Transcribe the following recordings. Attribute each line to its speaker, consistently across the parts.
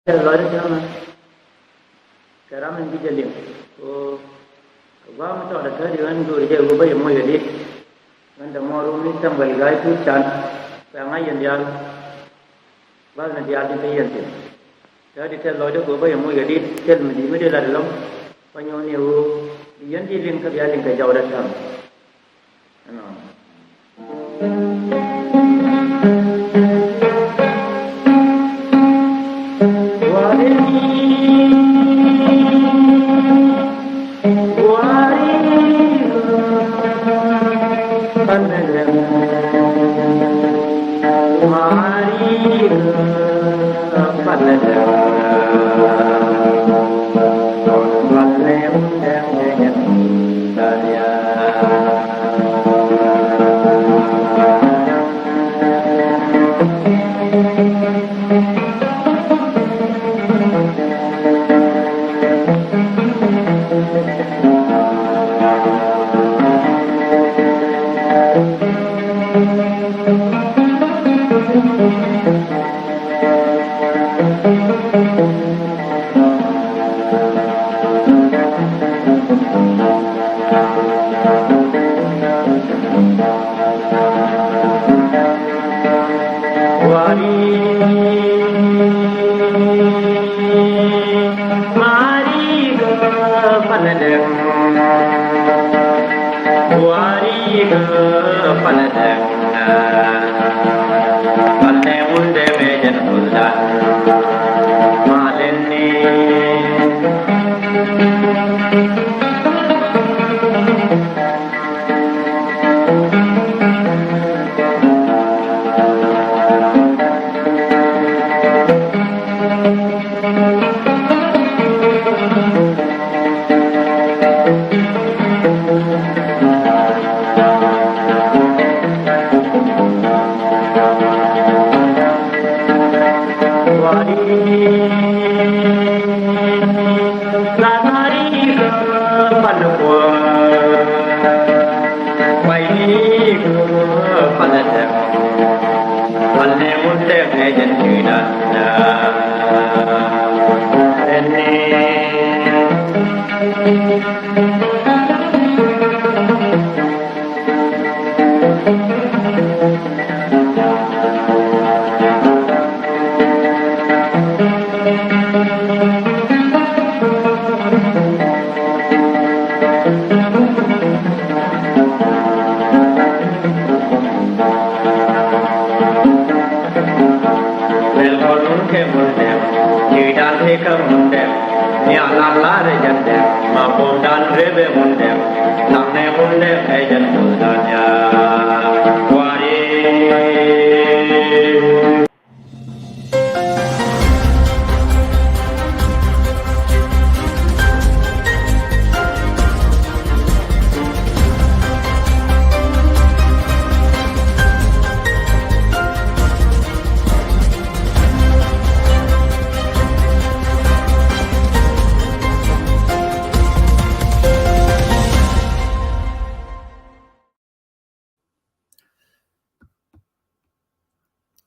Speaker 1: Lori sama karamin gijalin ko ba mu to da tari wan do je go bai mo yadi wanda mo ru ni tambal ga tu chan pa ngai yan ba na dia di te yan te tadi te lori go bai mo yadi tel mi mi de la lo pa nyo ni u yan di lin ka dia lin ka jaw da sam ano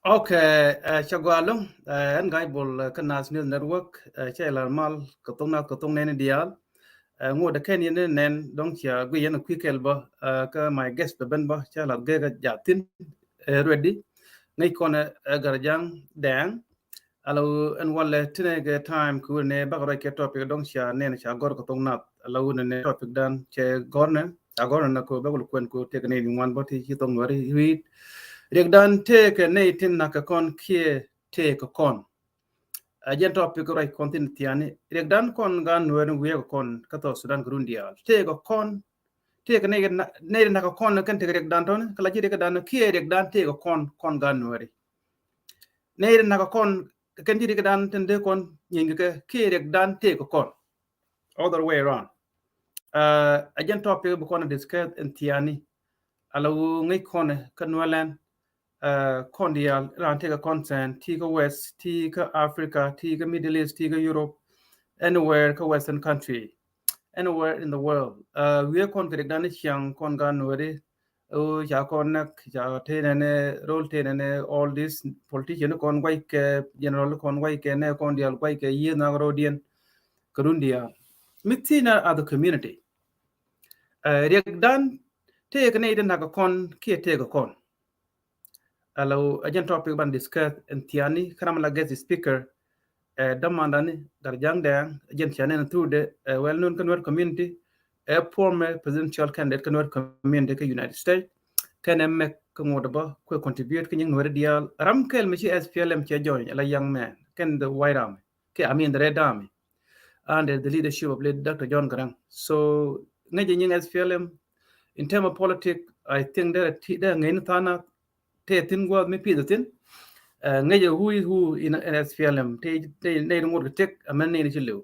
Speaker 2: Okay, chagwalo, en gai bol kanas news network, chela mal katong nen dial, ngo de ken yen nen dong cha gwi yen quick elba, ka my guest ben ba chala ga jatin ready, ngai kona garjang dang, alo en wale tine ge time ku ne bagara ke topic dong cha nen cha gor katong nat, alo ne topic dan che gorne, agora na ko bagul kwen ko te ne wan boti chi tong wari wi Rigdan take ne tin naka kon kie take kon. Ajen topic right content tiani. Rigdan kon gan wen we kon kato Sudan Grundial. Take kon take ne naka kon kan take rigdan ton kala ji rigdan kie rigdan take kon gan wari. Ne naka kon kan ji rigdan tin de kon yinga kie rigdan take kon. Other way around. Ajen topic bu kon discuss tiani. Alawu ngai kon kanwalan Kondial, Atlantic consent, Tiga West, Tiga Africa, Tiga Middle East, Tiga Europe, anywhere ka Western country, anywhere in the world. We are confident that young Kongan Nuri, o ja konak ja tenene role tenene all this politician kon wai ke general kon wai ke ne kon dial wai ke yi na rodien kurundia mitina at the community riek dan te ne iden na kon ke te kon alo agent topic ban discuss entiani karam la guest speaker damandani darjang de agent chane through the well known convert community a former presidential candidate convert community ke United States can make ngodoba ko contribute ke ngore dial ramkel michi SPLM che join la young man can the white army ke the red army under the leadership of Dr. John Garang. So ngaji nying SPLM in terms of politics I think that ngain thana te tin go me pi tin ngaji who in SPLM te ne ngor tek amane ni chilu.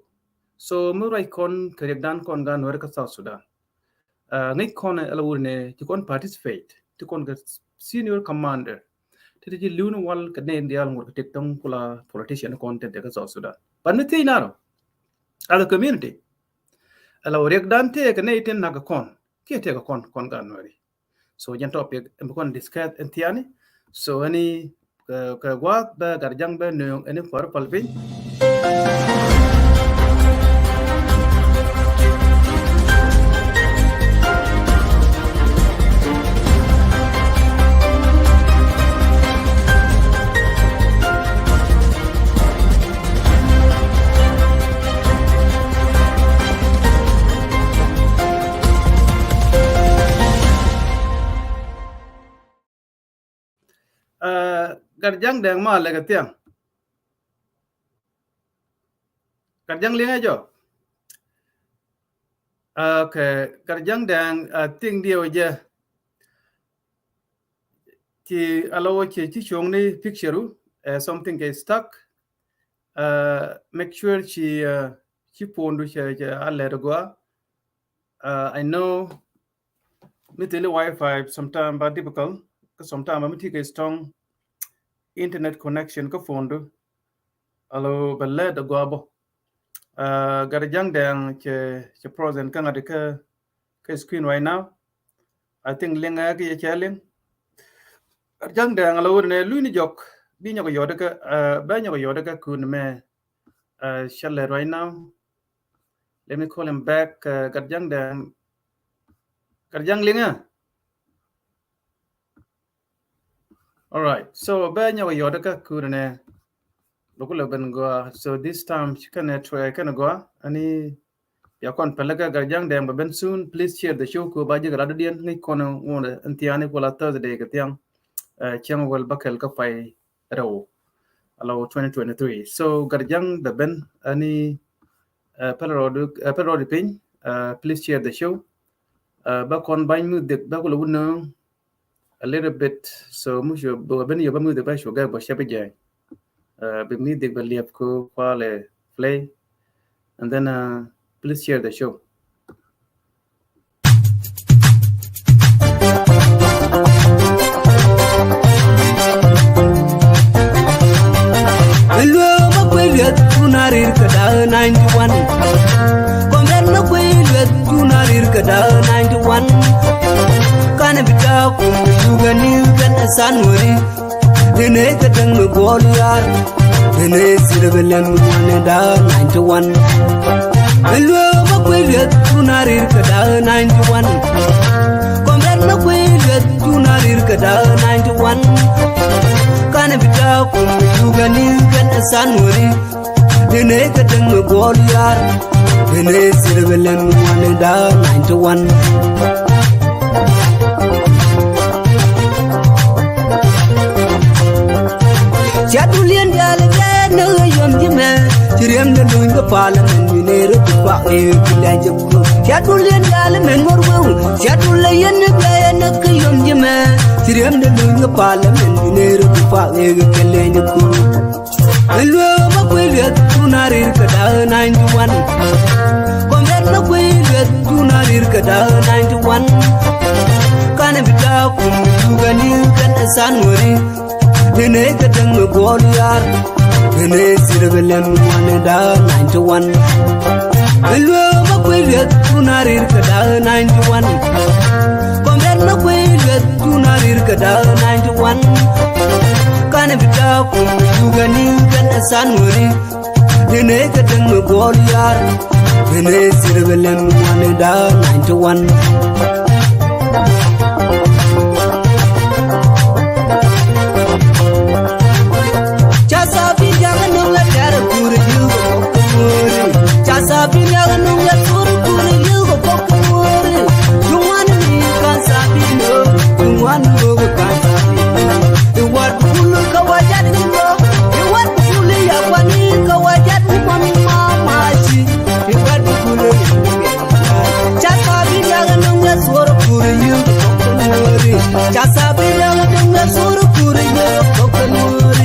Speaker 2: So murai kon kerek dan kon gan wor ka South Sudan ngai kon alawurne to kon participate to kon senior commander te ji lunu wal ka ne dial ngor tek tong pula politician kon te ka South Sudan but me naro ala community alawrek dan te ka ne ten naga kon ke te ka kon gan wori so jan topic em kon discuss entiani so ani ka gwa ba garjang ba no ani for palpin garjang deng ma le gatiang garjang linga jo okay garjang deng ting dio je ti alo che ti chong ni picture something is stuck make sure chi pondu che alle go I know mitele wifi sometimes but difficult because sometimes I'm take a strong internet connection ko fondo alo belle de gobo garjang dang che present kan ade ka screen right now I think lenga ke challenge garjang dang alo ne luni jok bi nyako yoda ka ba nyako yoda ka kun me shall right now let me call him back garjang dang garjang lenga. All right, so Banya Yodaka Kurane Lokula Bengoa. So this time she can try can go any Yakon Pelaga Garjang Dam Ben soon. Please share the show ko Baji Radadian Nikono one Antiani Pola Thursday Gatiang Chamwell Bakel Kapai Row allow 2023. So Garjang the Ben any Perodi Pin please share the show. Back on buying the Bakula would know a little bit so musho ben yo bamu de ba shoga ba shabe jay be mi de believe ko quale play and then please share the show
Speaker 3: Hello makwele tunarir kada 91 Komben makwele tunarir kada 91 Kana bita ku yugani kan sanwari dene kadang goliyar dene sirbelan da 91 Hello makwele tunarir kada 91 Komben makwele tunarir kada 91 Kana bita ku yugani kan sanwari dene kadang goliyar dene sirbelan da 91 Jatulian dialek no yom jime Chiriam de doing the parliament minero to pa e kilanja ku Jatulian dialek mengor wu Jatulian ne ke yom jime Chiriam de doing the parliament minero to pa e kilanja ku Hello makwele tunarir kada 91 Komben makwele tunarir kada 91 Kana bita ku yugani kan sanwari dene kadang goliyar dene sirbelan da 91 Hello makwele tunarir kada 91 Komben makwele sanuri dine kadang goliar dine sirbelam manada 91 Chasabi jangan nungla cara puri yugo pokuri Chasabi jangan nungla suru puri yugo pokuri Tuan ni kan sabi no Tuan go kan sabi Tuan bulu kawajat go Tuan bulu ya wani kawajat mama ji Tuan bulu Chasabi jangan nungla suru puri yugo pokuri Chasabi jangan nungla suru puri yugo pokuri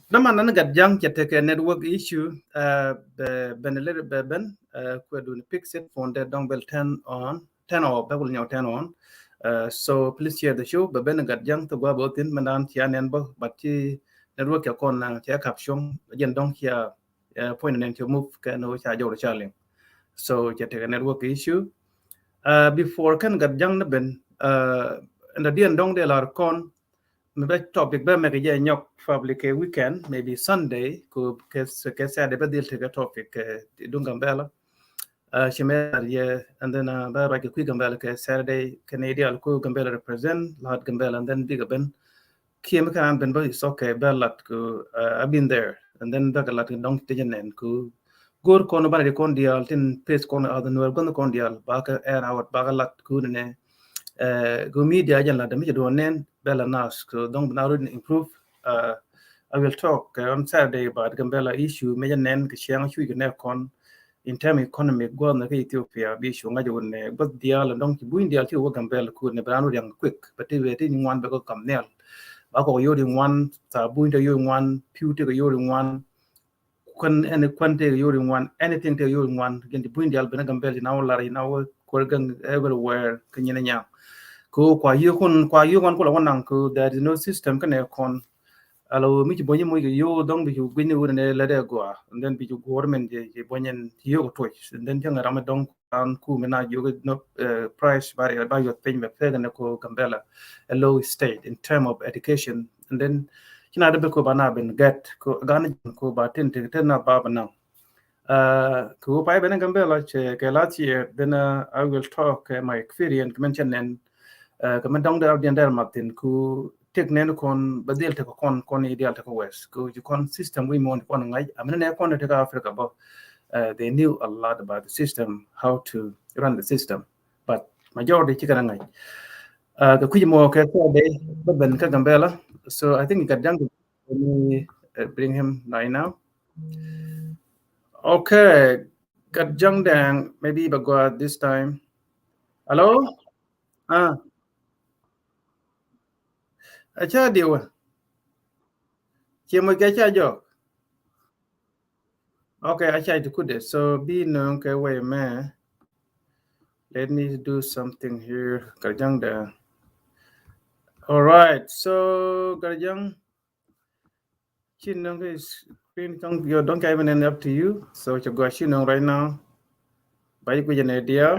Speaker 2: Naman nan gad jang chete ke network issue ben a little bit ben ko do fix it phone that don't bell turn off that will now turn on so please share the show but ben gad jang to go about in manan tia nen bo but chi network ya kon na tia caption yen dong kia point and to move ka no cha jo cha ling so chete ke network issue before kan gad jang na ben and the dien dong de lar kon maybe topic be me ke nyok public weekend maybe Sunday ko ke sa de badil te topic dungambela shemel ye and then ba ra ke gambela ke Saturday Canadian ko gambela represent lot gambela and then big ben kiem kan ben ba so ke belat ko I've been there and then ba lat dong te jenen ko gor ko no ba de kon dial tin pes kon other no gon kon dial ba ka air out ba lat ko ne go media jan la de mi do nen bella nas so don't now improve I will talk on Saturday about Gambela issue meja nen ke chiang chui ne kon in term economic go na Ethiopia bi shu nga jo ne but dial dong ki buin dial chu Gambela ku ne branu yang quick but we ti wan ba ko kam nel ba ko yo ding wan sa buin to yo wan pu te yo ding wan kon and kwante yo ding wan anything te yo ding wan gen di buin dial ba Gambela now lari now ko gang everywhere kenya nya ko kwa yo kon ko la wanang ko there is no system kan e kon alo mi bonye mo yo dong bi ju gwini ne la de go and then bi ju government je bonyen yo to and then janga ram dong an ku mena yo no price barrier by your thing be fega ne ko Gambela a low state in term of education and then kina de ko bana ben get ko gan ko ba tin na ba bana ko pa ben Gambela che ke last year then I will talk my experience mention and kaman dong da audience der martin ku teknen kon badil te kon ideal te ko west ku you kon system we mon kon ngai amene ne kon te ka Africa but they knew a lot about the system how to run the system but majority chikana ngai ka ku mo ke so de ben ka Gambela so I think got young me bring him right now okay got young dang maybe bagwa this time hello acha diwa chemo ke cha jo okay acha to kude so be no ke way man let me do something here garjang da all right so garjang chinong is screen kang you don't even end up to you so to go chinong right now by ku jene dia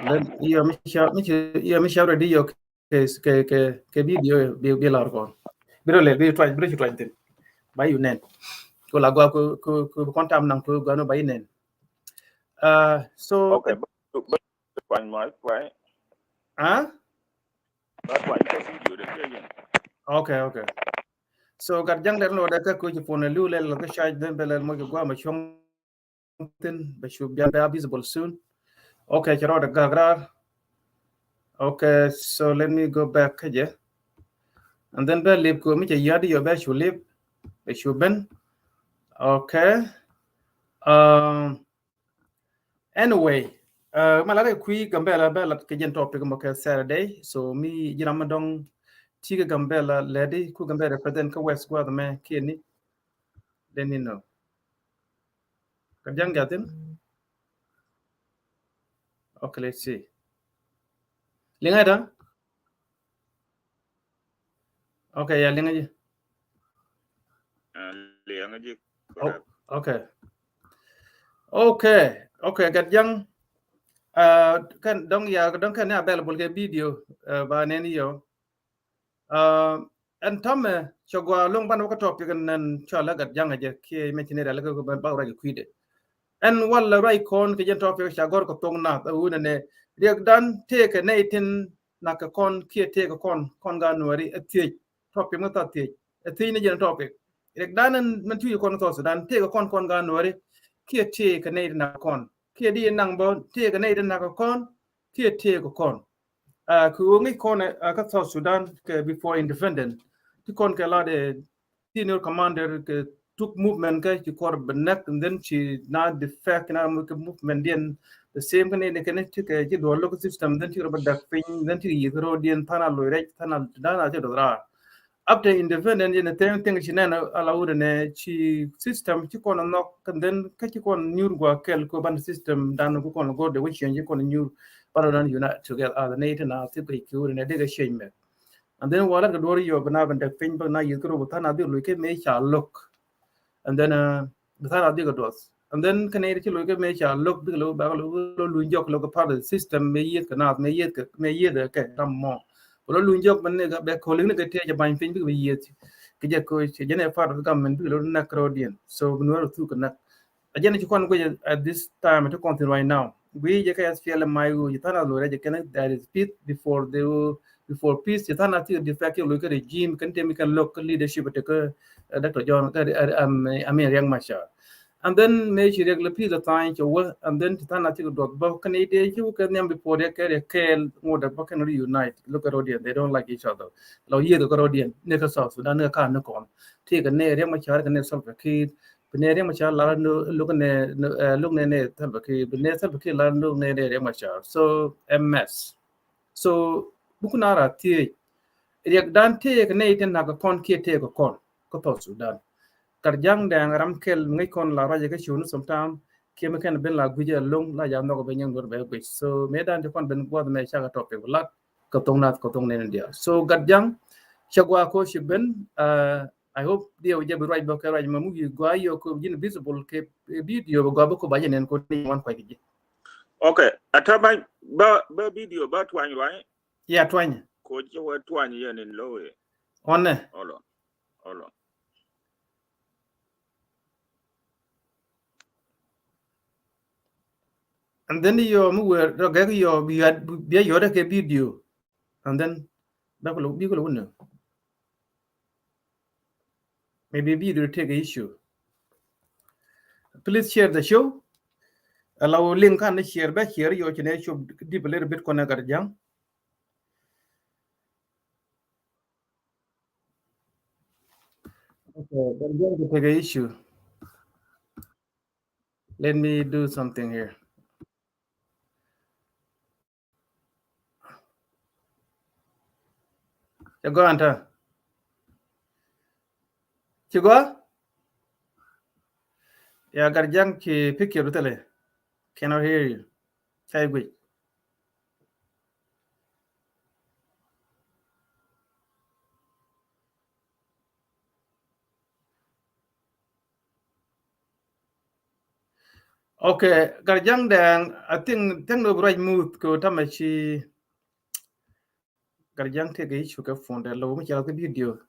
Speaker 2: then you mi sha ready yo ke video be lar kon biro le bi try tin bay yu nen ko la go ko kontam nang ko gano bay nen so
Speaker 4: okay but one more right that one video the again
Speaker 2: okay so gat jang der no da ka ko ci fona lu le ko charge den belal mo ko ma chong tin ba shu be visible soon okay ci roda gagra okay so let me go back again and then be lip ko mi ci yadi yo be shu lip be shu ben okay anyway malare kui Gambela bela ke jen topic mo ke Saturday so mi jinama dong tiga Gambela lady ku Gambela represent ka West Guard me kini then you know Kajang Gatin. Okay, let's see. Linga okay, yeah, linga.
Speaker 4: Liang aja.
Speaker 2: Oh, okay. Okay, Kajang. Kan dong kan available ke video ba neni yo. And Tom chogwa long ban ko topic nan chola Kajang aja ki mentioned la ko ba ra kwide. And wala right kon ke jen topic chagor ko tong na una ne riak dan take ne tin na ka kon ki take kon ga nuari ati topic mo ta ti ati ne jen topic riak dan man tu kon to dan take kon ga nuari ki take ne na kon ki di nang bo take ne na ka kon ki take kon ku ngi kon ka South Sudan before independent ti kon ka la de senior commander took movement ka ci kor benak and then she not the fact na movement den the same kan ne kan ci ka ci do lo system then ci ro badak pin then ci yiro den tana lo rek tana dana ci do ra after independent in the thing ci na allow ne ci system ci kon no kan then ka ci kon nyur gwa kel ko ban system dan ko kon go de which ci kon nyur para dan unite together the nation na ti ko ki ne de ga shame and then wala ga do yo bana ban da pin ba na yiro tana de lo ke me cha look and then bethana diga dos and then kanere ci lo ke me cha lok diga lo ba lo lu njok lo ko part of the system me yet kana me yet ke tam mo lo lu njok man ne ga be ko le ne ke te ja ban fin bi yet ke je ko ci jene part of the government bi lo na crodian so no ro tu kana ajene ci kon ko at this time to continue right now we je ka SPL my you tana lo re je kana that is peace before peace you tana ti the fact lo ke regime kan te mi kan local leadership te ko Dr. John Yang Mashar. And then me she regular piece of time to work and then to turn at the dog but can it you can them before they carry a kale more than can reunite look at audience they don't like each other. Lo ye the audience never saw so dan ka no kon take a ne Yang Mashar can self a kid Benere Machar la look ne tabaki bene tabaki la look ne Yang Mashar so MS so bukunara tie riak dan te ne ten na ka kon ke te ko kon ko to Sudan karjang dang ram kel ngai kon la raja ka chunu sometime ke me kan ben la guje long la jam no ko ben ngor be ko so me dan kon ben go me cha ka topic la ko tong ne dia so garjang chagwa ko shiben I hope dia je be right ba ka raj mamu gi gwa yo ko jin visible ke video ba ko ba jenen ko ni wan ko gi
Speaker 4: okay ataba ba video ba twany right
Speaker 2: ya twany
Speaker 4: ko je wa twany yen in lowe
Speaker 2: on
Speaker 4: hold on
Speaker 2: and then you were your we had be your video and then that will be good maybe video take a issue please share the show allow link and share back here your channel show deep a little bit connect jam okay then going to take a issue let me do something here you go anta you go yeah garjang ki pick your tele cannot hear you say good okay garjang dang I think no right move ko tamachi garjang take a issue ka phone da lo mu cha video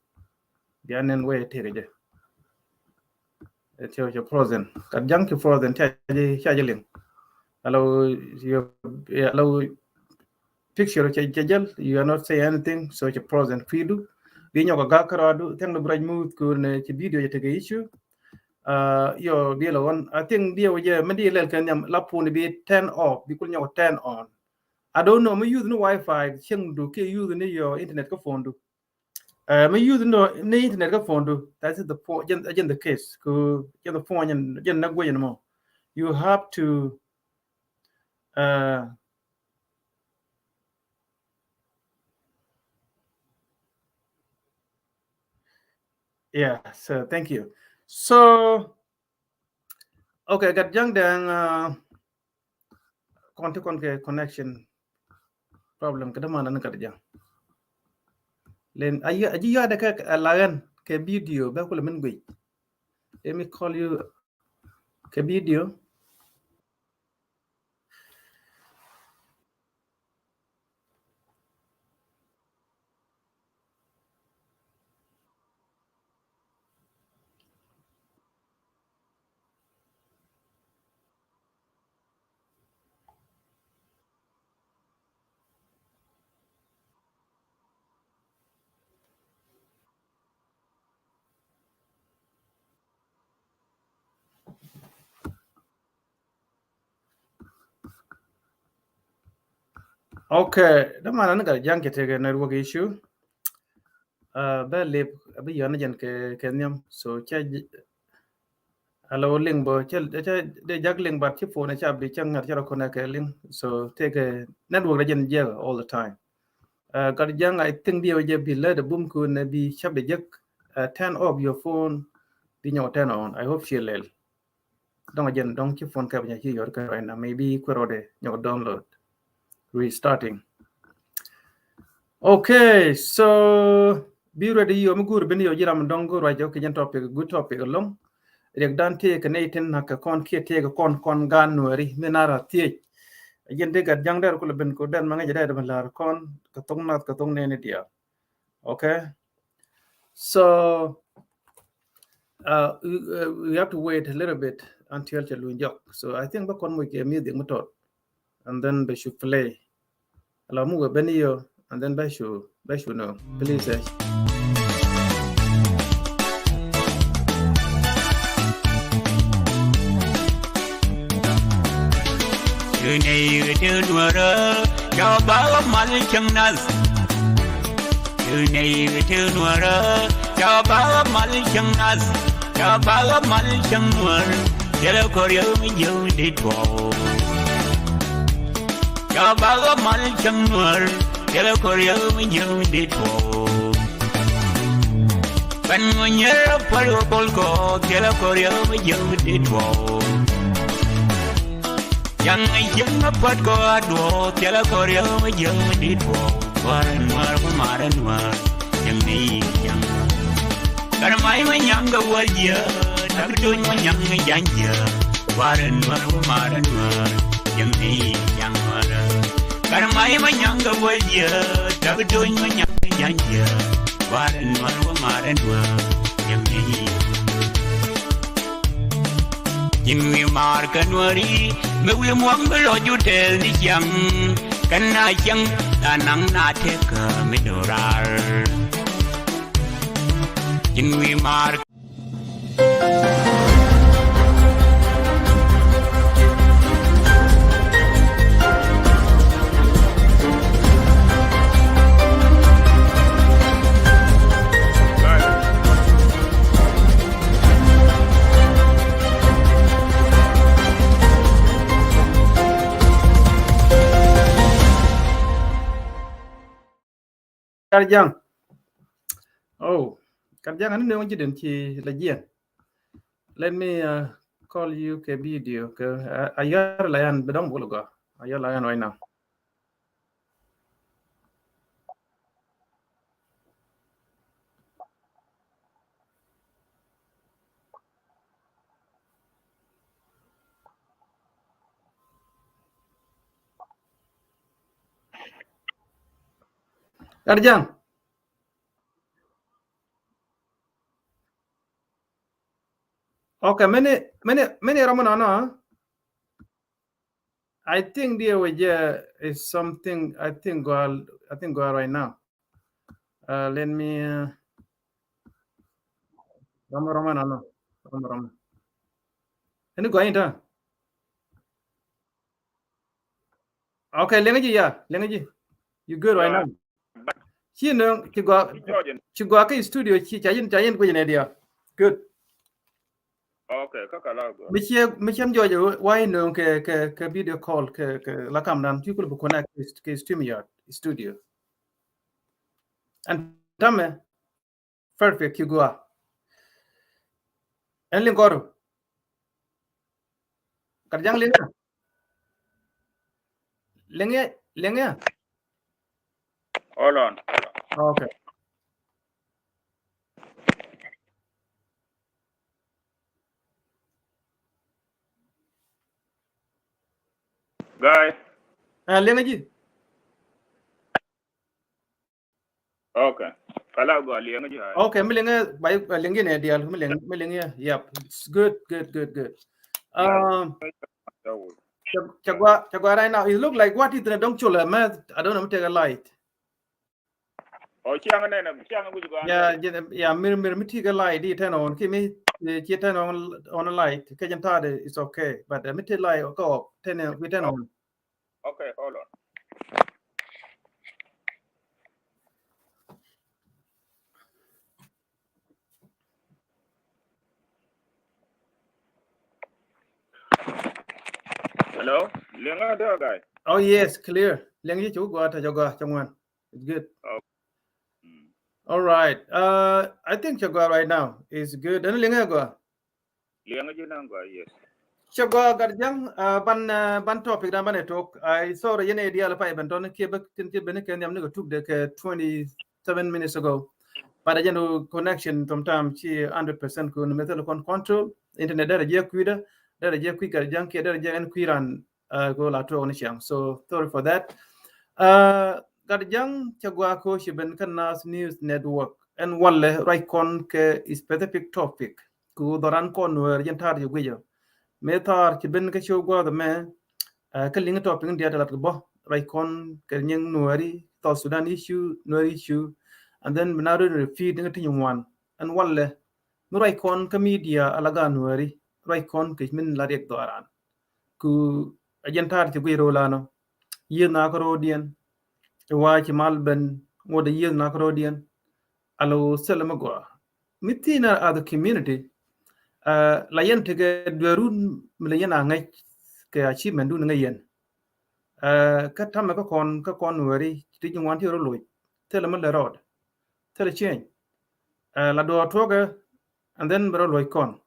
Speaker 2: bianen way take je your frozen garjang ki frozen cha link hello picture chajal you are not say anything so it's frozen feed we nyoko ga karadu teng no braj move ko ne ci video je take issue yo dia one I think dia je mandi lel kan yam lapu ni be 10 off bi kul nyoko 10 on I don't know me use no wifi cheng do ke use ni your internet ka phone do me use no ni internet ka phone do that's the point again the case ko the phone yen na gwen mo you have to yeah so thank you so Okay, gat jang dang konti ke connection problem kada mana na kada jang. Len aji ya da ka lagan ke video ba kula min gui. Let me call you ke video. Okay, da mana na kada jang ke te network issue. Ba lep abi yana jan ke nyam so cha hello link bo cha de jag link bat chi phone cha bi chang ngar cha ko na ke link so take a network da jan jail all the time. Kada jang I think dia je bi le the boom ku na bi chap de jak turn off your phone bi nyaw turn on. I hope she lel. Dong jan dong chi phone ka bi chi yor ka right now maybe ko rode nyaw download restarting. Okay, so be ready yo mugur ben yo jiram dongo right okay jan topic good topic long rek dan te ke neten haka kon ke te kon gan nori menara te jen de gad jang der ko ben ko den manga jada ben lar kon ka tong ne dia. Okay, so we have to wait a little bit until chalu jok. So I think ba kon mo ke music motor and then we should play ala mu ben yo and then ba should know please.
Speaker 5: Này từ đùa rơ cho bão mal chẳng nas từ này từ đùa rơ cho bão mal chẳng nas cho bão mal chẳng nuột để lo coi mình yêu đi thua cho bão mal chẳng nuột để lo coi mình yêu đi thua ban ngồi nhớ phải lo cô để lo coi mình yêu đi thua yang yang apa kau dua tiada korea yang di dua waran war yang ni yang karena mai yang gawal dia tak tuh yang janja waran war yang ni yang war karena mai yang gawal dia tak tuh yang janja waran war yang ni Jimmy Markanwari, Mewi Mwangalo Jutel di Yang, Kana Yang, Tanang Nateka Midorar. Jimmy Mark.
Speaker 2: Karjang. Oh, Karjang anu nang jiden ci lajian. Let me call you ke video ke ayar layan bedong bulu ga. Ayar layan right now. Karjang. Okay, many Ramanana. I think the way is something I think go right now. Let me Ramanana. Raman. Ini go into. Okay, lengaji. You good right now? She know chigwa ka studio chi chayin ko yene dia. Good.
Speaker 4: Okay, kakala.
Speaker 2: Michem George why no ke video call ke la kam dan tu ko connect ke StreamYard studio. And tame perfect you go. En lingoro. Karjang lenga.
Speaker 4: Hold on.
Speaker 2: Okay.
Speaker 4: Guy.
Speaker 2: Lenga ji.
Speaker 4: Okay. Kala go liang ji.
Speaker 2: Okay, milenga by lenga ne dial milenga. Yep. It's good. Chagwa right now. It look like what is the don't chula man. I don't know take a light.
Speaker 4: Oh, chiang na chiang go go.
Speaker 2: Yeah, mir take a light. It turn on. Kimi turn on a light. Kajan tade it's okay. But me take light go we turn on.
Speaker 4: Okay, hold on. Hello, liang there, guy.
Speaker 2: Oh yes, clear. Lengi chu go ta joga changwan. It's good.
Speaker 4: Oh.
Speaker 2: All right. I think Chagwa right now is good. And Linga go.
Speaker 4: Liang ji nang go, yes.
Speaker 2: Chagwa garjang ban topic da ban talk. I saw the yene idea la pa benton ke bak tin ke ben ken yam ne took the 27 minutes ago. But again connection sometimes she 100% ko metal control internet da je kuida da je ku garjang ke da je en kuiran go la to on sham. So sorry for that. Garjang Chagwa ko shiben kanas news network and walle right kon ke specific topic ku doran kon wer yentar yu gwejo metar shiben ke show go the man ke ling topic ndia talat bo right kon ke nyeng nuari to Sudan issue no issue and then binaru repeat ngi tin one and walle no right kon ke media alaga nuari right kon ke min la rek doran ku yentar yu gwejo lano yina ko rodien wachi malben ngoda yel nakrodian alo selama go mitina other community la yen tege dwerun mle yana ngai ke achievement dun ngai yen ka tama ka kon wari tiji wanti ro loy telema le rod tele change la do toga and then bro loy kon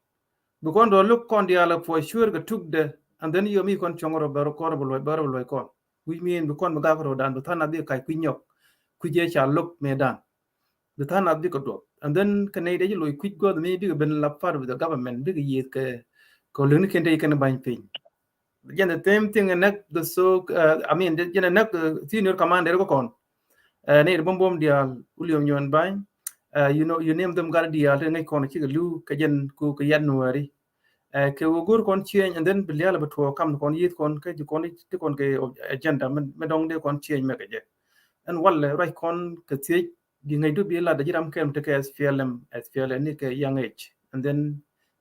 Speaker 2: bu kon do look kon dia for sure ga tugde and then yomi kon chongoro baro loy kon which mean bu kon ga ro dan bu tana bi kai kunyok kuje cha look medan the turn up the drop and then Canada you quick go maybe been la part of the government big ye ke ko lun ken take kan ban pin again the same thing and the so I mean the nak senior commander ko kon ne bom dia ulium nyon ban you know you name them gar dia ngai kon chi lu ka jen ku ka january ke ugur kon change and then bilyal but kam kon yit kon ke kon ke agenda me dong de kon change me ke je and walle right kon ke di ngay do bi la da jiram kem te SPLM ni ke young age and then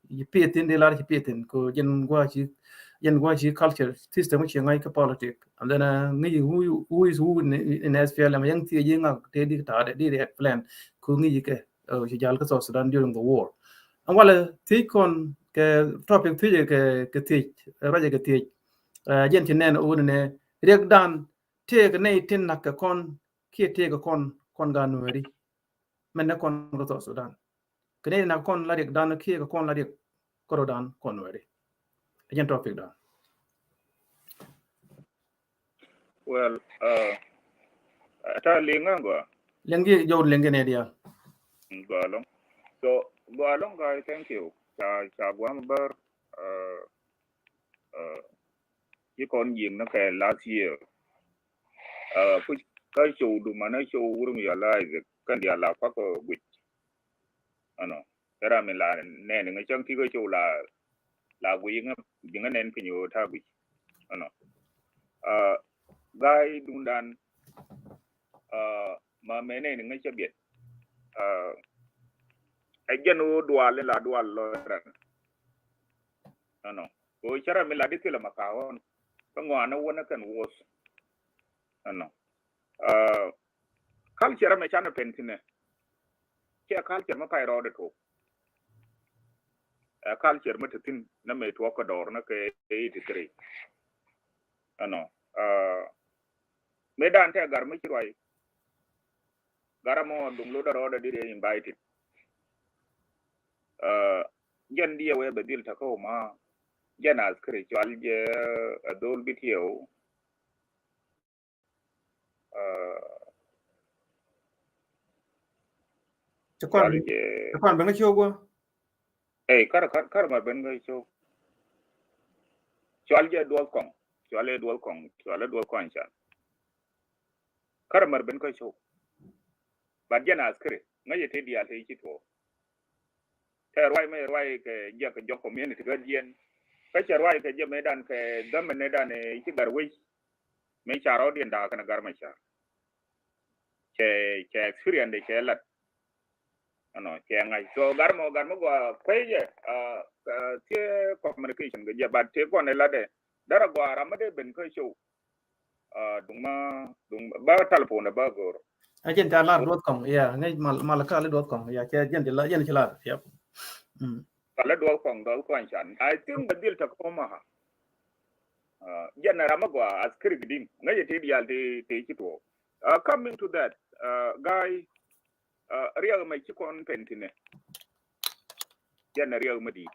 Speaker 2: you pay in the large pay in ko jen gwa chi culture system chi ngai ka politic and then ngi who is who in SPLM yang ti jinga te di ta di plan ko ngi ke chi jal ka so Sudan during the war and wala ti kon ke topic ti ke ti raje ke ti jen ti nen o ne rek dan te ke nei tin nak kon ki te ke kon ganuari men kon go Sudan kene na kon la rek dan ki ko kon la rek ko dan kon wari again topic da
Speaker 4: Well, ata linga go.
Speaker 2: lengi jow lengi ne dia
Speaker 4: Go along. So go along, guys. Thank you. Cha Guamber. You con yin na ke last year. Which ka show do mana show urum ya live kan dia la pa ko which ano era me la ne ne chang ti ko show la gu yin nga nen pinyo ta which ano guy dundan ma mene ne nga biet ajanu dual la dual lo ran ano ko chara me la dikela makawon ka ngwana wona kan wos ano culture me chana pentine ke culture ma pai ro de to culture ma tin na me to ko dor na ke 83 ano me dan te gar mi roi garamo dum lo ro de dire invited gen dia we be dil ta ko ma jana spiritual je dol bitio
Speaker 2: Chakwan banga chogwa.
Speaker 4: Kar ma ben ga cho chwal je dual kong chwal dual kong cha kar mar ben ko cho ba jana skre ngaye te dia te chito ter wai me wai ke je ke jo community ga dien ka cher wai ke je medan ke dam medan e chi garwe me charo dien da kana gar ma cha che experience de che lat ano che ngai so gar mo go kweje te communication ga je ba te ko ne la de dara go ramade ben ko show dung ba telephone ba gor
Speaker 2: Ajen jala dot com ya ngai malaka le dot com ya che jen la jen chila yep.
Speaker 4: Kala do ko chan I think the deal ta ko ma ha jen rama go askri gidin ngai te dial te kito coming to that guy real mai ci kon pentine jen real madi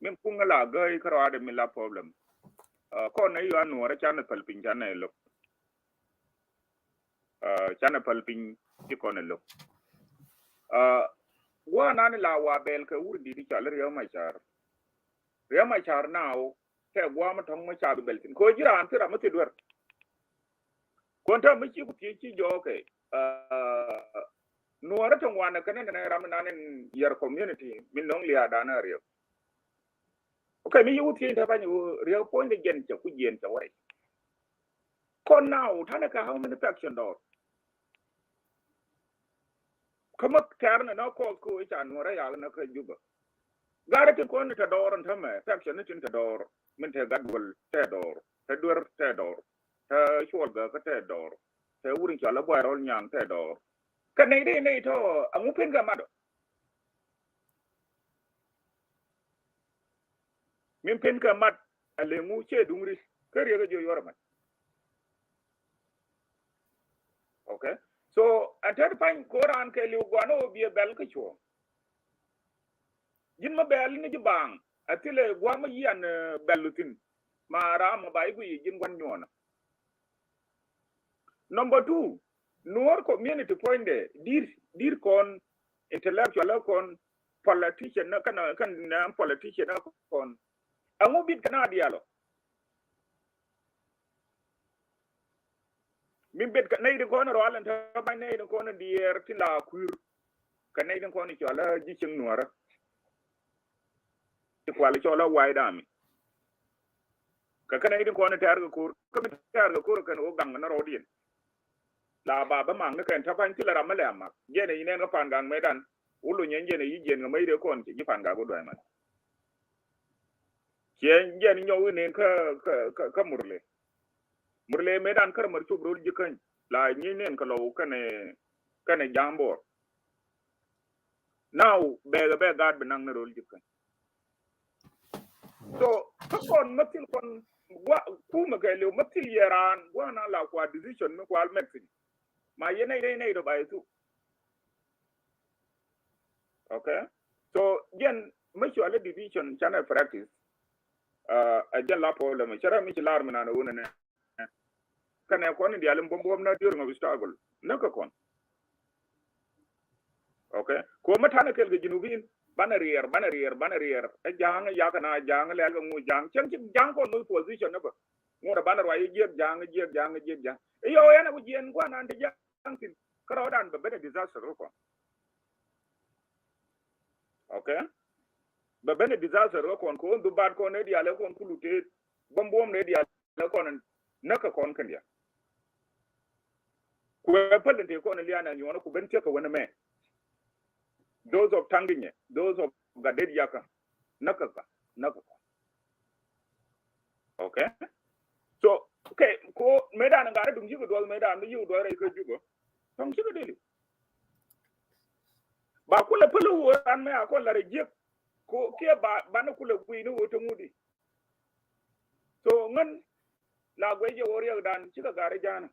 Speaker 4: min kungala gai karo ade mi la problem ko na yo anu ra chan palpin chan lo chan palpin ci kon lo wa nan la wa bel ka urdi di chal real mai char now te gwa ma tong ma cha beltin ko jira an tira mati dwar ko ta mi ci ku ci jo ke nuara tong wana kana na ram nanen yar community min nong liya dana real okay mi yuti ta banyu real point de gen cha ku gen cha wai ko now thana ka how many faction door kama tarna na ko cha nuara ya na ka juba gara ti ko ni ta door an tama faction ni tin ta door min te gadwal te door te dur te door te shol ga ka te door te wurin cha la boy rol nyang te door ka nei de nei to angu pen ga mado min pen ga mat ale ngu che dungri kare ga jo yor man okay so atar pan koran ke liu gwano bi bel ka cho jin ma bel ni bang atile gwa ma yan belutin ma ra ma bai gu jin gwan nyona number 2 nuor community point de dir kon intellectual kon politician na kan politician na kon angu bit kana dialo min bet kanay de kon ro alan ta ba nay de kon dier ti la kur kanay de kon ci ala ji ci nuora ci kwala ci ala way dami ka kanay de kon tar ga kur kan o gang na ro dien la ba mang ne kan ta ban ti la ramale amma je ne inen ga pan gang medan ulu nyen je ne yi je ngamai de kon ci pan ga go do man je ne nyow ne ka murle medan kar mar chubrul jikan la nyinen ka law kane jambor now be gad benang na rol jikan so kon matil kon wa ku ma ga le matil yaran wa na la kwa decision me kwal mexico ma yene ne do bay tu okay so gen macho ala division channel practice a gen la problem chara mi lar mina na wona ne kana ko ni dialum bom na dur ngo struggle naka kon okay ko matana kel ge junubin banarier e jang ya kana jang le ga mu jang chen jang ko no position na ba mo da banar wa yi jang e yo yana bu jien ko nan de jang tin karo dan ba beda disaster ko okay ba beda disaster ko ndu bad ko ne diale ko kulute bom ne diale ko nan naka kon kan ya ku pelin te ko ne liana ni wona ku ben te ko wona me those of Tanginya, those of Gadet Yaka, Nakaka. Okay? So, okay, ko Medan and Garet, you do Medan, you do a good jugo. Some sugar daily. Bakula Pulu and me, I call her a jip. Ko Kia Banakula, we know what to moody. So, when La Guaya warrior than Chica Garajana.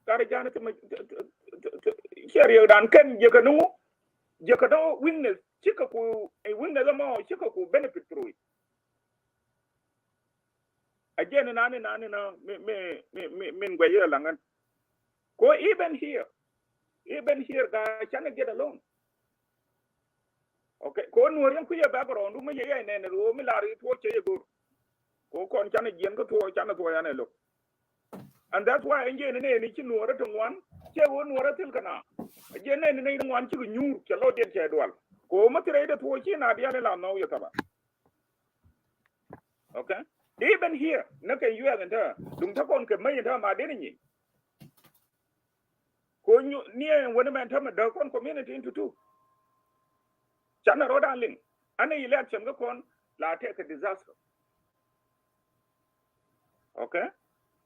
Speaker 4: Garajana to Carrier dan ken je kanu witness chika ku e winna ga mo chika ku benefit through it again nani na min gwa yela ngan ko even here ga chana get along okay ko nuor yan ku ya background mu ye ne ne ro mi lari to che ye go ko kon chana gen ko to chana to ya ne lo and that's why nge ne ni chi nuor to ngwan che wo nuor til kana je ne ne ngwan chi nyur che lo den che dwal ko ma tire de to chi na dia ne la no ya taba okay even here na ke yu ya ta dum ta kon ke mai ta ma de ni ko ni wani man ta ma da kon community into two chana ro darling ana election ga kon la take a disaster okay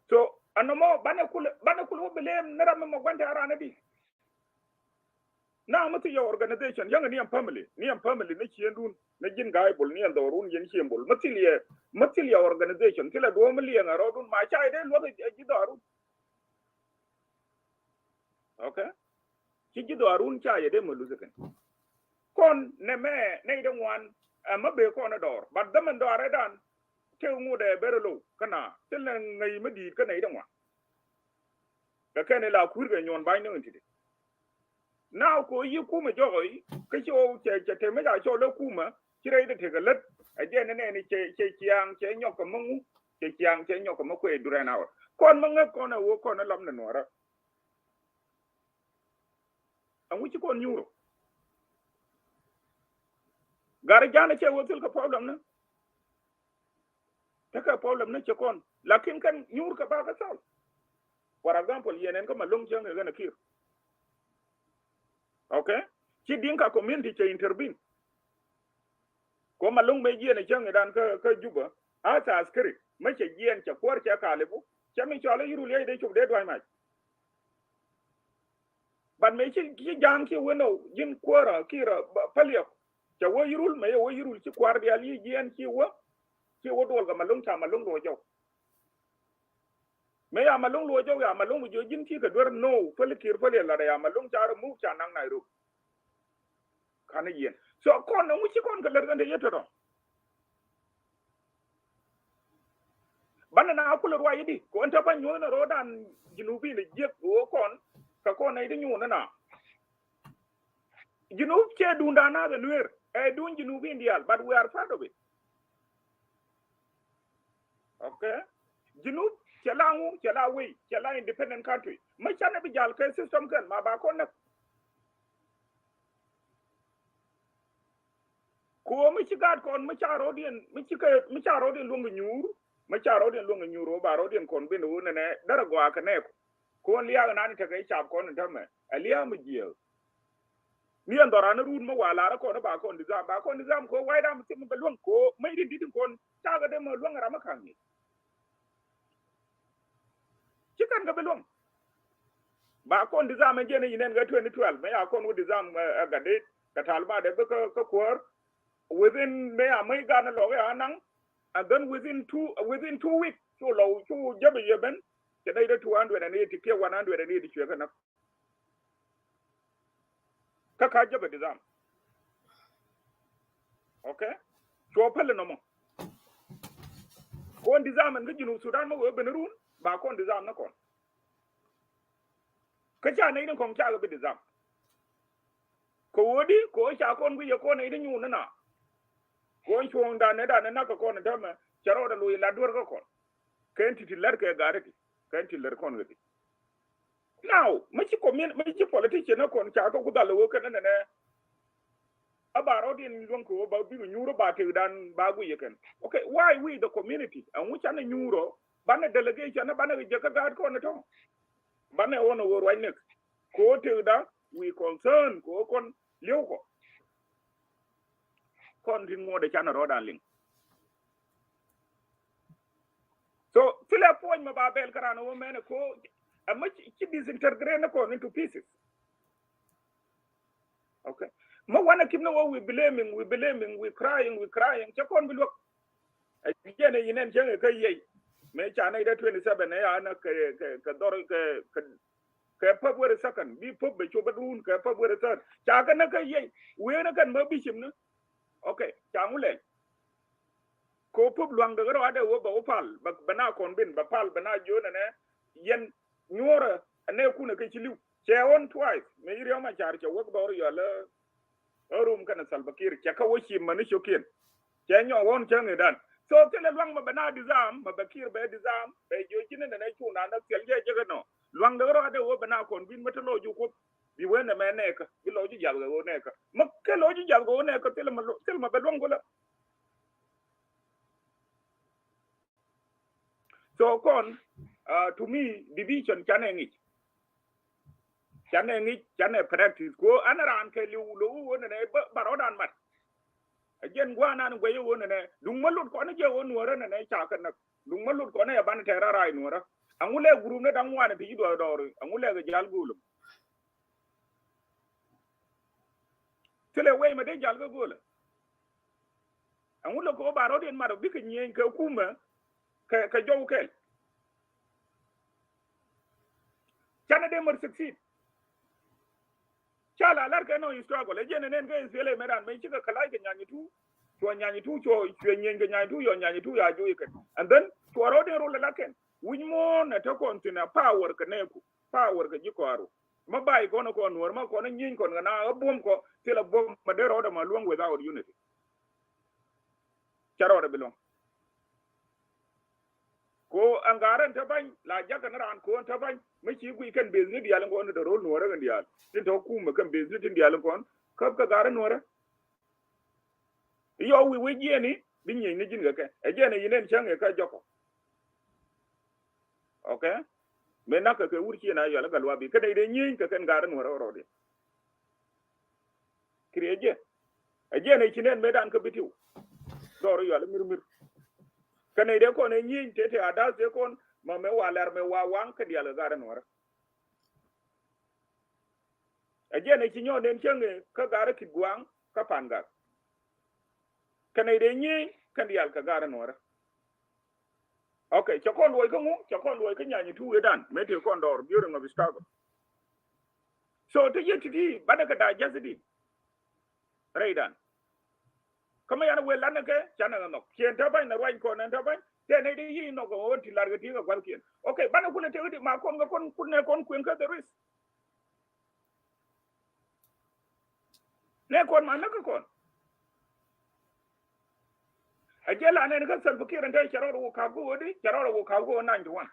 Speaker 4: so anomo bana kul belem nara mo gwante arana bi na mutu your organization yanga ni family ne chiyendun na jin gaibul ni ando run yen chiyembul matil ya organization kila do mali ya rodun ma chai de lo ji daru okay ji daru chai de mo luzekan kon ne me ne de wan mabe ko na dor bad da man dore dan ke ngude berelo kana tel ngai madi kana idan wa ka kene la kurga nyon bay no ntide now ko yi kuma jogoy ka ci o ce te me da cho le kuma kire da te galat a je ne ne ce kiang ce nyoko mungu ce kiang ce nyoko mako e dure na wa kon manga kon wo kon lam na nora an wuci kon nyuro gar jana ce wo til ka problem na ta ka problem na ce kon lakin kan nyur ka ba ka sal for example yenen ko malung jang ga na kir okay ci dinka community ce intervene ko malung me jene jang dan ka juba asa askari mace jiyan ce kwar ce kalibu ce min chola yirul yai de chub de dwai mai ban me ci jang ki wono jin kwara kira palya ce wo yirul me wo yirul ci kwar de ali jiyan ci wo dol ga malung ta malung do jaw me ya malung lo jaw ya malung jo jin ti ka dor no fal kir fal la ya malung tar mu cha nang nairu kana yen so kon no ci kon ka lergande yeto do banana akul ro yidi ko anta ban nyo na rodan jinubi ne jek wo kon ka kon ay nyu na jinub che dunda na the nuer e dun jinubi indial but we are part of it okay jinub chela independent country ma chana bi jal ke system kan ma ba kon na ko mi ci gad kon mi cha rodien lungu nyur ma cha rodien lungu nyuro ba rodien kon bin wona ne dara gwa ka ne ko liya na ni ta kai chap kon ta me aliya mu jiyo ni andora na run ma wala ra kon ba kon dizam ko waida mu tim belon ko mai din kon ta ga de mo lungu ra makan ni cikan ga belon ba kon dizam je ne yinen ga 2012 me ya kon wo dizam ga de ka talba de ka kwar within me amay gana lo ya nang and then within 2 weeks so lo so jabe yeben ke dai da 280 ke 180 ke kana ka jabe dizam okay so pele no mo ko dizam nga jinu sudan mo we benrun ba ko dizam na kon ka cha ne kon cha ga dizam ko wodi ko cha kon gu ye ko ne nyu na ko chuong da ne na ka kon ta ma charo da lu la dur ka kon ken ti lar ke gare ti ken ti lar kon gati now ma ci politician na kon cha ka ku da lo ka ne abaro din lon ko ba bi nyuro ba te dan ba gu yeken okay why we the community and which an nyuro bana delegation na bana je ka gad kon to bana wono wor wa nek ko te da we concern ko kon liu ko kon din ngode chana rodan ling so tile point ma babel karano wo mena ko amma ci disintegrate na ko into pieces okay ma wana kimna wo we blaming we crying che kon bi lok ajene yinen jenge kay yey me chana ida 27 ya na ka dor ka ke pa wore second bi pop be choba run ke pa wore third cha ka na ka ye we na kan ma bi chim na okay cha ngule ko pop luang de ro ade wo ba opal ba bana kon bin ba pal bana jona ne yen nyora ne ku na ke chiliu che on twice me iri ma char che wo ba ro yo la rum kana salbakir che ka wo chi ma ni shokin che nyo won che ne dan so tele luang ma bana dizam ma bakir be dizam be jo chine ne chu na na tel je je no luang de ro ade wo bana kon bin ma to lo ju ko bi wena me ne ka bi lo ju jal go ne ka ma ke lo ju jal go ne ka tele ma be luang go la so kon to me division chane chane practice ko anaran ke lu wona ne barodan mat ajen gwa nan gwe yo wona ne dung malut ko ne je won wora ne cha kan nak dung malut ko ne ban tera rai nora angule guru ne dang wana ti do do angule ga jal gulum tele we ma de jal ga gula angule ko barodin maro bi ke nyen ka kuma ka jow kel chane de mer succeed chala lar ke no struggle le jene nen ke sele meran me chika kala ke nyanyi tu cho nyen ke nyanyi tu yo nyanyi tu ya jo ke and then to ro de ro la ken win mo na to kontina power ke ne ku power ke jikoaro ma bai ko no ko nor ma ko na nyin ko na bom ko tela bom ma de ro da ma luong without unity charo de belong ko angaran ta ban la jaka na ran ko ta ban mi ci gui kan business dial ko on da rol no ra dial tin to ku ma kan business din dial ko kap ka garan no ra yo we je ni bin yin ni jin ga ka e je ne yinen chang e ka joko okay me na ka ke wurki na yo la galwa bi ka dai dai yin ka kan garan no ra ro de kriye e je ne chinen me dan ka bitiu do ro yo la mir kane de ko ne nyin tete ada se kon ma me walar me wa wan ka dial garan wara aje ne kinyo den chenge ka gara ki guang ka panga kane de nyin ka dial ka garan wara okay chakon loy ka mu chakon loy ka nyanyi tu edan me te kon dor during of struggle so to yet di bada ka da jasidi raidan kama yana we lan ke chana no kien ta bai na rwan ko nan ta bai te ne di yi no go on ti larga ti ga kwal kien okay bana kule te di ma kon ga kon kunne kon kuen ka der is ne kon ma na ka kon ajela ne ga sal bukiran ta charoro ka go di charoro ko ka go 91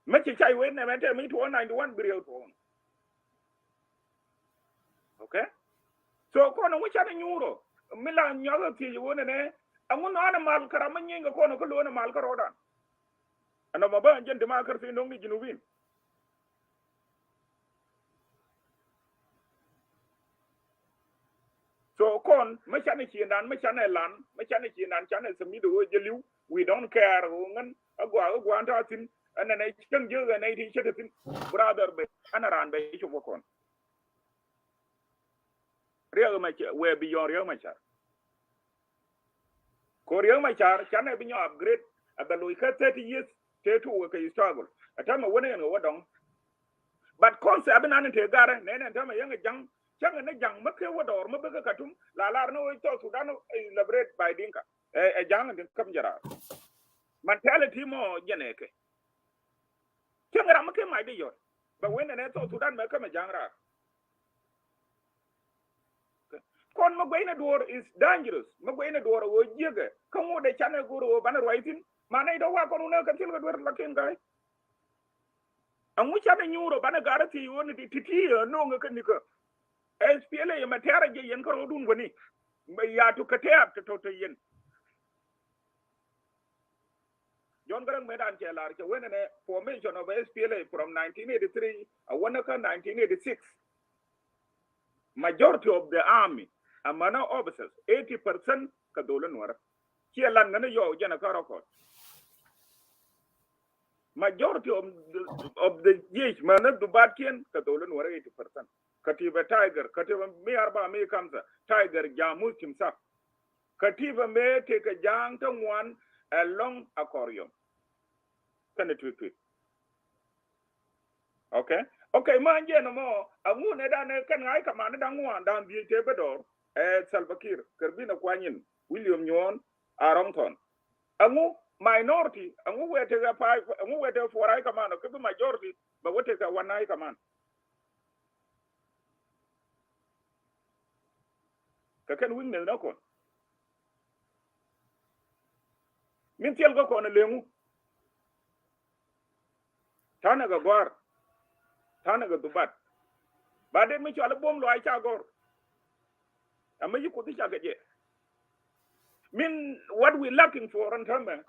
Speaker 4: me ci chai we ne me te mi to 91 brio to okay so kono mu chana nyuro mila nyaga ti wona ne angun ana mal karama nyinga kono ko lona mal karoda ana maba jende ma kar fi ndongi jinubin so kon ma chane chi ndan ma chane lan ma chane chi ndan chane sami do jeliu we don't care ngan agwa ta tin ana ne chang je ga ne ti chetin brother be ana ran be chu kon real ma we beyond real ma char ko real ma char chane bi nyo upgrade abalu ka 30 years te to ka struggle atama wona en wodong but concept abin an te gare ne ne tama yanga jang changa ne jang make wodor ma bega katum la lar no to Sudan elaborate by dinka e jang din kam jara mentality mo jeneke changa ra make mai de yo but when ne to Sudan ma kam jang ra kon magwayna door is dangerous magwayna door wo jega kamo de chane guru bana writing mana do wa kono na kan tilga door lakin gay amu chane nyuro bana garati woni di titi no nga kan nika SPLA ya matera je yen ko dun goni ya to katea to yen John Garang medan chelar ke when ne formation of SPLA from 1983 awona ka 1986 majority of the army amana officers 80% ka dolan wara kielan ngana yo jana ka record majority of the yes mana dubat kien ka dolan wara 80% katiba tiger katiba me arba me kamsa tiger jamus kimsa katiba me te ka jang tan wan along akorium kana tweet okay man je no mo angu ne da ne kan ngai ka man da ngwan dan bi te bedor Salva Kiir Kerbina Kwanyin William Nyon Arongton angu minority angu wete ga pa angu wete forai ka man ko majority ba wote ka wanai ka man ka kan wing ne na ko min tiel go ko na lengu tana ga gwar tana ga dubat ba de mi chala bom lo ai cha gor amma yi ko ti cha gaje min what we looking for in terms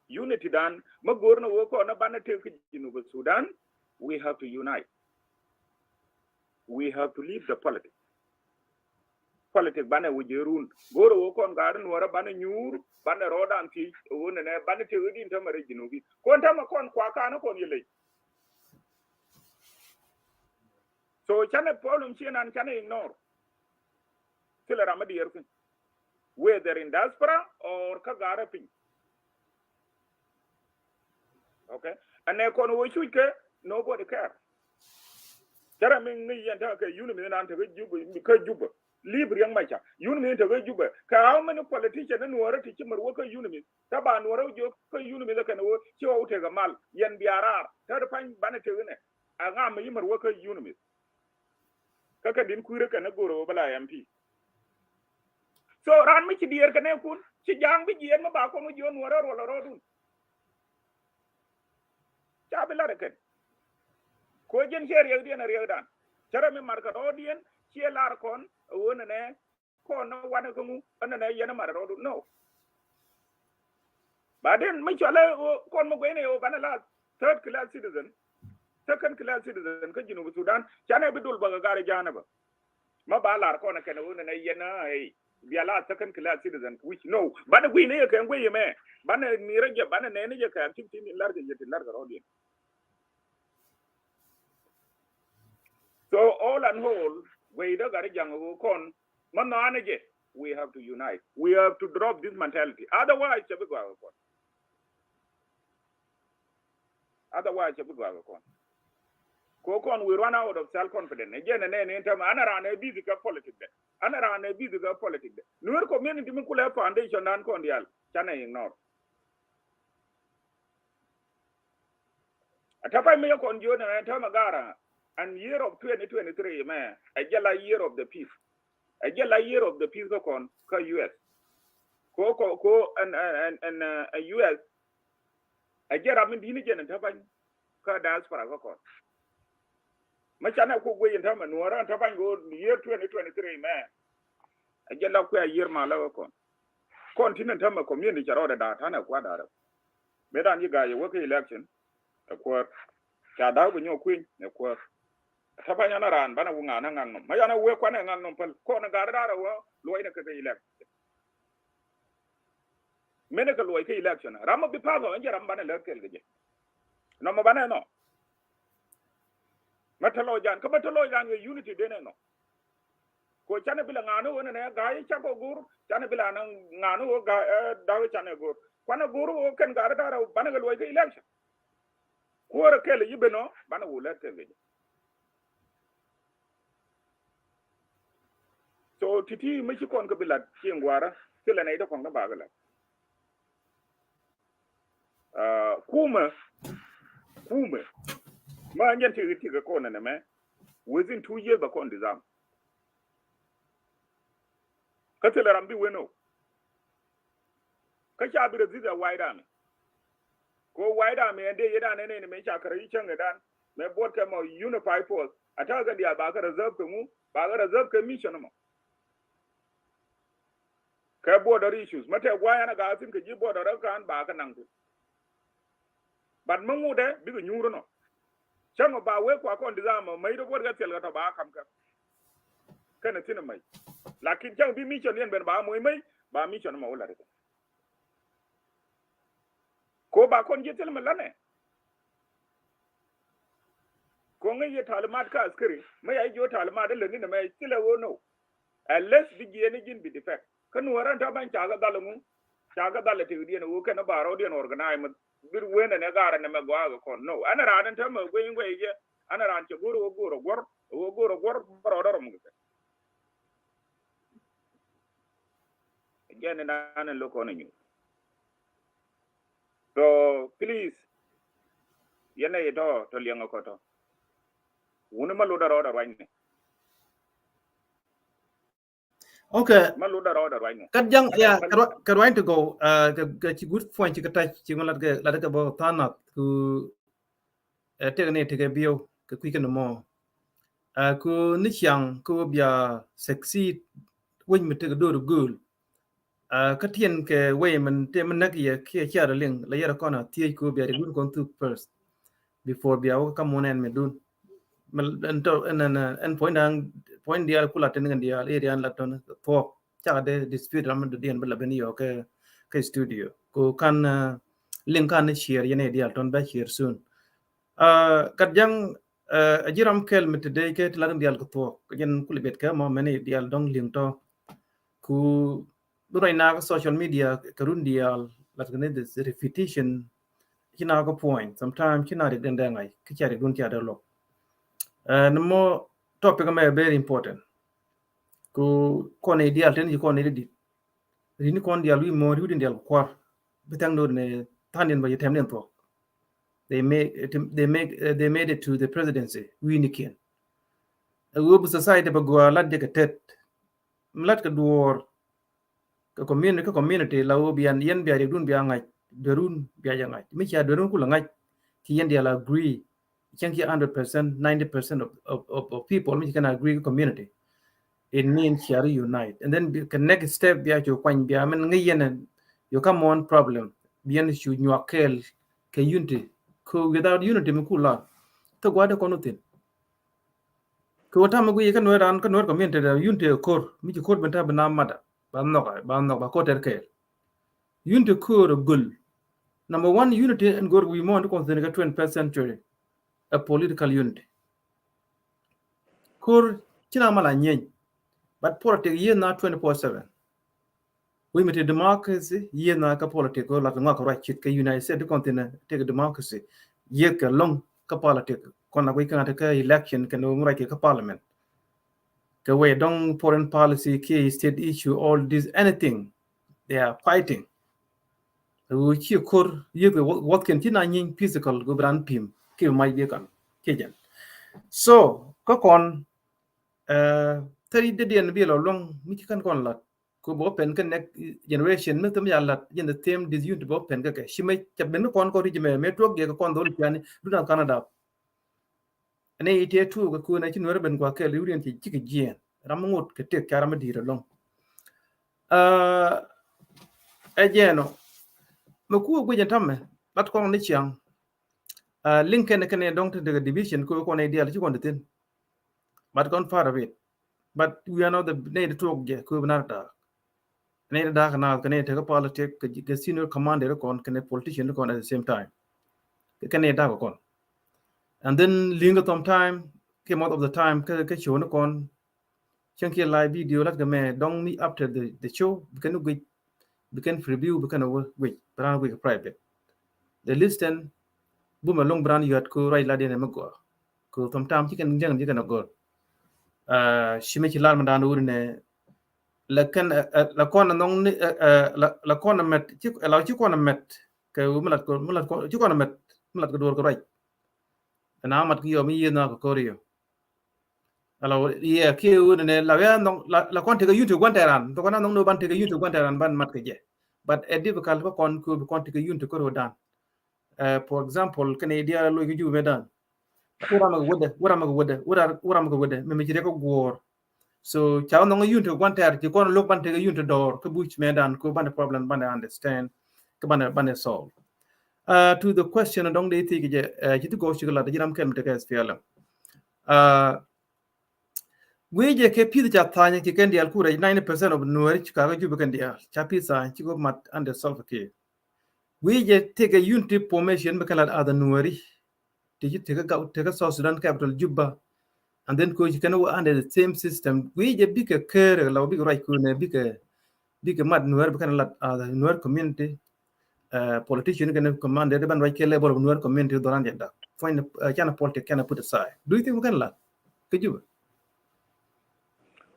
Speaker 4: unity dan magor na wo ko na bana te ki jinu Sudan we have to unite we have to leave the politics bana wujerun goro wo kon garan wara bana nyur bana rodan ti wona ne bana te udin ta mare jinubi kon ta ma kon kwa kana kon yele so chane problem chinan chane ignore tila ramadi yerkin whether in diaspora or kagara pin okay and ne kon wo chuke nobody care tara min ni yanta ka yunu min nan ta juba libre yang macha yunu min ta juba ka how many politicians ne wara ti kimar wo ka yunu min ta ba wara jo ka yunu min ka no ci wo te ga mal yan biarar ta da fan bana te ne a ga ma yimar wo ka yunu min kaka din kuire ka na goro bala MP so ran mi ci dier ka ne kun ci jang bi jien ma ba ko mu jon wara wala rodun ta bi la de ken ko jen cher yeg dien rieg dan tara mi marka rodien ci lar kon wona ne ko no wana ko mu ana yena mar rodu no ba den mi chale kon mo gene o bana la third class citizen second class citizen ka jinu Sudan chane bidul ba gare jana ba ma ba lar ko na ken wona ne yena ai biala second class citizen which no bana gwi ne ka ngwe me bana ni rage bana ne ne ka activity ni large yeti large rodien so all and whole we do gari jango kon man no anaje we have to unite we have to drop this mentality otherwise chabe go kon ko kon we run out of self confidence again ne enta anara na busy ka politics de nur community min kula foundation nan kon dial chana ignore atapa me kon jo na enta magara and year of 2023 man ajala year of the peace ko kon ka US ko and US ajara min dini jenen tapan ka diaspora ko kon machana ko goyen tama nuara tapan go year 2023 man ajala ko year ma la ko continent tama community charo da tana kwa da medan yi ga ye wo election ko ka da go nyo queen ne ko tapanya na ran bana wunga na ngano mayana we kwa na ngano pal ko na garara wo loy na ka election mene ka loy ka election ramo bi pazo nje ramba na lekel geje no mo bana no matalo jan ka matalo jan ye unity dene no ko chane bila ngano wona ne ga yi chako gur chane bila na ngano ga dawe chane gur kwana guru wo kan garara bana ga loy ka election ko ra kel yibeno bana wo lekel geje so titi michi kon ko bilat chingwara sila na ida kon na bagala kuma ma nyen ti ga kon na me within 2 years ba kon dizam katela rambi weno ka sha bi da ziza waida me ko waida me ende yeda ne me shakara yi can dan me board ka mo unify force ata ga dia ba ka reserve ka mu ba ga reserve ka mission mo ka border issues mate gwaya na ga asin ka ji border kan ba ka nan but mungu de bi nyuru no chamo ba we kwa kon dizama mai do border tel ga to ba kam ka kana tin mai lakin chang bi mission yen ben ba moy mai ba mission ma wala de ko ba kon jetel ma lane ko ngi ye talmat ka askari mai ai jo talmat de ni mai tile wo no unless bi gene jin bi defect kan waran ta ban caga dalamu caga dalate di ne wo kana baro di organize bir wena ne gara ne magwa ko no ana ran ta ma gwe ngwe je ana ran che goro baro mu again na ana loko na nyu so please yana yedo to lianga ko to wona malu da roda wani
Speaker 2: okay
Speaker 4: malu da roda wani
Speaker 2: kat jang ya karwain to go ga ci good point ci kata ci ngolat ga la daga bo tana ku te bio ka kwi kan mo ku ni chang ku bia succeed win mit ga do gul ka tien ke way man te man nak ya ke cha ling la yara kona tie ku bia good kon to first before bia ka monen me dun mal ento en point dia kula ten ngan dia area la ton to cha de dispute ram de dien bala beni yo ke studio ko kan link kan share yene dia ton ba share soon kat jang ajiram kel mit de ke tlan dial ko to yen kul bet ka mo meni dial dong link to ku durai na social media karun dial lat ne this repetition kina ko point sometimes kina de den ngai ki chari gun cha de lo no more topic may very important ko ne dial ten ko ne di rini kon dial wi mo ri dial kwar betang do ne tanin ba yetem den to they made it to the presidency we nikin a wobu society ba go lat de tet mlat ka duor ka community la wo bian yen bia de dun bia ngai derun bia ya ngai mi cha derun ku la ngai ti yen dia la agree can get 100%, 90% of people which can agree with community. It means share unite. And then the next step be to point be amen ngayen you come on problem. Bien should you kill ke unity. Ko without unity me kula. To gwa de konutin. Ko ta magu yekan ran kan wer community da unity kor mi ko kor benta bana mada. Ba no ba ko ter ke. Unity kor gul. Number 1 unity and go we want to consider 21st century. A political unity. Kur china mala nyen, but politics ye na 24/7. We met democracy ye na ka politics ko la nga ko right chit ka United States continent take democracy ye ka long ka politics kon na we kan ta election kan no right ka parliament. Ka we dong foreign policy key state issue all this anything they are fighting. We chi kur ye what can china nyen physical go brand pim ke mai ye kan kejan. So ko kon tari de dien bi lo long mi kan kon lat ko bo pen kan next generation me tam ya lat yen the same this unit bo pen ka ke shime chap ben kon ko ri me tok ge ko kon do piani du na Canada ane ite tu ko ku na chin wer ben ko ke li urien ti ki jien ram ngut ke te kara ma dire long ejeno me ku go jen tamme lat ko ni chiang linken kan dong to the division ko ne dia li kon de tin but gone far away. But we are not the need to talk Kubnata. Need dark now can take a politics, the senior commander con can a politician con at the same time. Can a dark con. And then linger some time came out of the time show no con chunky live video like the man don't meet after the show can we can review we can wait brand with private. The listen boom a long brand you had go right ladin and go. Go sometimes you can go. Shimichi lar mandan urine lakan la kona nong la kona met la chi kona met ke mulat ko chi kona met mulat ko dor ko right na mat ki yo mi yena ko korio ala ye ke urine la ya nong la kon te YouTube kon teran to kona nong no ban te YouTube kon teran ban mat ke je but a difficult ko kon te YouTube ko dan for example Canada lo ki ju medan Urama wode me jire ko gor so chaw no yunto kwanter ti kon lok ban te yunto dor ko buch medan ko ban problem ban understand ko ban solve to the question dong de ti je ti go shigala de jiram kem te kas fiala we je ke pi ja tanya ki ken dial kura 90% of nuari ka ga jubu ken dial cha pi sa ti go mat under solve ke we je take a unity formation be kala ada nuari take a South Sudan capital Juba, and then you can under the same system. We just big a care, big right, big mad nuer can let the nuer community, politician can command the ban right level of Nuer community doran jenda find chana politics can put aside. Do you think we can la could you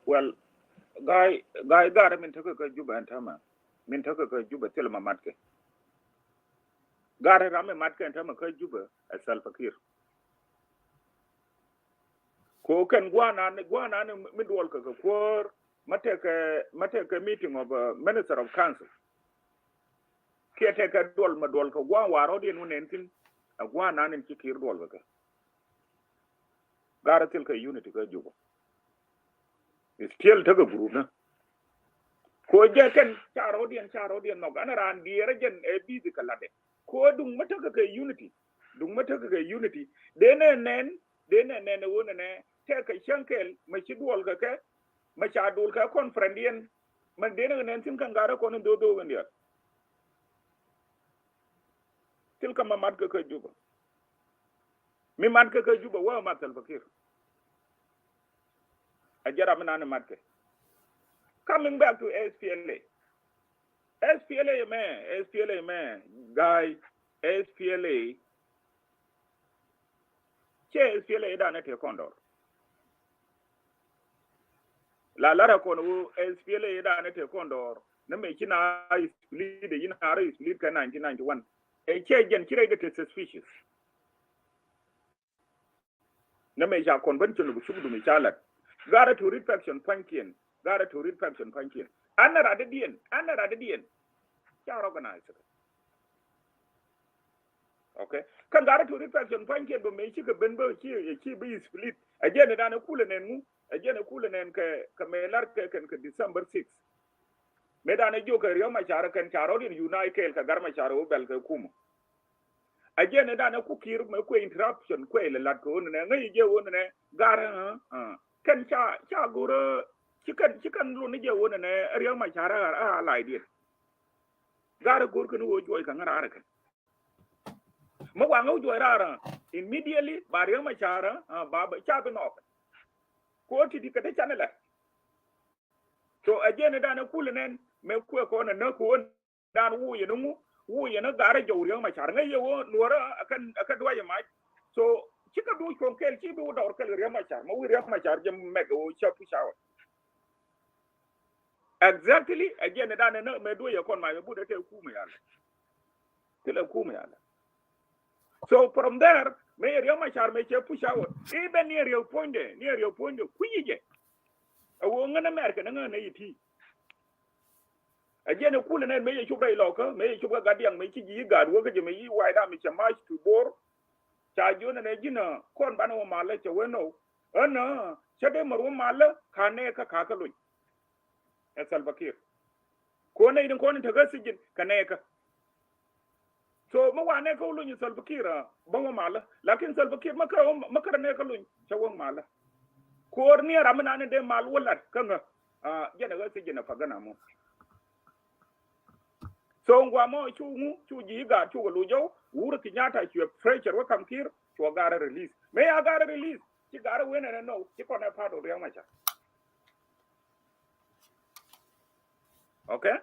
Speaker 4: well guy gara min taka ka juba antama min taka ka juba telma matke gara rame matke antama ka juba asal fakir ko kan gwana ne midwal ka ko mateka meeting of minister of council kiete ka dol ma dol ko gwa waro din unentin agwa nanen cikir dol ka gara til ka unity ka juba still taga group na ko je kan charo din no gana ran diere jen e bizi kala de ko dung mataka ka unity dene nen wona ne te ka shankel ma ci dol ka ma cha dol ka konfrendien man dene nen tin kan gara ko no do ndia til ka mamad ka juba mi man ka juba wa ma tal fakir ajara manana matke coming back to SPLA man guy SPLA da na te condor la lara kono SPLA da na te condor na me kina split yin hare split ka 1991 e ke gen kire ga te suspicious na me ja convention bu shubu mi chalat gara to read faction pankin anara da dien cha organize okay kan gara to read faction pankin bo me chika benbo chi bi split ajene da na kula nen ka me lar ka December 6 me da na jo ka riyo ma chara kan charo din united ka gar ma charo bel ka kuma ajene da na ku kir me ko interruption ko le lat ko ne ngai je won ne gara kan cha goro chikan lu ni je wona ne riyo ma chara a lai di gara gor kan wo joy kan ara kan ma wa ngau joy rara immediately ba riyo ma chara ba cha bi no ko ti di ka ta channel so ajene da na kulu nen me ko na ko dan wu ye na gara jo riyo ma chara ngai wo nuora akan duwa ma so chika du konkel chi du dor kel riama char ma wi riama char jam mega o chapu shawa exactly again da na me do ye kon ma me bude te ku me yalla tele ku me yalla so from there me riama char me chapu shawa even near your point ku yije awo ngana merka na ngana yiti again ku le me ye chubra iloka me ye chubra gadiang me chi gi gadu ga je me yi waida me chama to bor cha jona ne jina kon bana wo mala che weno ana chade maru mala khane ka lu e salbakir ko ne idin ko ne taga sijin kane ka so ma wane ko lu ni salbakira ba wo mala lakin salbakir makara ne ka lu che wo mala ko ni ramana ne de mal wala kanga jena ga sijin fa gana mu so ngwa mo chu ji ga chu lu jo wuro kinyata chu pressure wa kamkir chu gara release me ya gara release ki gara wena no ki kona part of riama cha okay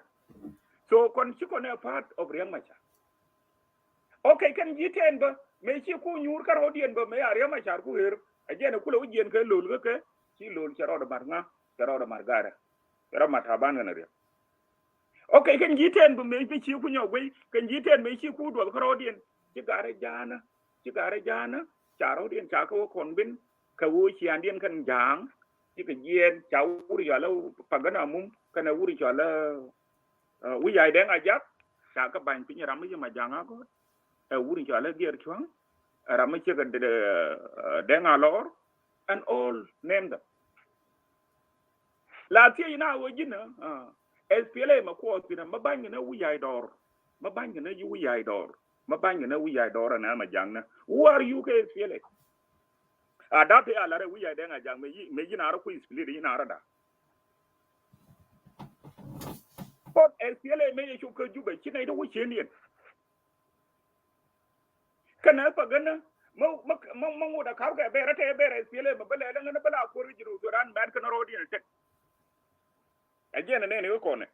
Speaker 4: so kon ki kona part of riama cha okay kan jiten ba me ki ku nyur kar odien ba me ya riama cha ku her ajena kula ujien ke lol ke ki lol charo da marnga charo da margara charo mataban na ria okay kan jiten bu me ci ku ñogay kan jiten me ci ku do ko rodien ci gare jana charo dien cha ko kon bin ka wo ci andien kan jang ci ka jien cha wuri yala pagana mum kana wuri yala wi yai den ajak cha ka ban pin ram yi ma janga ko wuri yala gier chuang ram ci ga den alor and all name them la ti ina wo jina SPLA ma ko pina mabanya na wiyai dor mabanya na wiyai dor na ma jangna who are you ke SPLA adate ala re wiyai de nga jang me yina ra ku SPLA yina ra da but SPLA me ye shuka juba kina ida wuce ne kana fa gana mo da karga be rata be SPLA ma bala dan na bala ko rijiro to ran bad kana rodi ne tek again ne ko ne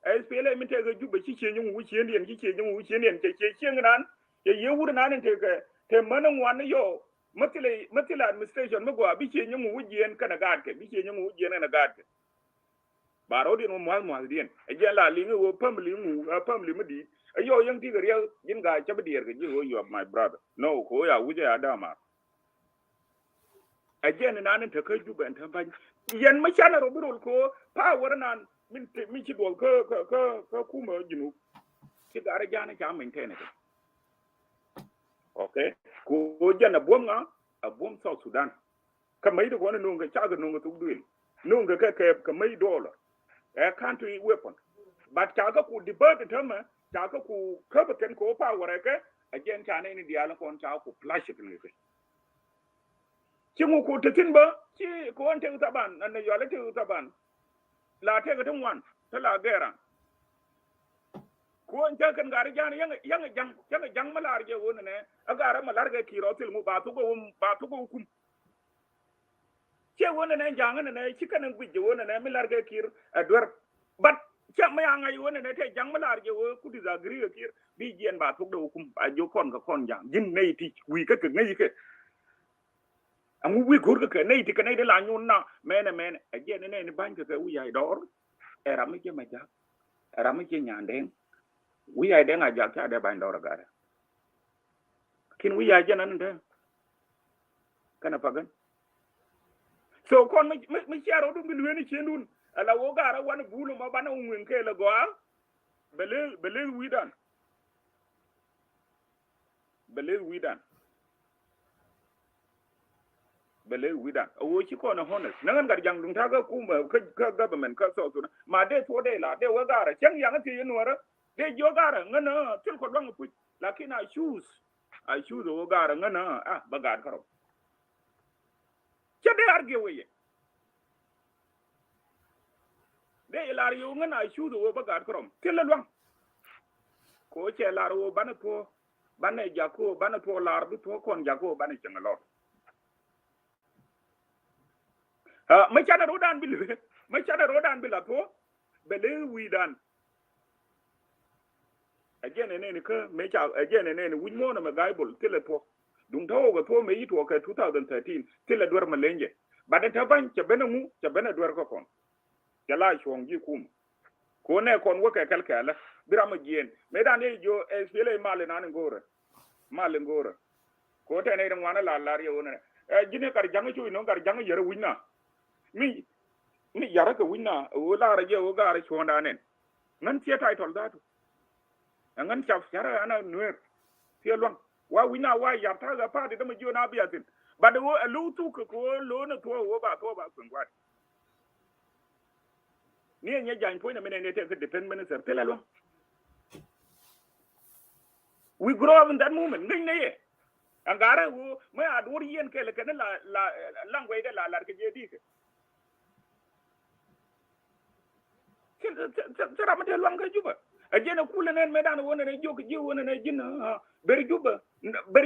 Speaker 4: SPLA mi te ga juba ci ce nyum wuci yen ci ce nyum wuci yen ce nan ye wuri nan te manan wani yo matila administration magwa bi ce nyum wuci yen kana gadke bi ce nyum wuci yen na gadke baro din mo mal din je la li ngo family mu di yo yang ti ga real jin ga cha bidier ga ji you are my brother no ko ya wuje ya dama again nan ta kai juba ta ba yan ma chana ro birol ko power nan min ci dol ka kuma jinu ki gara jana ka maintain it okay ko jana bomga a bom South Sudan ka mai da wani nunga cha ga nunga tudul nunga ka mai dollar a country weapon but ka ga ku debate tama ka ga ku ka ba kan ko power ka again ta ne ni diala ko ta ku flash it ne kingu ko tatin ba ki ko ante utaban nan yo la te utaban la te ga tan wan ta la gera ko ante kan gari jani yang jang malar je wona ne agara malar ga kiro til mu ba to go kum ke wona ne jang ne ki kan guje wona ne malar ga kir adwar bat ke ma yang ay wona ne te jang malar je wo ku disagree ga kir bi jien ba to do kum ba jo kon ga kon jang jin ne ti wi ka ngai ke amu wi gur ka nei ti ka nei de la nyun na mene again ne ban ka wi ai dor era mi ke ma ja era mi ke nyande wi ai de nga ja ka de ban dor ga kin wi ai janan de kana pagan so kon mi charo dum bi weni chendun ala wo gara wan bulu ma bana ngwen ke la go bele widan o ci ko na honest nan gar jang dum ta ga kuma ka government ka so ma de to de la de wa gara chang yang ti yinwara de jo gara ngana til ko dong pu lakin I choose o gara ngana ba gar karo che de argue we de ilar yu ngana I choose o ba gar karo til lwang ko che lar o bana to bana jako bana to lar du to kon jako bana changalo mai chana rodan bil to bele widan again ne ka me cha again ne win mo na bible tele to dum tawo ga to me yito ka 2013 tele dwar malenje badan ta ban ke bena dwar ko kon jala shong ji kum ko ne kon wo ka kalkala birama gien me dan ne jo SPLA male nan ngora ko te ne dan wana la ye wona jine kar jang chu no kar jang yere winna mi yara ka winna o la ra je o ga ra chonda nen ngan tie title datu ngan chaf yara ana nuer tie lwang wa winna wa ya ta ga pa de ma jo na biatin ba de wo lu tu ko lo na to wo ba kun gwat ni nya jan point na ne te ka defend minister te la lwang we grow up in that moment ngai ne ye angara wo ma adur yen ke le kan la langway de la ke je di ke sera mate lwang ka juba ajena kula nen medan wona ne jok ji wona ne jinna ber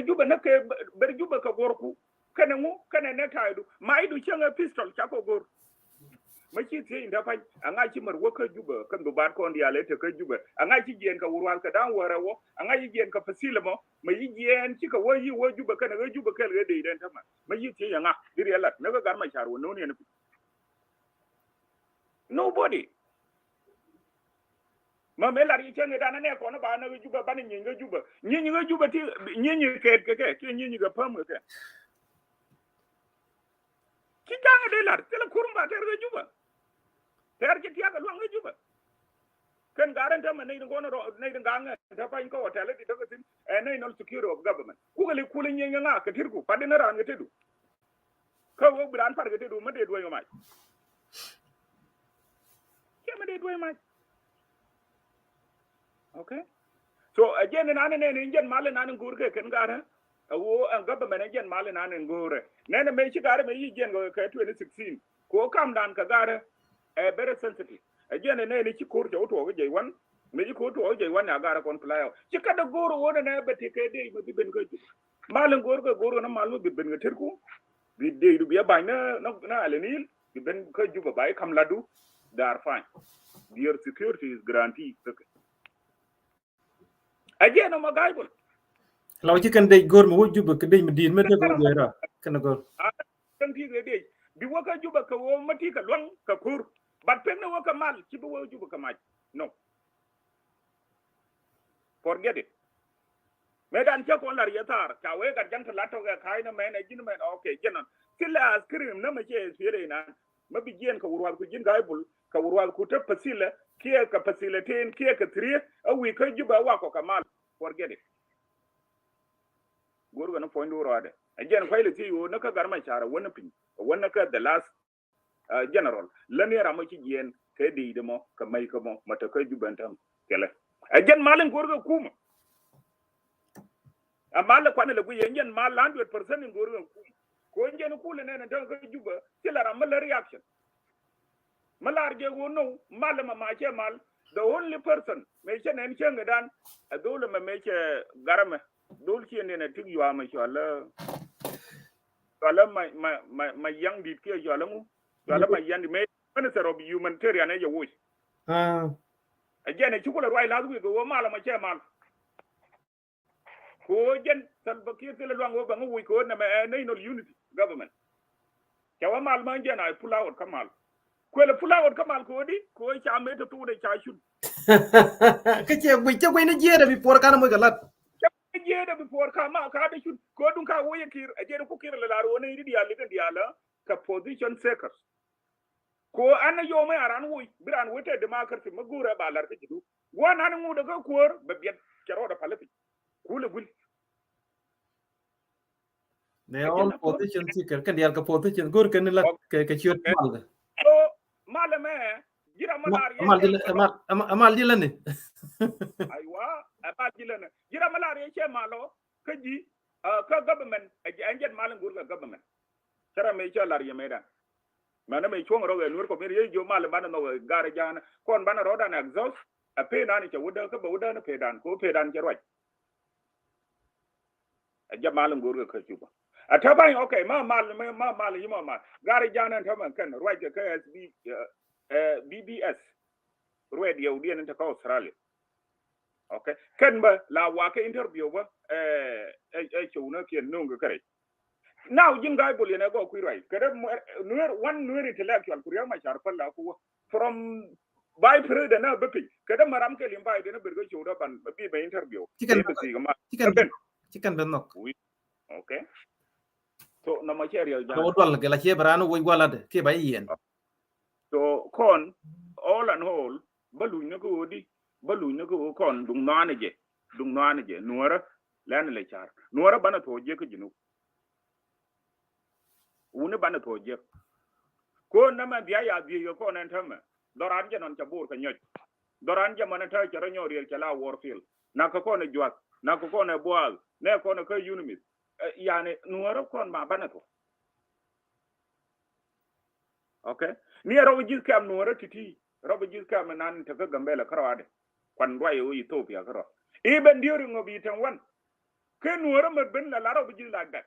Speaker 4: juba na ke ber juba ka gorku kana mu kana ne taidu maidu chenga pistol chako gor machi te inda fa anga chi mar woka juba kan do bar ko ndiale te ka juba anga chi gen ka wurwal ka dan warawo anga chi gen ka fasila mo mai gen chi ka wayi wo juba kana ga juba ka ga de den tama mai te yanga diri Allah na ga garma charo no ne nobody ma me lari chenge dana ne ko na ba na juba ba ni nyinga juba ti nyinyi ke nyinyi ga pam ke ki janga de lar tele kurumba ter ga juba ter ki tiaga luang ga juba ken garan ta mane ngo no ne nganga ta pa ko hotel di daga tin ne no security of government ku ga le kulin nyinga nga ka tirku pa de na ran ga tedu ka wo bran par ga tedu ma de do yo mai ke ma de do mai okay so again nan ne ngen male nan ngur ke ken gara wo an government ngen male nan ngur ne me shi gara me yi gen go ka 2016 ko kam dan ka gara very sensitive again ne ki kur to ga je wan me ji ko to je wan ya gara kon flyer ki kada goro wona ne bete ke de me ben ga male ngur ga goro na malu bi ben ga terku bi de du bi ba na alenil bi ben ka juba bai kam ladu they are fine. Their security is guaranteed. Again, I'm a guy.
Speaker 2: Law chicken day go mo juba ke day medin me go gera kana go.
Speaker 4: Kan ti de bi waka juba ka wo mati ka long ka kur but pen na waka mal ci bo juba ka maj no forget it me dan ce ko lar yatar ka we ga janta lato ga kai na me na jin me okay jenon kila askrim na me ce fere na ma bi gen ka wurwal ku jin gaibul ka wurwal ku ta fasila kiya ka facilitate kiya ka triye awi ka juba wa ko ka mal forget it gorga na point wuro ade again faile ti yo naka garma chara wona pin wona ka the last general lani ramo ci gen ka di de mo ka mai ka mo mata ka jubantam kele again malen gorga kuma amala kwana le guyen yen mal 100% in gorga kuma ko ngen kula ne na ta ka juba kila ramala reaction malar je go no malama ma ce mal the only person me ce ne chen gadan a dole me ce garama dole ki ne na tigi wa ma shala wala ma yang dit ke wala mu wala ma yang me minister of humanitarian ya wuce again ci kula roi lazu go mala ma ce mal ko jen salba ki tele lwango ba ngu ko na no unity government kawa mal ma jena pull out kamal ko le pull out kamal ko di ko cha me to de cha shun
Speaker 2: Ke ce ne jere bi por kana mo galat
Speaker 4: jeda before kama ka da shun ko dun ka woye kir a jeda ku kir la laro ne di yalla ga diala ka position seekers ko an yo mai aran woy biran wote de makarti magura ba lar ti du wan an ngu daga kuor ba biet kero da palati kula gul
Speaker 2: they all position seeker kan dial ka position gur kan la ke chiot mal ga
Speaker 4: so malame jira malar
Speaker 2: amal dilane
Speaker 4: aywa amal dilane jira malar ye che malo kaji ka government anjen malan gur ka government sara me che lar ye medan mana me chong ro ga nur ko me ye jo malan bana no gara jana kon bana roda na exhaust a pe na ni che wuda ka ba wuda na pedan ko pedan che roi a jamalan gur ka juba a taban okay ma mal yima ma gara jana taban kan roi ka SB BBS red yahudi nan ta ka Australia okay kan ba la wa ka interview ba chuna ke nunga kare now jin guy bol yana go ku right kada nuer intellectual kuriya ma sharfan la ku from by period na bapi kada maram ke limba ide na bergo chuna ban bi ba interview
Speaker 2: chicken ben nok
Speaker 4: okay so na ma cherry ja
Speaker 2: do dol ke la che brano wo wala de ke ba yen
Speaker 4: so kon all and all balu ne ko kon dung nane je nuara lan le char nuara bana to je ke jinu une bana to je ko na ma biya ya biya ko nan tama doran je non ta bur ka nyoj doran je man ta chara nyori el la warfield na ko ne jwat na ko ne boal ne ko ne ka unimit yani nuara kon ma bana to okay ni ro jis kam nuara titi robo jis kam nan ta ga gambela karwade kwan royo Ethiopia karo even during of itan one ke nuara ma ben la robo jis like that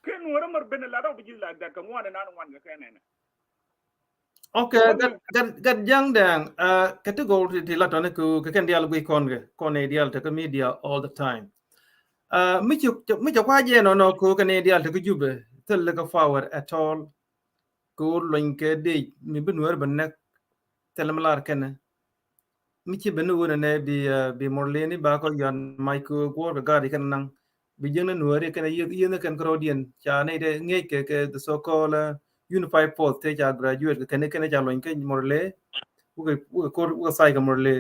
Speaker 4: ke nuara ma ben la robo jis like that ka ngwana nan wan ga kenene
Speaker 2: okay gad jang dang category ti la tone ku ke ken dial gui kon e dial ta media all the time mi chu kwa je no ku ken e dial ta ku jube tel ka power at all ko loin ke de mi benwer benek telmalar ken mi ci benu wona ne bi morleni ba ko yon micro go ga gari kan nang bi jeng na nuare ken yene ken crowdien cha ne de ngey ke the so called unified force te ja graduate ken ja loin ke morle ko sai ga morle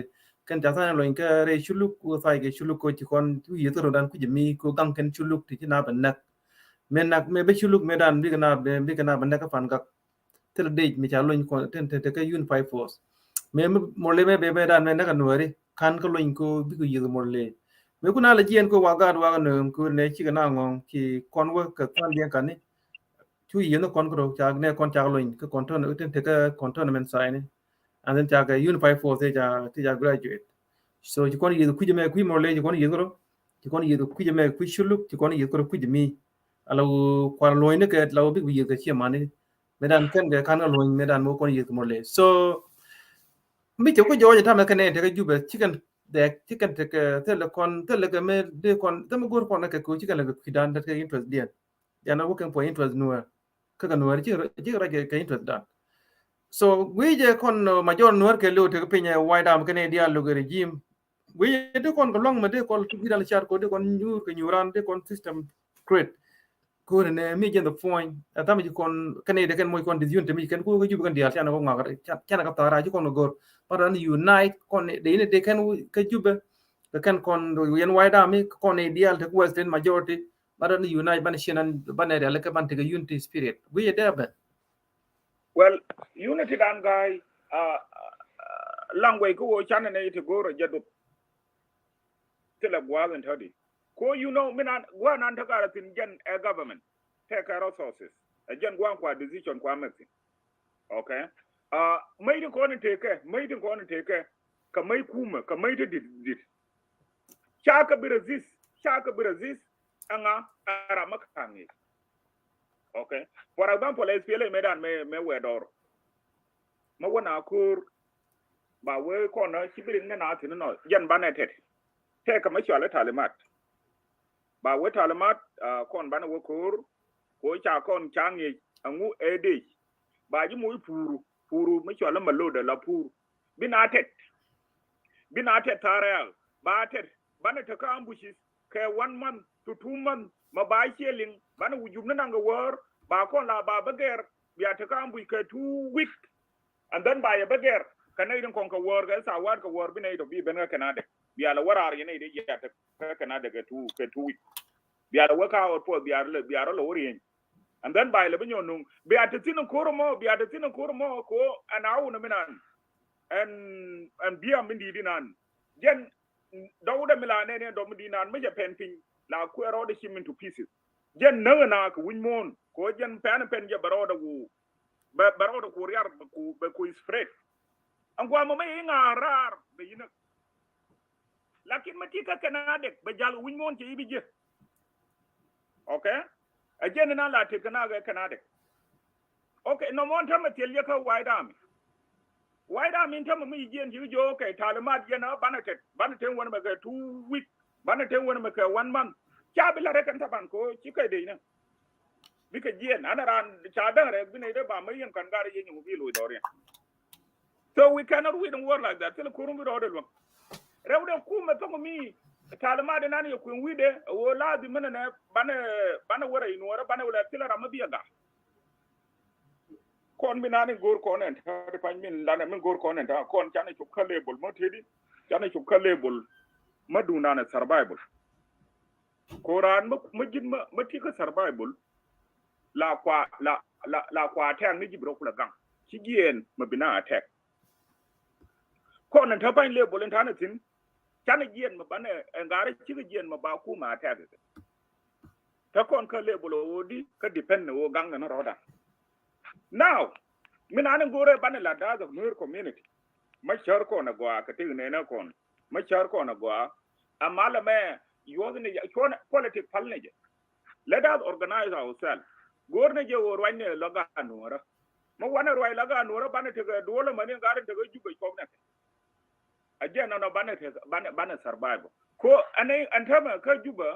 Speaker 2: ken ja sa loin ke re chuluk ko sai ke chuluk ko ci kon tu yito dan ku jimi ko gang ken chuluk ti na benek menak me be chuluk medan bi kana benek ka fan ga tel de mi cha loin ko ten te ka unified force me morle me be dan me na kan wari kan ko loin ko bi ko yido morle me kuna la jien ko waga no ko ne chi kana ngong ki kon wo ka tan bien kan ni chu yi no kon ko cha ne kon cha loin ko kon ton ten te ka kon ton men sai ni and then cha ka unified force ti ja graduate so ji kon yido ku je me ku morle ji kon yido ku je me ku shuluk ji kon yido ku je mi alo kwar loy ne ke law big wi ke chi mani medan ken ke kan loy medan mo kon yik mole so mi te ko joje ta me ken te ke jube chicken de chicken te ke te le ke me de kon te mo gor kon ke ko chicken le ke dan te interest dia yana working for interest nuer ka nuer chi ra ke interest dan so we je kon major nuer ke lu te pinya wide am ken dia lu regime we de kon ko long me de kon tu dal char ko de kon nyur ke nyuran de kon system create ko ne mi je the point ta mi kon ken de ken moy kon disun te mi ken ko ju kan dia chana ko ngagar chana ka tara ji kon gor paran unite kon de ne de ken ke jube ken kon yen wide am kon ne dia te western majority paran unite ban shinan ban ne le ke ban te unity spirit we de ba
Speaker 4: well unity dan guy language ko chana ne ite goro jadu tele gwazen tadi ko minan gwan ta karatin gen a government take resources a gen gwan kwa decision kwa mexi okay mai din ko ne teke ka mai kuma ka mai dit shaka bi resist anga ara makangi okay for example SPLA medan me wedor ma wana kur ba we ko na sibirin na tin no gen banetet te ka ma shwale talimat ba we talimat kon bana we kur ko cha kon changi angu ede ba ji mu puru ma shwale malo da la puru binatet tareal ba tet bana ta ka ambushi ke 1 month to 2 months ma ba sheling bana wujub na nga war ba kon la ba bager biya ta ka ambushi ke 2 week and then ba ya bager kana idan kon ka war ga sa war ka war bina ido bi ben ka nade biya la warar yana ide ya ta ka nade ga 2 week biya la waka or po biya la wori and then ba la binyo nung biya ta tin ko mo ko anawu na minan and biya min di dinan gen dawda milane ne do dinan me pen pin la ku ero de him into pieces gen na ku winmon ko gen pen je baroda wu baroda ku riar ku spread an gwa mo me ngarar be yina lakin matika kanade be jal winmon je ibije okay a gen na la te kanade okay no mon ta matel ya ka why da min tamu mi gen ji jo okay talimat yana banatet wona maka 2 week banatet wona maka 1 month chabi la rekan taban ko chika de ina bika gen anaran chada re bine de ba mai yan kan gare yin mu bilo dore so we cannot wait and work like that till kurum ro de lo rewde kuma tamu mi talimat nan yo kun wide wo la di mana na bana wara inu wara bana wala tilara mabiyaga kon mi nani gor kon en ta pan min lana min gor kon en ta kon chane chuk label mo tedi chane chuk label maduna na survival koran ma jin ma ti ka survival la kwa ta ngi jibro kula gang chigien mabina attack kon en ta pan label en ta na tin chane gien ma bana ngare chigien ma ba ku ma attack ta kon ka label odi ka depend wo gang na roda now mina nan gore bana la da nuer community machar ko na gwa ka tin ne na kon machar ko na gwa amala me yodne ko politics palne je let us organize ourselves gorne je wor wanne laga nuora mo wana roi laga nuora bana te ga dole mane ngare te ga juba ko na aje na no bana survive ko anai antama ka juba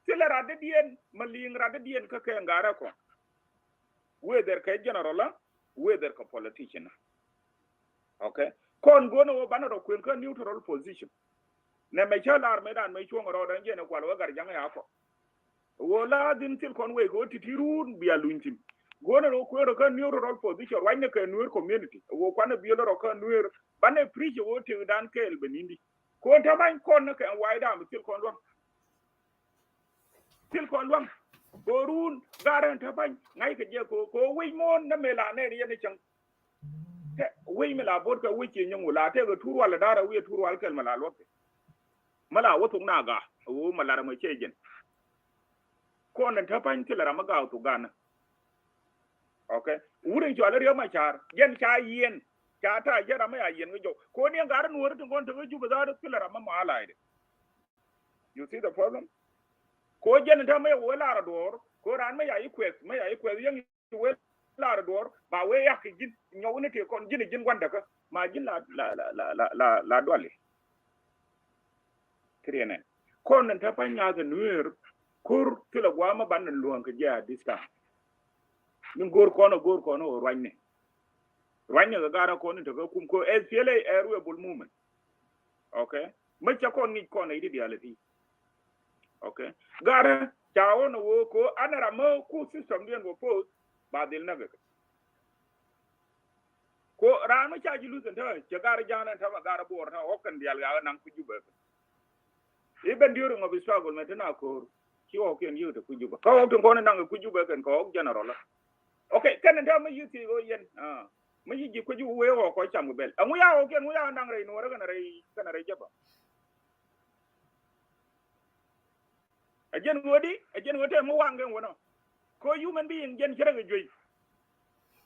Speaker 4: sila radadien maling radadien ka ke ngara ko whether ka general whether ka politician okay kon gono wo banaro kwen ka neutral position ne me chala medan me chuo ro dan je ne kwalo gar jang ya ko wo la din til kon we go titirun biya luntin gono ro kwero ka neutral position wanne ka nuer community wo kwana biyo ro ka nuer bane preach wo te dan ke el benindi ko ta ban kon ka waida mi til kon lwang borun garan ta ban ngai ka je ko wi mon na mela ne ne chan wi mela bot ka wi ke nyu la te ga turu wala dara wi turu wal kel mala lote mala wato na ga o mala ma ce gen ko nan ta ban tilara maga to gana okay wurin jo alariya ma char gen cha yen cha ta jera ma yen go ko ne garan nuwar tun gon ta ju ba za da tilara ma mala ide you see the problem ko jen ta me we la dor ko ran me ya ikwes yang we la dor ba we ya ki jin nyaw ne te kon jin gwanda ka ma jin la dole krene kon nan ta fanya ga nuer kur tila gwama ban luwan ka ja dista min gor kono rwanne ga gara kono to ga kum ko SPLA airway bul movement okay macha kon ni kono idi dialati okay gara chawo no wo ko anara mo ku system den wo post ba dil naga ko rano chaji lusen ta gara jana ta gara bor ta hokan dial ga nan ku juba iben diuru ngobi struggle metena ko kiwo ken yuto ku juba ko to kono nan ku juba ken ko general okay kan nda ma yuti go yen ma yiji ko ju we ko cham bel amu ya o ken mu ya nang re no ra kana re jaba ajen wodi mu wangen wono ko human being jen kira ga joy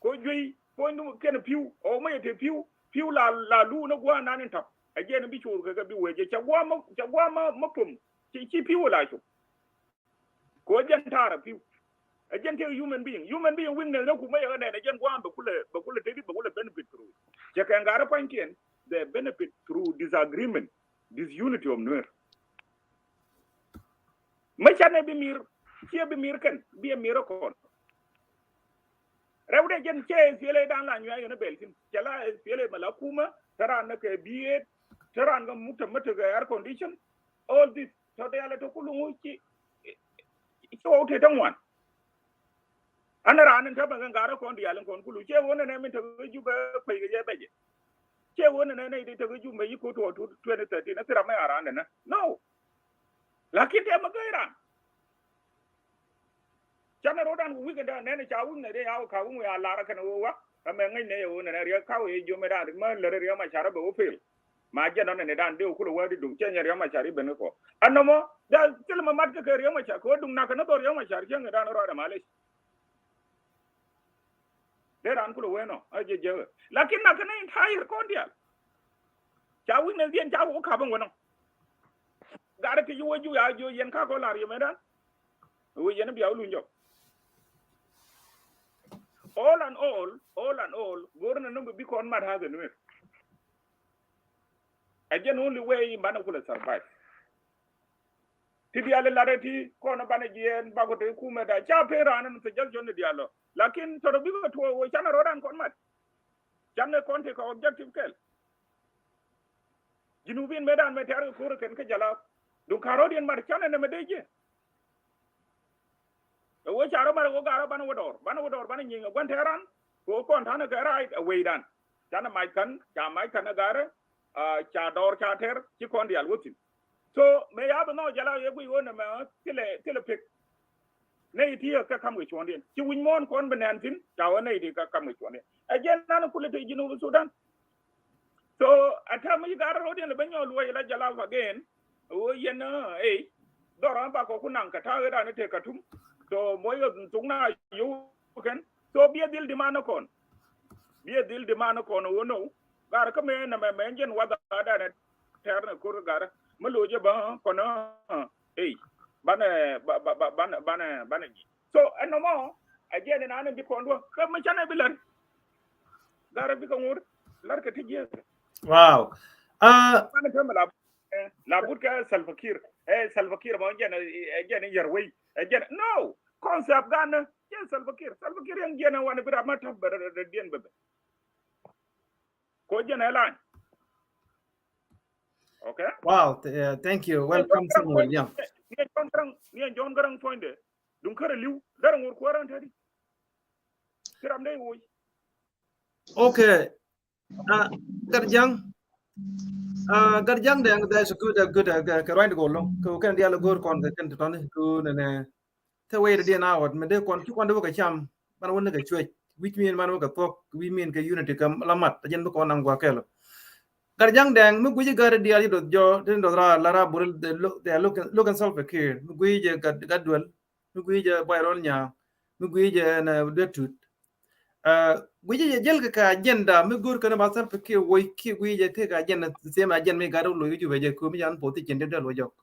Speaker 4: ko joy ko ndu ken piu o ma yete piu la lu na gwa nanin tap ajen bi chu ga bi weje chagwa ma pum ci piu la chu ko jen tara piu ajen ke human being wing ne ku mai ga ajen gwa ba kula tedi ba kula benefit through je kan gara pankien the benefit through disagreement disunity of nuer machane bi mir kan bi mir ko rewde jen che fiele dan la nyaa ne beltin jala fiele mala kuma tara na ke biye tara nga mata ga air condition all this so de ala to kulungu ci o te tan wan anara anan ta ban gara ko ndi yalan kon kulu che wona ne min ta juba fay ga beje che wona ne ide ta ju mai ko to 2013 na tira mai ara na no lakin te magaira chana rodan weekend ne cha wun ne ya ka wun ya lara kana wa ame ngai ne yo ne riya ka we jo me da ma le riya ma chara ba ofel ma je no ne dan de ku wa di dum chen riya ma chari ben ko anamo da tilma mat ka riya ma cha ko dum na kana to riya ma chari chen da no ro da male de ran ku we no a je lakin na kana entire kondia cha wun ne dien cha wo ka ban wono gara ke yo ju ya jo yen ka ko la riya me dan wo yen bi awlu njo all and all gorna no bi kon mat ha ga nu again only way bana kula survive ti diale la reti ko na bana gien bagote kuma da cha pera nan to jal jonne dialo lakin to bi ko to wo chana rodan kon mat janne konte ko objective kel jinubin medan me tar ko ken ka jala du karodian mar chana ne medeje wo charo mar go gara bana wodor bana nyinga gwanteran ko kon tana gara away dan jana mai kan gara cha dor cha ter ci kon dial wotin so me ya no jala ye bu wona ma tile pek ne ti ka kam go chondien ci win mon kon benen tin ta wona di ka kam go chondien again nan kule te jinu Sudan so ata mi gara rodien le banyo lo la jala again o yena dora ba ko kunan ka ta ga ne te katum to moyo tungna yu ken to bia dil di mana kon wono gara ka me na me ngen wada da ne ter na kur gara maloje ba kono bana so anomo ajene na ne bi kondo ka ma chana bilan gara bi ko ngur lar ka tije
Speaker 2: wow
Speaker 4: bana ka mala la budka salfakir mo jene yarway again no concept gana jen salfakir yang jena wana bira mata da dien bebe ko jena lan okay
Speaker 2: wow thank you welcome Samuel yeah
Speaker 4: ni jon garang fonde dum kare liw garang wor ko waranta di tiram day woy
Speaker 2: okay garjang there's a good right go long ko kan dia go kon kan to ne ko ne te way dia na wat me de kon do ka cham man won ka chwe which mean man ka pok we mean ka unity kam lamat jen ko nang gwa kelo garjang dang mu guji gar dia do jo den do la buril de look and self care mu guji gadwel mu guji bayron nya mu guji na de tut guji jel ka agenda me gur kana basar peke woi ki guji ke ka agenda same agenda me garo lo yuju beje ko mi jan poti jende de lo jok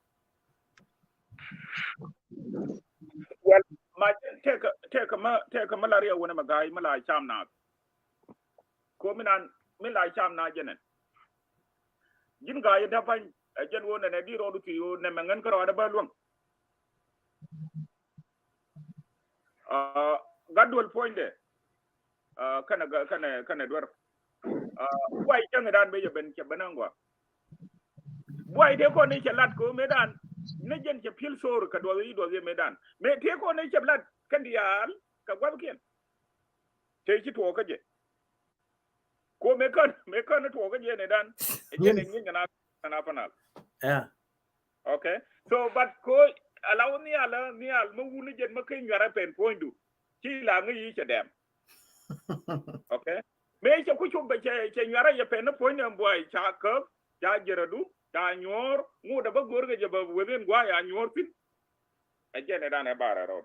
Speaker 4: well ma take malaria wona magai mala cham na ko minan mila cham na jenen jin ga ya dapan jen wona ne di rodu ti yo ne mengen ko da balwang gadwal point de kana dwar wai jang dan be ben ke banangwa wai de ko ne ke lat ko medan ne jen ke pil sor ka do yi do ye medan me te ko ne ke lat kan dial ka gwab ken te ki to ka je ko me kan to ka je ne dan je ne ngi na panal
Speaker 2: yeah
Speaker 4: okay so but ko alaw ni ala mo wuni jen ma kay ngara pen point du ci la ngi ci dem okay me ci ku chumba ci ngara ya pen point am boy cha ka ja jeradu ta nyor mu da ba gor ga je ba weben gwa ya nyor pin a jene dan e bara ro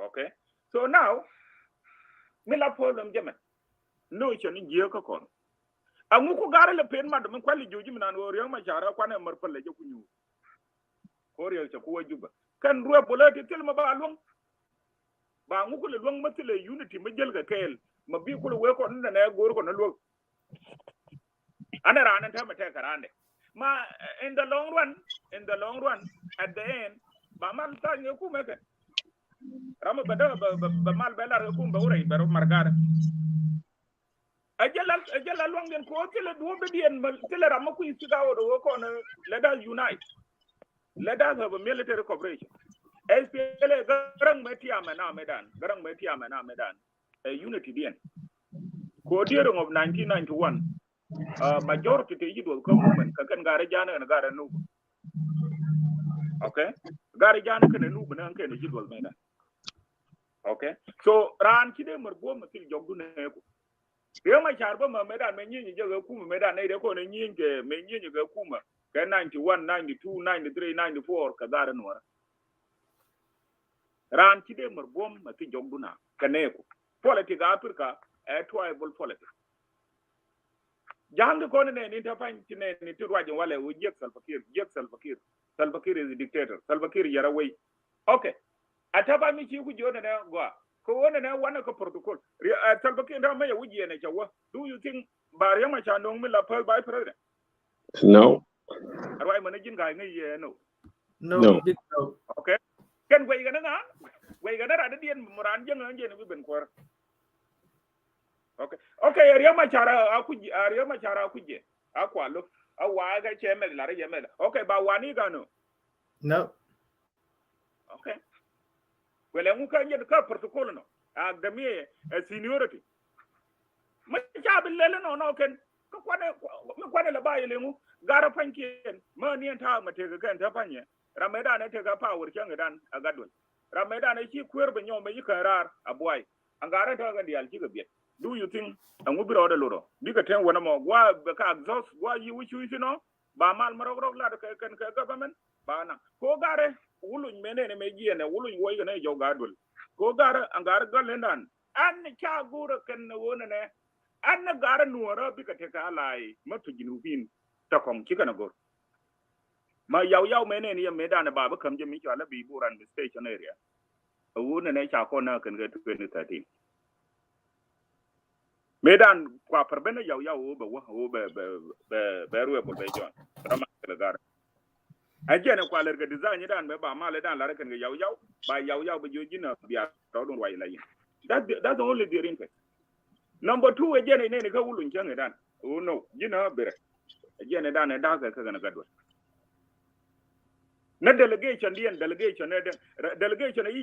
Speaker 4: okay so now me la problem jeme no ci ni je ko kon amu ko gara le pen ma dum kwali joji mi nan wori ma jara kwane mar palle je ku nyu koriyo ce ko juba kan ruwa bolati tilma ba long ba ngu ko le long matile unity ma jel ga kel ma bi ko we ko nda na gor ko na long ana ranan ta mata karande ma in the long run at the end ba mal ta ne ku meke rama bada ba mal bela ku ba urai baro margara ajala long den ko tele do be dien tele rama ku isiga o ko na let us unite. Let us have a military cooperation. SPLA garang metia mana medan a unity dien. Coordinating of 1991 majority to yido ko movement kan gare jana na gare nu. Okay? Gare jana kan nu bana kan yido medan. Okay? So ran kide marbo matil jogdu ne ko. Yo ma charba ma medan men yin je ga kuma medan ne de ko ne yin ke men yin ga kuma. 91, 92, 93, 94 kadara nuara. Ran kide marbom mati jogduna kaneko. Politik Africa tribal politics. Jang ko ne ni ta fan tine ni turwaje wala wo jek Salva Kiir is a dictator. Salva Kiir yara way. Okay. Ataba mi ci ku jona na gwa. Ko wona na wana ko protocol. Salva Kiir da me wuji ne chawa. Do you think bariya ma cha ndong mi la by president?
Speaker 6: No.
Speaker 4: Arwai manajin ga ngi
Speaker 2: no
Speaker 4: okay ken way gana ra dien muran jeng ngi ne ben kwar okay ariya ma chara akuje akwalo awa ga chemel la re yemel okay ba wani gano
Speaker 2: no
Speaker 4: okay wala ngu ka ngi ka protocol no agami seniority ma cha bilele no ken ko kwane la bayi lengu gara fanken ma ni ta ma te ga ta fanye rameda ne te ga pa wurken dan agadul rameda ne ki kuer be nyoma yikan rar abuai angara ta ga dial ki ga biet do you think an ubiro da loro diga ten wona mo gwa ka exhaust gwa yi wuci no ba mal marogro la da kan ka government ba na ko gare wuluñ menene me jiene wuluñ woy ne jow gadul ko gara angara galendan an ka gura kan wona ne an gara nuwara bika te ka alai matu jinubin ta kom kika na gor ma yaw menene ya medana baba kam je mi kala bi buran the station area wona ne cha ko na kan ga 2013 medan kwa perbena yaw ba wo be ruwe bol be jon rama kala gar ajene kwa lerga design dan be ba male dan la kan ga yaw ba yaw ba jojina biya to don way la yin that's only the interest. Number 2 again ne ka wulun kan dan oh no jina bere again dan ne da ka na gadwa na delegation yi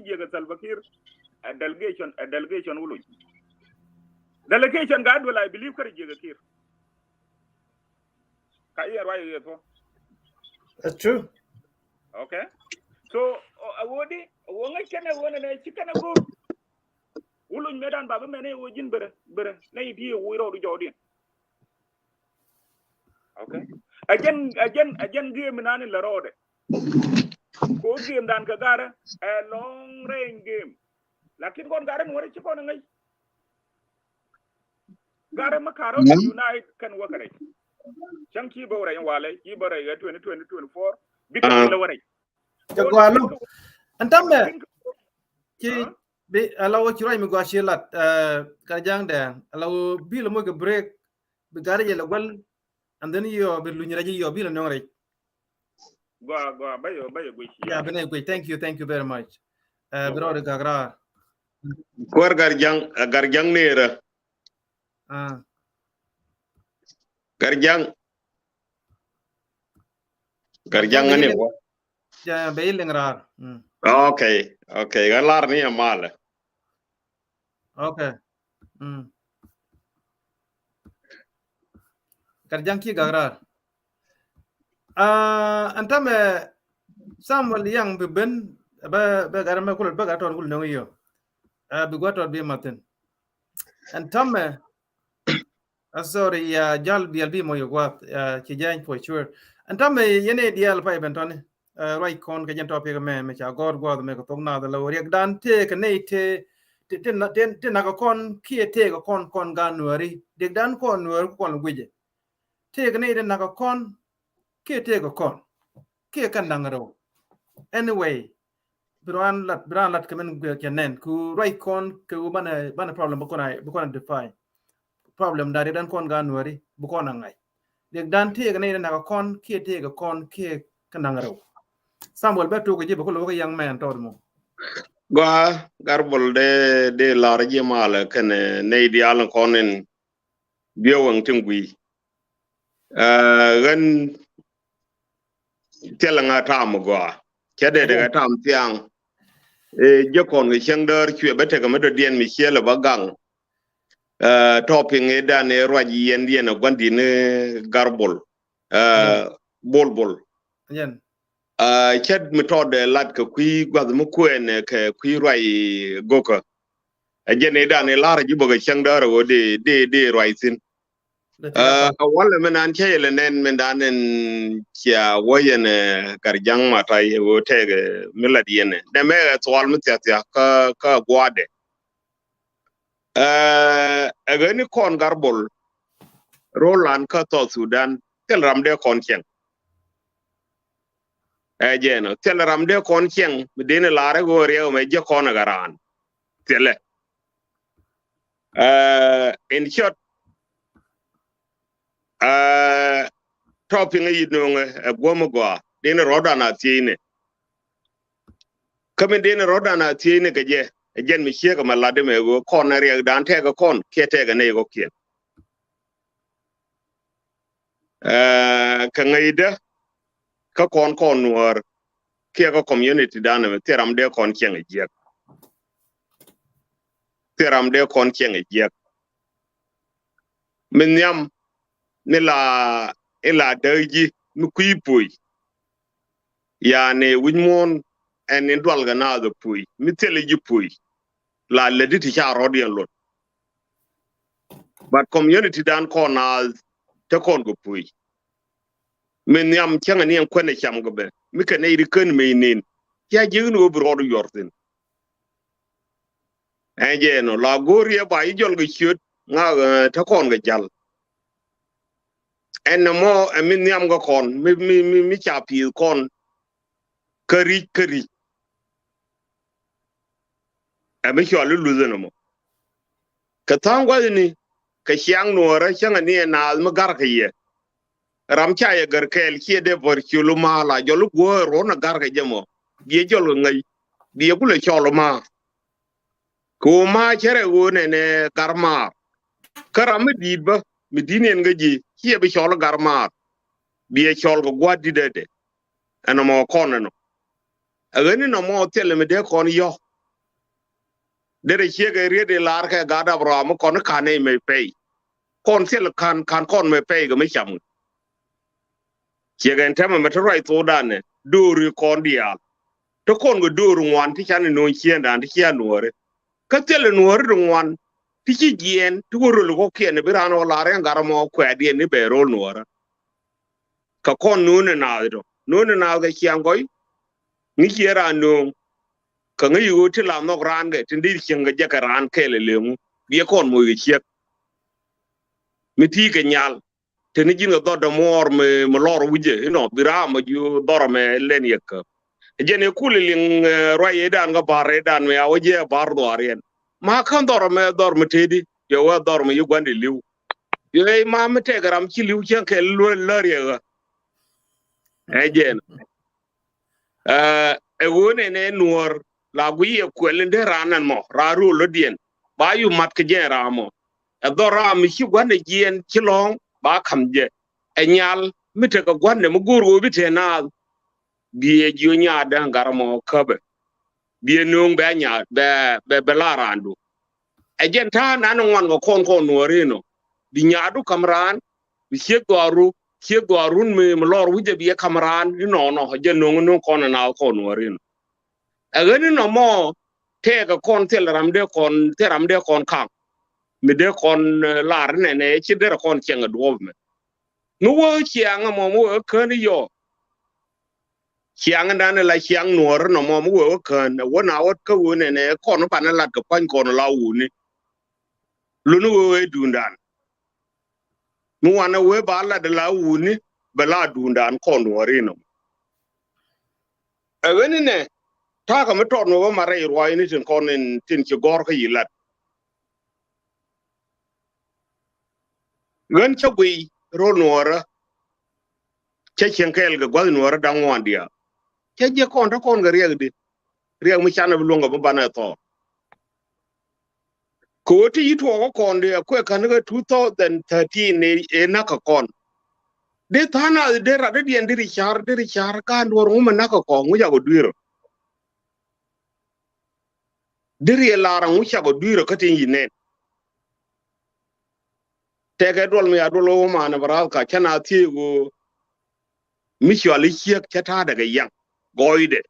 Speaker 4: je ga Salva Kiir delegation wulun delegation ga adwala I believe kar je ga Kiir ka iya right so
Speaker 2: that's true
Speaker 4: okay so awodi wonga kene wona ne cikana go wuluñ medan baba mene wo jin bere na yidi wo ro du jodi okay again game nani la rode ko game dan ka gara a long range game lakin kon gara no ci ko ngai gara makaro unite kan wakare chanki bawra yan wale yi bare ga 2024 bika la ware
Speaker 2: jagwalo antam ki be alaw ci roy mi go shilat ka jang de alaw bi la mo ga break be gare je la gol and then yo be lu ñu raji yo bi la ñong rek
Speaker 4: go bayo go ci
Speaker 2: ya bene go thank you very much bro de gagra
Speaker 6: Kor garjang nera garjang ne ko
Speaker 2: ja be lengrar
Speaker 6: okay galar ni amal
Speaker 2: okay garjang ki gagra antam Samuel yang be ben ba garama kul ba gaton kul no yo be goto be maten antam sorry ya jal bi mo yo wat ci jañ for sure antam yene dial pay bentone right kon ka jento pe me cha god me ko tongna da lo rek dan te ka ne te na ko kon ki te ko kon ganwari de dan kon nuar kon guje te ka ne de na ko kon ki te ko kon ki kan dangaro anyway bran lat kamen kenen ku right kon ku bana problem ko na define problem da dan kon ganwari bu kon ngai de dan te ka ne de na ko kon ki te ko kon ki kan dangaro Samuel betu ko jibe ko lo ko yang man to mo
Speaker 6: gwa garbol de larje mala kene ne ideal konen biewang tingui gan telanga tam gwa kede de tam tiang je kon ge chengder chwe bete ga medo dien mi chele bagang topping e dane roji yen gwandi ne garbol bol
Speaker 2: yen
Speaker 6: ched metode lat ka kui gwad mu kwen ke kui roi goka ajene dane lar ji boga changdara wo de roi sin wala menan chele nen mendanen chia woyen garjang matai wo tege miladiene de me twal mutiatia ka gwade agani kon garbol roland ka to Sudan tel ramde kon cheng ejeno teleram de kon cheng dene lare go reo me je kon garan tele in short topping yi no gomo go dene roda na tine kame dene roda na tine ke je ejen mi chega malade me go kon na re dan te ga kon ke te ga ne go kien ka ngaida ka kon nuar kia ko community dana me teram de kon cheng ejek minyam ila deji mi kuipui yani winmon en indwal gana do pui mi teleji pui la lediti cha rodian lot but community dan kona te kon go pui minyam changa ni en kwene cham go be mi ka ne ken meinin ya jigno brodo yortin no la goria ba yol go chiot nga ta kon ga jal en mo min nyam go kon mi cha pi kon kari mi cho lu zeno mo ka tangwa ni ka chiang no ra changa ni na ma gar ka ye ram cha ya gar kel ki de por chulu ma la jolu go ro na gar ga jemo bi jolu ngai bi ku le cholo ma ko ma chere go ne garma karam di ba mi dinen ngaji ki be cholo garma bi cholo go gwadi de ana mo kono no agani no mo tele me de kon yo de chege rede lar ka gada bro mo kon kane me pay kon tel kan kon me pay go me cham chegen tema metroi to dane duri kon dia to kon go duru ngwan ti chan no chien dan ti chan nuore ka tele nuore ngwan ti chi gien to go ro go kien be ran o lare garamo kwa die ni be ro nuore ka kon nune na ga chiang goi ni kiera no ka ngi yu ti la no ran ge ti dir chiang ga ka ran kele lemu bi kon mo ge chiek mi ti ke nyal teni jinga do mor me lor wuje no birama ju dor me len yek jene kuliling roye dan ga bare dan me awaje bar do arien ma kan dor me tedi yo wa dor me yugande liw yo ma me te garam ci liw ci ke lore ga jen e wone ne nuor la guye kwelende ranan mo raru lodien ba yu mat ke jera mo e dora mi ci gwande jien ci long ba kamje e nyal mi te ko gwande mo guru bi te na biye jiyo nya da garamo kabe biye nung be nya be la randu e jenta nan won go kon nuorino bi nyaadu kamran bi chegwarun me lor wuje bi kamran no je nung kon na kon nuorino e gani no mo te ga kon teramde kon kan mi de kon lar ne ci der kon chenga duobe nu wo chianga mo kan yo chiang dan la chiang nuor no mo wo kan wona wat ka wone ne kon pa na lat ka pan kon la wuni lunu wo dundan mu wana we ba la de la wuni ba la dundan kon nuorino e woni ne ta ka mo ton wo mare roi ni tin kon tin ci gor ka yilat ngan cha gui ro nuora che chen kel ga gwal nuora dan wandia che je kon ta kon ga rieg mi chana bulunga ba bana to ko ti yito ko kon de ko kan ga 2013 ne e na ka kon de tana de ra de diri char ka ndor ngum na ka ko ngu ja go duiro diri la ra ngu cha go duiro ka tin yinen tege dol mi adolo ma na baral ka chana ti go mi shwali chiek chata daga yang goide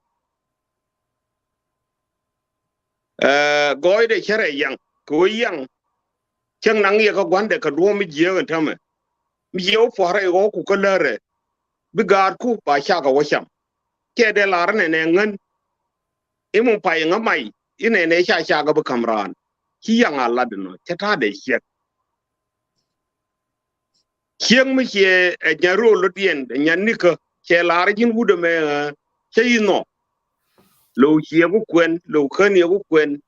Speaker 6: goide chere yang ko yang chang nang ye ka gwande ka do mi je ga tame mi je o fore go ku ka lare bi gar ku ba sha ga washam ke de lar ne ne ngan imu pa nga mai ine ne sha ga bu kamran ki yang ala dino chata de chiek chieng mi che nyaro lo dien nyanika che lar jin wude me che ino lo che ku kwen lo khan ye ku kwen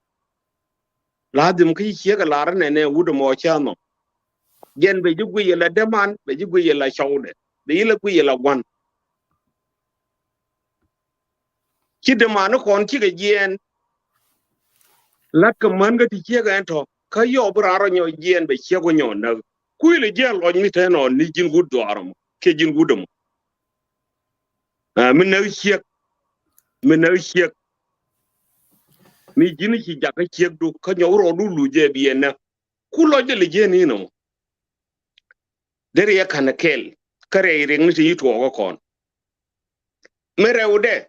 Speaker 6: la dim ki che ga lar ne wude mo cha no gen be ju gwe la deman be ju gwe la chaude be la gwe la gwan ki de man ko ki ga jen la ka man ga ti che ga to ka yo bra ro nyo jen be che go nyo na ku le jen lo ni te no ni jin gud do aram ke jin gudum min na chiek mi jini ci jaka chiek du ka nyo ro du lu je bi na ku lo je le je ni no dere ya kana kel kare ring ni ti to ko kon mere ude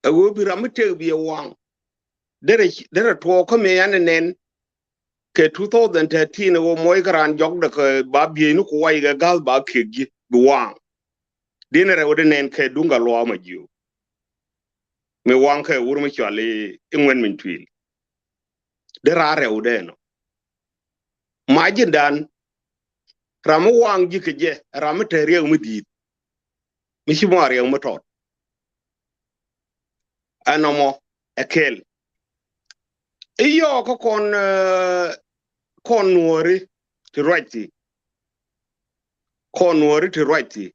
Speaker 6: ago bi ram te bi wang dere to ko me yan nen ke 2013 wo moy garan jog de ko ba bi ni ko way ga gal ba ke gi bi wang dinere ude nen ke dunga lo ma jiu me wang ke wur mi chale ingwen min twil de rare ude no majin dan ram wang ji ke je ram te rew mi dit mi shi mo rew mo tot anomo ekel iyo ko kon nuori ti righti kon nuori ti righti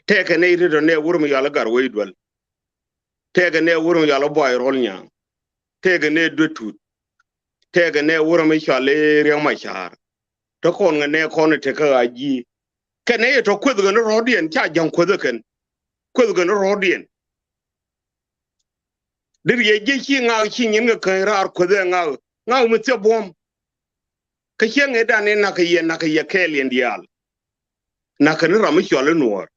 Speaker 6: teke ne ito ne wur mi yala gar weidwal teke ne wur mi yala boy rol nyang teke ne dotut teke ne wur mi chale rew ma char to kon ne kon te ka aji kene to kwedgo no rodien cha jang kwedken kwedgo no rodien dir ye je chi nga chi nyin ga kan rar kwedga nga mu te bom ka chenge da ne na ka ye kelien dial na kan ram chole nuor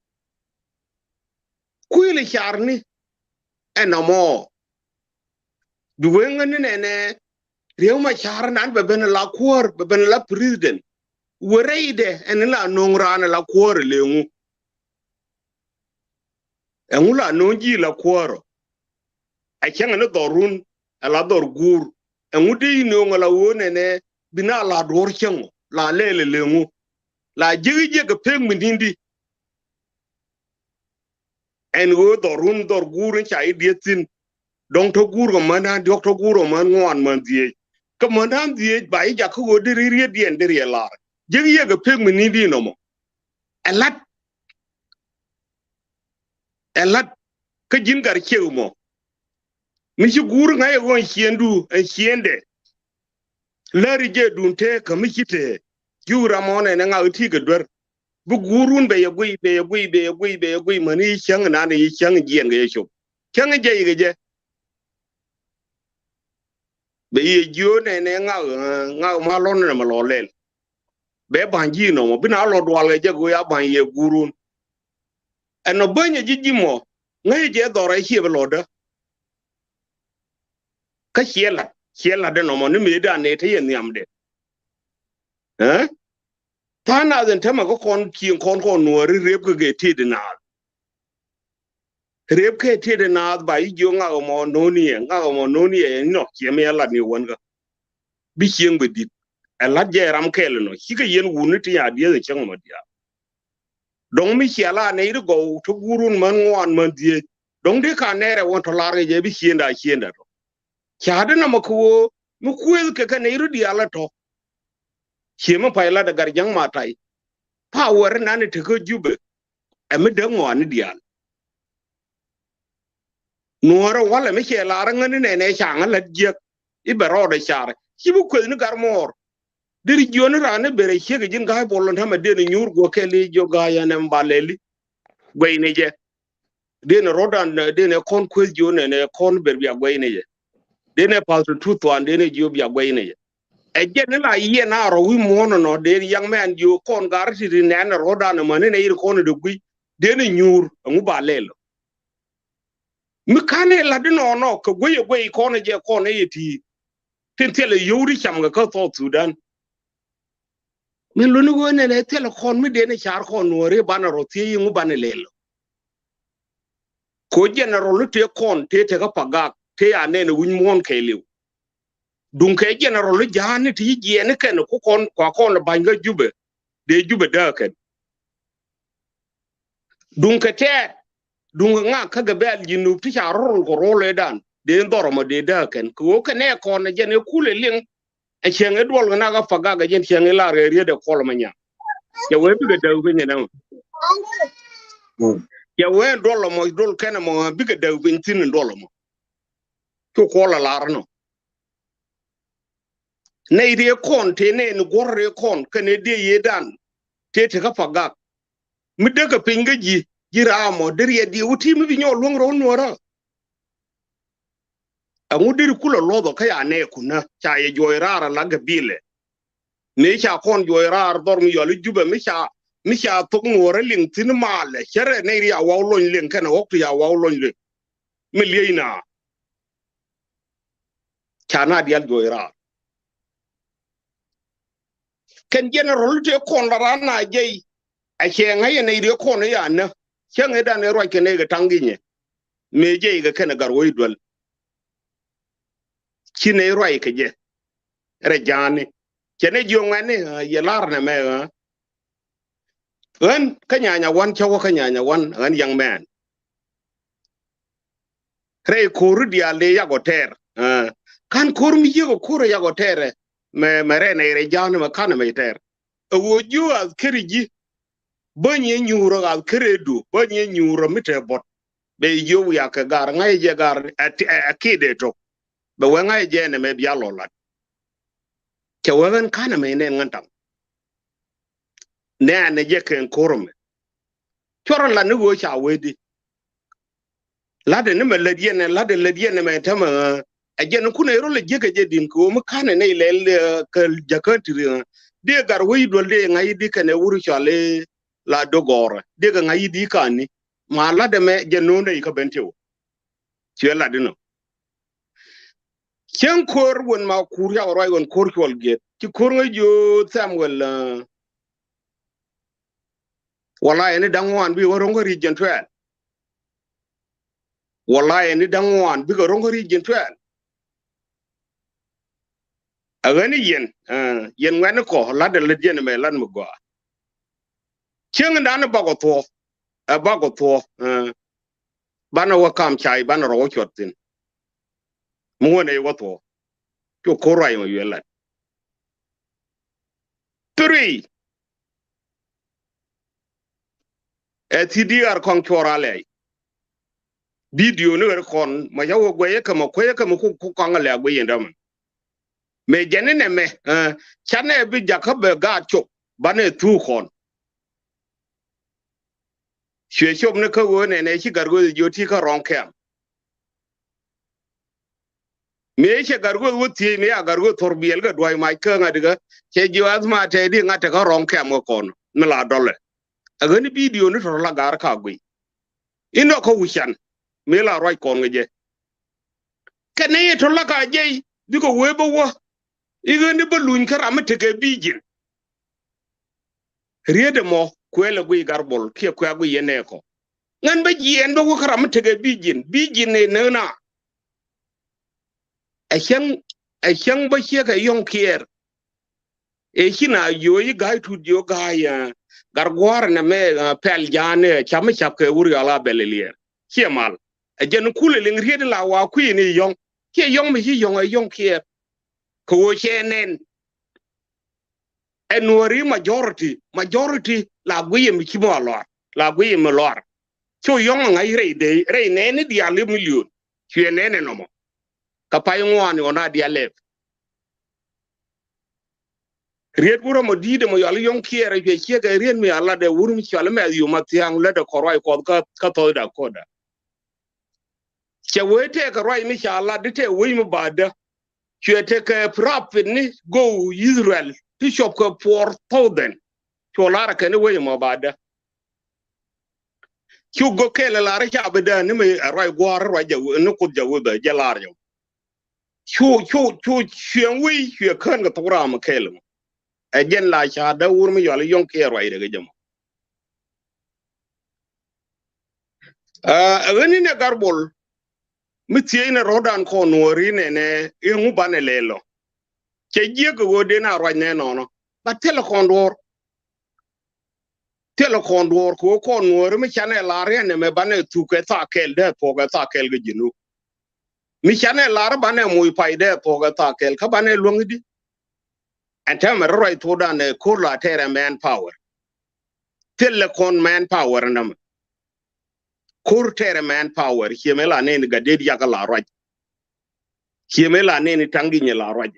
Speaker 6: kuile charni enamo duwenga ne rew ma char nan be ben la kuor be ben la president wereide en la nongrana la kuor lengu engula nonji la kuoro a chenga no dorun ala dor gur engudi no ngala wone ne bina la dor chengo la lele lengu la jigi ga peng mindindi en go dorun dor gurun cha idietin dong to guro mana dok to guro man ngon man die ka man die ba ja ko diri ri dien diri la je ye ga peg mi ni di no mo elat ka jin gar chew mo mi ci guru ngai won chiendu en chiende lari je dunte ka mi kite jura mo ne nga uti ga dor bu gurun be yegui mani chang na ne chang jien ga yecho chang je je be ye jo ne nga ma lon ne ma lo lel be banji no mo bina lo dwal ga je go ya ban ye gurun eno banya jijimo ngai je dore chi be lo da ka chiela de no mo ni me da ne te yen yam de ta na den tema ko kon no rep ko ge ti de na rep ke ti de na ba yi jo nga mo no ni no che me la ni won ga bi chieng be dit ala je ram ke le no chi ga yen wu ni ti ya de chang ma dia dong mi chiela ne ri go to gurun man ngwan man die dong de ka ne re won to la ge bi chienda to chade na mako mu kuel ke ka ne ri dia la to chema pa la da garjang matai power na ne te ko jube e me de ngwan dia nuora wala me che la ran ne changa la je I bero de chare chi bu kuel ni garmor diri joni rane bere chege jin ga bolon tama de nyur go keli jo ga ya ne mbaleli gweyne je de ne rodan de ne kon kuel joni ne kon berbia gweyne je de ne palto tuto an de ne jo bia gweyne je e je ne la ye na ro wi mono no de young man jo kon garti ne ne rodan ma ne ir kon de gui de ne nyur ngu balelo mi kane la de no ko gweye kon je kon yeti tentele yuri cham ga ko Sudan min lo ni wone ne tele kon mi de ne char kon nore bana roti yingu bana lelo ko general te kon te ga paga te ya ne ne wun mon kelew dun ke general jani ti je ne ken ko kon kwa kon banga jube de jube da ken dun ke te dun nga ka ga bel jinu ti charol ko role dan de ndoro mo de da ken ko ke ne kon je ne kule ling e chenge dwol na ga paga ga jen chenge la re de kol manya ya we bi ga daw be nyana ya we dolo mo dol ken mo bi ga daw be tin dolo mo to kola larno ne ide kon te ne ni gorre kon kene de yedan te ga paga mi daga pinga jira mo der ye di uti mi nyo longro nora angudir kula lodo kaya ne kuna cha ye joyrara la gabile ne cha kon joyrar dor mi yoli juba mi cha tok ngore ling tin male chere ne ri awolon ling kana woktu ya awolon ling mi leina cha na dial joyrar ken general te kon la na jey a chenga ye ne ri kon ya na chenga da ne ro kene ga tanginye me jey ga kana gar woydwal chine roi ke je rejani chene jongane ye larne me an kanyanya wan chawo kanyanya wan an young man re koru dia le yagoter kan koru mi yego koru yagotere me re ne rejani ma kan me ter wo ju az keriji banye nyuro al keredu banye nyuro mite bot be yo ya ka gar ngai je gar akide to be wenga je ne me bia lolat ke wen kana me ne ngantam ne je ken korum choro la ne go cha wedi la de ne me le die ne me tama a je ne kuna ro le je ke je dim ko mu kana ne le ke jakatri de gar wi dol de ngai di kane wuru chale la dogora de ga ngai di kani ma la de me je no ne ka bentewo che la de no chen kor won ma kur ya roi won kor kol get ki kor jo Samuel wala ene dangwan bi worongo region 12 wala ene dangwan bi worongo region 12 agani yen ngane ko la de le yen me lan mo go chen ndan bago to bana wa kam chai bana ro chotin mo ne wa to to ko rai ma yela 3 TDR kong chorale video ne kon ma yawo gwe ka ma kwe ka ma ku kong le gwe yendam me janene me chane bi jakabe ga chok bane tu kon shwe shop ne ka wo ne chi gargo joti ka ron kem me che gargo wuti me a gargo torbiel ga dwai mai ka ngadiga che jiwaz ma te di ngata ka ron kem ko kon me la dole agani video ne to la gar ka gwe ino ko wushan me la roi kon ngeje kane to la ka je diko webo wo igani balun karama te ke bijin riede mo kwele gwe garbol ke kwa gwe yene ko ngan ba jien ba ko karama te ke bijin ne na a ba che ka yon kier e hina yoyi ga tu dio ga ya gargwar na me pel jane chama chap ke wuri ala belelier kemal a jen kule ling riede la wa ku ni yon ke yon mi yon a yon kier ko chenen enori majority la gwe mi kimo alor la gwe mi lor cho yon ngai re ne ni dia le million chene no mo ka pay ngwani ona dia lep riet guro mo dide mo yal yon kiere je chiega rien mi ala de wurum chale me yu matiang le de koroi ko ka to da koda che wete ka roi mi chala de te wi mo bada chete ka prophet ni go Israel to shop ko 4,000 cholara ka ni wi mo bada chu go kele la ra cha beda ni me roi gwar roi ja no ko ja wo da jalar yo chu chen wi chu kan ga tora ma kele ajen la cha da wur mi yol yon ke roi de jam woni ne garbol mi tie ne rodan ko nori ne ngu bane lelo che je go de na roi ne no ba telefon dor ko nori mi chane la re ne me bane tu ke ta kel de po ga ta kel ge jinu mi chane la bane mu pai de po ga ta kel ka bane luongi and tell me right to dan ko la tere manpower telecom manpower nam kur tere manpower hiemela ne ga de ya la raj hiemela ne tangi ni la raj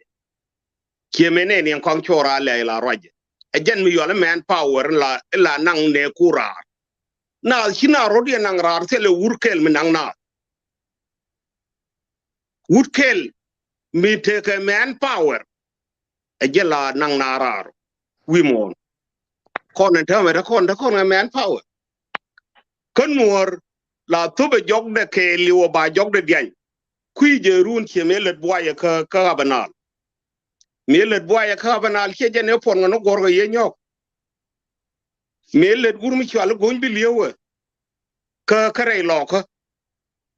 Speaker 6: hiemene ne kon chora le la raj ajen mi yole manpower la nang ne kura na hina rodi nang rar tele wurkel mi nang na wurkel mi take manpower ajela nang narar wimon kon enta me kon manpower konwor la tobe jog de ke liwo ba jog de dian kui je run che melet boye ka banal melet boye ka banal che je ne pon no gorgo ye nyok melet gurmi chwal gon bi liwo ka kare loko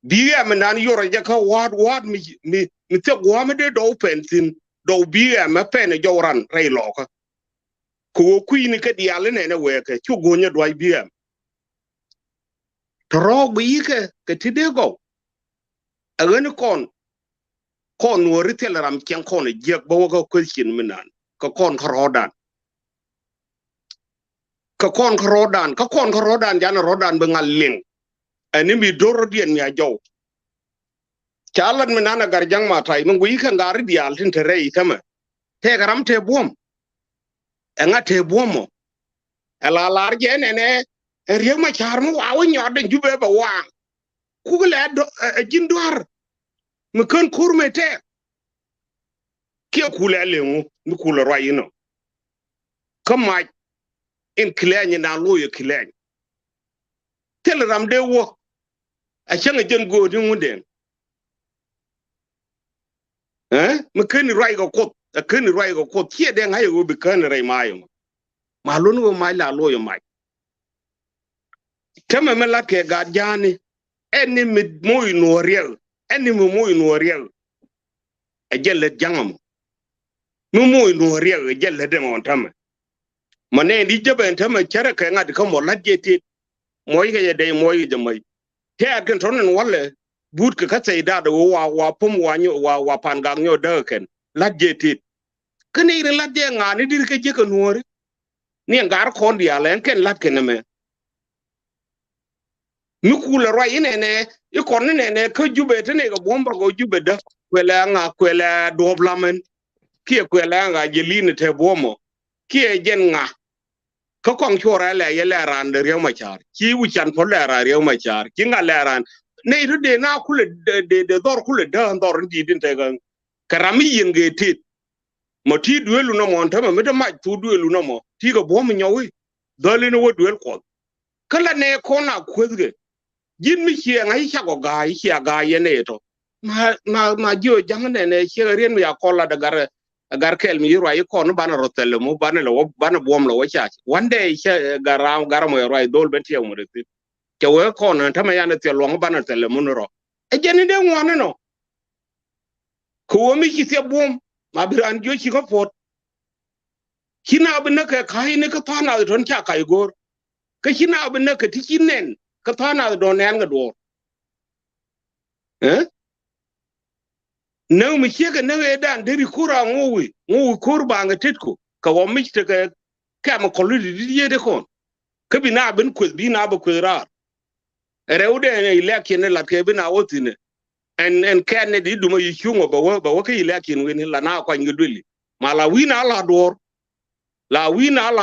Speaker 6: biya menan yoro je ka wad mi te gwa me de do pensin do biya ma pen joran re loko ko kui ni ka diale ne weke chu gonya dwai biya tro bi ke tidego agani kon wori teleram ken kon je bo ko question minan ko kon rodan jana rodan be ngal ling ani mi doro dien mi ajo chalan minana garjang matai mungu yika ngari dial tin terei tama te garam te bom enga te bomo ala larje ne riek ma charmu awu nyode jube ba wa kugule jindwar mi kan kurmete ke kule lengu mi kula rayino kama in kilenya na loyo kilenya teleram de wo a changa jen go di ngunden mi kan ray go kot a kan ray go kot tie de ngayo go bi kan ray mayo malon go mai la loyo mai kama mala ke gadjani eni mi moy no riel a jelle jangam mi moy no riel jelle de mon tam mané di jaben tam cere ka ngad ka mo lajjeti moy ga de moy de may te kan tonen walle but ka sai da wa pum wa nyo wa pan gang nyo de ken la jetit kan ire la de ngani dir ke je kan wori ni ngar kon dia len ken lat ken me mi kula ro ine i kon ne ka jube te ne ga bomba go jube da kwela nga kwela doblamen kie kwela nga jeline te bomo kie jen nga ka kong chora le ye le ran de rew machar ki wu chan po le ra rew machar ki nga le ran ne ru de na kule de dor kule da dor di din te ga karami yin ge tit mo ti duelu no mo ntama me de ma tu duelu no mo ti ga bom nyawi dole no duel ko kala ne ko na kwezge jin mi chi ngai cha go ga ye ne to ma jo jang ne chi rien mi akola da gar kel mi yiro ay ko no bana rotel mo bana lo bana bom lo wacha one day garamo yiro ay dol benti mo de ke we ko na tama yana te lo bana tel mo no e jeni de ngwane no ko mi chi te bom ma biran jo chi ko pot kina abin ka kai ne ka tana don cha kai gor ka kina abin ka tikinen ka tana don yan ga do no mi chega no e dan deri kura ngowi kur ba nga tetko ka wo mi te ka ma ko di ye de kon ka bi na ben ko bi na ba ko ra rewde ne ilaki ne la ke bi na wotine en ken ne di duma yi chungo ba wo ka ilaki ne la na kwa ngiduli mala wi na la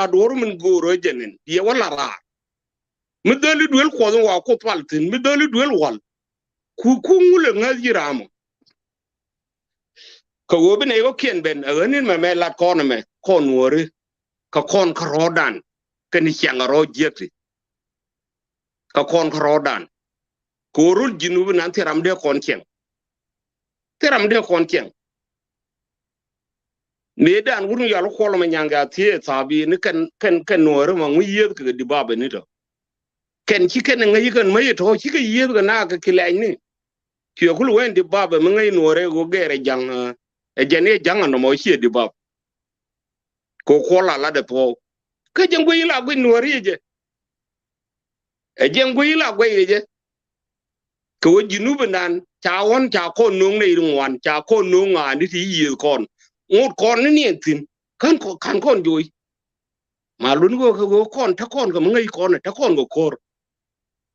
Speaker 6: dor min goro jenen ye wala ra mi doli duel ko wa ko paltin mi doli duel wal ku ngule ngajiramo ka wo bene yo kien ben anin me la kon me kon wori ka kon krodan kan chianga ro jeti ka kon krodan ko rul jinu nan teram de kon me dan wurun ya ko lo nyanga tie tabi ni kan wori ma ngi yed ka di baba ni to ken chi ken ngi kan me to chi ka yed ga na ka kilai ni ti ko lu wen di baba me ngi nore go gere jang e jene janga no mo chi di bab ko la de po ka jangu ila go nori je e jangu ila go je ko jinu banan cha won cha ko nung nei rungwan cha ko nunga ni ti yi kon ngut kon ni tin kan kon joy malun go kon ta kon go ngai kon ta kon go kor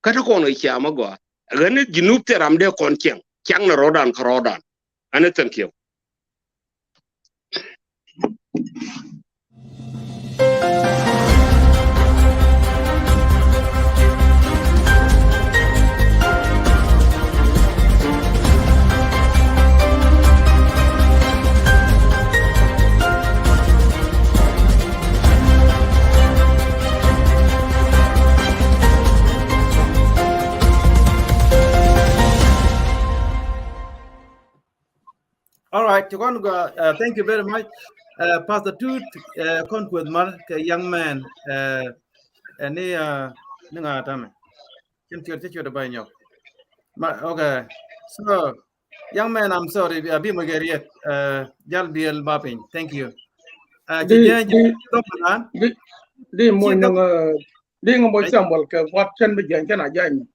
Speaker 6: ka ta kon cha ma go gane jinu teram de kon kyang na rodan krodan ane thank you.
Speaker 2: All right, thank you very much. Pastor Tut, with Mark, young man, and ninga tame. Okay, so young man, I'm sorry, be magariet, Jal Biel Bapping. Thank you.
Speaker 7: Di mo nang mo sambal ke wat chen bi jan kana jan.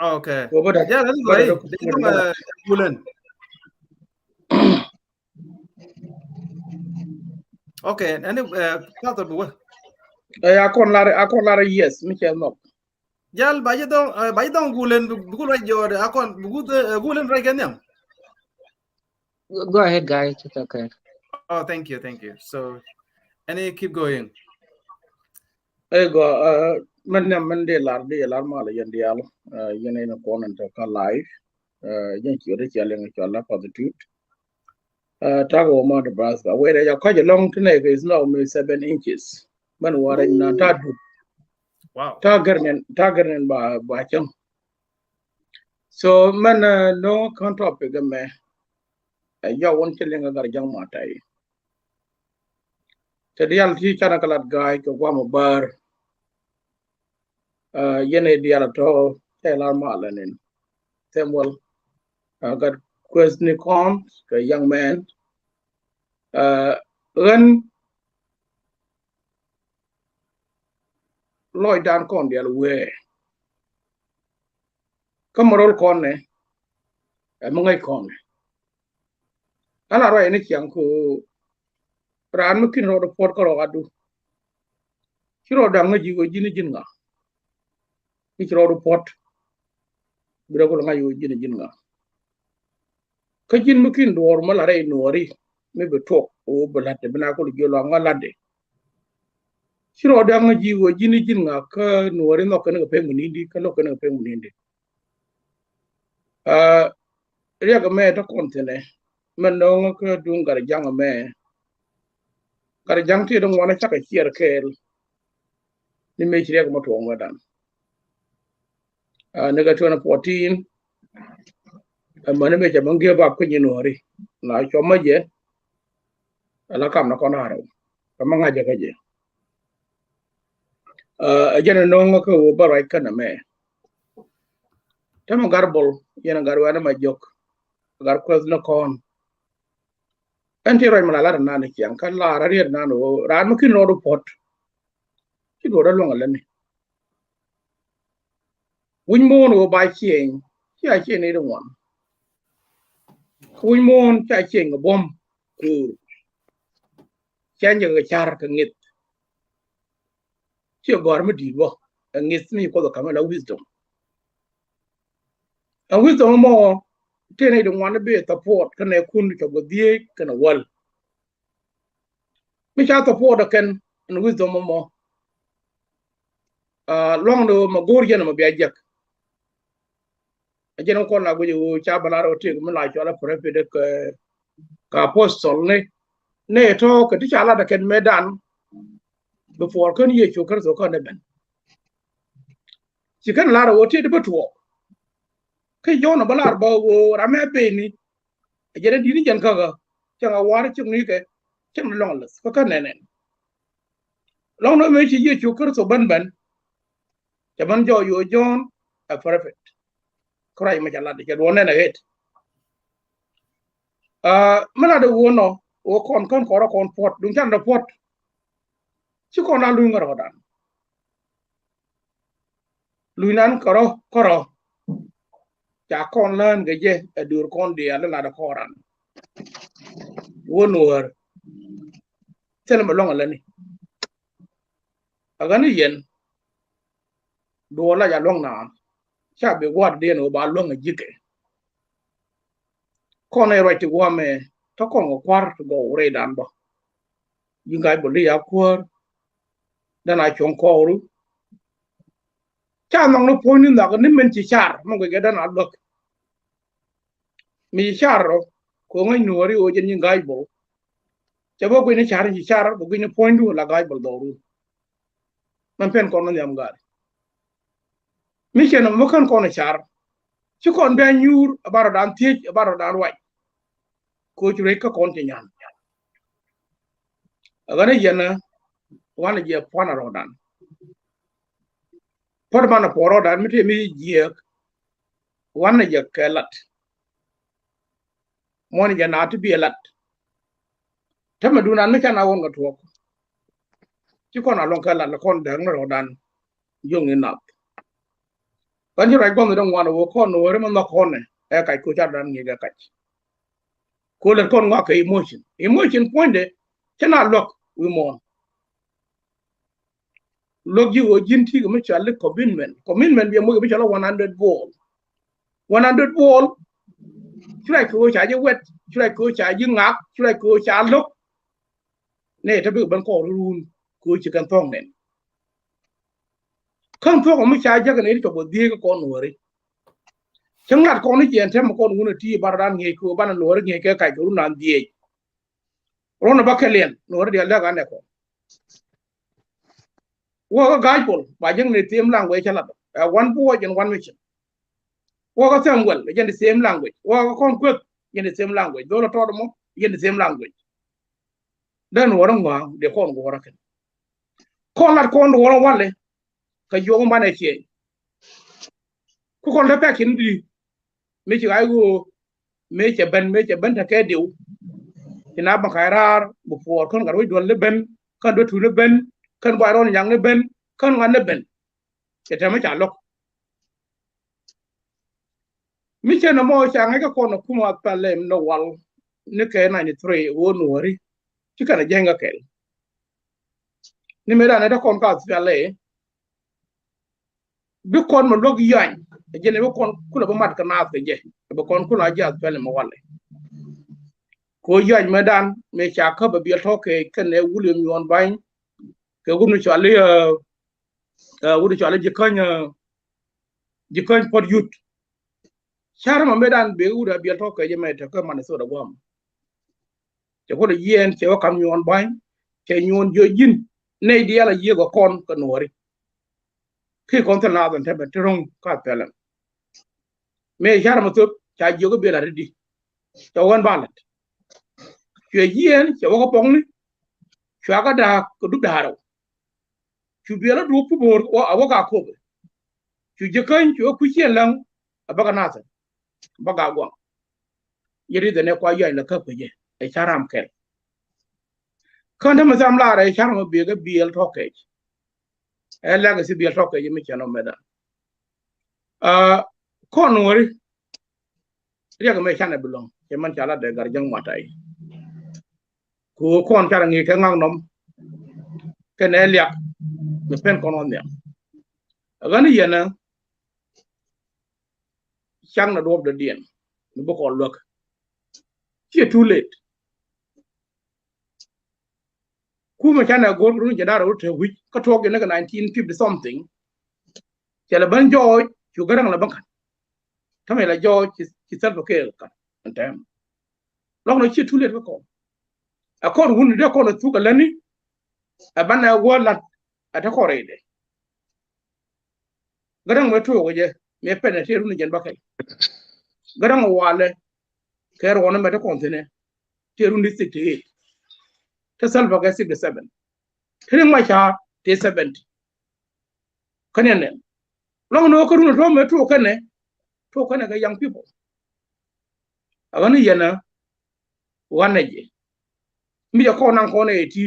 Speaker 2: Okay.
Speaker 7: Yeah,
Speaker 2: that's right. Bulan. Okay, and part of what?
Speaker 7: Akon lara yes, Michel no.
Speaker 2: Jal ba dong gulen bugul right your akon gulen right ganyam.
Speaker 8: Go ahead, guys. It's okay.
Speaker 2: Oh, thank you. So, any keep going.
Speaker 7: Ego man de lar mal yan dial yene na konan to ka live yan ki ore challenge to la positive tago ma de brasga where ya ka long tene is now 7 inches man wara na tadu
Speaker 2: wow
Speaker 7: tagarnen ba cham so man no kan topic me ya won challenge gar jang ma tay te dial ti kana kala guy ko wa mo bar yene dial to telar malanin temwal got question comes ka young man ren loy dan kon dial we kamarol kon ne mangai kon ala ro ene kyang ko ran mu kin ro do pot ko ro adu kiro da ngaji go jini jinga ki ro do pot bi ro ko ngaji go jini jinga ka jin mu kin dor mala re nori me be tok o balate bina ko jelo ngalade kiro da ngaji go jini jinga ka nori no ka ne pe munindi ka no ka ne pe munindi ria ga me to kontene men no ka dungar jang me kar jang ti do ngona chaka chier kel ni me chire ko to ngodan nega 2014 mane me jamang ge bab ko nyinori na choma je ala kam na kono haro kama ngaje ka je ajana no ngako barai kana me tama garbol yena garwana ma jok gar ko na kon anti roy mala la na ne kyang kan la ra riet na no ran mo kin no do pot ki do da lo ngala ni win mo no ba chien chi a chien ni do won win mo cha chien ga bom ku chen ga char ka ngit chi gor ma di bo ngit ni ko do kama la wisdom a wisdom mo tene do wan be support kan e kun ko go die kan wal mi cha support kan and wisdom mo long do ma gor jena ma biya jak ajena ko na go yo cha balaro te ko la cho la prefe de ka apostol ne to ko ti cha la da ken medan before kan ye cho kar so kan ben ci kan la ro te de beto ke yo na balar ba wo rame be ni ajena di ni jan ka ga cha ga war ci ni ke chem long las ko kan ne long no me ci ye cho kar so ban jaman jo yo jon a perfect kray ma jalla de do ne na het mala de wono o kon ko kon pot dun tan da pot ci kon na lu ngaro dan lu nan koro ja kon lan ge je e dur kon de ala la da koran wono war tele ma longa la ni aga ni yen do la ja long na cha be gwat de no ba long jike kon e right go me to kon go kwar to go re dan bo yinga bo ya kwar dan a chon ko ru cha nong no point ni da ni men chi char mo ge dan a dok mi char ko ngai nuori o jen yinga bo cha bo ko ni char chi char bo ni point du la ga bo do ru man pen kon no yam gar mi chen mo kan kon char ci kon be nyur baro dan tie baro dan wai ko jure ka kon te nyan agane yana wana je pona rodan por mana poro dan mi te mi je wana je kelat moni je na to bi lat tama dunan mi kana won ga to ci kon alon kala la kon dan rodan yong ni nap kan ju rai gon dong wana wo kon no re man ma kon ne e kai ko cha dan ngi ga kai ko le kon nga ka emotion point de chana lok wi mon lok ji wo jinti ko mi cha le commitment bi mo bi cha 100 ball churai ko cha je wet churai ko cha ji ngak churai ko cha lok ne ta bi ban ko run ko chi kan thong nen kan thong mi cha ja kan ni to bo die ko kon wori chẳng ngặt con ấy chuyện thêm một con uống ti bảo đan nghề của ban lúa nghề cái cải của nó đi rồi nó bắt cái liền nó đi lấy cái này con qua cái gai bol bà dân này tiêm language cho lắm one boy and one mission qua cái same well dân the same language qua cái con quyết dân the same language đó là to đúng không dân the same language đây nó đang ngoan để con của nó con là con của nó quan lên cái vô con ban này chuyện con đã phải kiến đi mấy chị gái của mấy chị bên thật cái điều thì nó bằng khai ra một phù con cả đôi đuôi bên con đôi thú bên con vài con nhang bên con ngắn bên thì thế mới trả lộc mi che na mo cha ngai ka kono kuma palem no wal ne ke 93 wo nuori ci kana jenga kel ni me da na da kon ka pale bi kon mo log yañ jene bi kon kula ba mat ka na fe je ba kon kula ja pale mo wal ko yañ me dan me cha ka ba bi to ke kene wulim yon bañ ke gunu ci ale wudu ci ale jikanya pot yut Sharma medan be uda bi to ke je me te ko man so da gwam te ko yen te o kam yon bañ te nyon jojin ne di ala yego kon ko nori ki kon te na don te be trong ka pelen me Sharma to cha jogo be la redi te won balat ke yen te o ko pong ni ka da ko du daro chu be la du pu bor o awoka ko chu je kan chu ku chen lang abaga nasa baga gwam yiri da ne kwa yañ la ka je e charam kel kan da mazam la re charam be ga biel toke e la ga si biel toke mi chano meda kon wori ria ga me chana bulong e man chala de gar jang matai ko kon chara ngi ka ngang nom ke ne liak me pen kon on ya ga ni yana chang na do de dien no bo ko lok it's too late kuma chana gol ru jada ro te wi ka to ge na 1950 something chala ban jo chu garang la bankan tame la jo ci sal ke ka antem lok no it's too late ko akor hun de ko no tu ka lani abana wala ata ko rede garang me to ge me pene te ru ni jen bakay garang wale ker wona me to kontine te ru ni 68 te salva ga 67 kene ma cha te 70 kanene long no ko ru no me to kane ga young people agani yana wanaje mi ja ko nan ko ne ti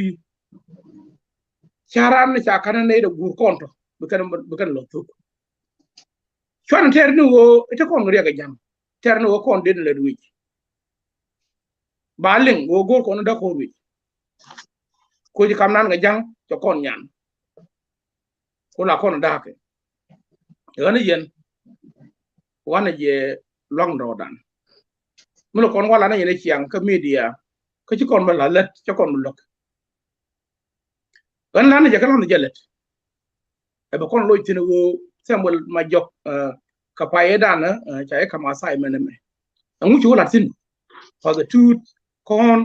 Speaker 7: charan ne cha kana ne da gur konto bukan lo to chon ter ni wo ite kon ngria ga jam ter ni wo kon den le wi baling wo gor ko no da ko wi ko ji kam nan ga jang to kon nyan ko la kon da ke gani yen wana je long do dan mu lo kon wala na yene chiang ka media ko ci kon la let ci kon lok gan la na je kan na jelet e ba kon lo tine wo sembol ma jok ka paye dana cha e kama sai meneme ngu ci wala tin for the tooth kon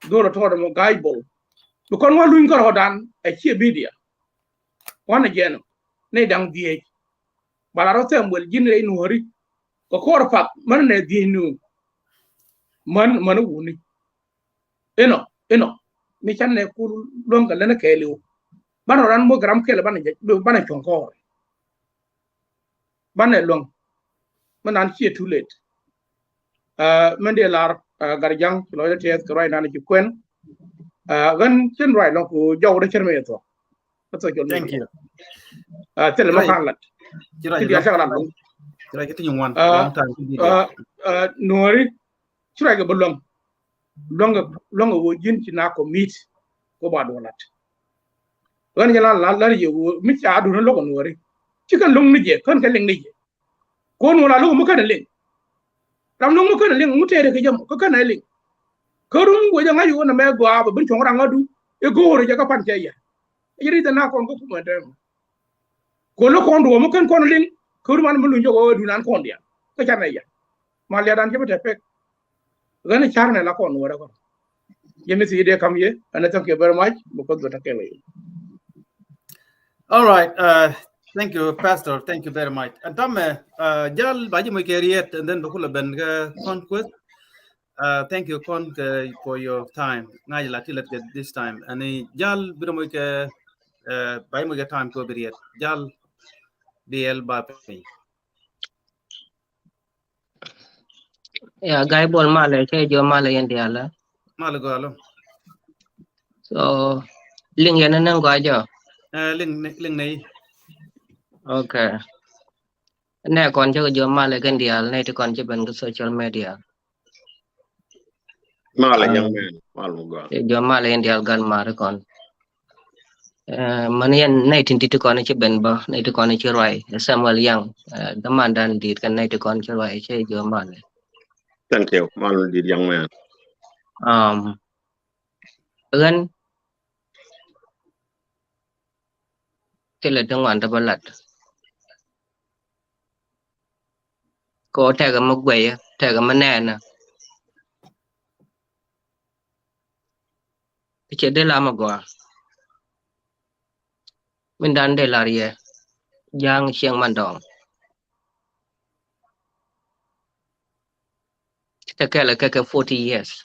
Speaker 7: do to mo gaibol bu kon wa luñ ko dan e ci media wana jeno ne dang die bala ro sembol jinre no hori ko kor pak man ne di nu man wuni eno mi chan ne ku longa lena keliu bana ran mo gram kele bana chonko bana long manan chi too late mende lar garjang lo ya tes ko na ci kwen gan chen right long ko jaw de chen me to
Speaker 2: thank you
Speaker 7: tel ma khalat ci dia sa lan
Speaker 2: Kira kita yung one
Speaker 7: nori chura ga bolong longa wo jin ci na ko meet ko ba do lat wan jala la ye wo mi cha du no ko nori ci kan long ni je kan ka leng ni je ko no la lo mu kan leng ram no mu kan leng mu tere ke jam ko kan leng ko rum go janga yu na me go aba bin chong ranga du e go ro ja ka pan ke ya yiri da na ko ko ma dem ko lo ko ndo mu kan ko leng ko man mu lu jogo du nan ko ndia ko cha ya ma le dan jebe te pek gane char ne la ko no ra ko yemi si de kam ye and thank you very much because do take away
Speaker 2: all right thank you pastor thank you very much and tam jal baji mo keriet and then bakula ben conquest thank you for your time ngai la tilat this time and jal biro mo ke baji mo time ko beriet jal BL Bapi.
Speaker 8: Ya guy bol male ke jo male yende ala.
Speaker 2: Male go alo.
Speaker 8: So ling yana nang go ajo.
Speaker 2: Ling nei.
Speaker 8: Okay. nè còn cho jo ma le kan dia này thì còn cho bên cái social media
Speaker 6: Mala young man, Malmuga.
Speaker 8: jo ma le dia gan ma còn manian này thì còn cho bên ba này thì còn cho rai Samuel Young daman dan dit kan này thì còn cho rai cho jo ma le
Speaker 6: Thank you, Mal did young man.
Speaker 8: Ơn cái là trong hoàn tập lật có thể cái một quầy thể cái mà nè nè cái chuyện đấy làm mà qua mình đang để là gì giang xiang man dong cái là cái 40 years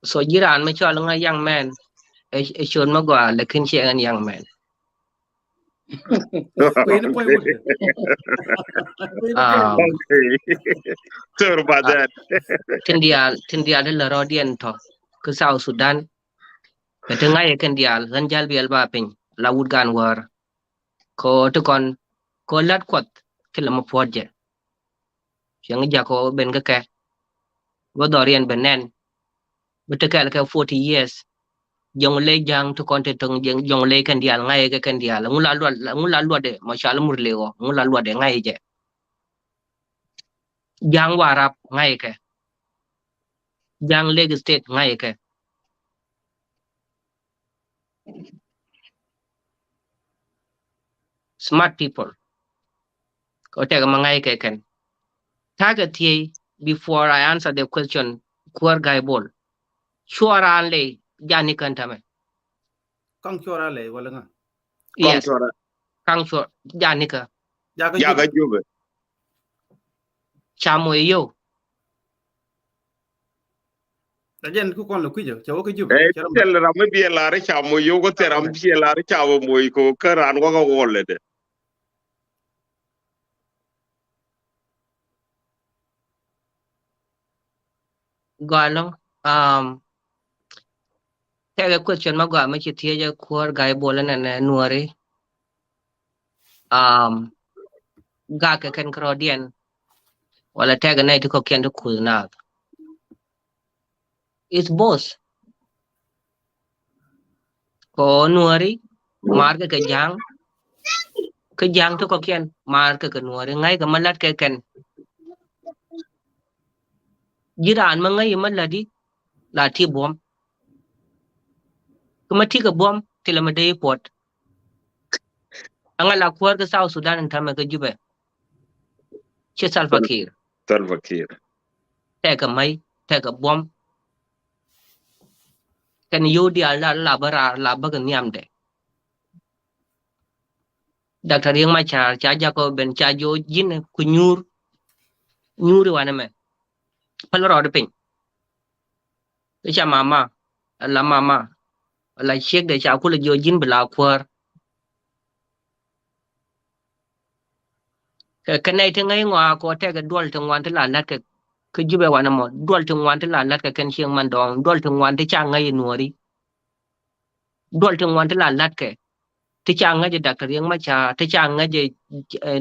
Speaker 8: so jiran mới cho là young man ai chôn mà qua là kinh xiang young man
Speaker 2: Wait a point.
Speaker 6: Sorry about that.
Speaker 8: Tindia de la Rodian to ke South Sudan ke tengah kan dia ganjal bial ba pin la wudgan war ko to kon ko lat kwat ke la mo podje yang ja ko ben ke go dorian benen betekel ke 40 years jong le jang to kon te tong jong le kan dia ngai ke kan dia la ngula luat de mashallah murlewo ngula luat de ngai je jang warap ngai ke jang leg state ngai ke smart people ko te ma ngai ke kan target here before I answer the question kuar gai bol shuaran le jani kan tame
Speaker 2: Kang chora le wala nga.
Speaker 8: yes kang shor jani ka
Speaker 6: Jaga Juba.
Speaker 8: chamo yo
Speaker 2: Dajen ku kon lo kujo, chawo ku juba.
Speaker 6: Tell Rama be a Lara Chamo, you got there, I'm be a Lara Chavo Moiko, Karan Waga Wallet.
Speaker 8: galong te question ma ga ma chi tie ja kuar gai bol na nuari ga ke kan krodian wala te ga nei to ko ken to kul na it's boss ko nuari mar ke jang to ko ken mar ke nuari ngai ga malat ke ken jiran ma ngai maladi la ti bom kuma ti ga bom tilama dai port anga la kuar ga South Sudan ta ma ga jube che Salva Kiir te ga mai te ga bom kan yodi ala la bara la ba ga niam de Dr. Yang Machar cha ja ko ben cha jo jin ku nyuri wana me pal ro de pin cha mama la shek de cha ku le jo jin bla kuar cái này thì ngay ngoài có thể cái đuôi thằng ngoan thì là lát cái giúp bạn làm một đuôi thằng ngoan thì là lát cái kén xiang man đòn đuôi thằng ngoan thì chàng ngay nuôi đi đuôi thằng ngoan thì là lát cái thì chàng ngay đặc riêng mà cha thì chàng ngay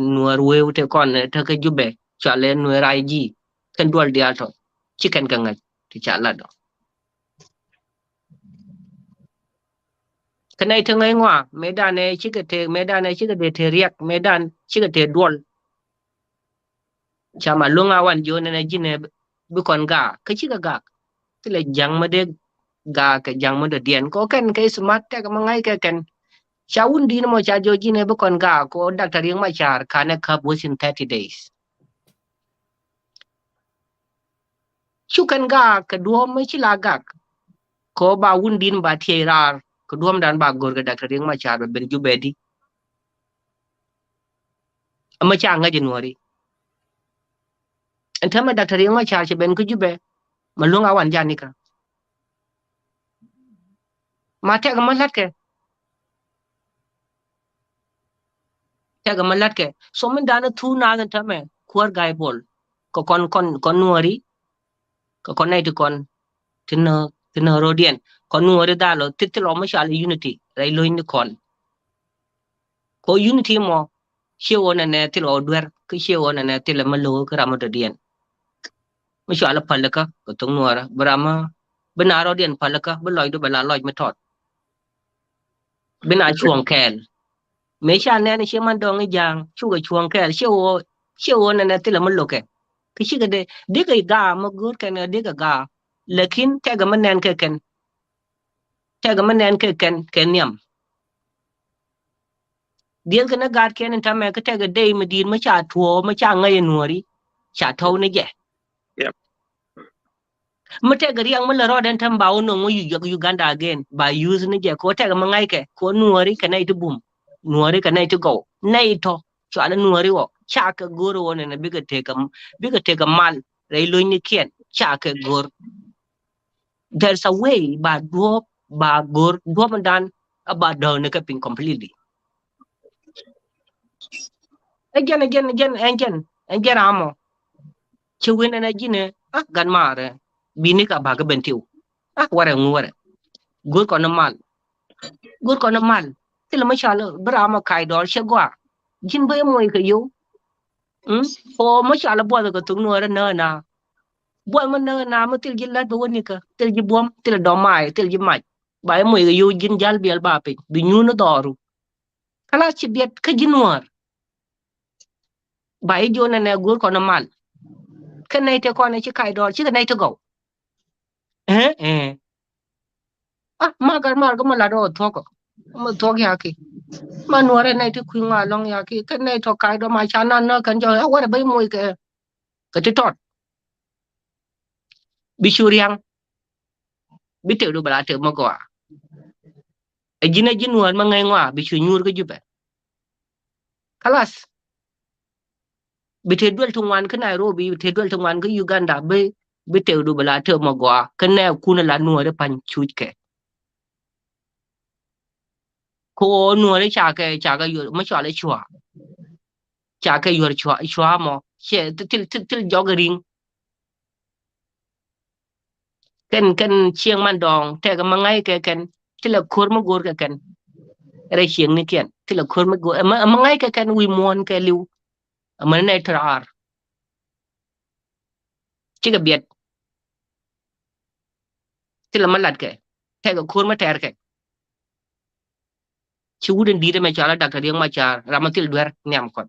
Speaker 8: nuôi ruồi thì còn thì cái giúp bạn cho lên nuôi rai gì cái đuôi đi thôi chỉ cần cái ngay thì chả là đó cái này thì ngay ngoài mấy đàn này chỉ cái thể mấy đàn này chỉ cái thể riêng mấy đàn chỉ cái thể đuôi chama lunga wan jone na jine bu kon ga ka ci ga tile jang ma de ga ka jang ma de dien ko ken ke smart ta ma ngai ke ken chawun din mo cha jo jine bu kon ga ko Dr. Yang Machar kana ka within 30 days chu kan ga ka duom mai ci la ga ko ba wun din ba tie rar ko duom dan ba gor ga Dr. Yang Machar ben jubedi amma cha nga januari en tama Dr. Yang Machar che ben ku jube malunga wan janika mate ga malat ke te ga malat ke so min dana thu na ga tame kuar gai bol ko kon nuari ko kon nei kon tin rodien kon nuari dalo titlo ma shal unity rai lo ni kon ko unity mo shewo na ne til odwer ke shewo na ne til malo ke ramo de dien mo shala palaka ko tung nuara brama benaro dien palaka beloy do bala loj metot bena chuong kel me sha ne she man dong jang chu ga chuong kel shewo na ne til malo ke ke shi ga de ga mo gur ke ne de ga lekin te ga manen ke ken te ga manen ke ken niam diel kana gar ken ta me ka te ga de me din ma cha tuo ma cha ngai nuori cha thau ne je
Speaker 6: Yep.
Speaker 8: ma te ga riang ma la ro den tam ba no mo Uganda again ba use ne je ko te ga ma ngai ke ko nuori ka nei tu bum nuori ka nei tu go nei to cha na nuori wo cha ka goro wona ne biga te ka mal rei lo ni kien cha ka gor there's a way ba gor do dan about down ne ka pin completely again amo chewin na jine gan mare bini ka ba ga bentiu ware ngware gur ko na mal tila ma shala brama kai dol shegwa jin bay moy ka yo o ma shala bo ga tung no na bo ma na ma til jilla do woni ka til ji bom til do mai til ji mai bay moy ga yo jin jal biel ba pe bi nyuna doru kala ci biet ka jinwar bay jona ne gur ko na mal cái này thì con này chỉ cài đòn chứ cái này thì gấu mà cái là đồ thuốc mà thuốc ya kì mà nuôi này thì khuyên mà long ya kì cái này thuốc cài đó mà chán ăn nó cần cho quá là bay mùi cái cái trọt bị suriang bị tiểu đồ bả tiểu mà quả ấy jin nuôi mà ngay ngoa bị suri nuôi cái gì vậy kalas bite dwel tungwan ka Nairobi bite dwel tungwan ka Uganda be te du bala te magwa kana kuna la nuore pan chuke ko nuore cha ka yu ma cha le chwa cha ka yu chwa mo che til jogging ken chieng man dong te ga mangai ke ken til khor ma gor ke ken re chieng ni ken til khor ma gor mangai ke ken wi mon ke liu man ne trar chỉ cái biệt thì là mất lật cái theo cái khuôn mất thèr cái chú đến đi đây mà cho là đặc riêng mà char ramatil duer nhảm con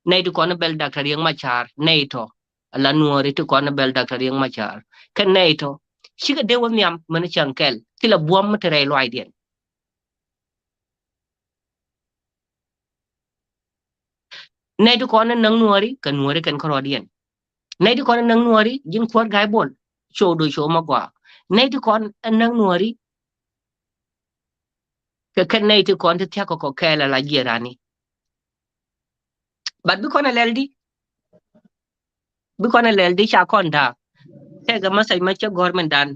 Speaker 8: này tụi con bel đặc riêng mà char này thôi là nuôi tụi con bel đặc riêng mà char cái này thôi chỉ cái điều nhảm mình chẳng kel thì là buông mất thèr loài điện này tụi con nâng nuôi cái con điện này tụi con nâng nuôi dính khuất gái bồn show đôi show mà quả này tụi con nâng nuôi cái này tụi con thì theo có cái là gì ra nè bắt bị con lel đi cha con đã thế cái mà sai mà cho government dan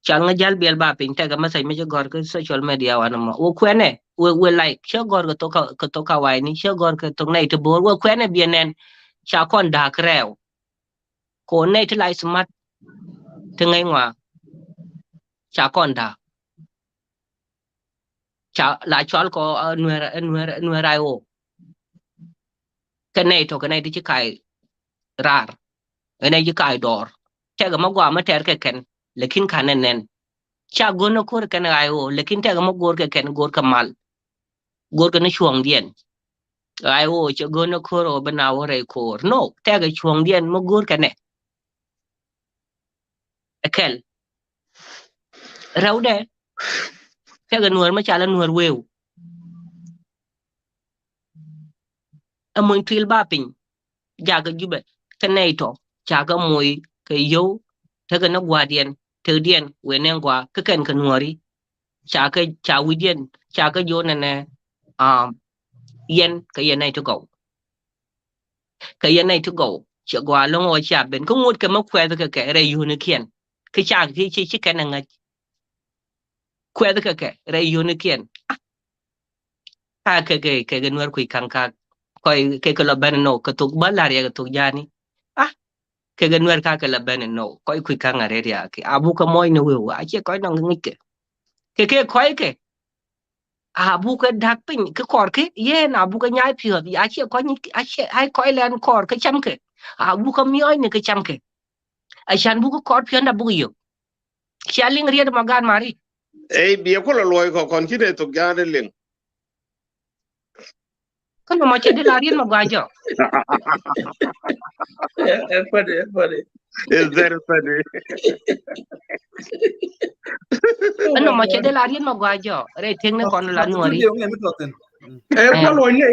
Speaker 8: chẳng là jal biel ba pin thế cái mà sai mà cho gor cái social media wa nó o quen nè we like cho gor cái to ka wai ni cho gor cái tông này thì bor we quen nè bien nen cha con đã creo ko này thì lại smart thế ngay ngoài cha con đã cha lại cho có nuôi rai o cái này thì chỉ cái rar cái này chỉ cái đor thế cái mà qua mà ter cái ken lekin kanen nen cha gono kor cái rai o lekin thế cái mà gor cái ken gor kamal gor cái nó chuông điện rai o cho gono kor o benao rai kor no thế cái chuông điện mà gor cái này kel rau de thế cái nuôi mà cha là nuôi weu amun twil ba pin jaga jube kanai to chaga moy ke yo taga na guardian te dien wenen gwa ka kan kan wari cha widien chaga yo na yen ka yen to go ka yen to go cha gwa long o cha ben ko ngut ka ma khwe ka re yu ne kien ka cha chi kan nga khwe ka re yu ne kien ka nuôi kui kang ka coi cái là bên nổ cái tục bớt là cái tục gia ni cái gần nuôi cái là bên nổ coi quy căng ở đây cái abu cái môi nó hiểu à chứ coi nó nghịch cái khoái cái abu ka dak pin ka kor ke ye na abu ka nyai pio ya che ko ni a che ai ko len kor ka cham ke abu ka mi oi ni ka cham ke a chan bu ka kor pio na bu yo shaling ried magan mari
Speaker 6: bia ko loy ko kon kine to gane ling
Speaker 8: kan ma che de la ried magajo
Speaker 7: Everybody.
Speaker 6: is there funny
Speaker 8: ano ma che de la ried magajo re ting ne kon la nuari
Speaker 2: Studio ngai mi toten.
Speaker 7: Ko lo ni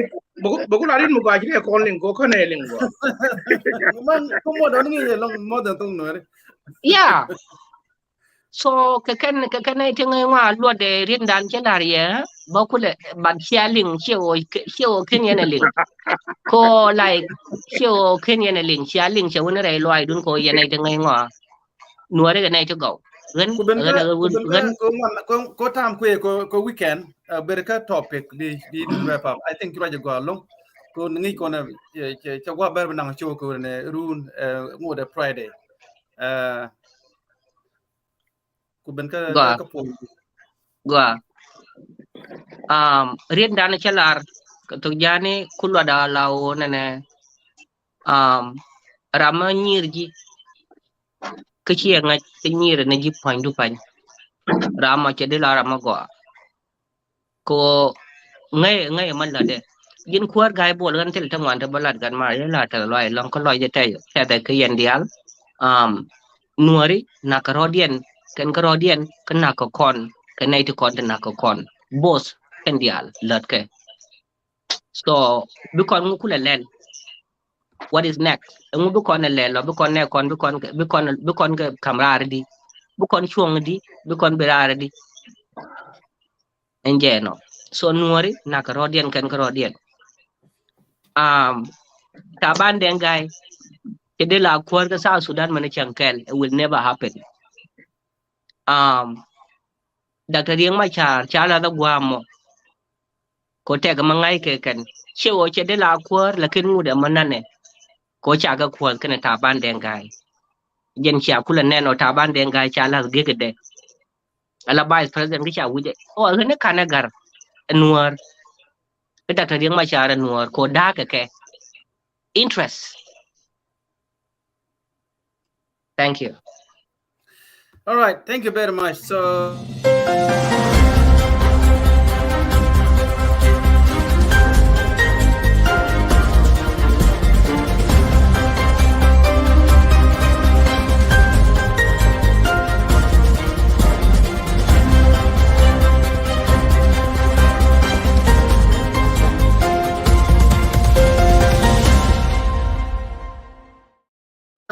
Speaker 7: boku la rin mo ga ji ko ling ko kane ling go.
Speaker 2: Man ko mo don ngi long mo da tung no.
Speaker 8: yeah so ka kan ai ting ngwa lo de ried dan che la rie ba ku le ban shaling che o ken ye na ling ko like show kenya na ling chia ling che wona rai loi dun ko yana ita ngai ngwa nuare ga nai to go ren
Speaker 2: Ku ben
Speaker 8: ren ren
Speaker 2: ko tam ko weekend berka topic di wrap up. I think raja go long ko ngi ko na che wa ber nang show ko ne run ngo de Friday. Ku ben ka po
Speaker 8: go rien dan chalar to jani kulwa da lawo ne rama nyirji ke chi nga te nyir ne ji pan du pan rama che de la rama go ko ngai man la de yin kuar gai bol gan tel tangwan ta balat gan ma ya la ta loi long ko loi je tay ta ke yen dial nuari na karodien ken karodien ken na ko kon ken nei to kon na ko kon boss ken dial lat ke so bi kon ngu kula len what is next ngu bi kon len lo bi kon ne kon bi kon ke kamrar di bi kon chuong di bi kon berar di enjeno so nuari na karodien ken karodien taban dengai de la kwar ka South Sudan mana chankel it will never happen Dr. Rieng Machar chala da gwamo ko te ga mangai ke kan chewo che de la kwar la kin mu da manane ko cha ga kwar kana taban dengai jen cha kula neno taban dengai chala gegede ala vice president ki cha wuje o ne kana gar nuar Dr. Rieng Machar nuar ko da ke interest. Thank you.
Speaker 2: All right, thank you very much. So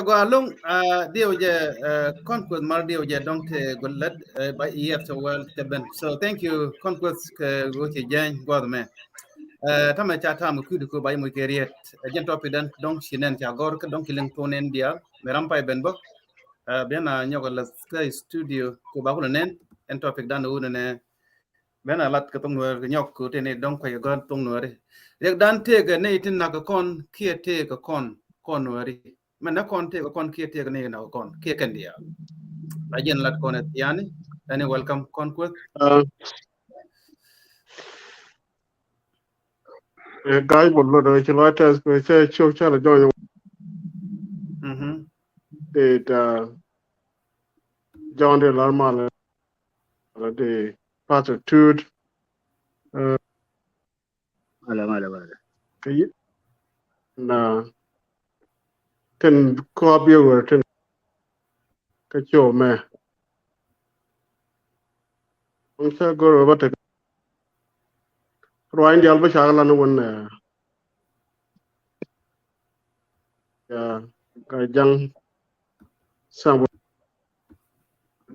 Speaker 2: go along deal je conquest mar deal je donc golad by EF so well teben so thank you conquest go che jan god man tama cha tam ku ko bay mo keriet jen topi dan donc sinen cha gor ka donc len tonen dia meram pay ben bo bena nyogal sky studio ko ba ko nen en topic dan o ne bena lat ka tong wer nyok ko tene donc ko gon tong wer rek dan te ga ne tin na ka kon kie te ka kon wari man na kon te kon kie te ne na kon kie kan dia ajen lat kon yani ani welcome conquest
Speaker 9: guy bollo do chilata ko che chok chala joy it John de Larmal the pastor tude
Speaker 10: Mala.
Speaker 9: na ten copy over ten ka cho me on sa go ba te roin dial ba shagala no won ya ka jang sam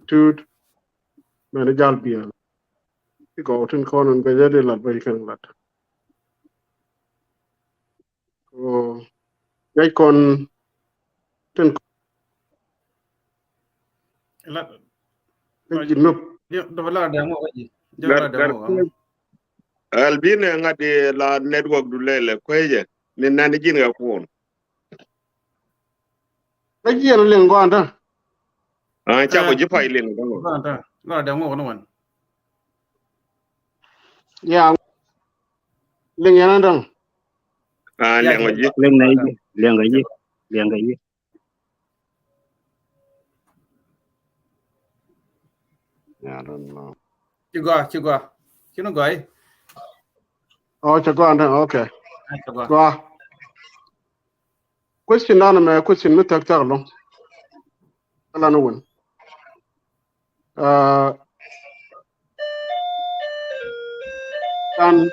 Speaker 9: tude me jal bial ko ten kon on ga de la ba kan lat o ngay kon ten
Speaker 2: la
Speaker 9: jinop
Speaker 2: do la da mo waji do la da mo
Speaker 6: albine ngade la network du lele kweje ni nani jin ga kun
Speaker 9: la jien len gonda
Speaker 6: cha ko jipa ile ngo
Speaker 2: la da mo no wan
Speaker 9: ya ling yana dang
Speaker 2: ya
Speaker 6: lengo ji
Speaker 10: Leng này gì? Leng cái gì? Leng cái gì?
Speaker 9: I don't know.
Speaker 2: Chigwa kino goi
Speaker 9: Oh, chago and okay.
Speaker 2: chigwa
Speaker 9: Go. Question na me question me tak tak long. Ala no won. Dan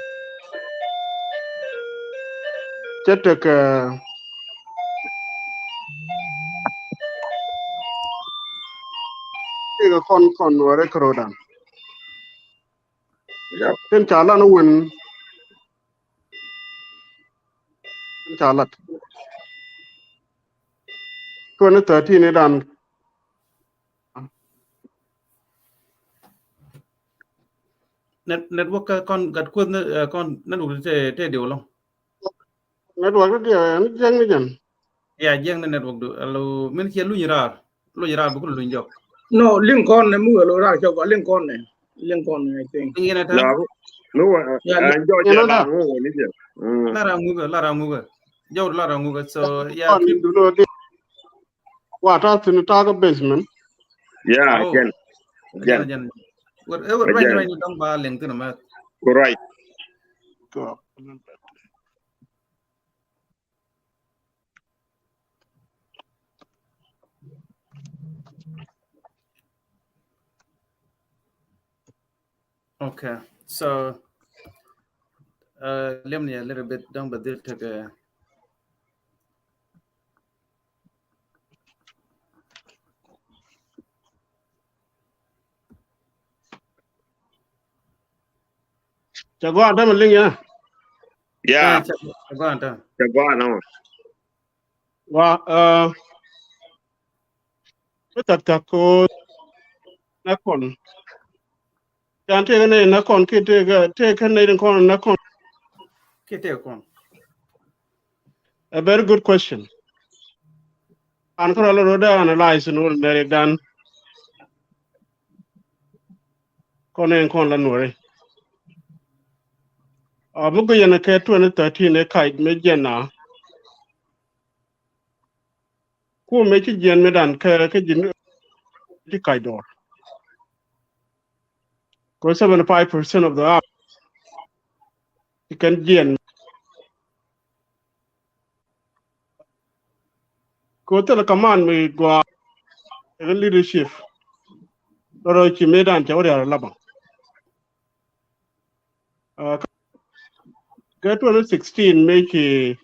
Speaker 9: chetek ke kon wore krodan. Ten chala no won chalat. 2013 ni dan
Speaker 2: network con gật quân con nó đủ thế điều long
Speaker 9: network dia ni jang ni jan.
Speaker 2: ya jeng na network du alo men kia lu yirar bu ko lu njok
Speaker 7: No, Lincoln ne mu lo ra cho ko Lincoln I think.
Speaker 2: ngena
Speaker 6: la
Speaker 2: tan
Speaker 6: no
Speaker 7: Yeah,
Speaker 6: jo
Speaker 9: You
Speaker 6: je
Speaker 9: know
Speaker 6: la
Speaker 9: that?
Speaker 6: ngo ni je
Speaker 2: la ra mu ga jaw la ra mu ga so ya
Speaker 9: Kon
Speaker 2: kin
Speaker 9: du no di. Wata tin ta ga basement.
Speaker 6: ya
Speaker 2: oh
Speaker 6: jen
Speaker 2: jan what right dong ba leng tin ma
Speaker 6: right
Speaker 9: Go.
Speaker 2: okay so let me a little bit down but this take a
Speaker 9: Chago adam ling ya.
Speaker 6: ya
Speaker 2: go anta
Speaker 6: ta ba na
Speaker 9: Wa tak tak ko na kon. Yan te ne na kon ke te kan ne kon na kon.
Speaker 2: kete kon
Speaker 9: A very good question. An ko lo da analyze no mere dan kon en kon la nore. Bugo yana ke 2013 ne kai me jena. Ku me ci jen me dan ke jin di kai dor. Ko 75% of the app you can jen. Ko tele command me go leadership. Ro ci me dan jawre la ba. Ke 2016 me ci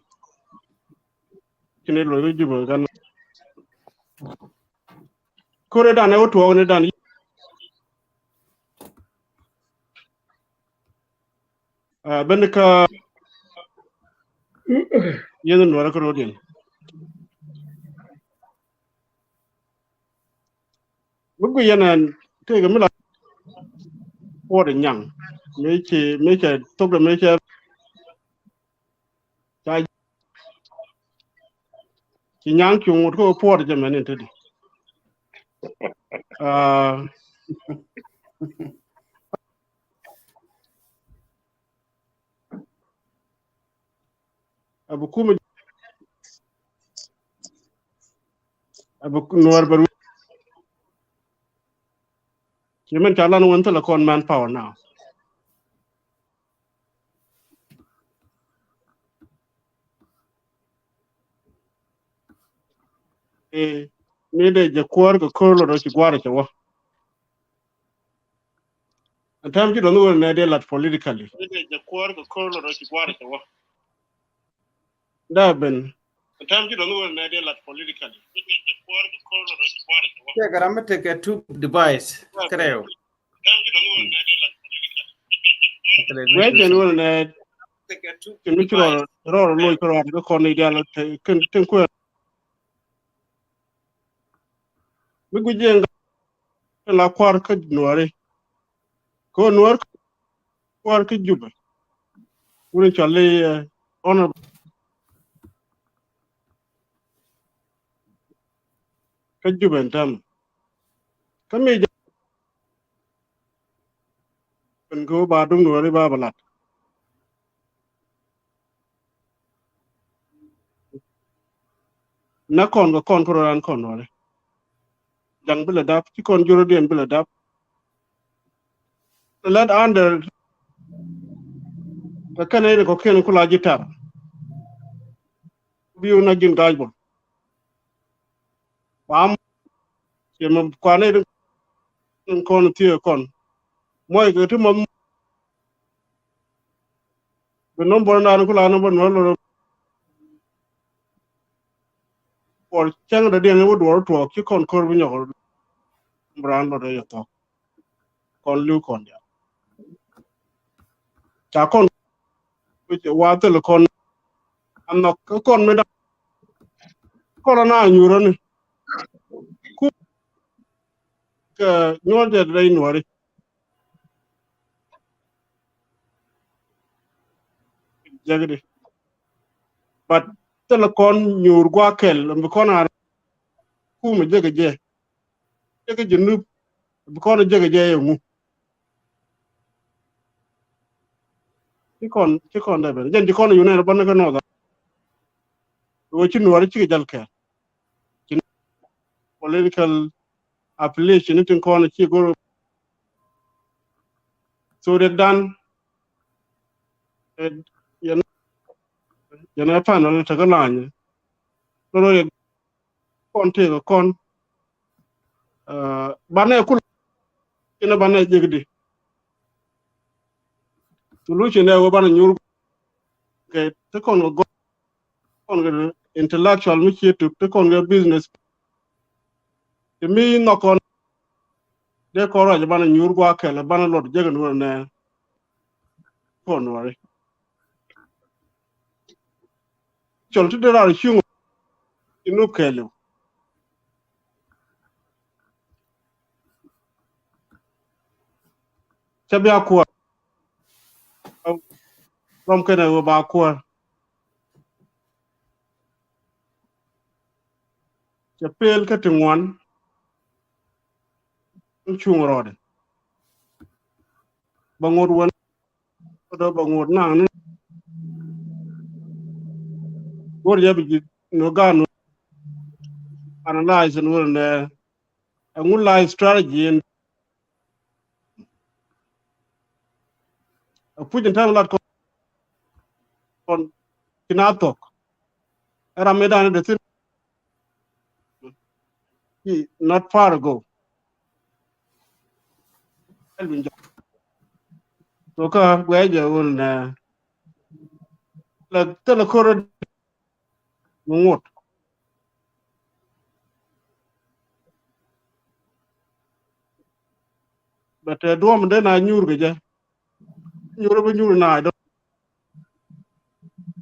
Speaker 9: ne lo jibo gan. Ko re dan e to ne dan ben ka yen no ra ko din. Bugo yana te ga mi la po de nyang. Me ci to ga me ci ta ci nyang chung ko po de men en tedi. Abu kuma abu nuwar baru kiman ta lan wanta la kon man power now me de je kwar ko korlo do ci gwara ci wa atam ci do no na de lat politically me de je kwar ko korlo do ci gwara ci wa da ben atam ci do no na de lat politically me de je kwar ko korlo do ci gwara ci wa
Speaker 2: ya garamba take a two device creo
Speaker 9: atam ci do no na de lat politically we den wona na
Speaker 2: take a two
Speaker 9: ci mi ci ro lo ko ko ni dal ten ko mi guje la kwar ka nuare ko nuar kwar ka juba woni chale honor ka juba tam kame เป็นกูบาดุงหนูได้บ้าบลัดนักคนก็คนโคราชคนหนูเลยยังเป็นระดับที่คนยูโรเดียนเป็นระดับแล้วอันเดอร์ก็แค่นี้ก็แค่นี้คุณลาจิตาบิวนักยิงไกบอลปามเชื่อมันกว่านี้คนที่คนมวยก็ที่มันเป็นน้องบอลนั่นคุณลาน้องบอลนั่นเราพอเช่างเดียนว่าดูว่าตัวที่คนคนเป็นอย่างบรานด์เราได้ยังต่อคนลูกคนเดียวจากคนวิจารณ์แต่ละคนอันนั้นก็คนไม่ได้ก็น่าอยู่แล้วนี่คู่ก็ย้อนจะได้หน่วยจังเลยบัดแต่ละคนอยู่กว่าเขลมันเป็นคนอะไรคู่มันเยอะกันเยอะกันจนนึกเป็นคนเยอะกันเยอะอย่างงูที่คนได้แบบยันที่คนอยู่ในระบบนั้นก็นอกจากว่าชิ้นหน่วยที่จะเกิดชิ้น political affiliation นี่ถึงคนที่ก็สุดเด็ดดันยันผ่านอะไรสักหน่อยแล้วเราคนที่ก็คนบ้านเนี่ยคุณที่นั่นบ้านเนี่ยเยอะดีsolutionเนี่ยว่าบ้านเนี่ยยูโอเคทุกคนก็คนก็ intellectual ไม่คิดทุกคนก็ business จะมีนักคนเด็กคนอะไรบ้านเนี่ยยูกว่าแค่ละบ้านเนี่ยหลดเยอะกันด้วยนะคนว่าเลยจนที่ได้เราชิวอินุแค่เลยจะไปเอาขวดรวมกันเอาบาขวดจะเปลี่ยนกันถึงวันช่วงรอดบางวันก็บางวันนั่งนึกว่าจะไปนูการ analyze นู่นเนี่ยงูไลฟ์ strategy พูดถึงทางลัดคนที่น่าตกเราไม่ได้นะเด็กที่ not far ago ตัวก็เว้ยเดี๋ยวนะแล้วแต่ละคนงดแต่ดูมันได้นายยูร์ก็จะยูร์เป็นยูร์นายด้วย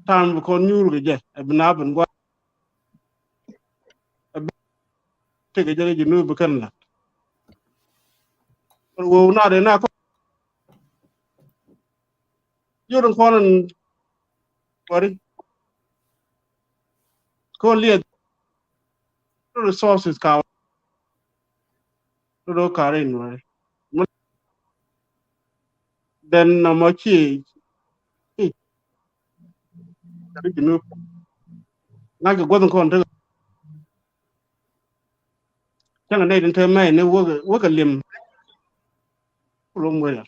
Speaker 9: ทางบุคคลยูร์ก็จะเป็นน้าเป็นกว่าที่ก็จะได้ยินนู่นบุคคลละว่าหน้าเดินหน้าก็ยูร์คนนั้นว่าดิคนเลี้ยง resources เขาเราการเองว่าเดินนำมาชี้จะได้ยินนู่นน่าจะกว่าต้องคนเถอะจังอันใดเดินเธอไม่เนี่ยว่ากันเลี้ยมลงมือละ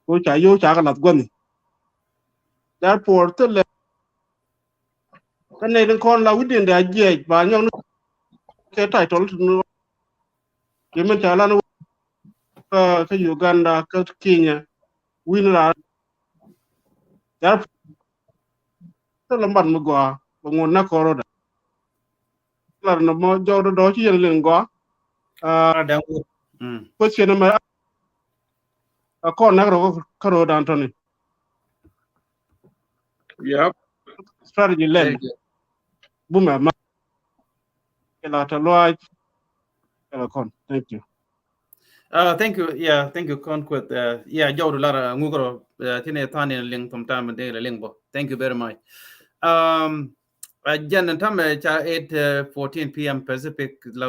Speaker 9: กูจ่ายโยจ่ายกันหลับกวนแล้วปวดตัวเลยกันในเรื่องคนเราวิธีเดียร์เยี่ยบางอย่างนึกแค่ไต่ตัวถึงนู้นเดี๋ยวมันจะแล้วนู้นก็อยู่กันดาก็กินเนี่ยวินลาแล้วถ้าลำบากมากกว่าบางวันนักขอรถแล้วน้ำมันจอดรถที่ยังเลี้ยงกว่า
Speaker 2: เดี๋ยว
Speaker 9: ก็เชื่อนะมั้ยก่อนนักเราก็ขอรถอันตอนนี้
Speaker 6: Yep.
Speaker 9: strategy เล่นบุ้มแบบมาเวลาทะเลาะแต่ละคน thank you
Speaker 2: thank you yeah thank you Conquest yeah ยาวดูแลงูก็ที่เนี่ยท่านเนี่ยเลี้ยงผมตามมันได้เลี้ยงบ่ thank you very muchจันทร์ทำจาก 8:14 p.m. Pacific เรา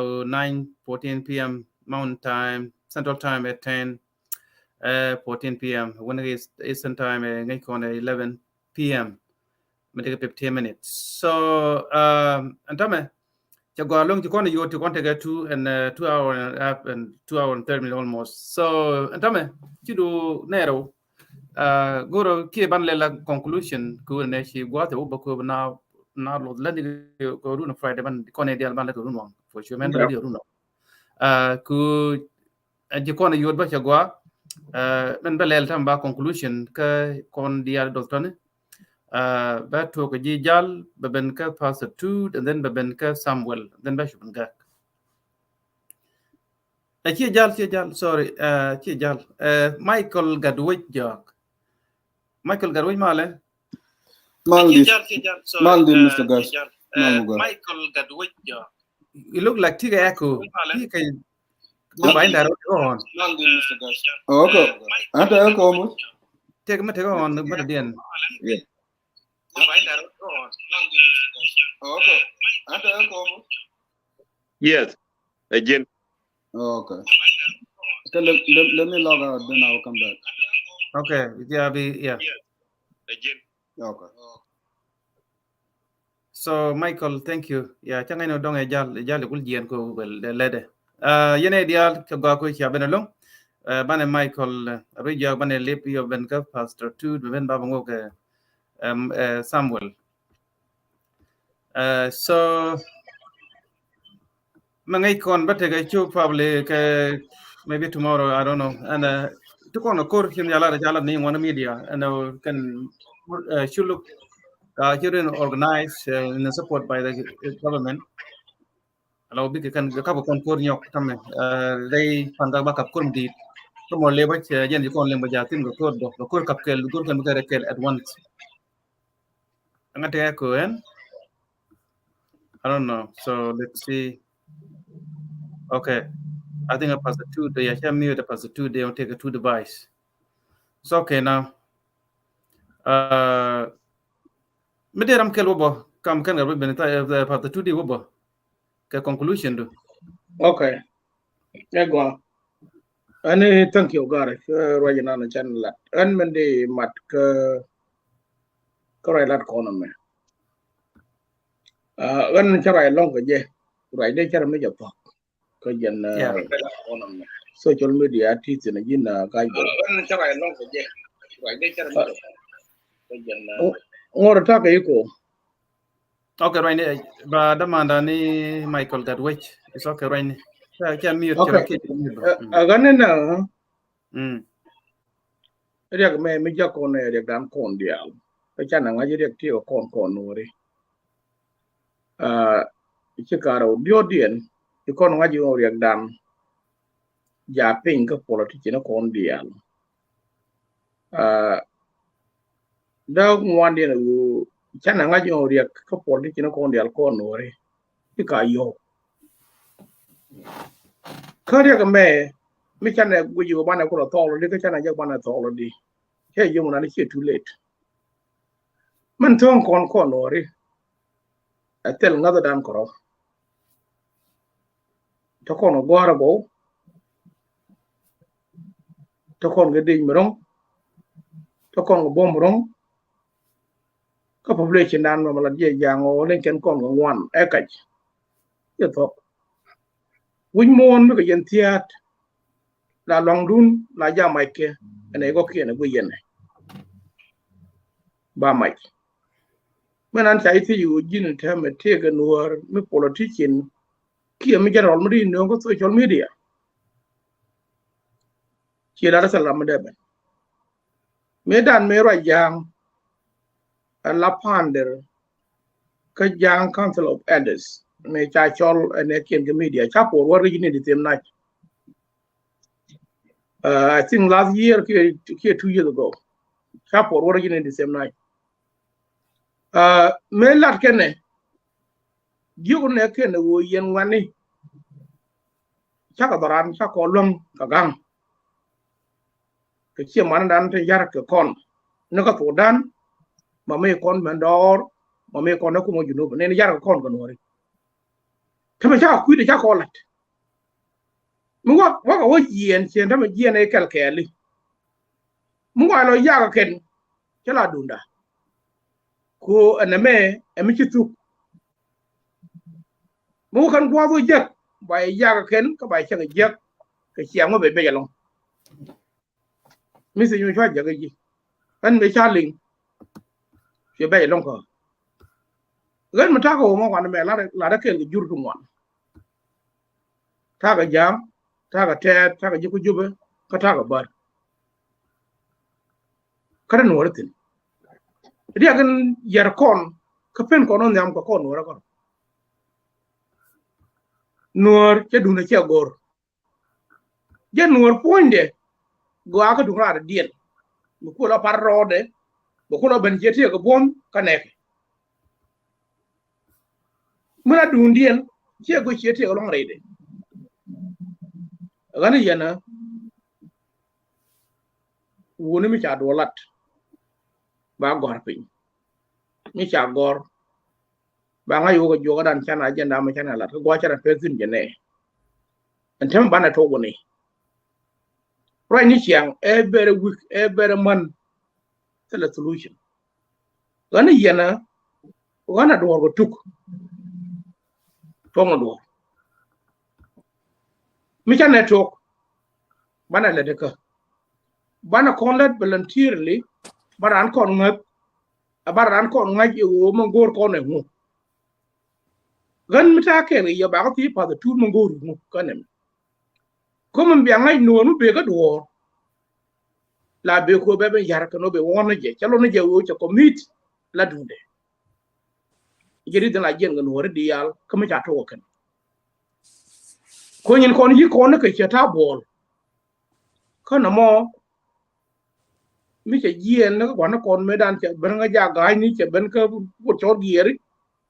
Speaker 2: 9:14 p.m. Mountain Time Central Time at 10 14 p.m. when it is Eastern time ngay kon 11 p.m. Make 15 minutes. So antame go along to kon you to kon take 2 and 2 hour and a half and 2 hour and 30 minutes almost. So antame do nero goro ki ban lela conclusion ku ne shi gwate wo ko na lo landi ko runa Friday ban kon ideal ban ko runa for sure men ban runa ku je kon yod ba chagwa men belel tam ba conclusion ka kon dia doctor ne ba to ko ji jal ba ben ka pastor 2 and then ba ben ka Samuel then ba shubun ga ci jal sorry ci jal Michael Gadwich jok Michael Gadwich male
Speaker 11: Maldi Mr. Gas
Speaker 2: Michael Gadwich jok you look like Tiga Echo combine that on
Speaker 11: okay anta echo mo
Speaker 2: take on but then
Speaker 11: yeah combine that on okay anta echo mo
Speaker 6: Yes, again.
Speaker 11: Okay. So let me log out, then I'll come back.
Speaker 2: Okay, yeah.
Speaker 6: Again.
Speaker 11: Okay.
Speaker 2: So Michael, thank you. Yeah, changa no dong ejal kul jien ko well lede. Yene dial to go ko chia benalong. Bane Michael Rija bane lip yo ben ka pastor 2 ben babango ke Samuel. So mangai kon batega chu probably maybe tomorrow, I don't know. And to kon kor him yala jala ni one media and can should look children organized in support by the government. Allow big can couple kon kor nyok tame they panga backup kon di to more labor yen you kon lemba jatin go kor kapkel go kan kel at once. Angate ko en I don't know. So let's see. Okay, I think a pastor 2 they are mute the pastor 2 they don't take a 2 device. It's okay now. Mediram kelwobo kam kan gabe benita the pastor 2 di wobo. Ke conclusion do.
Speaker 7: Okay. Go. Ani thank you Gareth rajana na channel lat. An mende mat ka lat kono me. An charai long ka je. Rai de chara me japo. Ka jan kono me. Social media teach na jina kai bo. An charai long ka je. Rai de chara me japo. Ka jan ngor ta ka iko.
Speaker 2: Okay, right. But demanda ni Michael Gadwich. It's okay, right. Can mute.
Speaker 7: Okay. Again na. Riak me jako ne riak dan kon dia. Ka chana ngaji riak tio kon nori. Chikaro diodien ikon ngaji riak dan ja ping ka politiki na kon dia. Da ngwande na chana ngaji riak ka politiki na kon dia kon nori. Ika yo. Kaya me chana guji bana ko tolo de chana jak bana tolo di he yo na ni too late man ton kon nori atel ngada dan ko to kono gora go to kon ga ding mrong to kon go bom rong ka population dan ma la je jango len ken kon go wan e kaj yo to win mon ga yen tiat la long dun la ja maike ene go kene go yen ba mike menan sai ti yu jin ta me te ga nuor me politician ki me general mari no go social media ki la salam de ben me dan me ra yang la pander ka yang council of elders me cha chol ene ken ga media cha por war ni di tem na I think last year, 2 years ago, Chapor working in the same night. Me lat kene, you ne kene wo yen wani. Chaka doran chaka long kagang. Ke chia man dan te yar ke kon. Naka to dan, ma me kon mandor, ma me kon ko mo junu ne yar kon ko nori. Tama chaka ku de chaka lat. What yen chen tama yen e kalkeli mu wa lo ya ga ken kala dunda ko aname emi chitu mu kan kwa zo jak ba ya ga ken ka ba cha ga jak ka chiang mo be be long mi se nyu chwa ja ga ji kan be cha ling che be long ko gan ma ta ko mo kwa me la da ken ga jur tu ngwan ta ga jam ta ga te ta ga ji ku jube ka ta ga bar kada no ratin dia kan yar kon ka pen kon on yam ko kon no ra kon nuor ke duna che gor je nuor poinde go aka du ra dien bu ko la par rode bu ko la ben je te ko bom ka nek mala du dien che go che te ko long rede gana yana woni mi cha do lat ba gor pin mi cha gor ba nga yo go joga dan chana agenda ma chana lat go chana pesin jene antem bana to woni right ni chiang every week every month the solution gana yana gana do go tuk to ngo mi chana tok bana le de ka bana konlet voluntarily baran kon ngaj yo mo gor kon ne mu gan mita ke ne ya ba ti pa da tu mo gor mu kanem ko mun bi ngaj no nu be ga do la be ko be yar ka no be wona je chalo ne je wo cha commit la dunde jeri da la jen ga no di yal ka mi cha to kan ko nyin kon yi kon ne ke ta bol kana mo mi che jien na ko na kon medan che ben nga ja ga ni che ben ka bu cho gieri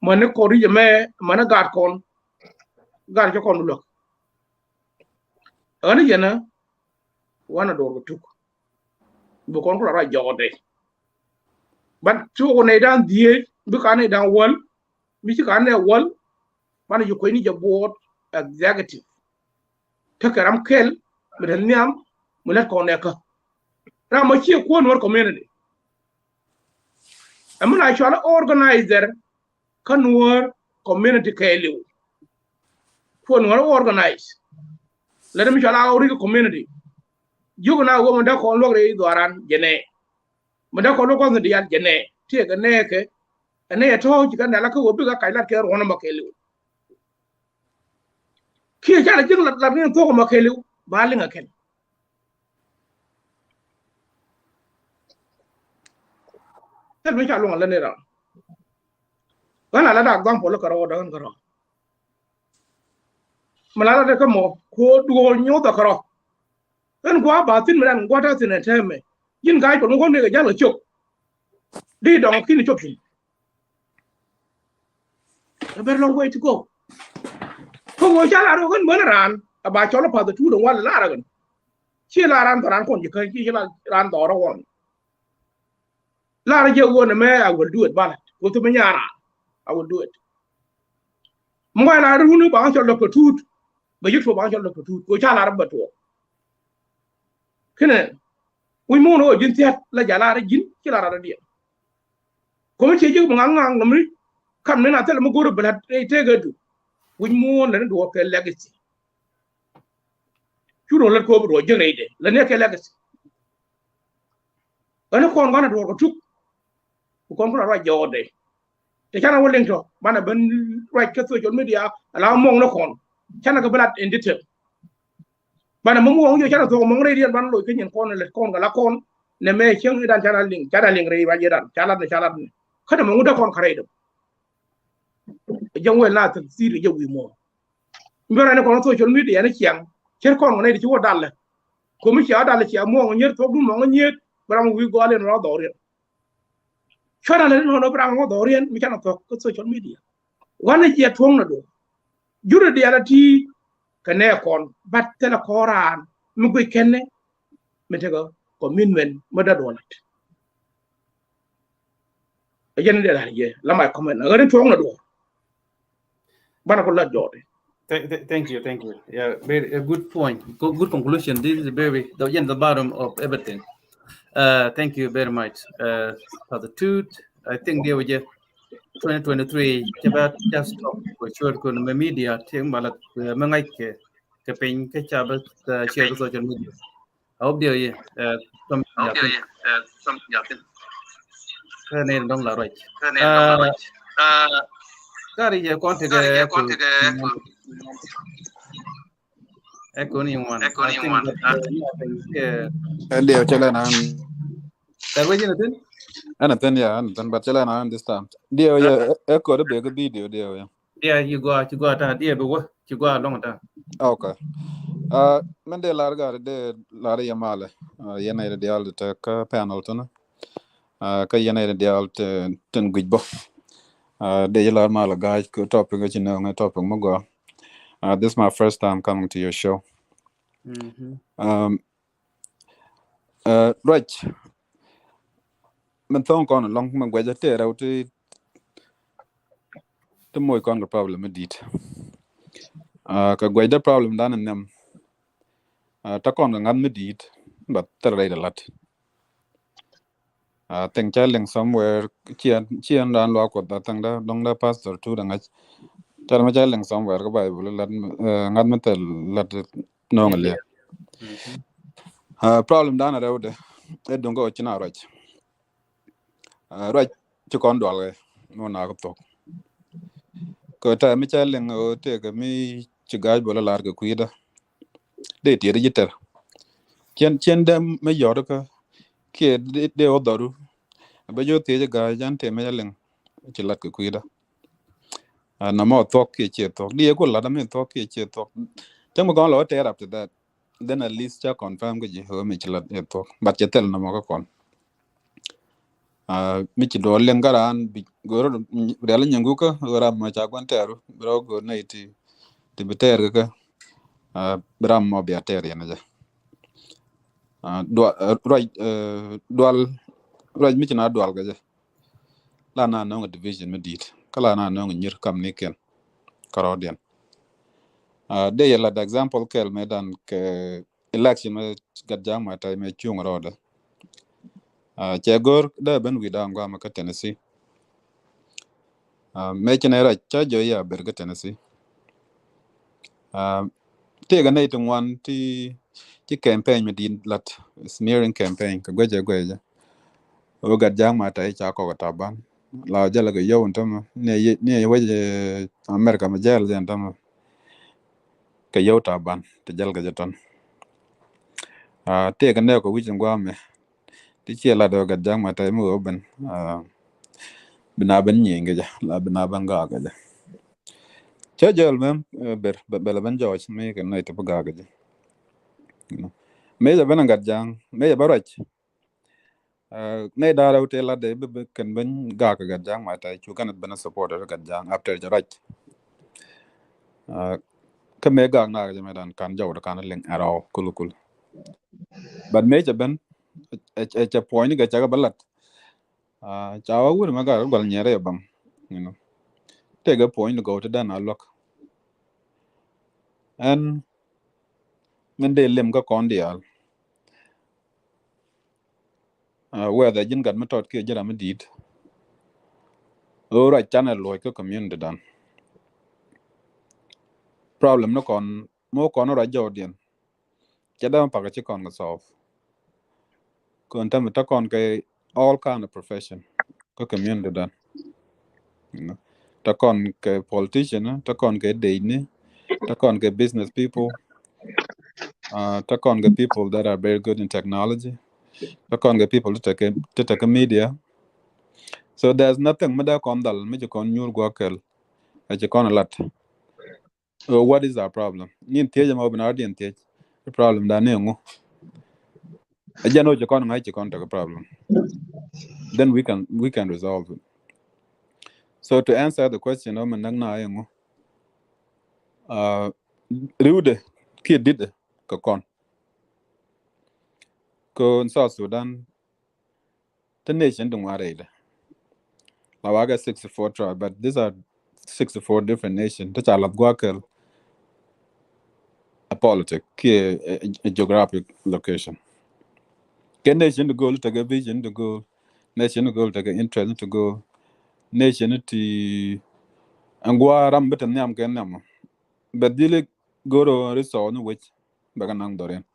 Speaker 7: man ko ri me man ga kon gar cho kon lo ana yana wana do tuk bu kon ko ra jode ban chu ko ne dan die bu ka ne dan wal mi chi ka ne wal man yu ko ni je board executive ta karam kel medan niam mulat ko ne ka Rama chi ko nor community amuna actually organizer kanwar community kelu ko nor organize let me chala ori community yugo na wo manda ko logre doran jene manda ko logo ndi yan jene tie ga neke ane to ji kan la ko wo biga kai la ke ro na makelu ki chala jing la ni to ko makelu ba linga kenไม่ใช่ลงอะไรเนี่ยหรอกก็น่าระดับต้องผลกระโดดกันกระโดดมาแล้วได้ก็หมอโคดูโยตกระโดดกันกว่าบาดทิ้งไม่ได้กว่าถ้าสิ่งนั้นใช่ไหมยิ่งกายผมก็เนี่ยก็ยังเหลือจุกดีดองขึ้นจุกสิแล้วเป็นลงไว้ที่กูพวกชาวเราคนเหมือนร้านบาดชอลพาตัวทูดงวันละอะไรกันเชื่อร้านต่อร้านคนจะเคยที่ร้านต่อระวังLara je wona me I will do it bala ko to nyara I will do it mo la runu ba ko lo ko tut ba yito ba ko lo ko tut ko chala rabba to kene wi mo no jin tiat la jala ra jin ci la ra dia ko ci je mo ngang no mi kam ne na tel mo goro bala te ga du wi mo la do ko legacy churo la ko do je ne de la ne ke legacy ana ko ngana do ko tut kon ko ra jode te kana wolen to bana ben right ka social media ala mong no kon kana ka blat in detail bana mo mo yo kana to mo re dian ban lo ke nyen kon le kon ga la kon ne me chen dan kana ling re ba jedan chala ne kada mo da kon kare do jang wel na ta siri je wi mo ngora ne kon social media ne chiang cher kon ne di wo dal ko mi cha dal chi mo nyer to du mo nyer bram wi go le no do re chora le no brang ngo dorien mi kana to ko social media wana je tuong na do jure di ala ti kane kon bat tele koran mi ko kenne mi tego ko min men mo da do lat ajene de la je la mai comment ngare tuong na do bana ko la jode
Speaker 2: Thank you. Yeah, very a good point. Good conclusion. This is very the bottom of everything. Thank you very much for the truth. I think there was 2023 about just talk for sure kun media thing balat mangai ke pin ke chabat share social media. I hope there some yakin ne dong la right. Kari ya konti ke echo ni one. I think that
Speaker 12: Dia chala nan
Speaker 2: that way you
Speaker 12: anaten ya anaten but chala nan this time. Dia ya echo the big video dia ya.
Speaker 2: yeah, you go out there, but you go along that.
Speaker 12: Okay. Men det largar det lär jag male. Gena det allt ka panel tona. Ka gena det allt ten gudbo. Det jag lär male guys ko topic ga chinna topic mo go. This is my first time coming to your show. Right. Men thong kon long man gwaja te raw te moy kon ga problem dit. Ka gwaja problem dan nem. Ta kon ga ngam dit but ter rate a lot. Think challenge somewhere chian dan lo ko da tang da dong da pastor tu da ngach. Tar ma challenge somewhere ka bible lat ngam metel lat no ngale. Problem dan raw de don't go china right. Right to con dwal no na ko to ko ta mi challenge o te ga mi chigaj bola lar ga kuida de ti register chen dem me yor ka ke de odoru ba jo te ga jan te me challenge chi lat ga kuida na mo to ke che to die ko la da me to ke che to te mo gon lo te after that then at least cha confirm ga ji ho me chi lat e to but che tel na mo ka kon michi do lengaran goro real nyangu ka gora ma cha kwan teru bro go na ti beter ka bram mo bia ter yana ja dual michi na dual ga ja la na no division medit kala na no nyir kam ni ken karodian de yala da example kel medan ke election me gadjang ma tay me chung roda Chegor da ben wida ngwa maka Tennessee. Mechenera cha jo ya berga Tennessee. Tega na itong one ti campaign medin lat smearing campaign ka gweja. O gadjang mata cha ko taban. La jala ga yo ntama ne waje America ma jal zen tama. Ka yo taban te jal ga jaton. Tega ne ko wijin ngwa me. Ti chela do gadjang mata mu oben. Bina ben nyinga ja la bina banga ga ja cha jol mem bela ben joj me ke na te paga ga ja me ja ben gadjang me ja barach me da ra te la de be ken ben ga ga gadjang ma ta chu kan ben supporter gadjang after ja rach ka me ga na ga me dan kan jaw da kan leng aro kulukul but me ja ben e point ga cha ga balat chawa wur ma ga gol nyere bam take a point to go to dan alok and when they lim ga kondial where the jin gat metot ke jara medit ora channel lo ko community dan problem no kon mo kon ora jodien chada pa ga kon ga solve kon tam ta kon ke all kind of profession ko community dan ta kon ke politician ta kon ke deini ta kon ke business people ta kon ke people that are very good in technology ta kon ke people to take a media. So there's nothing mada kondal me kon nyur gwakel a kon a lot. What is our problem? Nin teje ma bin ardien teje. The problem da ne ngo. A jano je kon ngai kon ta problem. Then we can resolve it. So to answer the question man nang na ngo. Rude ki did ka kon. Ko in South Sudan the nation don't worry. I got 64 tribes, but these are 64 different nations. That's all of Guakel. A politic, a geographic location. Can nation to go take a vision to go. Nation to go take an interest to go. Nation to angwa ram betam nyam ken nam. But dile go to resort no which baganang doren.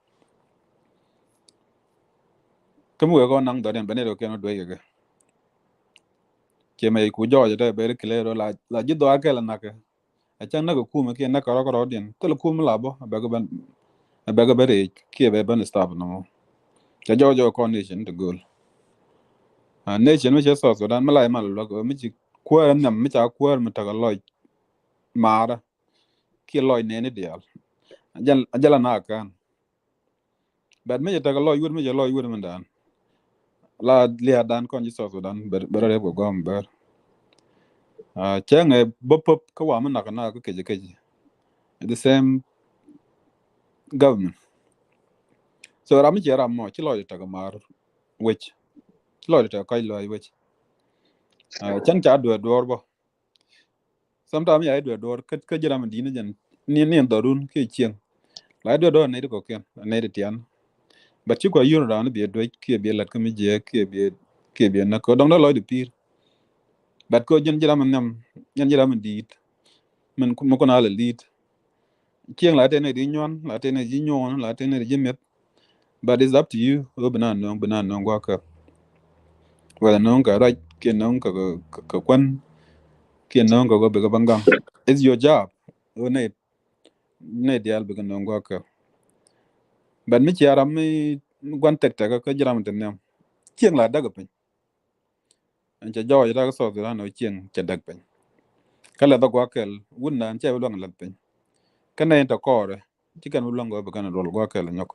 Speaker 12: Come we go nang doren benero cannot do it. Cheme ku jo de be clear la jido akela naka. A chan na ku me ke na karo karo din. Tele ku mlabo baga bere ke be ban stop no. Cha jo condition to go. Nation which is also done malay mal lo mi ci kwar nam mi cha kwar mi ta loy mara ki loy ne ne dial ajala na kan bad mi ta loy wur mi loy wur mi dan la li dan kon ji so dan ber re go gom ber chang bop ko wa na ko keje the same government so ram ji ram mo ci loy ta mar which loy ta kai loy which chang cha do bo sometimes ya do ka jira man dina jan ni dorun ke chieng la do ne ko ken ne de tian but you ko yun ran bi do ke bi lat kami je ke bi na ko dong do loy de pir but ko jen jira man nam jen jira man dit man mo ko na le lit chieng la te ne di nyon la te ne ji nyon la te ne ji met but it's up to you o bana no gwa ka wala no ka right ke no ka kwan ke no ko be ka bangang it's your job o ne dial be no gwa ka but mi chiara mi gwan tek tek ka jira man tem chieng la daga pin an cha jo da so da no chieng cha dag pin kala da gwa kel wun nan che lo ngal pin kana en ta kore ti kan lo ngo be kan rol gwa kel nyok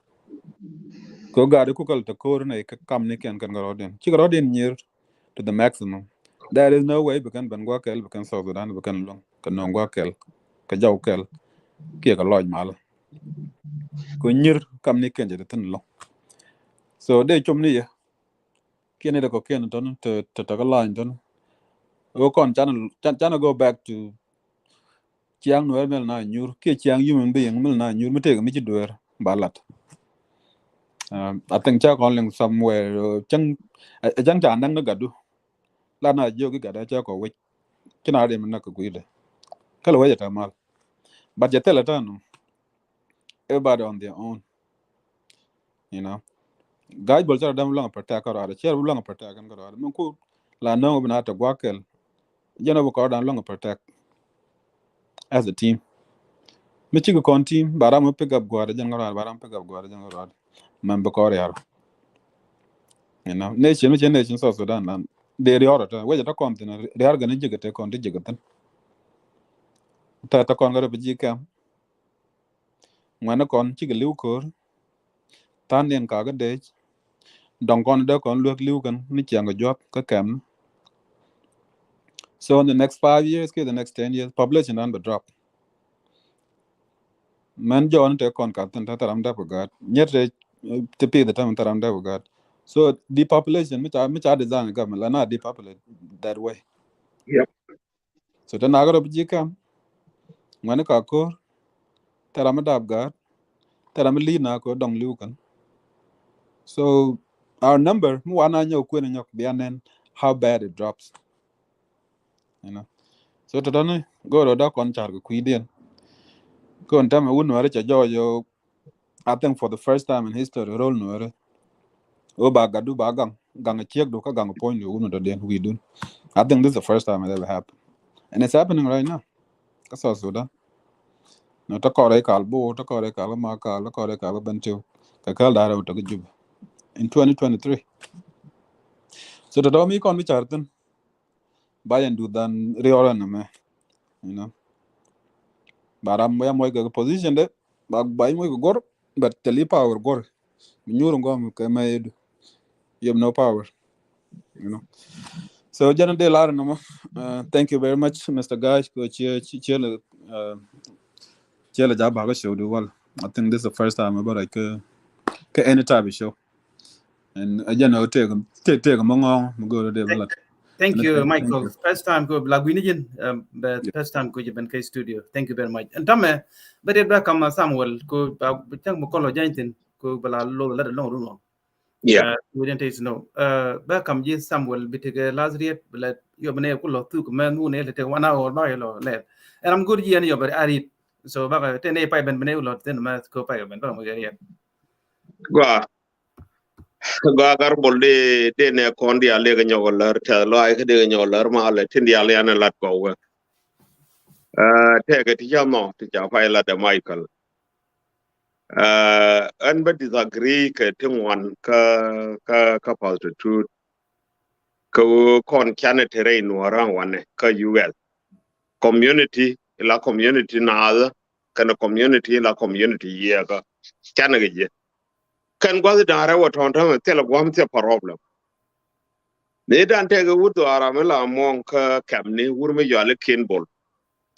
Speaker 12: ko ga de ku kal ta kor ne ka kam ne kan garoden chi garoden near to the maximum there is no way be kan ban gwa kel be kan so da be kan lo kan no gwa kel ka jaw kel ke ka loj mal ko nyir kam ne kan je tan lo so de chom ni kene de ko ken ton to ka line ton o kon chan go back to chiang no mel na nyur ke chiang human being mel na nyur mete mi duer balat I think cha kon leng somewhere chang chan nang no gadu la na jo gi gada cha ko we kina de na ko guide kala we ta mal but ya tell tan everybody on their own you know guide bol cha dam long protect ko ara cha long protect kan ko ara mun ko la no bna ta gwakel jana ko dan long protect as a team mi ci ko team baram pick up gwada jangal baram pick up gwada jangal man ba ko yar you know nation so Sudan nan de riorata we ta kon tin de har gan jigate kon de jigatan ta kon ga bi kam ngwana kon ci liu ko tan den ka ga de dong kon de kon luok liu kan ni chang job ka kam so in the next 5 years the next 10 years population on the drop man John te kon ka tan ta ram da ga nyete to pay the time taram da God. So depopulation, which are design government, la na depopulate that way.
Speaker 7: Yep.
Speaker 12: So the nagar of Jikam, Manaka Taramadab God, Taramalina ko dong lukan. So our number, Muana yo queen yok bianen, how bad it drops. You know. So to don't go to dock on charge quidian. Go and tell me wouldn't worry yo. I think for the first time in history, roll no. Oh, bagadu bagang, gang a check do gang a point you wouldn't then we do. I think this is the first time it ever happened. And it's happening right now. That's also that. No ta kore kalbo, ta kore kalama kala, kore kalabantu, kakal dara to give in 2023. So the Domi con which arten buy and do than reoran, you know. But I'm where my position there, but buy my gore, but the power gore. Nyurungom kame you have no power, you know. So General De Lara, thank you very much, Mr. Guys. Go cheer job show do well. I think this is the first time about like any type of show. And again, I'll take among all go to develop.
Speaker 2: Thank you, Michael. First time go Laguinian, but first time go to studio. Thank you very much. And Tame, but it back on Samuel, go Mokolo Jantin, go Bala Low, let alone.
Speaker 6: Yeah.
Speaker 2: we didn't know ba kam ji Samuel bitige lazriet bla yo bane ku lo tu ko man mu ne le te wana or ba lo le and I'm good yen yo ba arit so ba te ne pa ben bane lo ten ma ko pa ben ba mo ya
Speaker 6: Gwa gar bolde de ne kondi ale ga nyogolar ta lo ay de nyogolar ma ale tindi ale ana lat ko wa te ga ti jamo ti ja fa la de Michael an ba disagree ke tingwan ka positive ko kon chane terrain waran wane ka UL community na ala kana community la community ye ga chane ga je kan gwa da ra wa ton ton te la gwam te problem ne dan te ga wuto ara me la mon ka kamni wurme yale kinbol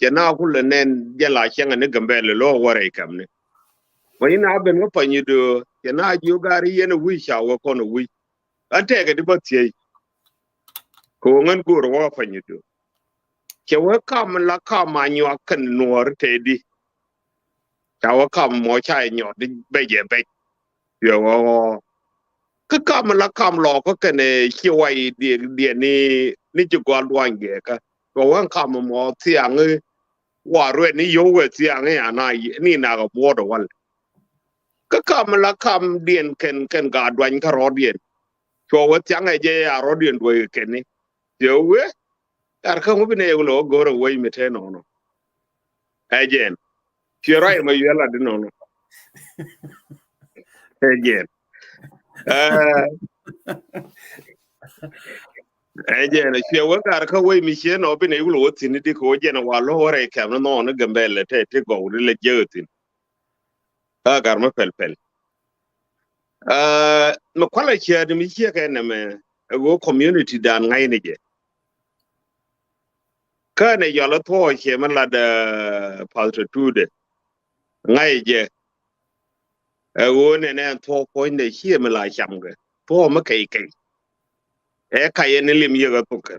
Speaker 6: jana kulle nen jala chenga ne gambele lo wore kamni wani na ben ga panyi do jana ju gari yene wi sha wa kono wi an te ga di batie ko ngan goro wa panyi do ke wa kam la kam anyo kan nuor te di ta wa kam mo cha nyo di be je be yo ka kam la kam lo ko kene chiwai die ni ju gwa lwan ge ka ko wan kam mo tiang wa rwe ni yo we tiang ya na ni na ga bo do wal ka kam la kam dien ken ga dwan ka ro dien ko wa tiang je ya ro dien we ken ni yo we ar ka mo bine yo lo go ro we mi te no no again chirai ma yela de no no again eje na che wa gar ka we mi che no bine ulo tin di ko je na wa lo hore ka no no gambele te go le jetin gar ma pel ma kwala che de mi che ka na me go community dan ngai ne je ka ne yo lo to che ma la da paltritude ngai je go ne to ko ne che ma la cham ga to ma kai kai ne lim ye ga to ka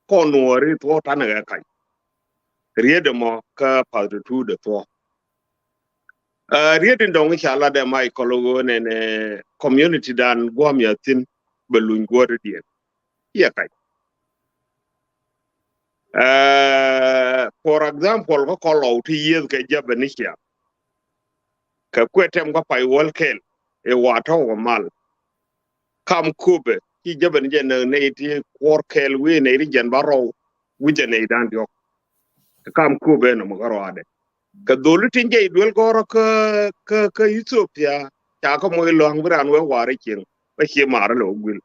Speaker 6: ko no ri to ta na ga kai riede mo ka paltritude to riedin dong inshallah de mai kologo ne community dan gwam yatin belun gore die ya kai for example ko kolo ti yes ke jabanisha ka kwetem ko pai wolkel e wato ko mal kam kube ki jabanije ne ti workel we ne ri jan baro wuje ne dan yok kam kube no mo garo ade ka dolu tinje duel goro ka Ethiopia ta ko mo long bran we ware kin ba che mar lo gul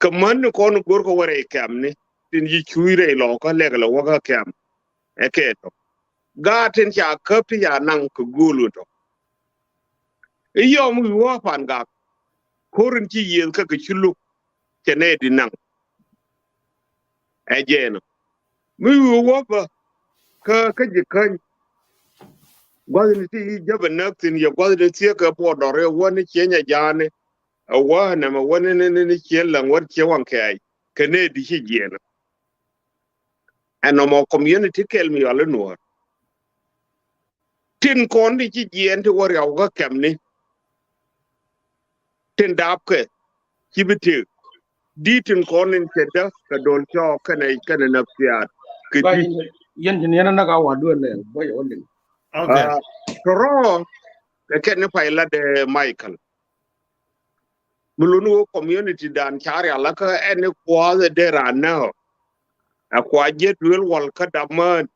Speaker 6: ka man ko no gor ko ware kam ni tin yi chuire lo ko le lo wa kam e ke to ga tin cha ka pi ya nan ko gulu to iyo mu wa pan ga korin ci yen ka chulu ke ne di nan e je no mu wa ba ka je kan gwadi ti jaban naktin ya gwadi ti ka po dore woni kenya jane awa na ma woni ne kielan war ke wan kai kane di higena ano mo community kel mi ala no tin kon di ci yen ti war yaw ga kamni tin dap ke ci biti di tin kon in tedda ka don cho kane na fiat ke di
Speaker 7: yen na ga wa do le boy only
Speaker 2: okay
Speaker 6: ro ke ne pa ila de Michael mulunu community dan chari ala ka ene kwa de rana akwa je duel wal ka daman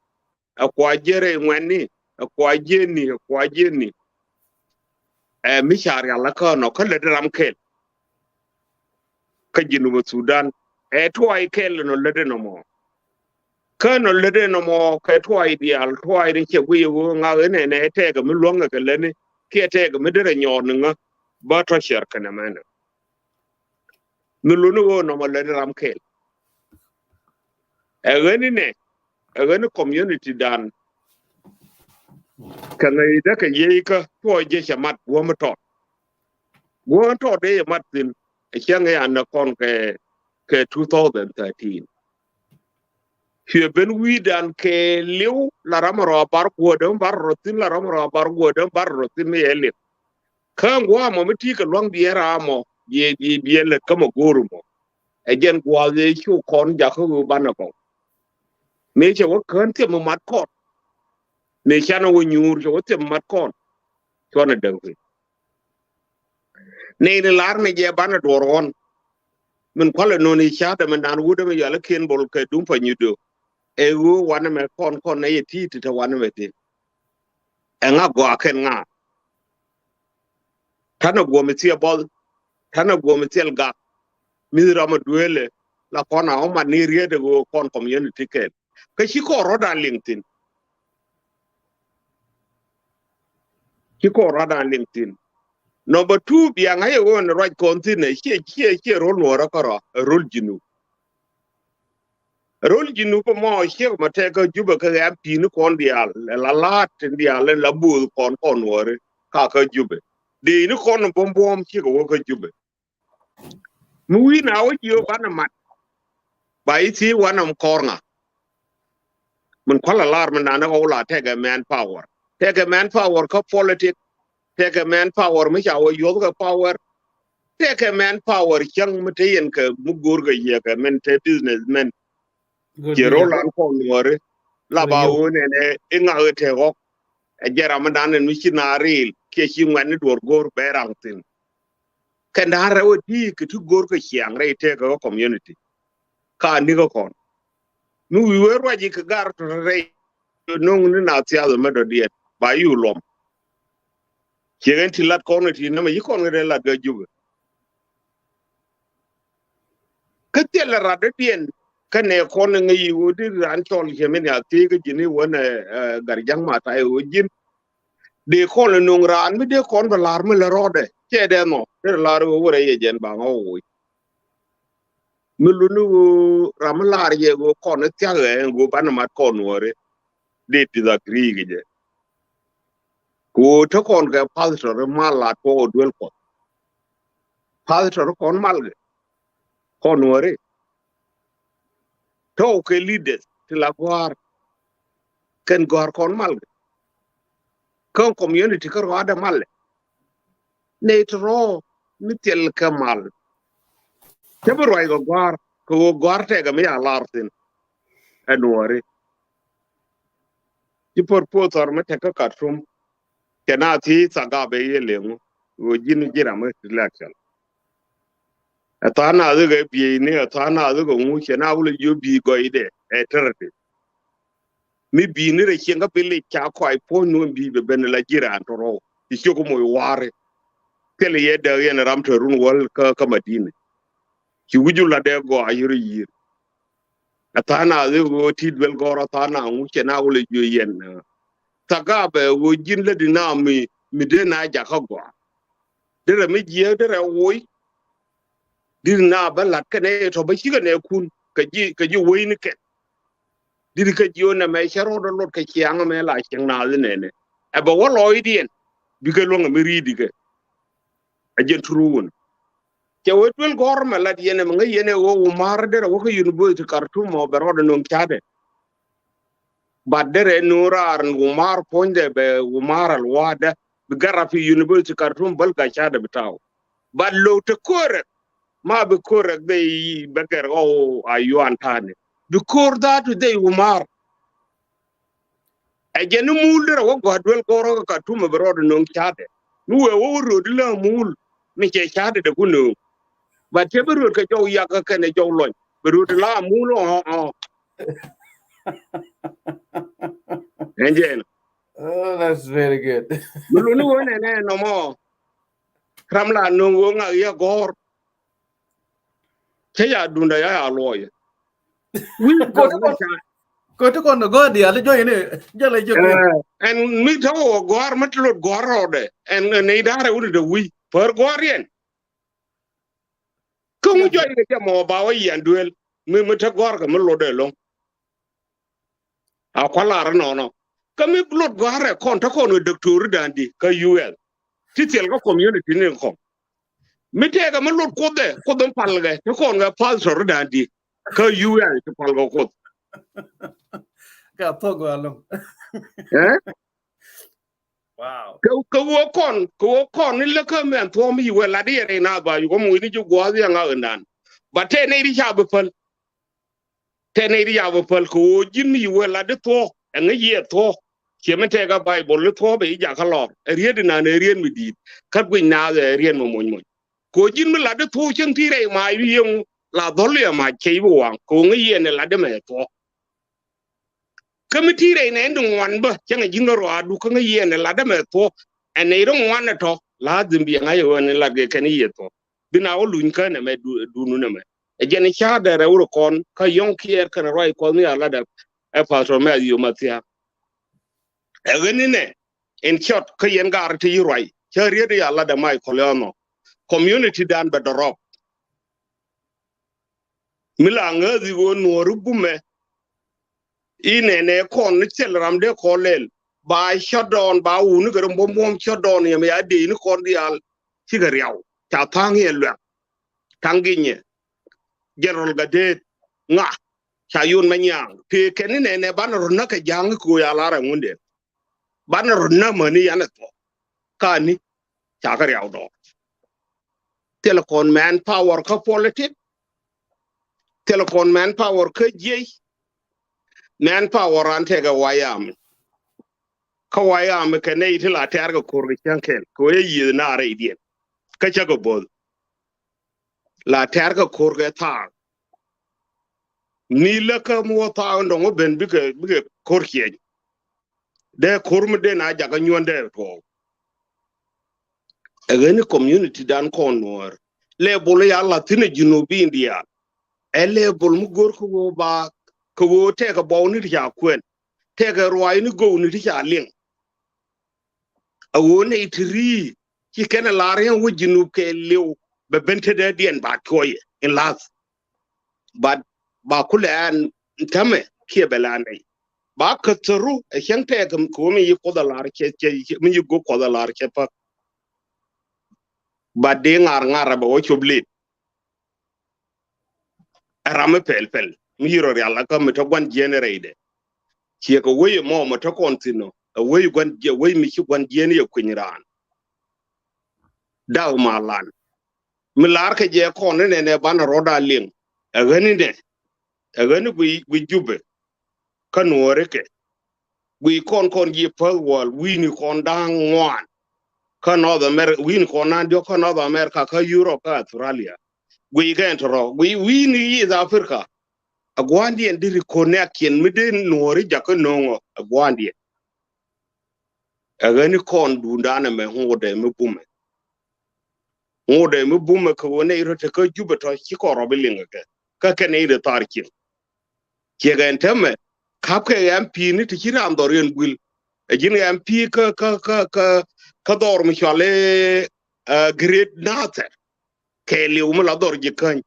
Speaker 6: akwa jere ngwani akwa jeni mi chari ala ka no ka le ram kel ka jinu Sudan to ai kel no le de no mo ka no le de no mo ka to ai dial to ai ri che wi wo nga ne te ga mi longa ka le ni ke te ga mi de nyon nga ba to sher kana mana nulunu no mo le ram kel agani community dan kana ida ka yeka to je chamat wo to de matin e changa ya na kon ke 2013 he ben wi dan ke liu la ramaro bar ko de bar rotin la ramaro bar ko de bar rotin ne ele kan wa mo miti ka long di era mo ye le kama gorumo ejen kwa ye chu kon ja ko banako me che wo kan te mo mat ko me chana wo nyur jo te mat ko to na dang ne lar ne je bana doron min kwale no ni cha da man dan wude me yala ken bol ke dum fa nyudo e wo wana me kon ne ti ti ta wana me ti e nga go aken nga tana go me ti bol tana go me ti ga mi rama duele la kona o ma ni riede go kon community ke shi ko roda LinkedIn shi ko roda LinkedIn number 2 biya nga ye won right continue shi rol wora kara rol jinu ko mo shi ma te ko juba ka ya pin kon dial la lat dial la bu kon wore ka juba de ni kon bom shi ko juba mu wi na o yo bana mat bai ti wanam kornga mun kwala lar mun na ko la tega manpower ko politics tega manpower mu ja wo yo ga power tega manpower chang mu te yen ka mu gur ga ye ka men te businessmen je rolan ko ngore la ba wo ne inga te go e jera man dan mi chinaril ke chi ngwan dor gor berangtin kan da rawo ti ke tu gor ko chiang re te ga community ka ni ko kon nu wi wer waji ka gar to re no ni na tia do medo diet ba yu lom kegen ti lat kon ti na ma yikon re lat ga jugo ka te la ra de dien ka ne kon ngi wo di ran tol je men ya ti ga jini wona gar jang ma ta o jin de kon no ran mi de kon ba lar mi la rode che de no de lar wo re ye jen ba ngo milunu ramlar ye go kon tiage go banamat kon wore de disagree gije ko to kon ga pastor malat ko duel ko pastor kon malge kon wore to ke leaders ti la gwar ken gwar kon malge kon community ko ada malle ne tro mitel kamal Jabber I go guard, go guard take a me a lartin and worry. You put post or me take a cut from cannot eat Sagabe Ling, who didn't get a much election. A Tana other be near Tana other go much and how will you be going there, a territory. Me be near a king up in Chaco, point no be the Benelagira and Toro, the Shokomo war. Tell ye the end ram to run world Kamadine. Ki wujula de go ayiri yir atana de go tidbel go atana wuche na wule yen tagabe wo jinle dina mi de na ja ka go de me je de woy dina balat kane to ba shiga ne kun ka ji woy ni ke dir ka ji ona me sharo do lot ka kianga me la king na le ne e ba wo loy dien bi ke lo ngami ridi ke ajen truun ke wetwel gorma lat yene nga yene wo mar de wo ko university Khartoum mo be rodo non chade badere nurar ngumar ponde be umar al wada be garafi university Khartoum bal ga chade bitaw ballo te kore ma be kore be beger o ayu antane be kor that de umar ajenu mulde wo godwel goro Khartoum be rodo non chade nuwe wo rodila mul mi che chade de kunu but every ka jow yaka kane jow loñ berut la mulo enjen
Speaker 2: Oh, that's very good.
Speaker 6: mulunu wona ne no mo ramla no nga ya gor che ya dunda ya loye we
Speaker 2: Ko to kon go dia le joy ne jale joy
Speaker 6: and mi to gor matlo gor rode and ne dare uri de we per gorien Kung joy ke mo ba wa yan duel me ta gor ka mo lo de lo a kwala no ka mi blot gore kon ta kon doctor dandi ka UL titel ka community ne ko mi te ga mo lo ko don pal ga ta kon ga pastor dandi ka UL ta pal ga ko
Speaker 2: ka to go along. wow
Speaker 6: ko kon ni le ka men to mi we la de re na ba yu ko mu ni ju go ya nga nan ba te ne ri cha bu pal te ne ri ya bu pal ko jin mi we la de to nga ye to ke men te ga bible le to be ja ka lo ri de na ne ri mi di ka gwi na ri mo mo ko jin mi la de to chen ti re ma yu yung la do le ma ke bu wang ko nga ye ne la de me to committee re ne ndung wan ba chen jin ro adu ka nga ye ne la de me to and they don't want to talk la zimbi nga yo ne la ge kan ye to bina o luñ ka ne me du nu ne me e jeni cha da re uro kon ka yon kier kan roi ko ni ala da e patro me yo matia e gani ne in short ka yen gar ti roi cha ri de ala da mai ko leono community dan be drop mila nga zi go no rubume ine ne kon ni sel ramde ko lel ba shutdown ba unu gar bom shutdown ya me ade ni kon dial ci gar yaw ta tang ye lwa tanginye gerol gade nga cha yun manyang te ken ne banaro na ka jang ko ya lara ngunde banaro na mani yana to kani cha gar yaw do telecom man power ka politics telecom man power ka je man power ante ga wayam ka wayam ka ne itila targa kurri kankel ko yi na re idien ka chago bol la targa kurga ta ni la ka mo ta ndo ben bi ka korkiye de kurmu de na jaga nyonde to agani community dan konor le bol ya la tine junubi india ele bol mu gor ko ba ko te ka bo ni ya kwen te ka roi ni go ni ya ling awo ne itri ki kana lare wo jinub ke lew be bente de dien ba toye in las ba kula an tame ke belane ba ka tsuru e hente kam ko mi yi ko da lar ke mi yi go ko da lar ke pa ba de ngar ba wo choblit arame pel mi yiro yalla kam to gwan generate ke ko we mo to kontino we gwan je we mi ci gwan jeni ye kunyiran daw malan mi lar ke je ko ne ban roda ling agani ne agani wi jube kanore ke wi kon ji pal wal wi ni kon dang ngwan kan other America wi ni kon nan do kan other America ka Europe ka Australia wi ga entro wi ni is Africa agwandi en diri connect yen miden nori jaka nongo agwandi agani kon dundana me ngode me bume ko wona irote ko jubato ci ko robilinga ka kene ide tarkin ke ga entame kapke MP ni ti kira andor yen gul e jin MP ka dor mi chale great nater ke li umla dor jikan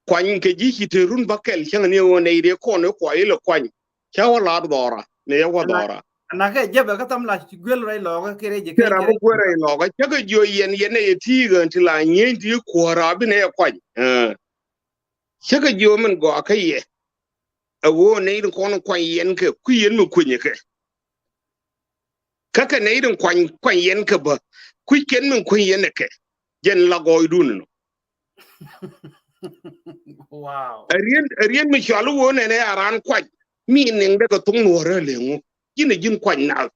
Speaker 6: kwany ke ji hiterun bakel chang ne wona ide ko ne ko ile kwany chawala dora ne yawa dora
Speaker 2: na ke jebe ka tam la gwel rai lo ka kere je
Speaker 6: kera mo gwere lo ga chaga jo yen ne ti ga ntila nyen ti ko rabi ne kwany chaga jo men go akaye awo ne irin kono kwany yen ke ku yen mu kunye ke kaka ne irin kwany yen ke ba ku ken men kun yen ke jen la go idun no
Speaker 2: wow
Speaker 6: arien mi chalu wo ne aran kwany mi ning de ko tung no re lengu jin kwany na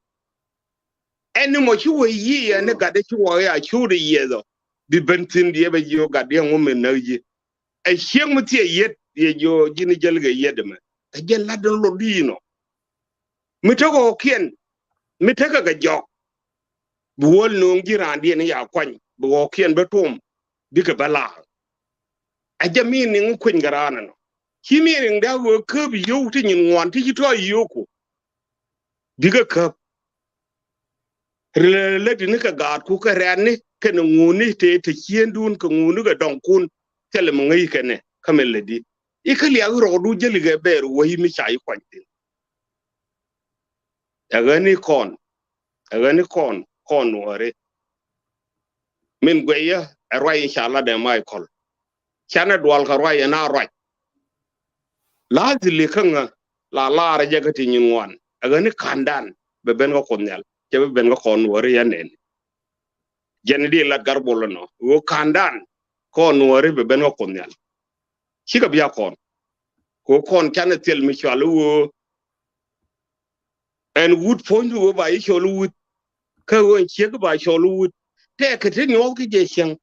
Speaker 6: eni mo chi we yi ya ne gade chi wo ya chu de ye do bi bentin die be yo gade ngo men na yi e hiem mutie yet ye jo jin jelge yede me e jel la don lo dino mi to ko kien mi te ka ga jok bu wol no ngiran die ne ya kwany bu wo kien betum bi ka bala a jami ni ngkwen garana no chi mi ring da wo ke bi yo ti nyin wan ti to yo ko diga ka le ni ka ga ku ka ran ke nguni te kiendun ka ngunu ga don kun tele mo ngai kene kamel di ikali ya ro du jeli ga ber wo yi mi chai kwantin agani kon wore min gweya arwai inshallah da michael chana dwal ka rwai na rwai lazili kanga la ra jagati nyinwan agani kandan be ben ko konyal ke ben ko kon wori yanen jen di la garbolo no wo kandan kon wori be ben ko kon yal chi ka biya kon ko kon kan tel mi chalu wo en wood point wo ba yi chalu wood ka won chi ka ba chalu wood te ka te nyol ki je chen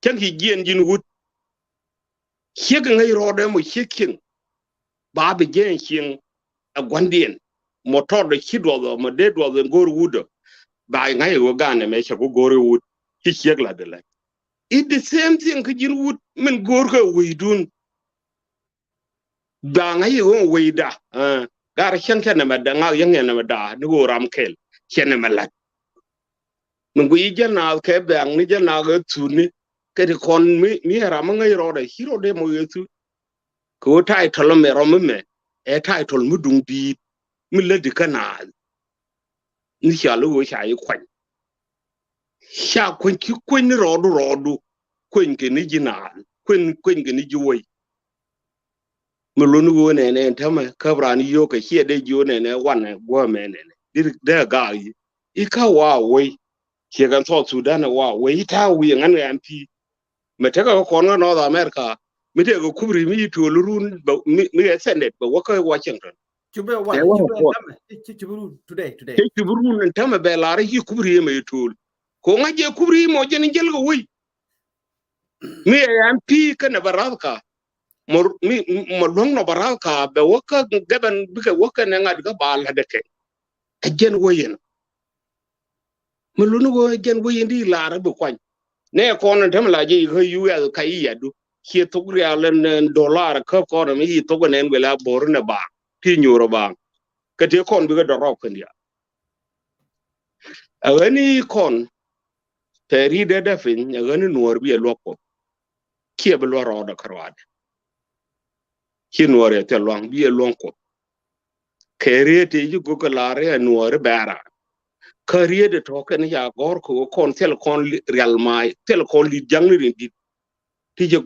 Speaker 6: chen ki gien jin wood chi ka ngai ro de mo chi kin ba be gen chen a gwandien motor de chi do mo de do ngor wood ba ngai wo gane me cha go gore wood chi chi la de la it the same thing ka jin wood men gor ka weidun da ngai wo weida gar chen chen ma da nga yang na ma da ni go ram kel chen ma la mun go yijel na ke bang ni jel na ga tu ni ke de kon mi ram ngai ro de hiro de mo yetu ko tai tolo me ro me e tai tol mu dung bi mi le de kana ni sha lu wo sha yi kwan sha kwan ki kwan ro du kwan ke ni jina kwan ke ni juwai mulunu go ne tama kabra ni yo ka hie de jo ne wan go me ne de ga yi ika wa wai ke gan so Sudan wa wai ta wi ngan MP metaka ko no North America mi de go kubri mi to lurun mi sendet ba waka Washington
Speaker 2: chube wa chube tama chube today
Speaker 6: ke chuburu tama be la ri kubri mi to ko ngaje kubri mo je ni jel go wi mi MP kana baraka mo long no baraka be waka gaban bika waka ne ngad ga bal hadake ajen woyen mo lunu go ajen woyen di la ra bu kwan ne ko non tam la je ko US kai yadu ke to realen dollar ka ko no mi to go nen wela bor ne ba ti nyuro ba ka te kon bi ga do ro ndia awani kon teri de defin awani nuor bi loko ke be lo ro da karwade ki nuore te long bi lonko kere te ju go ko lare nuore bara kariye de to ken ya gor ko kon tel kon real mai tel kon li jangni di ti je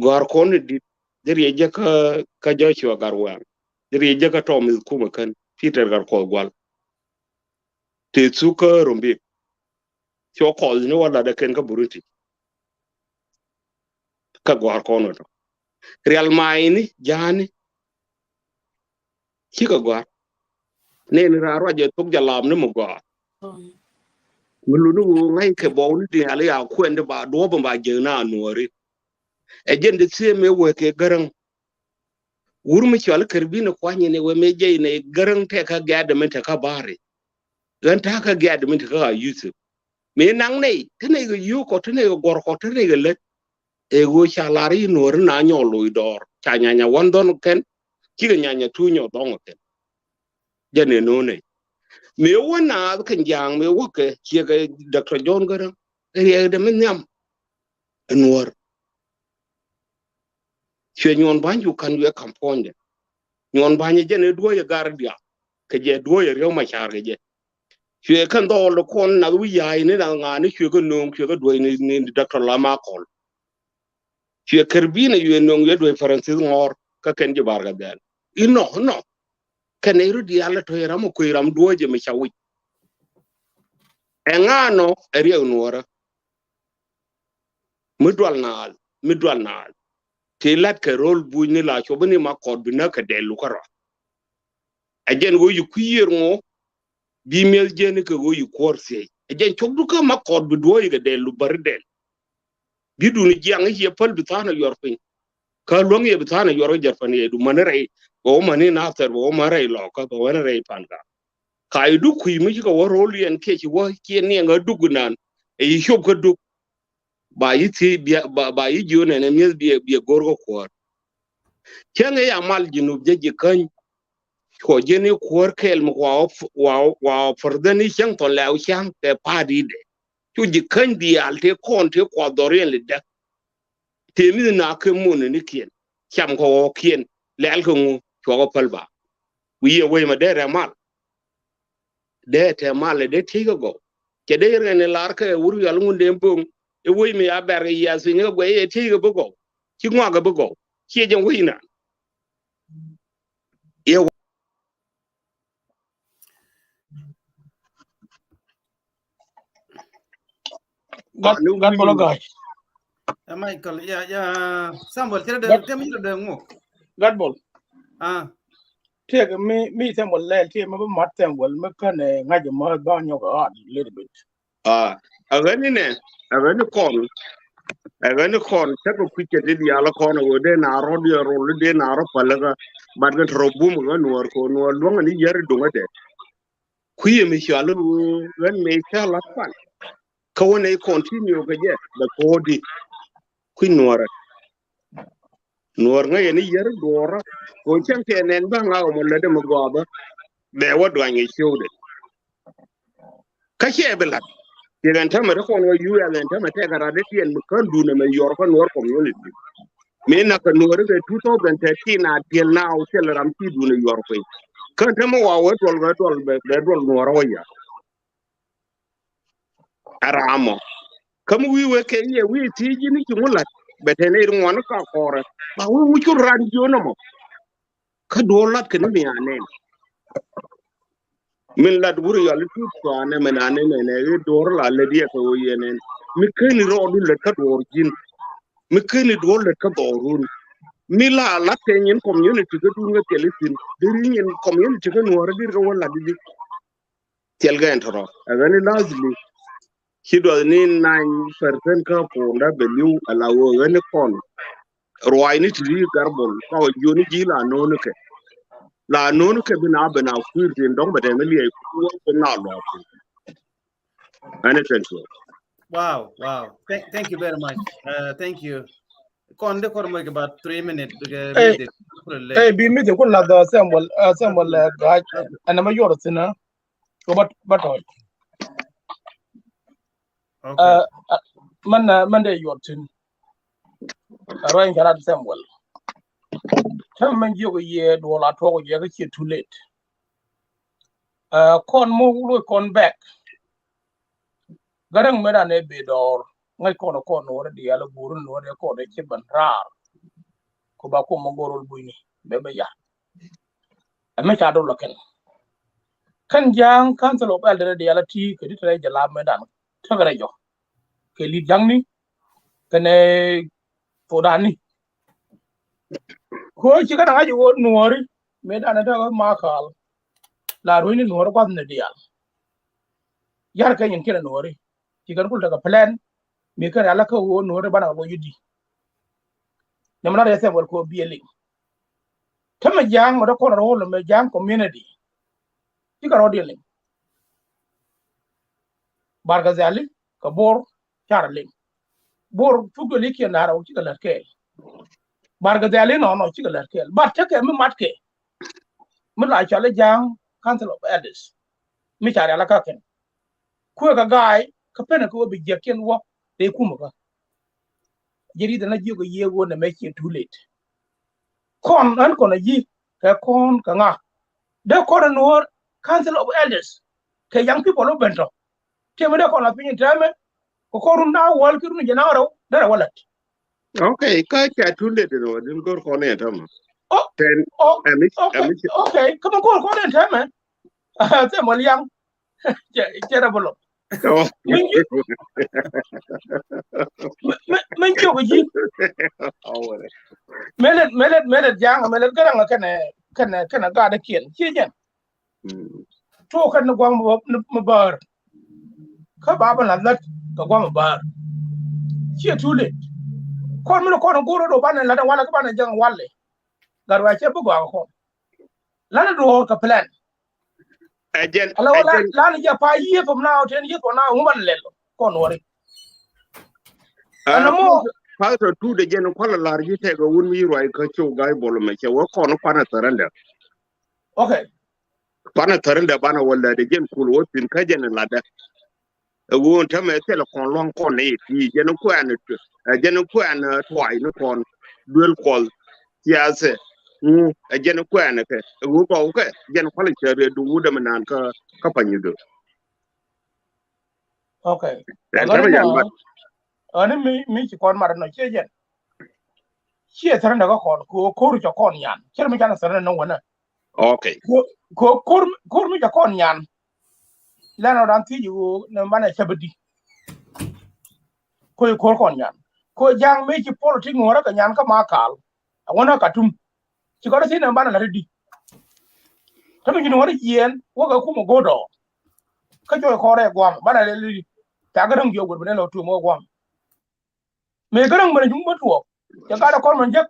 Speaker 6: gor kon di dere je ka Joshua garwan dere je ka to mi kuma kan Peter gar ko gwal te suka rombi cho ko ni wala da ken ka buruti ka gor kon to real mai ni jani ki ka gor ne ni ra ro je tuk jalam ni mo gor mulunu ngai ke bo ni di ala ya kwende ba do ba je na nuore agenda se me we ke garang wurmi chwal karbina kwanye ne we me je ne garang te ka ga da menta ka bare dan ta ka ga da menta ka yusuf me nang ne tene go yu ko tene go gor ko tene go let e go chalari nuor na nyolo dor cha nyanya wondon ken ki ga nyanya tu nyo dong ken jane no ne me wona kan jang me wo ke ki ga Dr. John garang e de men nyam nuor che nyon banju kan we kamponde nyon banye jene do ye gardia ke je do ye rew ma char ge je che kan do lo kon na wi ya ni na nga ni che go nong che go do ni Dr. Lama kol che kerbina ye nong ye do Francis ngor ka ken je barga dal no kan e rudi ala to ram ko ram do je me chawi e ngano e rew nuora midwal naal te lat ke rol bu ni la cho bani ma kod bina ka delu kara ajen go yu kuyer ngo bi mel jen ke go yu korse ajen chobdu ka ma kod bu do yi ga delu bardel bi du ni jang ye pal bitana yorfin ka long ye bitana yoro jarfan ye du manere go mani na ter go mare lo ka go mare panga kai du ku mi ko rol yen ke ci wo ki ni nga dugunan e yi shob ka du ba yi ti ba yi jone ne mel bi gorgo ko kenge ya mal jinub je kan ko jeni ko kel mo wa fordani chang to law chang te padi de tu ji kan di alte kon te ko dorien le de te mi na ke mun ni kien cham ko kien le al ko ko palba wi we ma de mal de te mal de ti go ke de rene lar ke wuru yal ngun de mbong e we mi aber ya singa go e ti go go ki ngwa go go ki je wi na
Speaker 7: God bolo guy.
Speaker 2: Michael, ya Samuel, kira de tem ila de ngo.
Speaker 7: God bol.
Speaker 2: Ah.
Speaker 7: Me Samuel le tie me mat Samuel me kan ngaje ma ba nyo ga little bit.
Speaker 6: Agani kon ta ko kwike de ya la kon wo de na ro de ro de na ro palaga bad ga robum ga nuor ko nuor lo ni yer do ngade kuye mi shalu wen me shala pan ka wona continue ga je da ko di ku nuor nga ni yer dora ko chen te nen ba nga mo le de mo go ba be wo do ngi shode ka she belat Yegan tama da kono yu ya len tama te gara de tien mu kan du na me yor ko nor community me na ka nor de 2013 na tel na o tel ram ti du na yor ko kan tama wa wa tol ga tol be dol nor wa ya aramo kam wi we ke ye wi ti ji ni ki mulat be te ne ru won ka kore ba wi mu ku ran jo na mo ka do lat ke ni ya ne min lat buru ya lutu to ane men ane ne dor la le dia ko yenen mi keni ro du le ka dor jin mi keni do le ka dorun mi la tenyen community ga du nga telisin diri nyen community ga no dir ga wala di tel ga entro agani lazli hido ni 9% ka ponda beliu ala wo ngene kon roi ni tri garbol ko joni jila no ne ke la non ke bina bina kuirin dong ba de meli ku na lo ane thank you.
Speaker 2: Wow. Thank you very much. Thank you. Kon de kormo about 3 minutes
Speaker 7: Hey, be me the kun la da Samuel guy and ma yor sina ko but
Speaker 2: okay
Speaker 7: man de yor tin aroin karat Samuel tam man jogo ye do la to ye ga too late kon mo lo kon back garang meda ne be dor ngai kono wora di ala burun no de ko de ci ban rar ko ba ko mo gorol buyni be ya ame ta do loken kan jang council of elder de ala ti ke di tare jala medan to gara jo ke li jangni kene fodani ko ci kana ngaji wo nuori medan ta ma kal la ruini nuor ko ne dial yar kan yin kira nuori ci kan kul daga plan mi kan ala ko wo nuori bana wo yudi ne mana rese wal ko bieli tama jang mo ko ro lo me jang community ci ka ro diel barga zali ka bor charling bor fugoli ke na raw ci ka larke barga zali no ci ka larke ba ta ke mi matke mi la chale jang council of elders mi chare ala ka ken ku ga gai ka pena ko bi jeken wo de kuma ka jeri da na jigo yego na make it too late kon an ko na ji ka kon ka nga de ko no council of elders ke young people lo bento ke me de ko na pin tame ko runda wal ki runu jana raw dara walat
Speaker 6: Okay, ka cha tunde de no din gor ko ne tam
Speaker 7: okay come on ko ne tame te mo liang chera bolo men jogo ji melet jang melet garanga kana ga da kien ci jen to kan gwam mo bar ka baba na lat ka gwam bar ci tule kon mi ko goro do banen la da wala ka banen jang walle garwa ce bu gwa ko la do ka plan
Speaker 6: Again,
Speaker 7: la ni ja pa yi from now 10 years from now human lelo kon wori ana mo
Speaker 6: Pastor tu de gen ko la larji te go won mi roi ka chu gai bolo me che wo kono pana taranda
Speaker 7: okay
Speaker 6: pana taranda bana wala de gen kul wo tin ka gen la da wo ta me te la kon long kon ne ti gen ko an twai no kon duel kol tiase gen ko an ke wo ko ke gen ko la chere du wuda manan ka panyido
Speaker 7: okay ani mi ci kon mar no ci jen ci taranda ga kon ko ru ci kon yan ci mi kana sarana no wana
Speaker 6: okay
Speaker 7: ko mi ja kon yan la no dan ti ju no bana chabdi ko kon nyan ko jang me ci politique ngora ka nyan ka makal wona katum ci ko sin bana la di tamu ñu wara yen wo ga kuma godo ka joy ko re gwam bana le li ta ga dang jogur bene lo tu mo gwam me garang mana jung batuo ya ga da kon man jak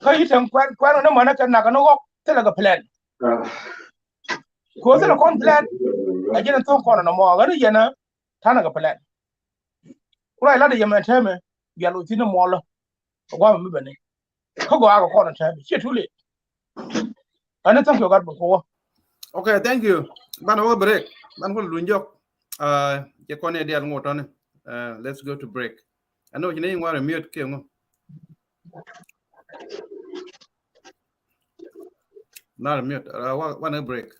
Speaker 7: ka yitan kwan na mana kan na ga no te la ga plan ko se kon plan a jena to kon na mo ga ni yana ta na ga plan kula ila da yamma ta me ya lo tin mo lo gwam mi bane ka go aga kon ta me che tule ana tan ko ga ko
Speaker 2: Okay, thank you. Ban over break. Ban ko lunjok. Je kone dial ngotone. Let's go to break. I know you need to mute ke ngo. Not a mute. One a break.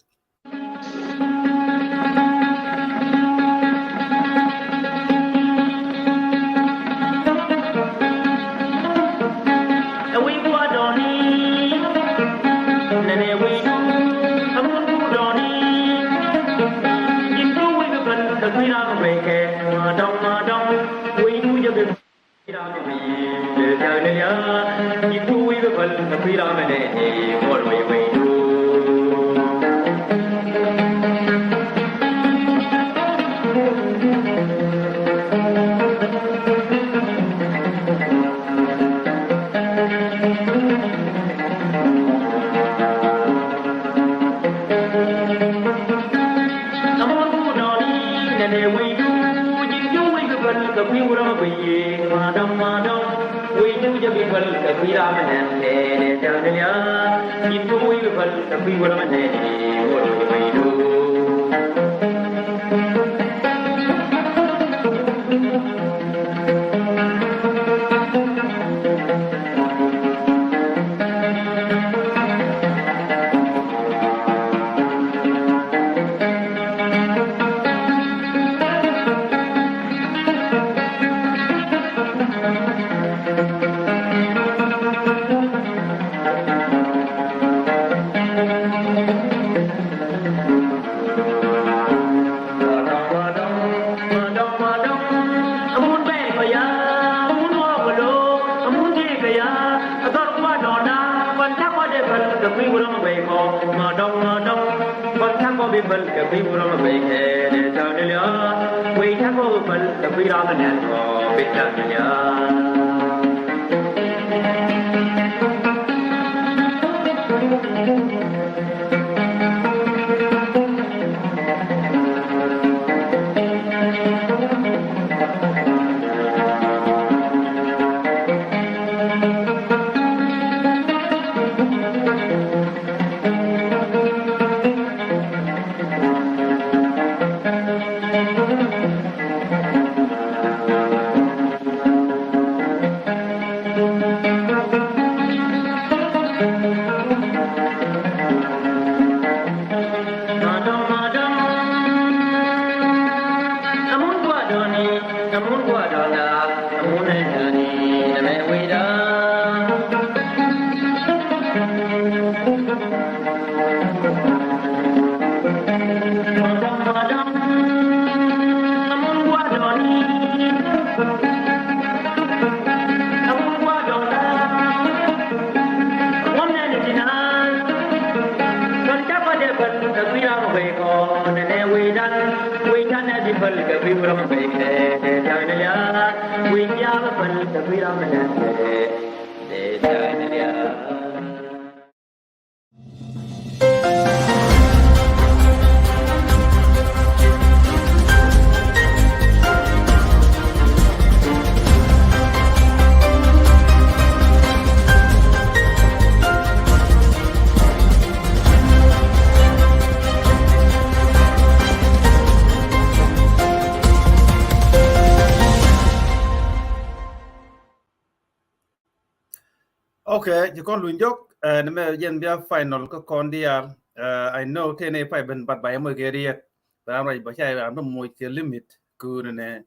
Speaker 2: Okay, you can lunjok. Name yen bia final ko kondial. I know tene pai ben bat bay mo geriet. But I'm right, but I'm no more limit. Good ne.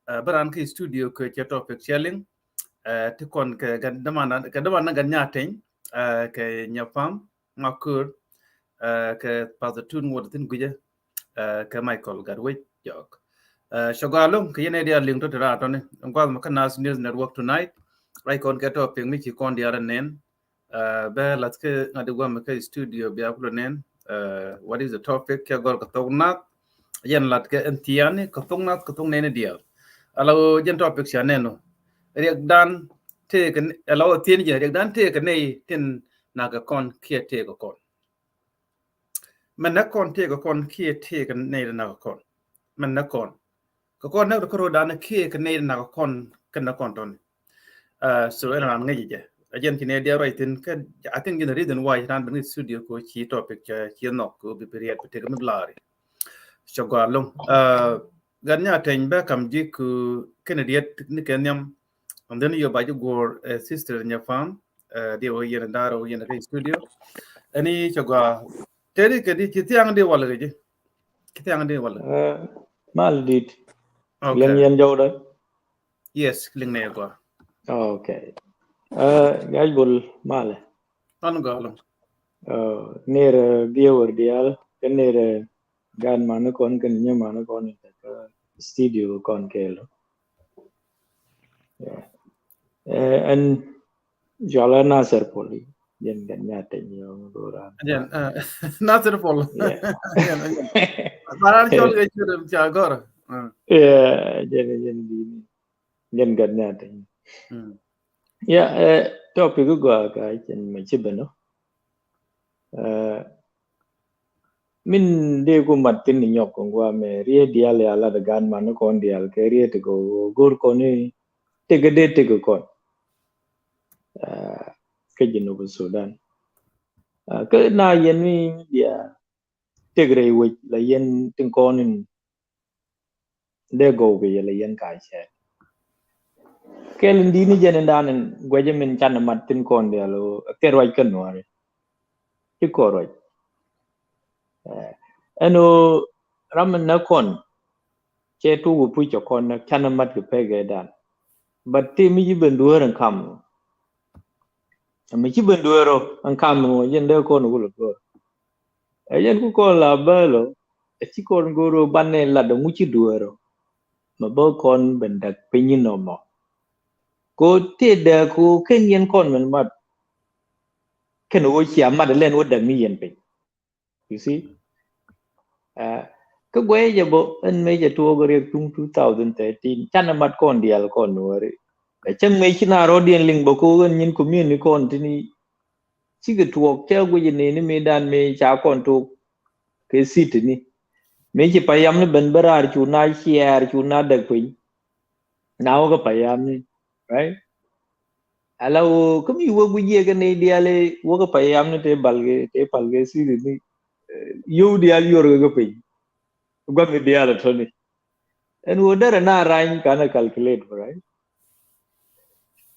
Speaker 2: But I'm ki studio ko topic sharing. To kon ke damana gan nyating. Ke nyapam makur. Ke pasatun wodatin guja. Ke Michael Gadway jok. Shogalum kiyene dia link to tera to ne ngwa makanas news network tonight right kon get up mi chi kon dia nen be latke ngade gwa maka studio bi aplo nen what is the topic ke gor ko tongna yen latke entiane ko tong ne dia alo jen topic sha neno riek dan te kan alo tien je riek dan te kan nei tin naga kon kie te ko kon man na kon te ko kon kie te kan nei na kon man na kon ko kon na ko dan kie kan nei na kon kan na kon ton so ena ngai je again kine dia right in kan I think in the reason why ran bring studio ko chi topic chi no ko bi period te ko blari chogwa long ganya ten ba kam ji ku kenediet ni kenyam and then you by your sister in your farm dia o yen daro yen ke studio ani chogwa teri ke di tiang de wala ge tiang de wala
Speaker 13: mal dit len
Speaker 2: okay
Speaker 13: yen jow da
Speaker 2: yes ling ne ko
Speaker 13: okay gaj bol mal
Speaker 2: an go long
Speaker 13: near viewer dial near gan man kon kan nya man kon studio kon kelo and jala nasar poli yen gan nya te nyo dora
Speaker 2: again nasir pol paran chol ge chur cha gor
Speaker 13: yen di yen gan nya te topic go ga chen me chibeno min de ko matin ni nyok ngwa me rie dial ya la gan man kon dial ke rie te go gor ko ni te ge de te go kon ke jino bu Sudan ke na yen mi dia te gre we la yen tin kon ni de go be la yen ka che ke ndi ni jenen danen gwaje min chan matin kon dial ke roi ken no are ti ko roi eno ramen na kon che tu gu pu cho kon na chan mat ke pe ge dan but ti mi ji ben duer an kam mi ji ben duero an kam mo yen de kon gu lo yen ku ko la belo e ti kon goro banne la do mu ci duero ma bo kon ben dak pe ni no mo ko te de ku ken yen kon men mat ken o chi am da len o da mi yen pe you see cái quay giờ bộ anh mấy giờ tua cái riêng chung 2013 chăn là mặt con dial con nữa đấy chân mấy khi nào rồi điền linh bộ cô gần nhìn cũng như này con thì ni chỉ cái thuộc theo cái gì này mấy đàn mấy cháu con thuộc cái gì thì ni mấy chỉ phải làm nó bên bờ ra chú na share chú na được quỳnh nào cái phải làm ni right alo cái gì vô cái gì cái này dial vô cái phải làm nó thế bal cái gì thì ni yêu dial yêu cái quỳnh gwa mi dia la toni en wo dara na rain kana calculate right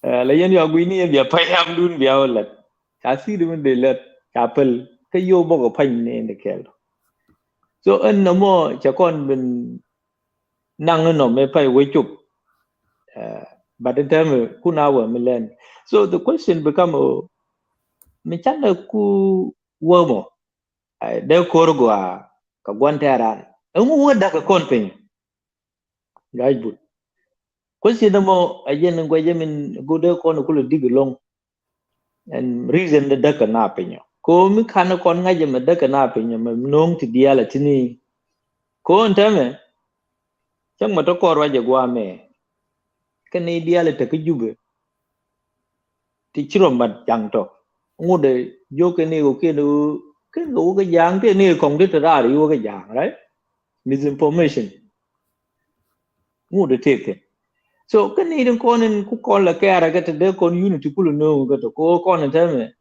Speaker 13: la yen yo gwini ya payam dun biya wala kasi dum de let kapel ke yo bo ko pan ne ne kel so en no mo cha kon ben nang no me pai we chup but the time kuna wa milen so the question become me chan ku wo mo de korgwa ka gwantara ngu da ka kon pen gajbut ko si da mo ayen ngo jemin gode kon ko dig long and reason da ka na pen ko mi kana kon ngaje me da ka na pen me nong ti dia la tini ko ntame chang ma to ko wa je gwa me ka ne dia la ta ka jube ti chiro mat jang to ngu de yo ke ne ko ke no cái ngủ cái dạng cái này còn đứt ra đi vô cái dạng right misinformation ngủ được thiệt thiệt so cái này đừng con là cái ra cái đó con unity cũng là cái đó con là thế mà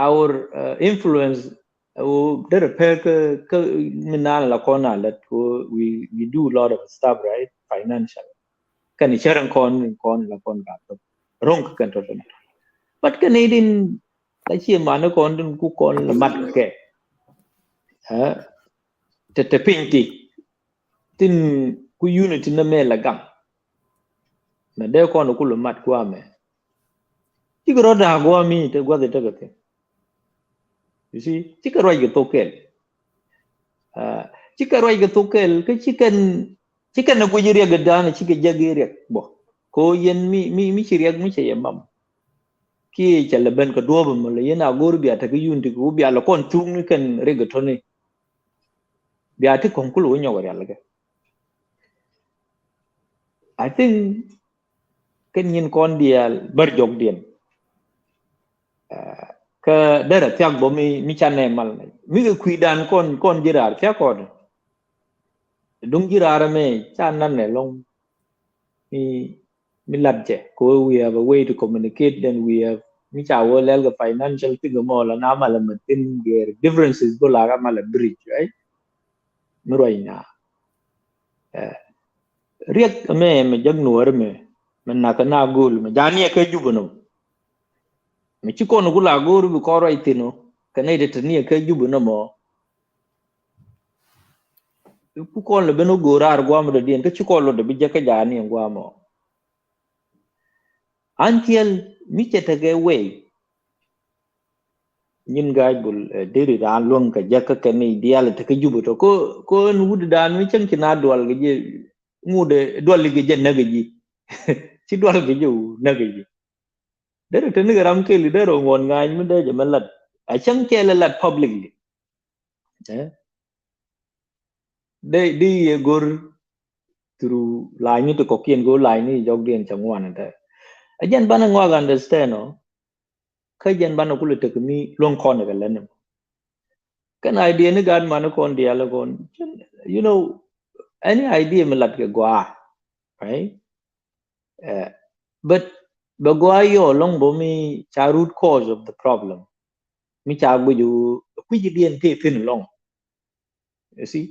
Speaker 13: our influence đó là cái mình là con là we do a lot of stuff right financial cái này chơi con là con gặp rong cái đó but cái này đừng cái gì mà nó còn cũng còn là mặt kệ hả te pinti tin ku unity na me la gam na de kon ku lo mat kwa me ti ko da go mi te go de te ke you see ti ko ro ge to kel ti ko ro ge to kel ke chicken chicken na gujiri ga dana chike jagiri bo ko yen mi chiriak mi che yamam ki chale ben ko dobo mo le yena gor biya ta yunti ko biya la kon tung ni kan regatoni biya ti konkulu nyo ga yalla ga I think ken yin kon dial bar jog dien ka dara tiak bo mi chane mal mi ga kuidan kon jirar tiak ko dung jirar me chan nan ne long mi labje ko we have a way to communicate then we have mi cha wo lel ga financial thing mo la na mala matin their differences go la ga mala bridge right mi roina riek me jag nuor me na ka na gol me jani ka jubuno me ci ko no gula goru bi ko roy tino kanay de tani ka jubuno mo ku ko le beno gorar gwa mo de dien ka ci ko lo de bi jaka jani gwa mo until mi ce tage we ñin gaay bul deri daan long ka jaka kanay dial te ka jubuto ko en wud daan mi ci na dol ga je ngude dol gi je naga ji ci dol gi ju naga ji dere te ni ram ke leader ngon ngañ mi de je malat a chang ke la lat publicly de gor through line to kokien go line ni jog dien changwan ta ajen bana ngwa understand no ka jen bana kulu te mi long kon ga len kan idea ni gad man kon dia la kon you know any idea malat ke gwa right but bagwayo long bo mi cha root cause of the problem mi cha bu ju ku ji dien te fin long you see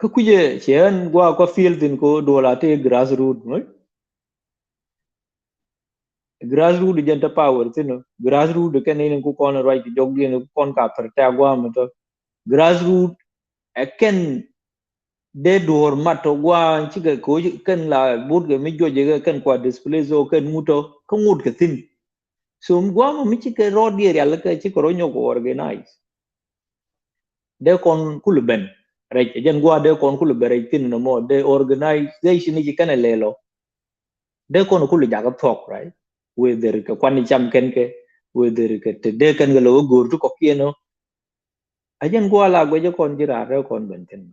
Speaker 13: ka ku je chen gwa ko feel tin ko dola te grassroots no grassroots jenta power tin grassroots ke ne ku kon right jog dien ku kon ka per ta gwa mo to grassroots ken de door mato gwa chiga ko kan la bud ga mi joje ga kan kwa display zo kan muto ko mut ka tin so gwa mo mi chike road area la ka chiko ronyo ko organize de kon kuluben right jen gwa de kon kulubere tin no mo de organization ni kan lelo de kon kulu jaga talk right whether ka kwani cham ken ke whether ka te de kan ga lo gur tu ko kieno ajen gwa la go je kon jira re kon ben tin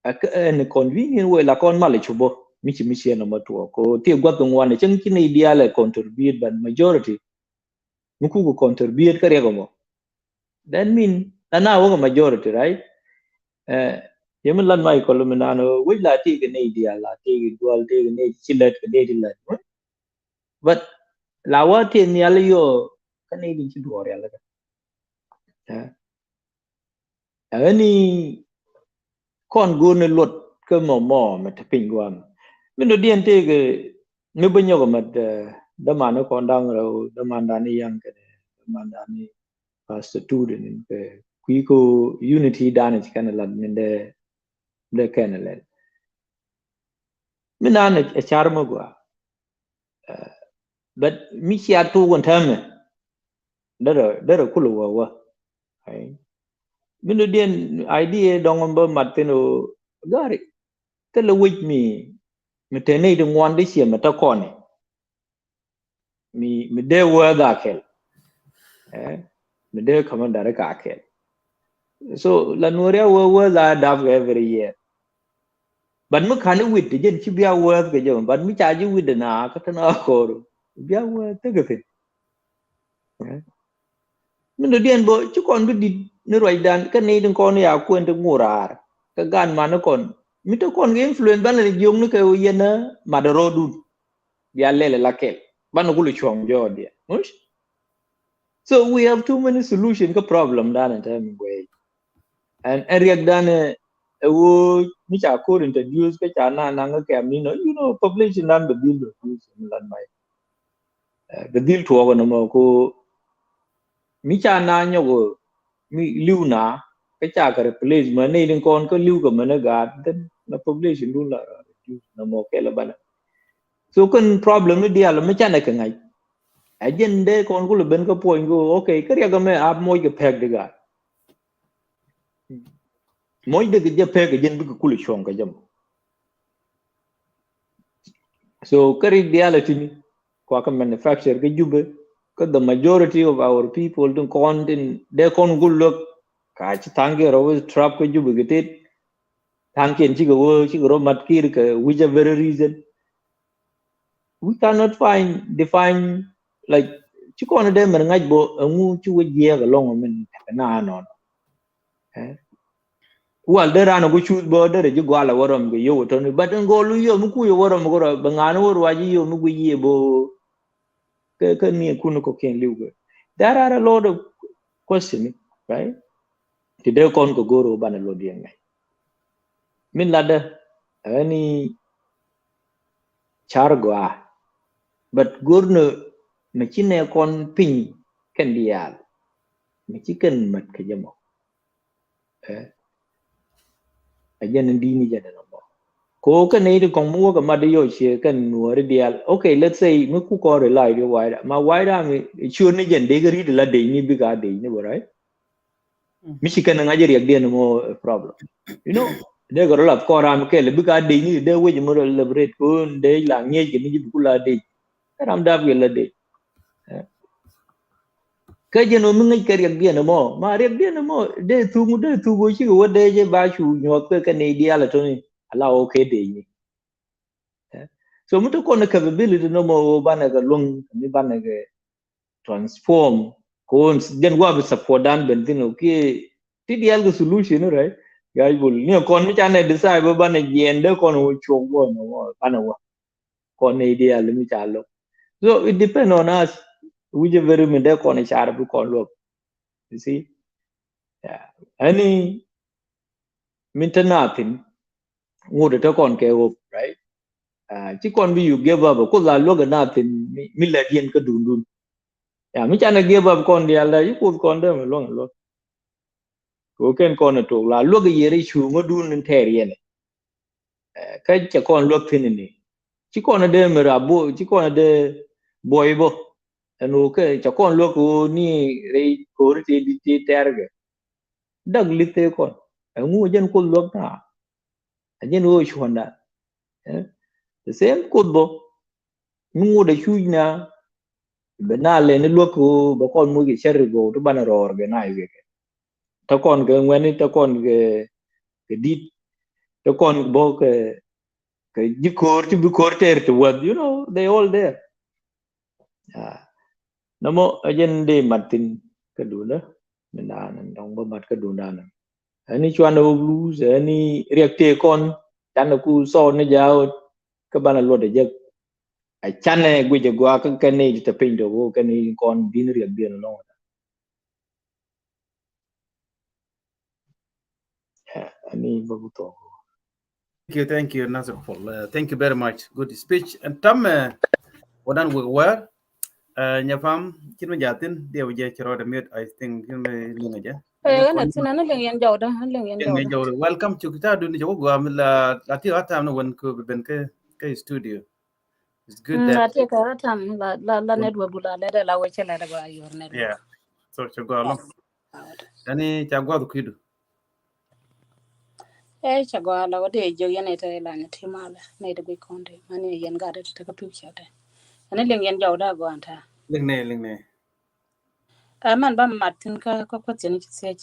Speaker 13: en convenient way la kon male chubo michi no matuo ko tie gwa tong wane chen kini ideal contribute but majority muku ko contribute kare go mo that mean ana wo majority right yemen lan mai ko luminano we la ti ke ne ideal la ti dual ti ne chilet ke ne dilat but la wa ti ni ala yo kan ne din chi do re ala ani kon go ne lot ke mo ma ta pin gwa min do dien te ke ne banyo ko mat da man ko ndang ro da man da ni yang ke da man da ni pastor student ke kui ko unity dan ci kan la min de kan la min an a charmo gwa but mi ci atu gon tame dara kulu wa ai min do dien idea dong ba matino gari te le wit mi te ne de ngwan de sia mata kone mi de wa da kel mi de commander ka kel so la noria wa la dab every year but mi kan wit de jen ci biya wa ke jom but mi cha ji wit na ka tana ko biya wa te ke fin min do dien bo ci kon bi di ni roy dan ka ne din kon ya ko en de ngurar ka gan man kon mi to kon ge influence ban le jong ni ke yena madaro du ya lele la kel ban ko lu chong jo dia mush so we have too many solution ka problem dan en time way and area dan wo mi cha ko introduce ka cha na ka mi no you know population dan be deal with lan mai be deal to wa no ko mi cha na nyo go mi liu na cái cha cái replace mà này đừng con có lưu cái mà nó gạt then nó population luôn là nó một cái là bạn so con problem nó đi là mấy cha này cái ngày agent de con có là bên cái point go okay cái cái mà áp môi cái peg được gạt Moi de ge pe ge jen bu kul shon ka jam. So kari reality ni kwa ka manufacture ge jube ka the majority of our people don't content they con good look ka chi tangi ro trap ke jube ge tet tang ken chi go mat kir ka which a very reason we cannot define like chi kon de man ngaj bo ngu chu we ye ga long men na no eh wal de rano go choose bo de ji gwala worom ge yo to ni but ngo lu yo mu ku yo worom go ba ngano wor wa ji yo mu go ye bo ke ni ku ko ken liu ge there are a lot of questions right today kon ko goro ban lo di ngai min lada ani char gwa but gurno me chine kon pin ken dial me chicken mat ke jamo eh ajen ndi ni jada no ko ka nei de kon mu ka ma de yo che kan nuor dial okay let's say me ku ko re lai de wai ma wai da me chur ni jen de gari de la de ni bi ga de ni bo right mi chicken nga je riak de no problem you know de go la ko ram ke le bi ga de ni de we mo le bret ko de la nge ke ni bi ku la de ram da bi la de ka je no mi ngai ka riak de no ma riak de no de tu go chi go de je ba chu nyo ka nei dia la to ni ala okay de ni so mutu ko na capability no mo bana ga long mi bana ga transform ko den wa bi support dan bentin okay ti dial ga solution right guy bul ni kon mi chane decide ba bana yende kon wo chogo no bana wa kon ne ideal mi chalo so it depend on us which very me de kon char bu kon lo you see yeah any maintenance ngode to kon ke wo right chỉ còn ví dụ give up có là lúc nào thì mình là điên cái đun đun mình chẳng là give up con đi là những con đó mà luôn có cái con là thuộc là lúc cái gì đấy chú nó đun lên thề riêng cái chỉ còn lúc thế này chỉ còn là để mà ra bộ chỉ còn là để boy bộ nó cái chỉ còn lúc cô ni đấy cô thì đi tè cái đằng lịch thế con ngu dân con lúc nào dân nuôi chuồn đã the same code bo ngu de chuna benale ne loko ba kon mu gi cherry go to bana ro organize ke to kon ke ngweni to kon ke dit to kon bo ke jikor ti bikor ter to what you know they all there namo agende martin kaduna menan dong ba mat kaduna na ani chwana blues ani reacte kon tan ku so ne jaw ka bana lo de jeg a chane guje gwa ka ne ta pin do go kan kon bin riak bien lo ani babu to
Speaker 2: Thank you, Nasir Paul. Thank you very much. Good speech. And Tam, wadan we were, nyafam, kin majatin, dia wajah cerita mute. I think kin linga ja.
Speaker 14: Ana tinana leng yan jawda, leng yan jawda.
Speaker 2: Welcome to kita duni jago gua mila lati atam no wan ko ben ke studio. It's good that.
Speaker 14: Lati ka atam la network gula la wache la ba your network.
Speaker 2: Yeah. So chago along. Ani chago du kidu.
Speaker 14: Chago la wade jo yan eta la ni timala na ida bi konde mani yan ga da ta ka picture ta. Ana leng yan jawda go anta.
Speaker 2: Leng ne.
Speaker 14: Man ba Martin ka ko tin ci sej.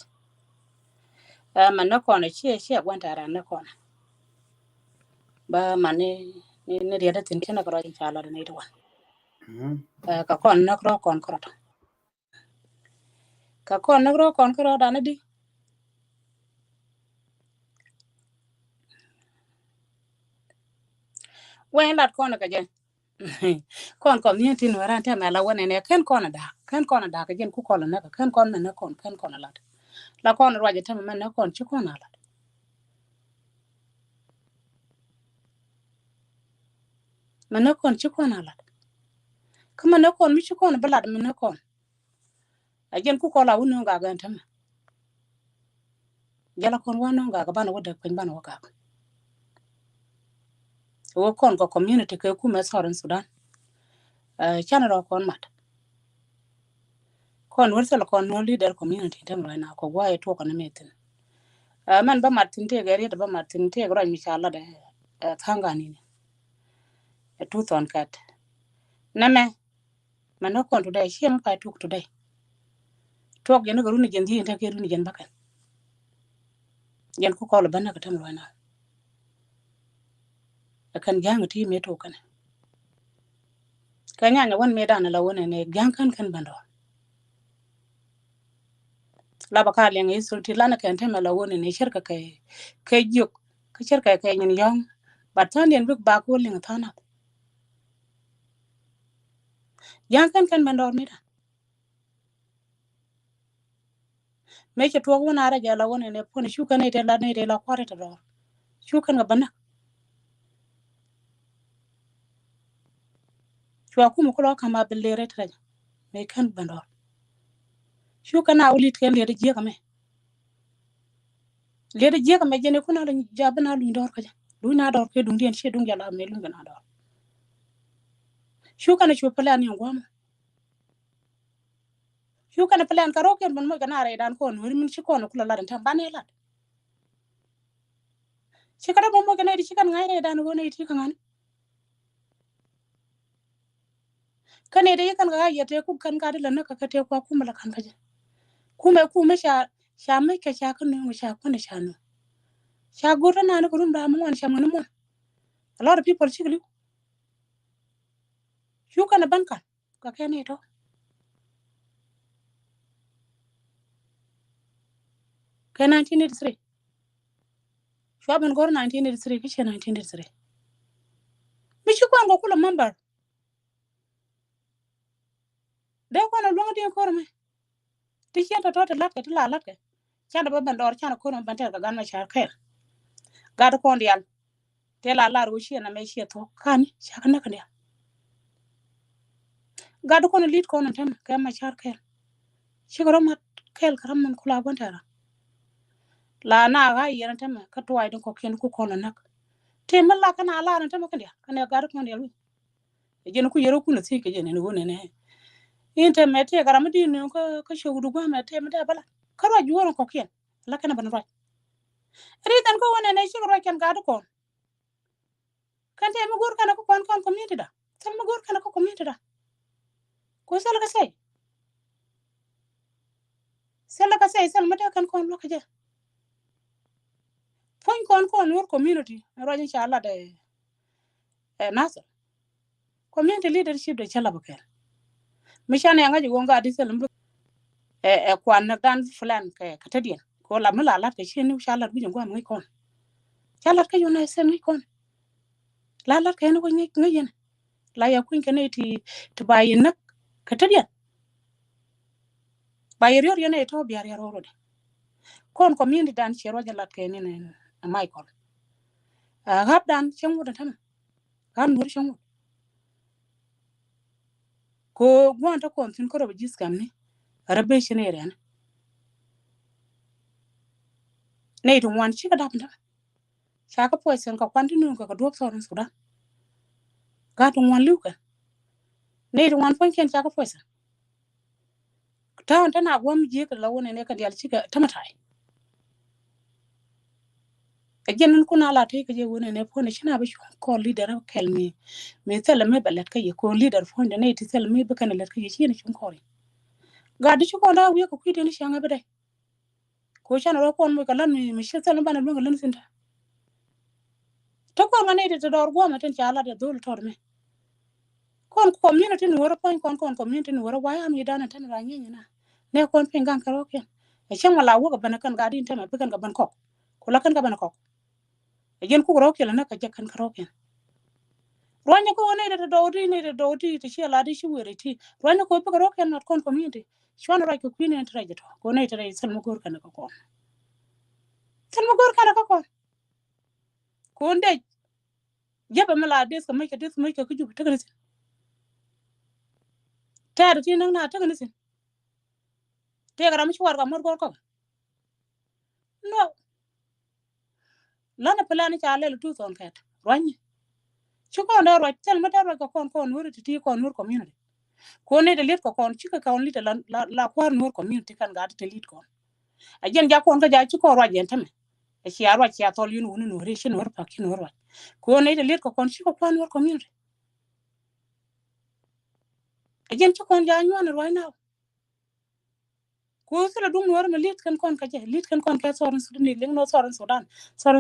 Speaker 14: Man na kono ci gwanta ran na kono. Ba mane ni riada tin kena ko rin chala na ida wa. Ka kon na kro kon kro. Ka kon na kro kon kro da na di. Wen lat kono ka jen. Kon ni tin waran ta na la wane ne kan kono da ka jen ku kono na ka kan kono na kon kan kono lat. La kono roje ta man na kon ci kono lat. Man na kon ci kono lat. Kuma na kon mi ci kono balad man na kon. A jen ku kola wonu ga ga ta ma. Jala kon wonu ga bana wada pen bana waka. Wo kon ko community ke ku ma Southern Sudan. Chana ro kon mat. Kon wursa kon no leader community tam right now ko gwa to kon meeting. man ba martin te gari ba martin te gro inshallah de thangani ne tu ton kat name man ko today shem pa tuk today tok yen garu ni jendi ta ke ru ni jen bakan yen ko la bana ka tam lo na kan jang ti me to kan kanya nya wan me dana la wona ne jang kan bando la baka le ngi sulti lana kan tema la wona ne shirka kai juk ka shirka kai nyin yong batan yen bik ba ko ling thana jang kan bando me da me ke to wona ra ja la wona ne pon shuka ne te la kware ta do shuka ga bana shwa kuma ko kama billere ta me kan bando shuka na ulit kan le je kame le je kame jene kuna la jabana lu ndor ka lu na dor ke dung dien she dung jala me lu na dor shuka na plan ni ngwam shuka na plan karo ken mon mo kana re dan ko no min shi ko no kula la tan bane la shi kada mo kana di shi kan ngai re dan go ne ti kan kane da yakan ga yate ku kan ga da na ka te kwa kuma la kan ka kuma sha mai ka sha kan no sha kuna sha no sha gura na no kurum ba mo sha mo no a lot of people chiglu shuka na banka ka kene to ka 1983 shwaban gor 1983 kiche 1983 mishi ko ngo kula member de ko na longa de ko me ti chenta to lat ka la lat ka chanda ba bandor chana ko no banter ka gan ma char khair ga to kon dial te la ru shi na me shi to kan sha kan ka dia ga to kon lit ko no tem ka ma char khair shi ko ma khair karam man kula bantara la na ga yana tem ka to ai ko ken ku ko nak te malla kana la na tem ka dia kana ga to kon dial jeno ku yero ku na ti ke jene no ne internet ya garam di no ko shogudu gwa ma te mata bala karo juwo ko kien la kana ban roj ridan ko wona ne shi ro ken ga do kon kan te mo gor kana ko kon community da tan mo gor kana ko community da ko sala ka sai sal mata kan kon lo ka je fon kon wor community ro inshallah de nasa community leadership de chala bakel mishane nga ji gonga di sel mbu kwan na dan flan ka tadien ko la mala la ke chenu inshallah bu ngwa ngi kon chala ka yona sen ngi kon la ka no ngi yen la ya kun kene ti bayin nak ka tadien bayir yor yene to biar ya ro de kon community dan chero jalat ke ni ne Michael gab dan chengu da tam kan nur chengu ko gwanta kon tin ko ro jis kam ni rabbe shine ren nei to wan chi ka dap da chaka poisen ka kwanti nu ka duop so sudan ga to wan luka nei to wan fonken chaka poisen ta na gwam je ka lawone ne ka dial chi ka tamatai ajen kuna la te ka je wona ne pone china ba ko leader kelmi me tele me balet ka ye ko leader fonde ne ti tele me ba kana let ka ye chi ne chun ko ga di ko da wi ko kwide ni shanga ba dai ko chana ro kon mo ka lan mi shi tele ba na lo lan sinta to ko ngane de dor go ma ten chala de dol tor me kon community ni wora kon community ni wora waya mi dana tan ra nyenya na ne kon pengan karo ken e chen wala wo ka bana kan ga din tama kan ga ban ko la kan ga ban ko e jen ku ro ken na ka jakan karo ken ronya ko ne de do di ti shela di shi were ti ronya ko pa ro ken not kon community shwana ra ko queen en traje to ko ne tare sel mo gor kan ko sel mo gor kan ko ko nde jaba mala des ko mai ka ku ju ta kan ta ti nang na ta kan sin te garam shi war ga mor gor ko no lana plan cha le tu son kat ronya chu ko na ro tel ma ro ko kon wor ti kon wor community ko ne de let ko kon chi ka kon lit la kwar wor community kan ga te lit kon a jen ja kon ga ja chi ko ro jen tame chia ro chia tol yun wonu no re shin war pa kin war ko ne de lit ko kon shi ko kwan war community ajen ci kon ja nyon ro na ko sala dum war ma lit kan kon ka je lit kan kon ka soran sudan ni ling no soran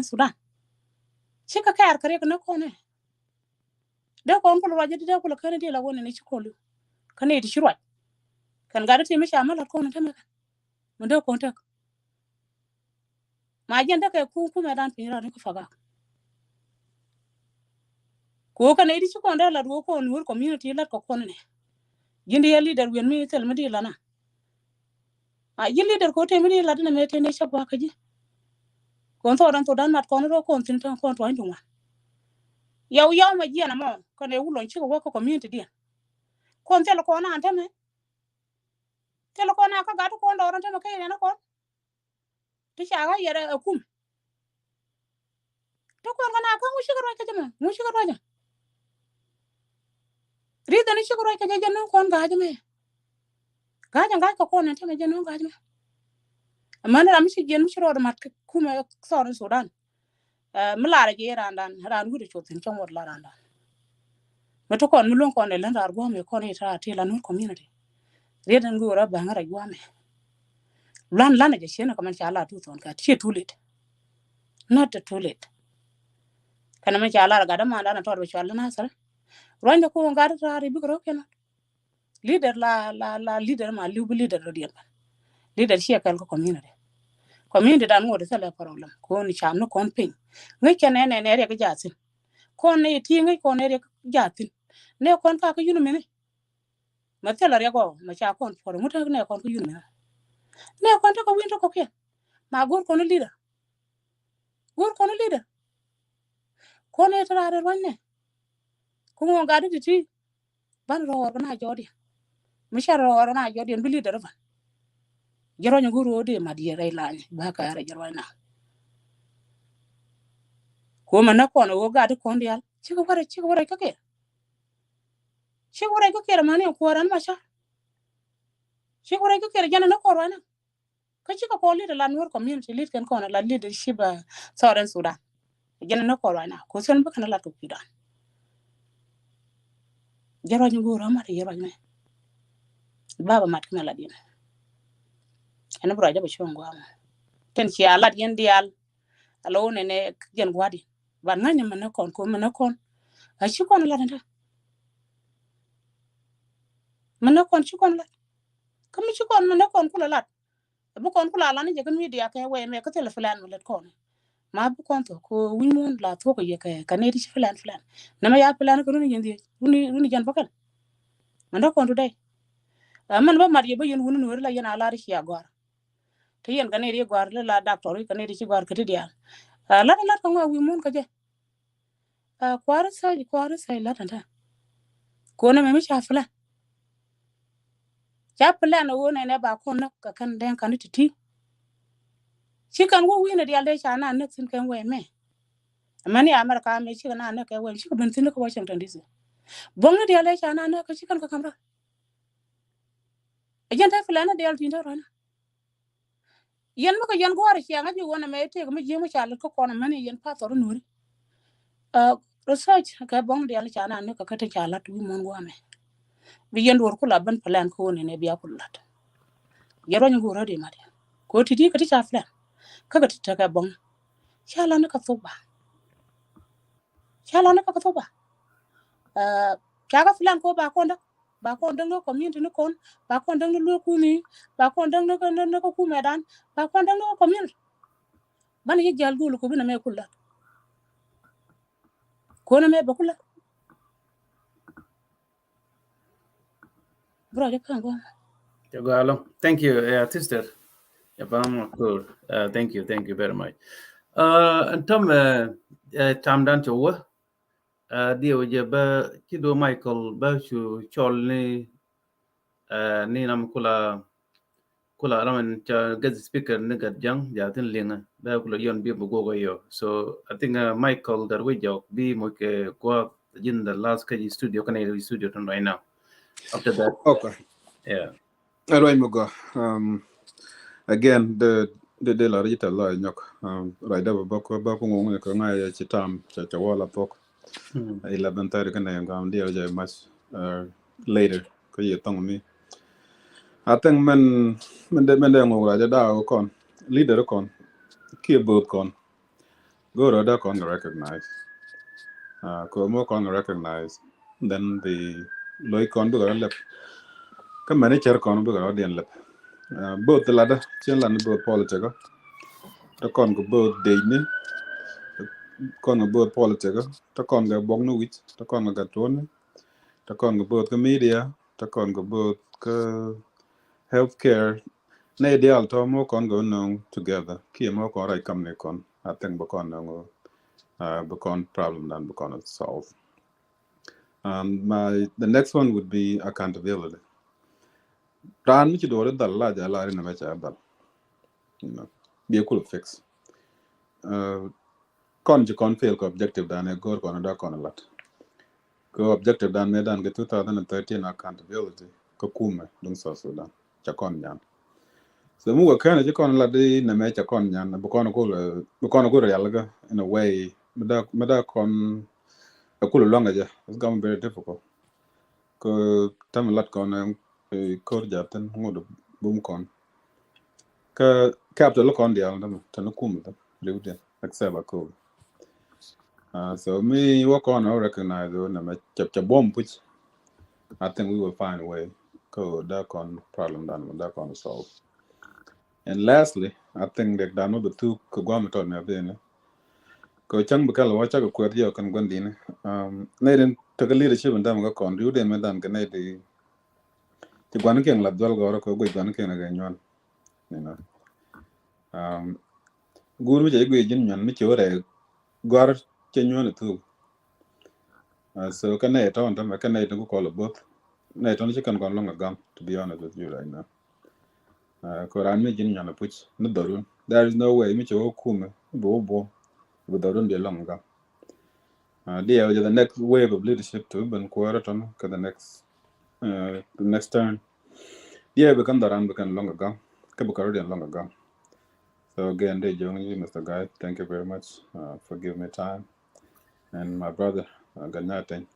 Speaker 14: sudan ci ka kar kare ko na ko ne de kon ko waje de ko kan de la wona ne ci ko lu kan ne di shirwa kan ga da te mi sha mala ko na ta me mun de ko ta ma jen da kai ku me dan pin ra ko faga ko kan ne di ci kon da la do ko nur community la ko kon ne jindi ya leader wen mi tel madi lana a yin leader ko te madi la dina me te ne shabwa kaji kon to dan mat kon ro kon tin tan kon to nduma yaw ma jiana mo kon e wulon ci ko community dia kon tel ko na antame tel ko na ka ga to kon do ran tama kay na kon ti cha ga yere akum to kon na ka mu shigaro ka jama mu shigaro ja rida ni shigaro ka jama kon ga jama ga ko kon antame jeno ga jama amana ram shi gen shi ro mat kuma soran sudan mlara je ran gudu chotin chong wor la randa mato kon mulon kon le lan argo me kon ita te la no community redan go ra bangara gwa me lan je shena kaman cha ala tu ton ka ti too late not too late kana me cha ala ga da ma na to ro cha na sar ronda ko ga da ri bi ro kenan leader la leader ma libu leader ro dia leader shi kal ko community dan ngode sala problem ko ni cham no kon pin ngai kene ne re ga jatin kon ne ti ngai kon ne re jatin ne kon ka ko yunu mene ma tela re go ma cha kon for mu ta ne kon ko yunu mene ne kon ta ko winto ko ke ma gor kon leader kon ne tra re wanne ko ngo ga di ti ban ro na jodi mi sha ro na jodi bi leader ba jaro nyu guru de ma di rai la ba ka ra jaro na ko mana ko no ga de kon dial ci ko ka ke ma ne ko ran ma sha ci ko ka ke jana na ko ran ka ci ko li de la nur community lit kan ko na la leadership southern sudan jana na ko ran ko sen ba kana la to pida jaro nyu guru ma de jaro ne baba mat kana la dina ana bro ba chon gwa ten ci ala yen dial alo ne gen gwadi ban ngani mana kon ko mana kon a ci kon la nda mana kon ci kon la kam ci kon mana kon kula lat bu kon kula la ne je kan media ka we me ka telefon mu let kon ma bu kon to ko wi mon la to ko ye ka ne di ci filan nama ya plan ko ni yendi ni jan bakal mana kon to dai man ba mar ye ba yen wonu no la yen ala ri ya gwar te yen kan ri gwar la doctor kan ri ci gwar ka ti dia la ko wi mon ka je kwara sai la tanta ko na me cha flan wo ne ba ko na ka kan den kan ti shi kan wo wi ne dia le cha na ne tin kan we me amani amerika me shi na ne ka we shi ko ben tin ko Washington DC bon ne dia le cha na ne ka shi kan ka kamra ajan ta flan ne dia tin da rana yen ma ko yen gore ci nga ji wona me te ko me jema cha le ko na mani yen pa to nuri research ka bon dia le cha na ne ka ta cha la tu mon go me bi yen wor kula ban plan ko ne biya kullat yero nyu goro de mari ko ti di ka ti cha plan ka ga ta ka bon cha la ne ka to ba cha ga plan ko ba ko ndang no community no kon ba ko ndang no ku ni ba ko ndang no ko ku medan ba ko ndang no community ban ye jal gulu ko bina me kullat ko na me ba kullat bro de kan go
Speaker 2: Jagalo. Thank you, sister. Cool. Thank you very much. And Tom dan chowa. Dio je ba kido Michael ba chu chol ni nam kula ramen cha guest speaker ne gat jang ja tin linga ba kula yon bi bu go yo. So I think Michael that we jok bi mo ke kwa in the last studio Canadian studio right now. After that.
Speaker 12: Okay.
Speaker 2: Yeah.
Speaker 12: Right, Mugo. Again, de la rita la nyok right da ba ko ngong ko ngai chitam cha wala tok 11:30 kan I am dia je much later ko ye tong mi I think men de ngong ra da kon leader kon ki both kon go ra da kon recognize ko mo kon recognize then the loy kon bu ga lep ka manager kon bu ga den lep both la da chen lan both politica ta kon go both de ni kon go both politica ta kon ga bong no wit ta kon ga ton ta kon go both media ta kon go both healthcare na ideal to mo kon go no together ki mo kon rai kam ne kon I think ba kon no ba kon problem dan ba kon solve the next one would be accountability ran mi ci do dal la ja la ri na ma ca dal be cool fix kon ji kon fail ko objective dan e gor kon da kon lat ko objective dan me dan ge 2013 accountability ko kuma dum so dan ca kon nyan so mu ga kana ji kon lat di na me ca kon nyan bu kon ko yalla ga in a way me da kon ko longa ja it's going very difficult ko tam lat kon ko jatan ngodo bum kon ka capital kon dia ndam tan kum da lewden accept ko so me work on I recognize na ma chap bomb puch I think we will find a way ko da kon problem dan da kon solve and lastly I think that da no the two ko gwam to na bene ko chang bakal wa cha ko dia kan gondine na den to the leadership ndam ga kon yu den me dan ga ne di ti gwan ken la dol go ko go gwan ken ga nyon you know guru je go jin nyon mi chore gwar che nyon tu so kan ne to on tam kan ne to ko lo bot ne to ni kan kon longa gam to be honest with you right now ko ran mi jin nyon puch no dorun there is no way mi cho kume bo darun be longa the next wave of leadership to ban quarter ton ka the next turn we can daran we can longer go ka bu already longer go so again they join you Mr. Guy thank you very much for giving me time and my brother Ganathan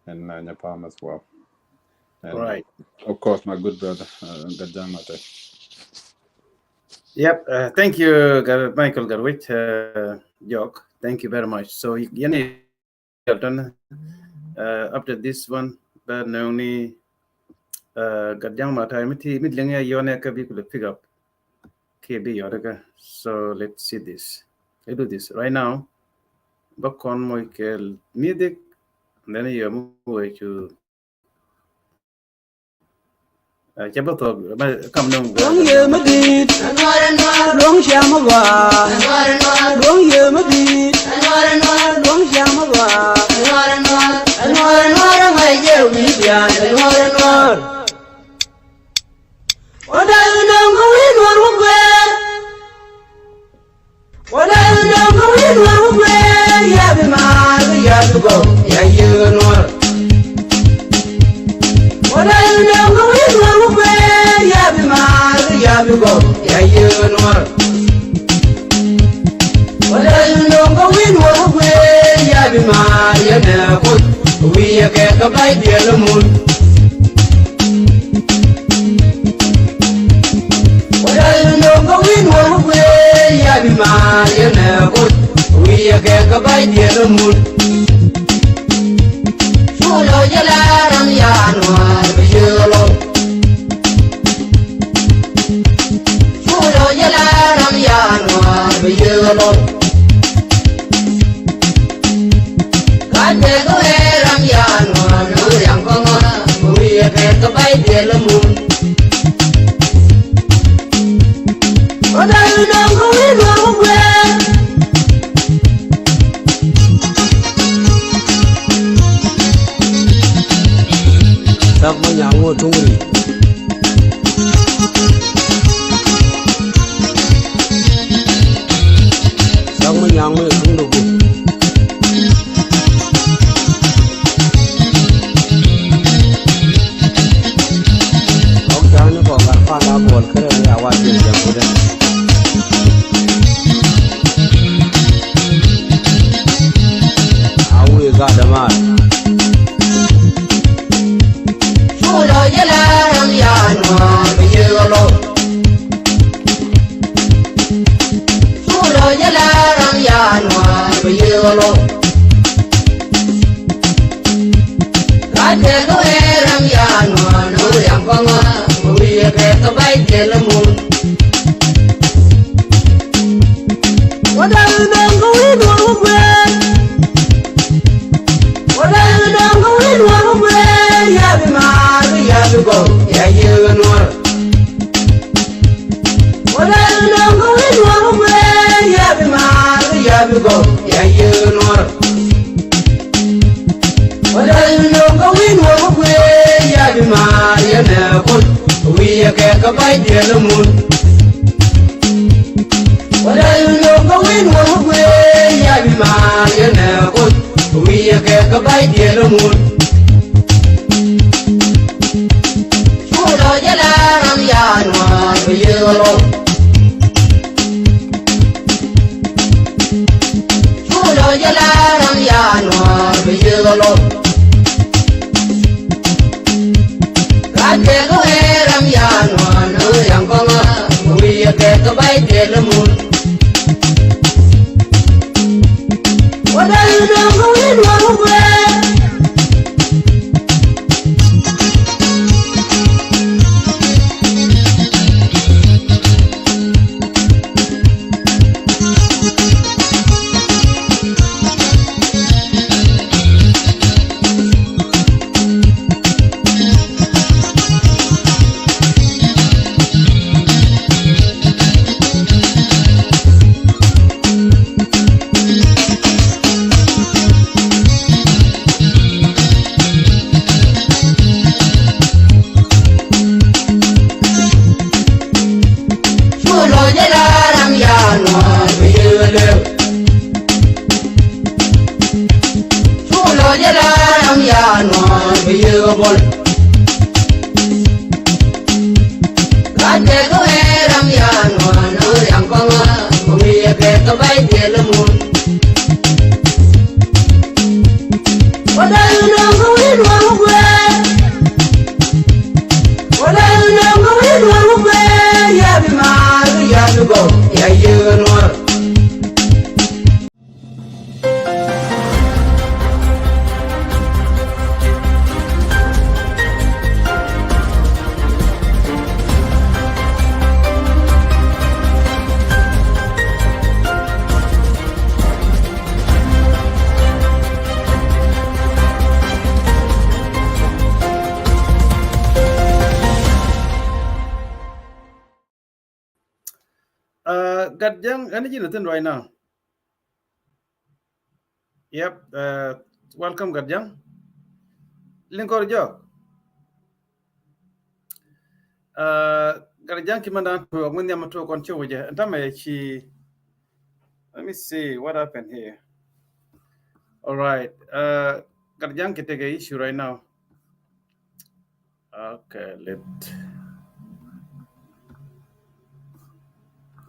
Speaker 12: and Nyapam as well and
Speaker 2: right
Speaker 12: of course my good brother Gajan Mate.
Speaker 2: Yep, thank you Michael Garwit Jok, thank you very much. So yani done after this one but only Gadjang Mata mid lenga yone ka bi could pick up KB yodaga. So let's see this. I do this right now. Back on Michael music and then you move to Chabato come no
Speaker 3: Long year Madrid, long Shamawa, long year Madrid, long Shamawa, and my dear media, and what I know going one way. What I know going one way, yeah, be mine, yeah, to go, yeah, you know. What I know going one way, yeah, be mine, yeah, to go, yeah, you know. What I know going one way, yeah, be mine, yeah, good. We get a bite, the moon. Going one way, I be mine, you know, good. We get a bite the moon. Solo Yalaram Yanwa, Yellow. Solo Yalaram Yanwa, Yellow. God take away Ram Yanwa, no young we get a bite the moon. What are you doing wrong way? Some young wood to me. Some young wood to me. Okay, I'm going to go back on our board. yolo Kate ko eram ya no yang konga wiye ke ka bai telamun Wada dang ko win wa gwe Wada dang ko win wa gwe ya bi ma ya bi go ya ye no Wada dang ko win wa gwe ya bi ma ya bi go ya ye no Wada dang ko win wa gwe ya bi ma ya na ko wiye ke ka bai telamun Wada ko win wa gwe ya bi ma ya na ko wiye ke ka bai telamun Chulo jala ram ya no yolo Chulo jala ram ya no yolo Kate ko ram ya no yang konga wiye ke ka bai telamun Wada ko win wa gwe
Speaker 2: Gadjang, energy nothing right now. Yep. Welcome, Gadjang. Linkor jo. Gadjang kimanda to when you to control with you. And let me see what happened here. All right. Gadjang can take an issue right now. Okay,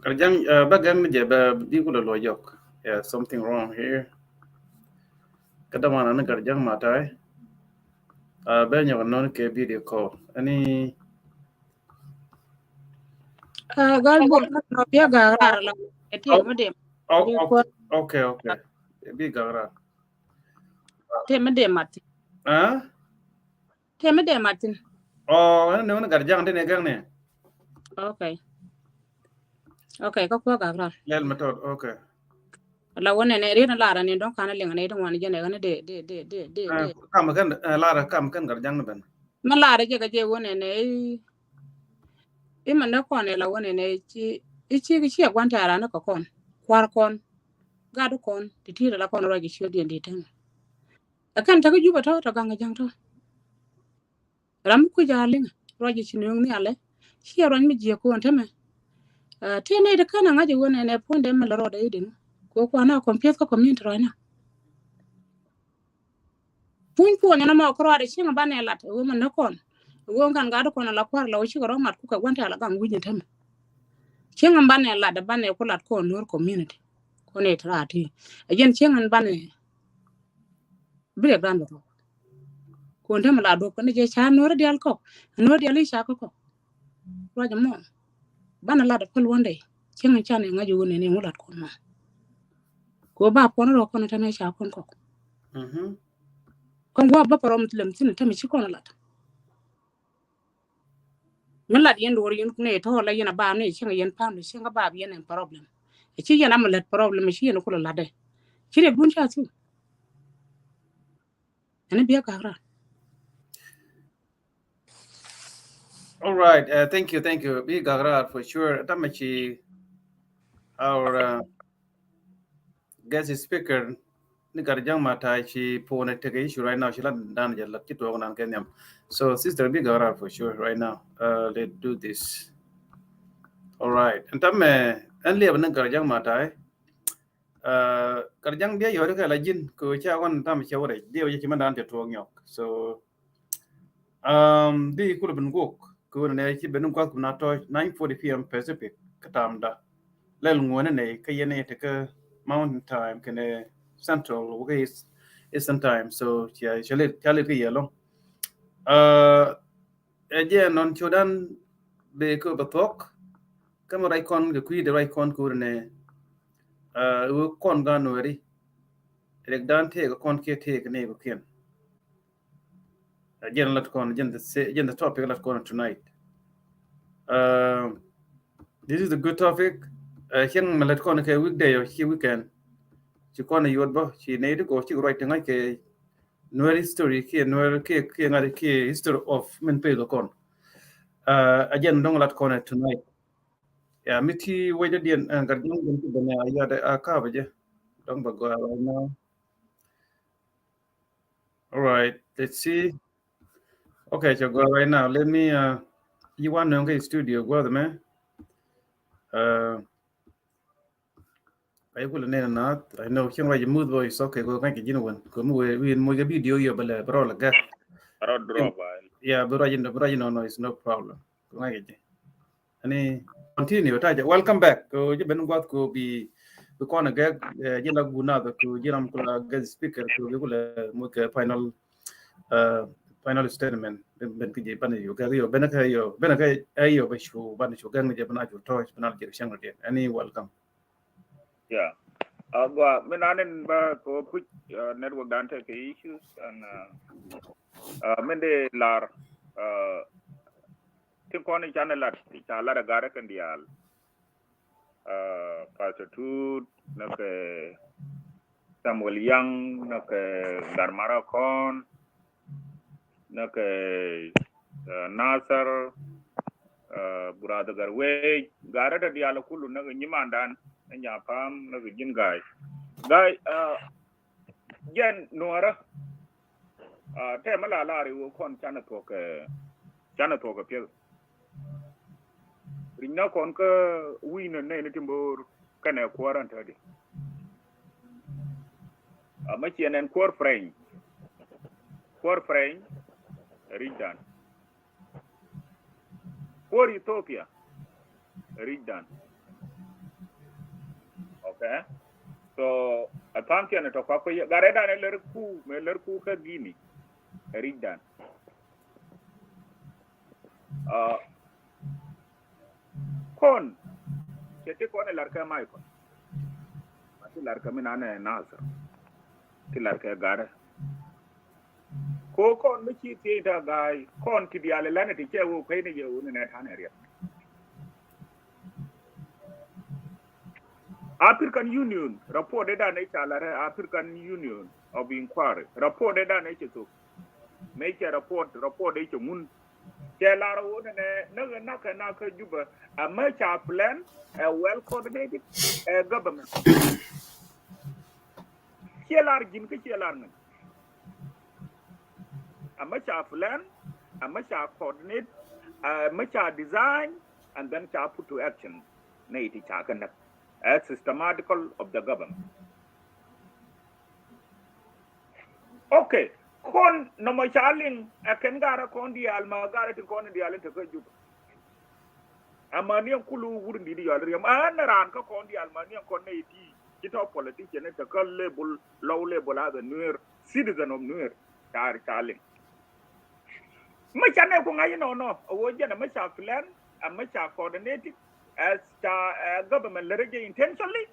Speaker 2: Gadjang bagan je di kula lo yok. Yeah, something wrong here. Kadamana na Gadjang matai. Ben yo non ke video call. Any
Speaker 14: gal bol no pia garar la eti medem
Speaker 2: okay. Bi gara.
Speaker 14: Te medem Martin. Te medem Martin.
Speaker 2: Oh, no na Gadjang de ne gang ne.
Speaker 14: Okay, ko garar.
Speaker 2: Lel method, okay.
Speaker 14: La wona ne rena lara ne don kana lenga ne don wani jene gane de
Speaker 2: kam kan lara kam kan Gadjang ben.
Speaker 14: Ma lara je gaje wona ne e man na ko ne la wona ne ci gwanta ara na ko kon kwar kon gadu kon titira la kon rogi shi de tan akan ta juba to ganga jang to ram ku jaling rogi shi ne ale shi ron mi je ko on teme te ne de kana ngaje wona ne ponde ma la roda idin ko na compete ko community rana pun na ma ko roda shi ngaba ne lat wo man na kon wo kan gadu kon la kwar la shi ro mat ku ka gwanta la gam gujin teme shi ngaba ne lat da bane ko lat ko nur community ko ne trati ajen shi ngan bane bile grando ko ndem la do ko ne je cha nur dial ko nur dial sha ko roja mo bana la da pal wonde shi ngan cha ne ngaji woni ne mulat ko ma ko ba pon ro kon ta me sha kon ko kon go ba parom tlem tin ta me chi kon lat min lat yen dor yen ne to la yen ba ne chi yen pam ne chi ga ba yen en problem e chi yen am lat problem chi yen ko la de chi de bun cha tu ene biya ka ra
Speaker 2: All right. Thank you. Big Gagrar for sure. Tamachi, our guest speaker, Nikarjang Matai, she pone take issue right now. She let down the lucky to on Kenyam. So, Sister Big Gagrar for sure right now. Let's do this. All right. And Tame, and live in Nikarjang Matai. Karjang dia yore ka lajin ko cha wan tam chawre dia ye chiman te tuong yok. So, di kulo ben gok ko ne chi benum kwa na to 9:40 p.m. Pacific katam da lel ngone ne ka yene te ka mountain time kene central okay is eastern time so ya chale ki yelo eje non chodan be ko batok kama rai kon ga kui de rai kon ko ne u kon ga no ri rek dan te ga kon ke te ne ko ken again let kon again the topic let kon tonight. This is a good topic. Hiện mà let kon ke weekday or weekend. Chỉ kon yod ba chỉ nei de go chỉ right ngai ke no history ke no ke ngai ke history of men pe lo kon. Again dong let kon tonight. Yeah, miti wajah dia garjang bentuk benda ayat ka baje. Dong ba go right now. All right, let's see. Okay, so go right now. Let me you want to go studio go the man. I will name not. I know him right mood voice okay go make it one. Come we mo ga video yo bala bro la ga.
Speaker 4: Drop.
Speaker 2: Yeah, but no it's no problem. Go make it. Ani continue ta welcome back. Go je ben got ko bi ko na ga je la guna da ko je ram ko la ga speaker ko ko la mo ka final statement ben kije ban yo ga yo ben ka yo ayo ba shu ban shu ga nje ban ju to ban je shang de any welcome.
Speaker 4: Yeah. Go menanen ba ko put network dan take issues and mende lar tin ko ni channel lat ta lar gara kan dial pastor tu na ke Samuel Young na ke Darmara Kon na ke Nasar burada garwe gara da dial kullu na nyimandan nya pam na gin guy gen nuara te mala la ri wo kon chana to ke pe rinna kon ka win ne timbor kana kwaran tadi ma chienen kwar frame ridan kwar Ethiopia ridan. Okay, so attention to kwa gareda ne lerku ka gini ridan kon chete kon larka mai kon mati larka mina ne nasa ti larka gara ko kon mi chi ti ta gai kon ti diale lane ti chewo kai ne ye ne thane ria African Union report data nature la African Union of Inquiry report data nature so make a report nature mun kelaro ne na ka juba a much plan a well coordinated government kelar jin ke kelar ne a much plan a much coordinate a much design and then to put to action ne iti chakan as systematical of the government. Okay, kon no mo chalin aken gara kon di alma gara tin kon di alin to kaju. Amani kulu wurin di yalri an ran ka kon di almani kon ne ti kito politician ne to kal label low label as a newer citizen of newer tar chalin. Ma chane ko ngai no wo je na ma cha plan a ma cha coordinated as government lerege intentionally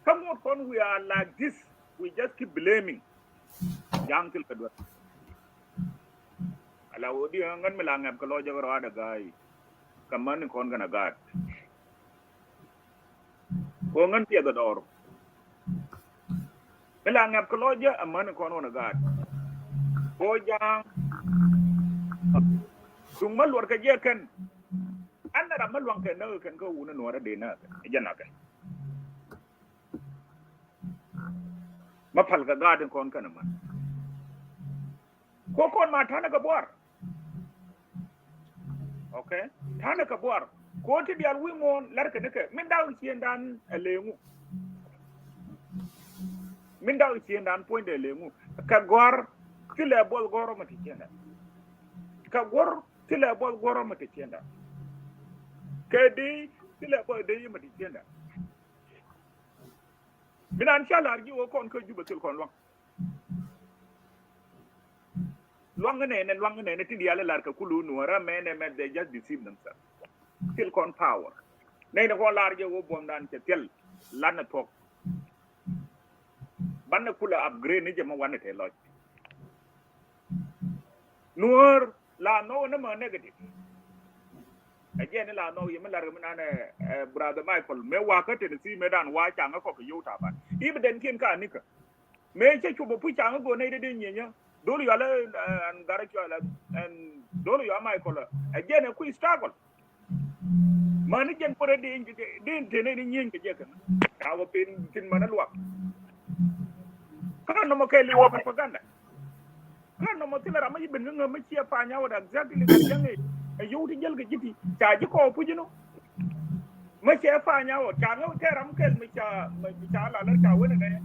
Speaker 4: Some of us we are like this. We just keep blaming. Young till kedua. Kalau dia ngan melangap kalau jaga ada guy. Kaman kon kana gat. Ko ngan dia gador. Melangap kalau dia aman kon ona gat. Ko jang Sung maluar kerja kan, anda ramal luang kena kan kau una nuara dena, jangan kan. Mapal kagad kon kan man. Kau kon mata nak keluar, okay? Thana keluar. Kau tu dia wimon lar kena ke, mendau sian dan lengu, mendau sian dan point lengu. Kagwar sila bol goro mati sian. Kagwar sila bol goro mati sian. Kedi sila bol dei mati sian. Binan chala argi wo kon ko juba tul kon luang. Luang ne ti dia lar ka kulu nuara men they just deceive themselves. Still kon power. Nei na ko lar je wo bom dan ke tel lan tok. Banna kula upgrade ni je ma wan te loj. Nuar la no na ma negative. Again la no yema lar ma na brother Michael me wa ka te si me dan wa chang ko ko yuta ban. Ibe den kin ka nika. Me che chubo pu chang go nei de nyenya. Dolu yala and Garachola and Dolu ya Michael. Again a quick struggle. Manijan put a didn't yin to Jack. Our pin tin manalwa. Kan no makeli wa propaganda. Kan no motila rama ibn nga machia panya wa exactly the young a yuti jelga jiti chaji ko pujino. Machia panya wa changa teram kel micha la ta wena ne.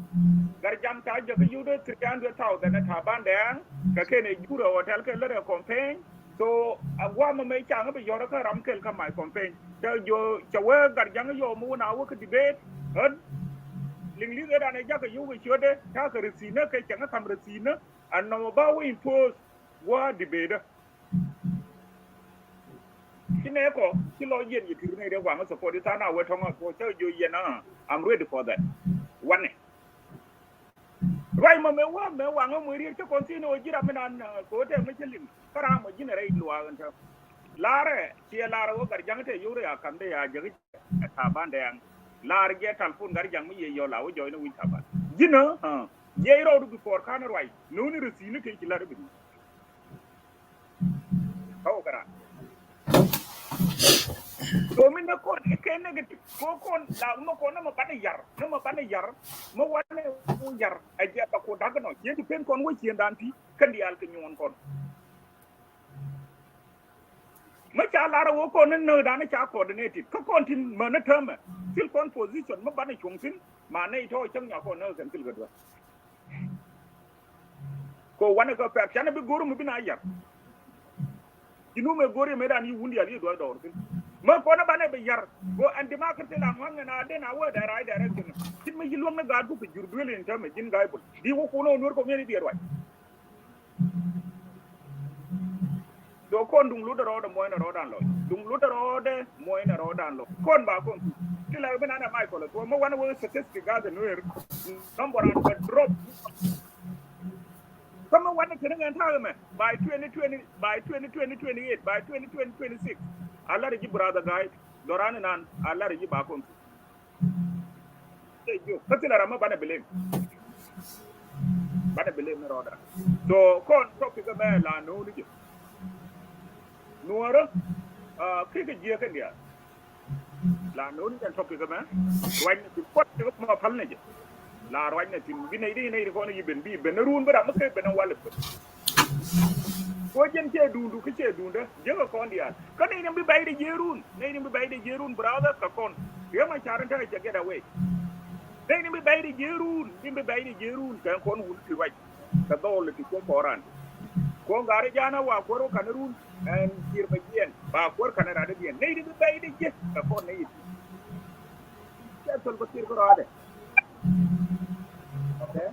Speaker 4: Garjam ta jaga yude 300,000 at Habanda, Kakene Jura hotel ke let a campaign. So agwa me changa be yora ka ramkel ka my campaign. Tell yo chawa garjanga yo mu na work debate. Hud lingli ga na jaga yu we shode ta ka resina ke changa kam resina and no ba we impose wa debate. Kineko kilo yen yitir ne de wa ma support ta na we tonga ko tell yo yena I'm ready for that. One Right, me wa ngo muri che continue gira menan ko te me chelim kara mo generate luwa ganta lare ci lare wo gar jangate yure ya kamde ya jagi ta bande yang lare ge telefon gar jang mi yo lawo joy no winta ba gina ye ro du before kana right no ni resine ke ci lare bi ko kara so min na ko ke negative ko la mo ko na mo bana yar mo wane mo yar aje ba ko daga no ye pen kon wo ci ndan fi kan di al ke ñewon kon ma cha la wo ko na no da na cha coordinated ko kon tin ma na term fil kon position mo bana chung tin ma nei to chang nya ko no kan fil gadwa ko wane ko pe chana bi goru mo bina yar dinu me gori me dan yi wundi ali do do ma ko na bane be yar go andi ma kete la nganga na de na wo da rai direction tin me yilom na ga du ko jurdu le nta me jin gaibul di wo ko no nur ko ngeni bier way do ko ndung lu do moy na ro dan lo dung lu do de moy na ro dan lo kon ba kon ti la be na na mai ko lo mo wana wo statistic ga de nur number and drop Come on, what the Kenyan by 2020, by 2028, by 2026. Allah regi brother guy, Doran and Allah regi bakon. Say you, Katila Rama Bana believe. Bana believe me order. So, con topic of la no. Nuara, cricket gear can get. La no can topic of man. When you put the more palnage. La right na tin binay ko na yiben bi benarun ba makay benan walip ko jen ke dundu ke che dunda jega ko ndial ko ne bi bayde jerun brother ka kon yama charanta ke get away ne bi bayde jerun kan kon wulti waj ka dole ti ko koran ko ngare jana wa ko ro kanarun en kirba jen ba ko kanara de jen ne bi bayde je ka kon ne yi ya tol ko tir ko rade okay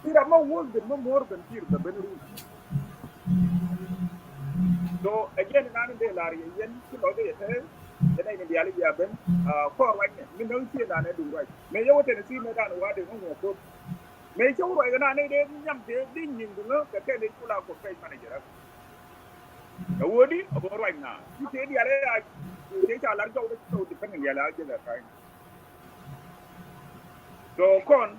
Speaker 4: tira mo work the more than tir the benru so again nan de lari yen ki lo de te จะได้เดียเลยเป็นข้อไว้เนี่ยมันต้องเชื่อได้ในดูไว้ไม่ยกเทนซีไม่ได้ว่าเดี๋ยวหัวปุ๊บไม่ช่วยกันนะในเดือนย่ำเดือนดิ้นยิงดูเนาะแต่แค่ในกุลาคนเป็นมาในเจอแต่วันนี้เอาไว้นะที่เดียเลยเดี๋ยวจะหลังจากนั้นตัวที่เป็นเดียแล้วจะได้ใครก็คน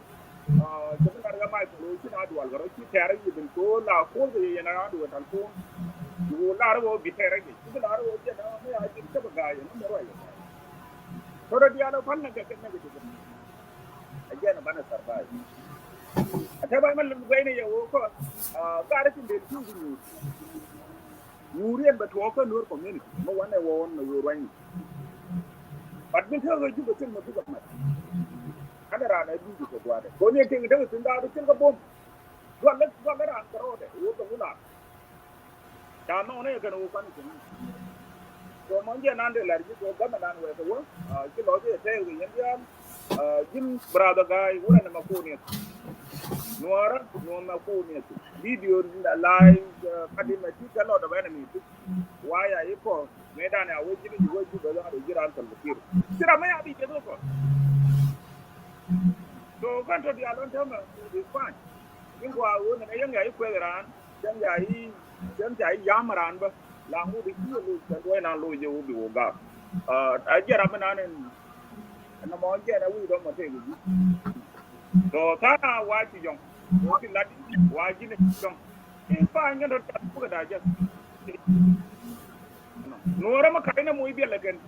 Speaker 4: จะเป็นการไม่ถูกที่น่าดูอะไรก็ที่แท้ที่เป็นตัวเราคนที่ยังน่าดูทั้งคู่ดูน่าดูบิดแท้ที่ที่น่าดูที่น่าไม่อาจจะเป็นการยังไม่รู้อะไรตัวเดียวเราพันนั่นก็เป็นไม่ได้ไอ้เจ้าน่ะบ้านสบายแต่บ้านมันเว้ยเนี่ยโอ้ก็การที่เดินที่ยูเรียนบัตรวอก็นู้นผมนี่เมื่อวันในวันในยูรันบัตรไม่เท่ากับยูบัตรเช่นมันทุกแบบนั้นขนาดไหนดูดีกว่าเด็กคนยังเก่งเท่ากับสินดาดิฉันก็บ่มวันละร้านกระโดดเด็กโอ้ตัวนั้นจานน้องเนี่ยกันโอ้กันจริงตัวมันเยอะนั่นเดี๋ยวเลยที่ตัวก็มันนั่นเว้ยตัวที่เราจะเท่กับยังยังยิมบราดกายวันนั้นมาคู่เนี่ยนัวมาคู่เนี่ยวิดีโอไลฟ์คดีมาที่กันเราเดี๋ยวนั้นมีวายไอ้พวกเมดานเนี่ยเอาไว้ที่อยู่ไว้ที่เดี๋ยวเราจะร้านสัมภาระที่เราไม่เอาดีเจ้าตัวso kan to dia lon tama is fine in kwa wona ne yang yayi kweran yang yayi yamaran ba la mu di ki lu ta do na lu je u bi wo ga a jera mana ne na mo je na wi do mo te gi so ta wa ti jong wo ti lat wa ji ne jong in fa nga do ta ku da ja no ra ma kai na mu bi la gen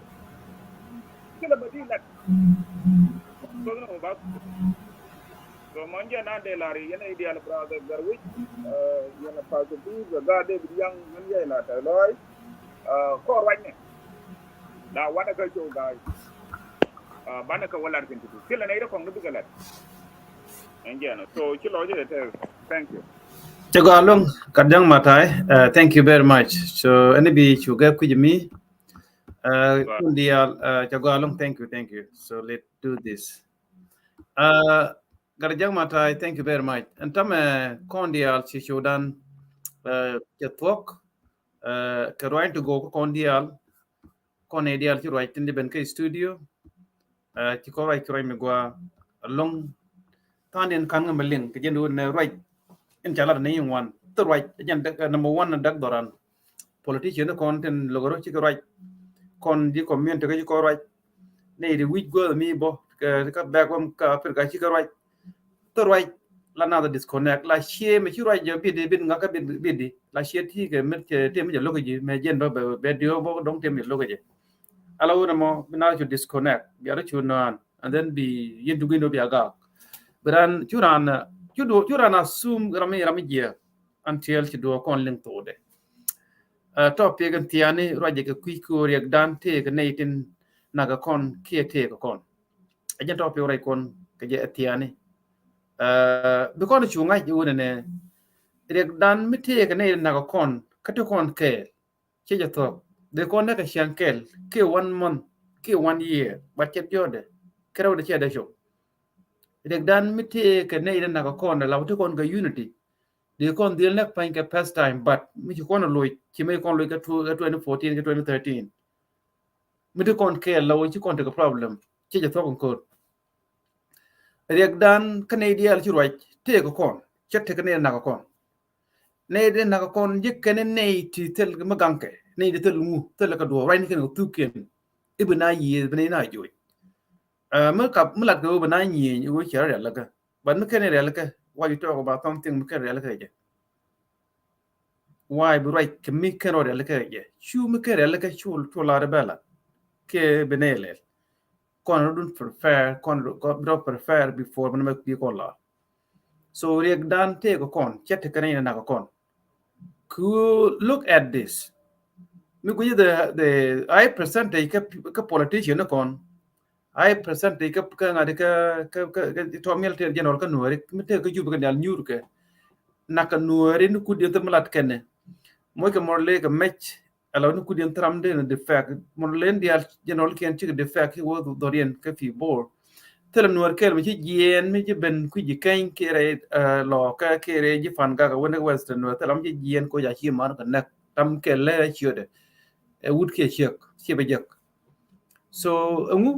Speaker 4: kila ba di lat so no ba so manja na de lari yana ideal brother garwi yana positive ga de yang man ya la ta loy ko wanye da wada ka jo ga bana ka wala kin tu kila na ida ko ndu galat anja no so chilo je te thank you
Speaker 2: Chagalong kadang matai thank you very much so any bi chuga kujimi kundial chagalong thank you so let's do this Garjang Matai, thank you very much. And tame kondial si Sudan ketuak keroin to go kondial konedial si right in the benke studio ti ko right keroin megwa long tanin kan ngamelin ke jendu ne right in chala ne yung one the right jan number 1 dak doran politician content logoro ci right kon di community ke ko right ne di wit go mi bo ka back one ka per ka ci right the right la na disconnect la share me right je bid ngaka bid la share ti ke me te me lo ke me jen ba video bo dong te me lo ke ala wona mo na to disconnect bi ara chu nan and then be yin to gindo bi aga beran churan assume rami je until to do kon link to de topic gan tiani roje ke ku riek dan te ke neitin naga kon ke te ko kon ajen topic rai kon ke je tiani because chunga ju ne riek dan mite ke ne naga kon kato kon ke che je to de kon ka shankel ke 1 month ke 1 year budget jode kero de che de show riek dan mite ke ne naga kon la to kon ga unity de kon dil nak pain ke pastime but mi kon loy chi me kon loy ka 2014 ke 2013 mi de kon ke law chi kon to problem che je to kon ko riek dan canadian chi right te ko kon chet te ne na ko kon ne de na ko kon yik ne ne ti tel ma ganke ne de tel mu tel ka do right ni ko tu ken ibna yi ibna na joy ma ka ma lat ko ibna yi wo chara la ka ban me ken la ka why you talk about something me ken la ka je why be right ke me ken la ka je chu me ken la ka chu to la rebella ke benele kon don't prefer before when make people la so riek dan te ko kon chet kan ina na ko kon could look at this me go the I present a politician kon I present ka ngade ka to mel te general kan nori me te ko jubu kan dal nyur ke naka nori nu kudi te malat kenne moy ka morle ka match alaw nu kudi tram de de fact morle dial general ken ci de fact wo dorien ka fi bor telam nuar kel mi ci yen mi ci ben ku ji kan kere lo ka kere ji fan ga wona western no telam ji yen ko ja ci mar ka nak tam kel le ci de e wut ke ci be jek so ngu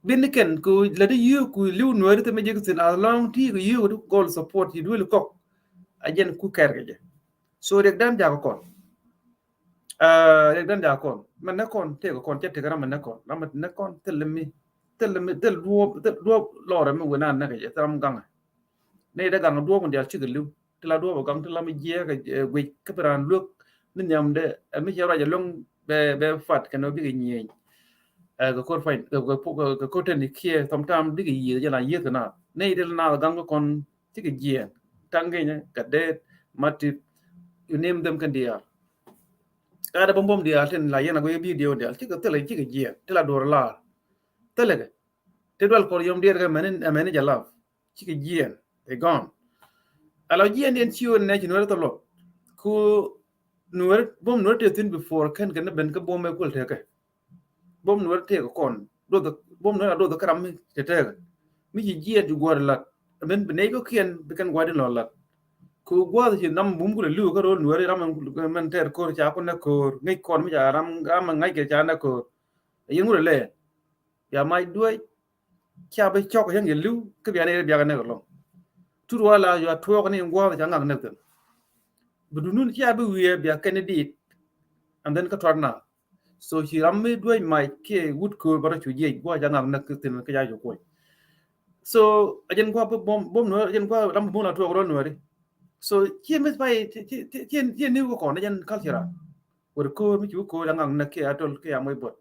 Speaker 2: bin ken ku la de yu ku liu nuer te me je tin as long ti ku yu du goal support you will kok ajen ku ker ge so rek dan ja ko rek dan ja kon man na kon te ko kon te gara man na kon la man na kon tel duo lore me wona na ge tam gang ne da gang duo kon dia chi liu te la duo gang te la me je ga we ka pran luk ni nyam de me je ra ja long be fat kan no bi ge nyenก็คนไฟก็พวกก็คนที่เคียทำตามที่กี่ยี่จะน่าเยอะขนาดในเดือนหน้ากังก็คนที่กี่ยี่ตั้งไงเนี่ยกัดเด็ดมาที่ you name them กันเดียวada bom dia ten la yana go video diaที่ก็เท่าไรที่กี่ยี่ที่ละ$1เท่าไรกันที่ดอลคอร์ยอมเดียร์กันมันจะลาฟที่กี่ยี่they gone แล้วยี่เนี่ยชิวเนี่ยชิวเนี่ยตลอดคือนัวบอมนัวที่ทิ้ง before กันเป็นก็บอมไม่คุ้นเท่ากันbom nuer te ko kon do the bom nuer do the karam te te mi ji je du gor lat ben ne ko kien be kan gwadi no lat ko gwadi ji nam bum ko lu ko ro nuer ram man ter ko cha ko na ko ngai kon mi ja ram ngai ke cha na ko yin ngure le ya mai duai cha be chok yang ye lu ke bi ne bi ga ne ko lo tu wala ya to ko ni gwadi cha ngang ne ko bu nun cha be wi bi ka ne di and then ka torna so he rammeด้วยไมค์วุดคือบ่ได้ช่วยกว่าจังนักคือตินก็ยาอยู่กว่า so อาจารย์กว่าบ่มเนาะอาจารย์กว่ารัมบ่ละทั่วก็เนาะดิ so เที่ยไม่ไปที่นิวก็ก่อนอาจารย์คัลเชอร์บ่ได้คือมีอยู่ก็จังนักคืออัตลก็ยังไม่บด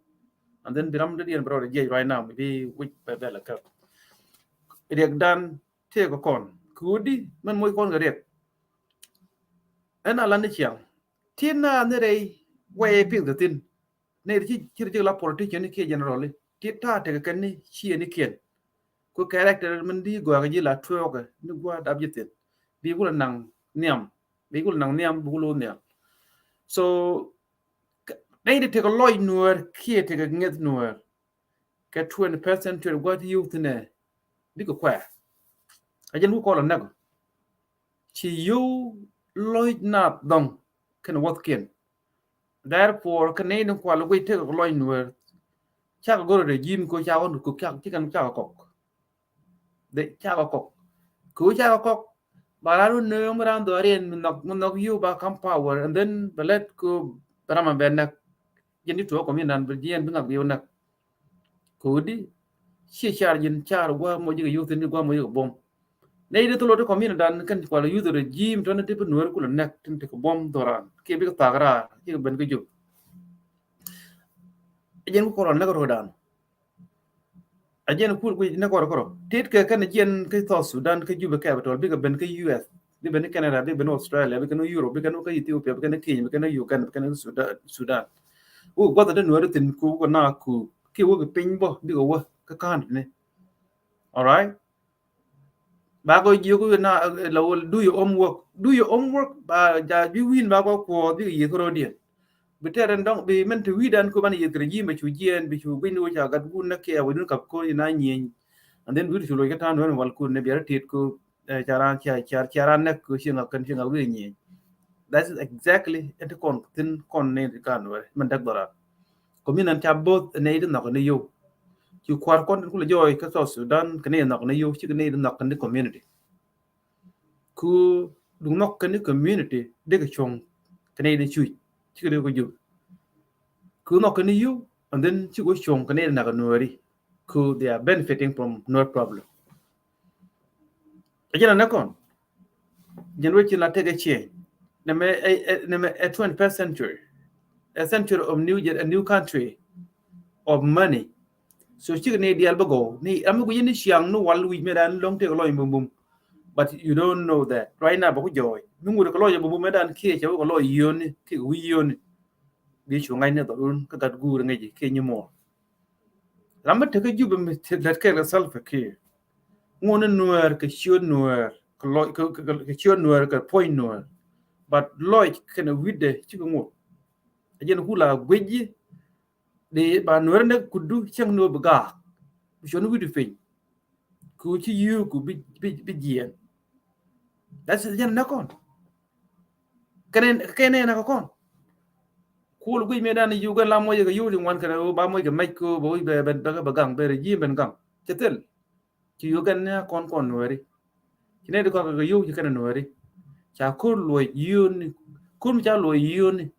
Speaker 2: and then บิรัมได้เรียนบ่ได้ right now maybe which ไปแบบละครับเรียกดันเที่ยก็ก่อนคือดิมันมวยก่อนก็เรียกอันนั้นนี่เชียงที่น่าเนี่ยได้ไว้พิกตินในที่จะรับ politician นี่คือ generally ที่ถ้าเทกันนี่เชียนี่เขียนก็ character มันดีกว่ากันยี่ละทั่วกันนึกว่าดับยึดติดบีกุลนังเนียมบีกุลนังเนียมบุกุลเนี่ย so ในที่เทกันลอยนัวเขียนเทกันเงียบนัวแค่ 20% ช่วยว่าที่อยู่ที่เนี่ยนี่ก็แควอาจารย์รู้ก่อนแล้วนะก็ที่อยู่ลอยนับดงแค่นวัดเขียนtherefore Canadian quality take a line where chak go to the gym ko chao no ko chak chikan chao kok de chao kok ko chao kok balaru no maran do ren nok you ba kam power and then belet ko brama benak yendi to ko minan be yen ngak yo nak ko di chi char yin char wa mo ji yo tin ko mo yo bom nei de to lo ko minan dan kan ko yu the gym to na tipu nuer ko nak tin ko bom doran ke bi ko tagra ki ben ko ju ajen ko ron na ko dan ajen ku na ko tit ke kan ajen ke to Sudan ke ju be capital bi ko ben ke US bi ben Canada bi ben Australia bi kan Europe bi kan ko Ethiopia bi kan Kenya bi kan Uganda bi kan Sudan wo ko da nuer tin ku ko na ku ki wo ke pin bo bi ko wa ka kan ne all right ba ko yu ko na lo do your homework ba ja bi win ba ko bi yi ko dia beteran dong bi men to widan ko ban yi greji me chu jien bi chu bin wo ja gad gun na ke wa dun kap ko ina nyen and then bi chu lo ga tan don wal ku ne bi ratit ko charan na ko shinga kan shinga wi nyen that is exactly at kon ne kan wa man dak dora ko minan cha bot ne de nok ne yo chu kwar kon ku le joy ka so Sudan ka ne nok ne yo chi ne de nok kan de community ku du nok kan de community de ka chong ka ne de chui chi de ko ju ku nok kan you and then chi go chong ka ne na ka nuori ku they are benefiting from no problem ajana na kon generation la take a change na me a 21st century a century of new country of money so chi ne dial bago ni am ko yin siang no wal wi medan long te lo bum but you don't know that right now ba ko joy nungu ko lo bum medan ke che ko lo yon ki wi yon bi chu ngai ne to run ka gat gu ngai ji ke nyimo lamma te ka jube me te let ke la self ke ngone nuer ke chio nuer ko lo ke chio nuer ka point nuer but lo ke na wide chi ko ngo ajen hula gweji de ba nuer ne kudu chang no baga shonu wide fe ku chi yu ku bi jien that's ajen na kon kenen na kon cool we me dan you gan la mo ye you one kan ba mo ke mai ko bo be ben ba gang be regime ben gang chetel ki you gan na kon nuari kine de ko ga you ki kan nuari cha kur lo yun kur cha lo yun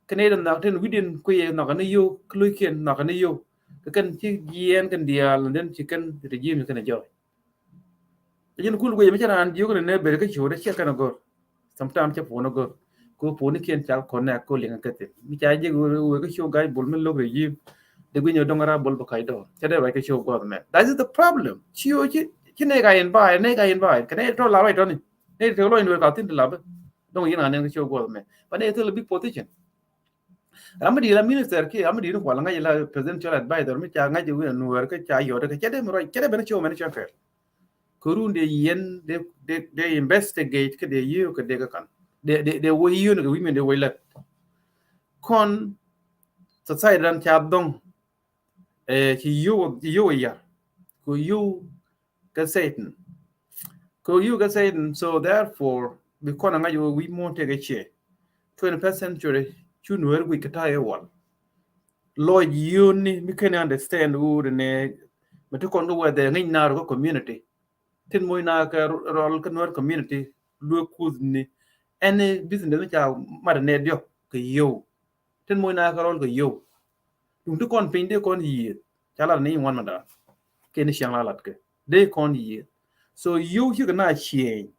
Speaker 2: kene dan na ten widin ko ye na kan you lu kien na kan you kan chi yen kan dia den chi kan regime kan joy yin kul go ye me chan you kan ne be ka chore che kan go sometimes cha po no go ko po ni kien cha ko na ko linga kete mi cha je go ka show guy bol men lo regime de go dongara bol ba kai do cha de ba ka show go me that is the problem chiu chi ne ga yen ba kene to la to ni ne to lo ni ka tin la ba dong yin an ne show go me ba ne to big position amadi la minister ki amadi no wala ngai la presidential advisor mi cha ngai ju no wer ka cha yo de cha de mo cha de ben show men cha fer kurunde yen de investigate ke de yu ke de kan de wo yu no women de woilat kon society ran cha dong ki yu ya ko yu ka satan so therefore we kon nga yu we mo te ke che 21st century chu no er we ka ta e wal lo yu ni mi can understand who ne but kon go we de ngai na ro community tin moy na ka rol kan war community lu kuzni any business cha mar ne dio ke yo tin moy na ka rol ke yo dum to kon pin de kon yi chala ni wan mada ke ni shang la lat ke de kon yi so you na change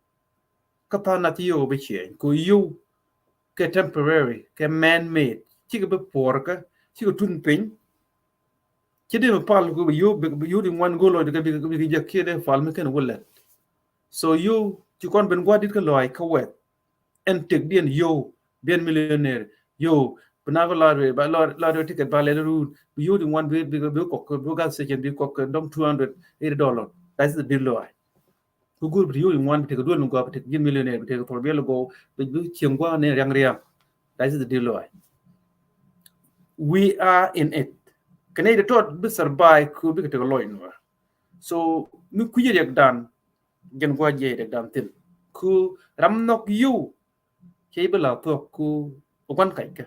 Speaker 2: ka ta na ti yo be change ko yo ke temporary ke man made chi ke be por ka chi ko tun pin chi de pal ko yo di wan go lo de ke bi je ke de fal me ken wolle so you kon ben gwa dit ka loy ka wet en tek dien yo bien millionaire yo panago la ticket ba le ru you the one be ko ga se bi ko dom $280 that's the deal loy ku gur you in one take do no go take bien millionaire take for be go be chiang gwa ne yang riam that's the deal loy we are in it kanai de tot be survive ku be take loy no so mi ku yek dan gen gwa je de dan tin ku ram nok you che bela to ku okwan kai ka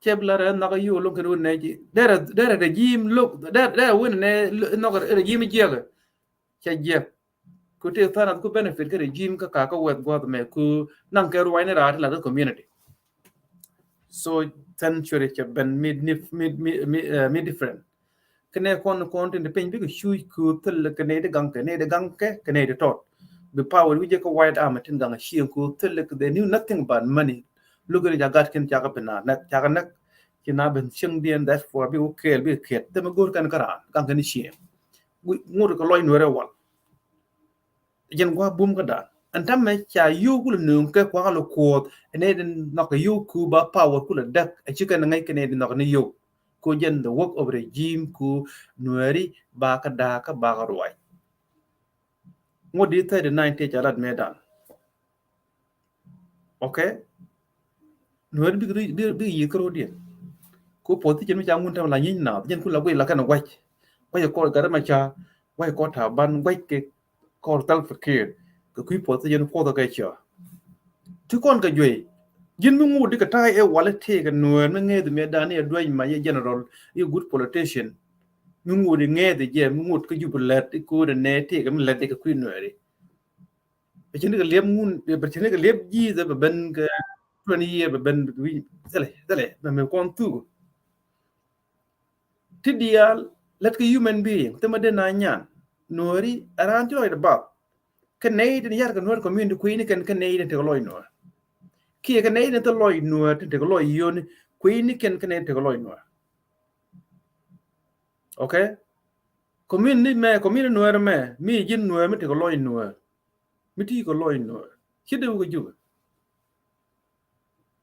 Speaker 2: che bela ra na you lo kan ne ji dera regime look dera won ne no regime je ga che je ku te thana ku benefit ka regime ka wet gwa me ku nang ka ruai ne ra la community so century che ben mid different kene kon tin de pen bi ku shui ku tel kene de gang ke kene de tot the power we just white arm tin gang shi ku tel they knew nothing about money look at jagat ken jaga pena na jaga nak kina ben sing dien that for bi kel bi ket te ma gor kan kara gang ken shi ngur ko loy nore wal jen gwa bum ka da antam me cha yu ku nu ke kwa lo ko ene den nok yu ku ba power ku dak a chicken ngai kene den nok ni yu ko jen the work of regime ku nueri ba ka da ka ba ga roi ngodi 39 jalat medan okay nueri bi yi kro dia ko poti jen mi cha ngun tam la yin na jen ku la we la kana wai ko ko ga ma cha wai ko ta ban wai ke ko tal fakir ko ku poti jen ko da ga cha tu kon ga jwe yin mu ngu dika tai e wala te ga nuer me nge de me dani e dwai ma ye general you good politician mu ngu de nge de je mu ngu ko jubulat ko de ne te ga me let de ku nuer e chen ga lem ngun e chen ga lem ji de ben ga 20 year ben wi dale me kon tu ti dial let ka human being te ma de na nyan nueri aran jo de ba ka ne de yar ga nuer community ku ni kan ne de te loy nuer kia ka nei to loy nuer te ko loy yon queen ken ken te ko loy nuer okay community nuer me mi jin nuer me te ko loy nuer mi ti ko loy nuer kide ko ju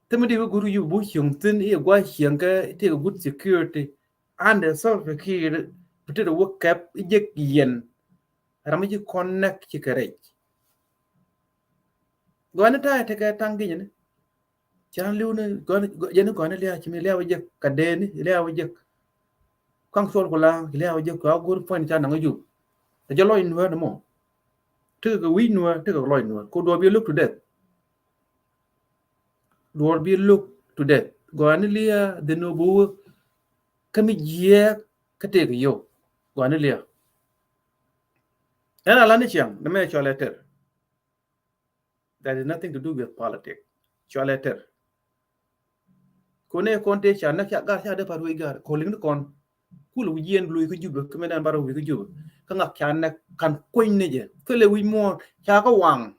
Speaker 2: te me de ko guru yu bu hyung tin e gwa hyang ka te ko good security and the self security te the work cap je yen ramaji connect ki kare gwana ta te ka tangi ne chan liu ne jen ko ne lia chimi lia waje ka de ni lia waje kang sol ko la lia waje ko gur point chan na ju ta jo loy nuer mo te ko wi nuer te ko loy nuer ko do bi look to that do bi look to death goanilia de nobu kami ye kate yo goanilia and alani chiang the me letter that is nothing to do with politics letter kone konte chana kya gar cha de paru igar calling the con kulu yen blue ku jube kemedan baru ku jube kanga kyan kan koin ne je kele wi mo cha ka wang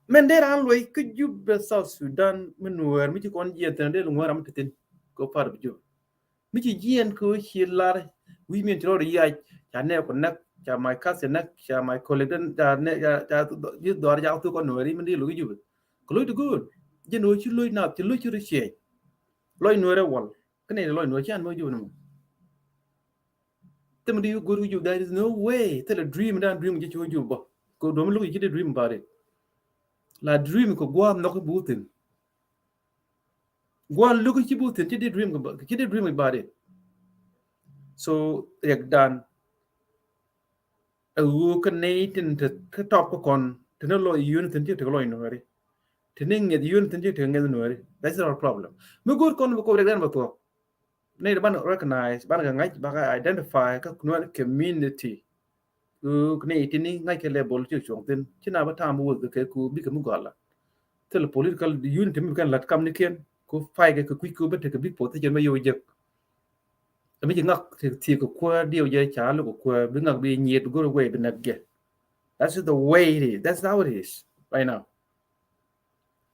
Speaker 2: men der an loy ku jube South Sudan menuer mi ci kon yen tan de lu ngoram titin ko par bu mi ci yen ko hilar wi men tro ya cha ne ko nak cha my cousin nak cha my colleague da ne ya di dor ja tu ko nori men di lu jube ko lu good je no ci lu na ci lu ci riche loy nuere wal kene loy no chan mo jube no tem di go you there is no way tell a dream dan dream je ci jube ba ko do lu ci de dream about it la dream ko gwam no ko butin gwam lu ko ci butin ci de dream ko ci de dream about it so yak dan a wo kan ne tin te top ko kon te no lo yun tin ci te lo no ri te ne ngi yun tin ci te ngi no ri that's our problem mo gor kon ko yak dan ba to ne ban recognize ban ga ngai ba ga identify ka no community ku ne itini ngai ke level ci chong tin ci na ba ta mo wo ke ku bi ke mu gala tel political unity mi kan lat kam ni ken ku fai ke ku ku ba te ke big position ma yo je mi ci ngak ti ko ko dio je cha lu ko bi ngak bi nyet go way bi nak ge that's the way it is that's how it is right now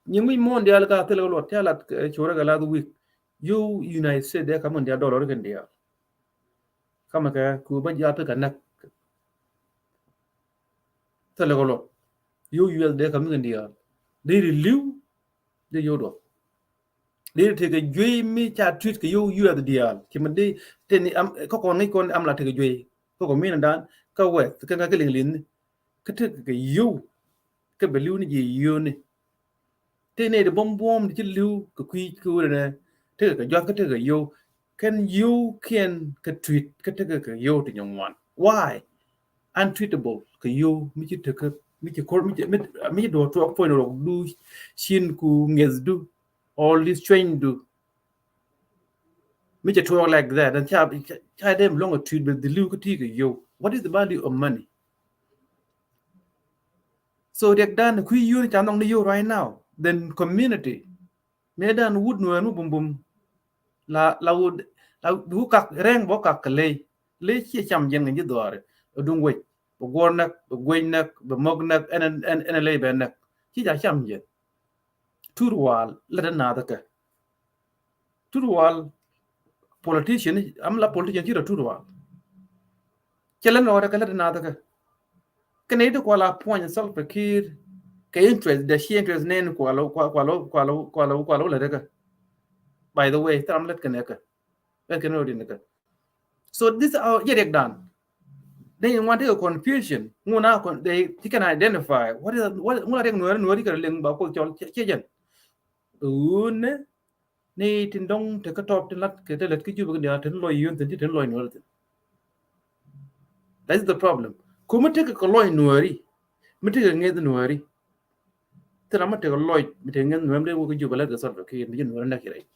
Speaker 2: ni mi mondial ka tel lo telat chora ga la du week you united states de ka mondial dollar kan dia kama ka ku ba ja pe kan nak tel lo you us de ka mi dia they live de yo do they take a joy me cha tweet ke you are the deal ki man de ten am ko kon ngai kon am la take a joy ko ko mi dan ka we ka ling lin ka te ke you ka believe ni you ni te ne de bom ti liu ka kui ku ne te ka jo ka te ka you can ka tweet ka te ka you to nyong wan why untweetable ka you mi ti te ka mi ti ko mi do to point ro du shin ku ngez du all this train do me to talk like that and try them long a treat with the look at you what is the value of money so that done ku you can on you right now then community me dan wood no no bum la wood la du kak reng bo kak le chi cham jeng ni dore dung we bo gor nak bo gwen nak bo mog nak en le ben nak chi ja cham je turwal la na da ka turwal politician am la politician jira turwal kelen no da kala na da ka kene de ko la point self fakir ke interest the she interest nen ko lo la da ka by the way tam let kene ka ben no din ka so this are yet done they want to confusion nguna kon they can identify what is what no ka leng ba ko chol che jen ne ni tin dong te ka top tin lat ke te let ki ju ba dia tin loy yun tin tin loy no that's the problem kuma te ka loy no ri mi te nge no ri te ma te loy mi te nge no de wo ki ju ba let ka sort ke mi no na ki rai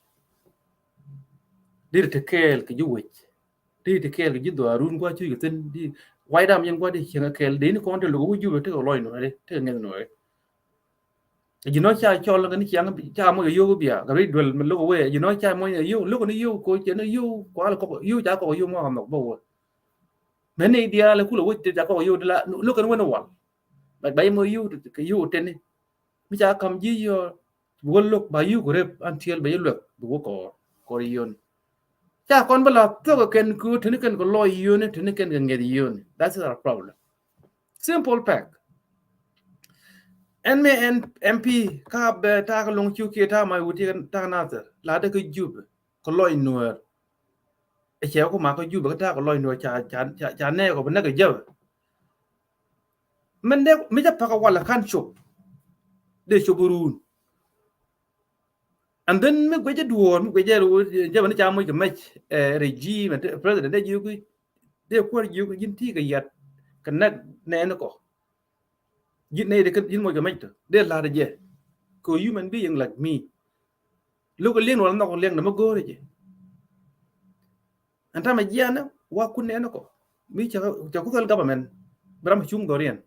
Speaker 2: dir te kel ki ju we dir te kel ki ju do arun kwa chu ki tin di wai dam yang kwa di chenga kel de ni kon te lo ju ba te loy no ri te nge no ri you know cha cho la ni chiang cha mo yo bia ga ri dwel me lo we you know cha mo yo lo ko ni yo ko che no yo kwa la ko yo cha ko yo mo ham no bo me ne dia la ku lo we cha ko yo la lo ko no wa ba ba mo yo ke yo ten ni mi cha kam ji yo wo lo ba yo ko re until ba yo lo bo ko yon cha kon ba la to ko ken ku tin ken ko lo yo ne tin ken ga nge yo ni that's our problem simple fact en me en MP ka be ta ka long chu ke ta mai wuti ta na ta la de ko jub ko loy nuer e che ko ma ko jub ka ta ko loy nuer cha ne ko na ga je men de mi ja pa ka wala kan chop de choburun and then me gwe duor me gwe je ban cha mo ke me regime president de yu de ko yu yin ti ga yat kan na ne ko yin ne de yin mo ke me de la de je ko human being like me lu ko lieng wala no ko lieng na magore je anta ma jiana wa kunne no ko mi cha ko government bram chum gorian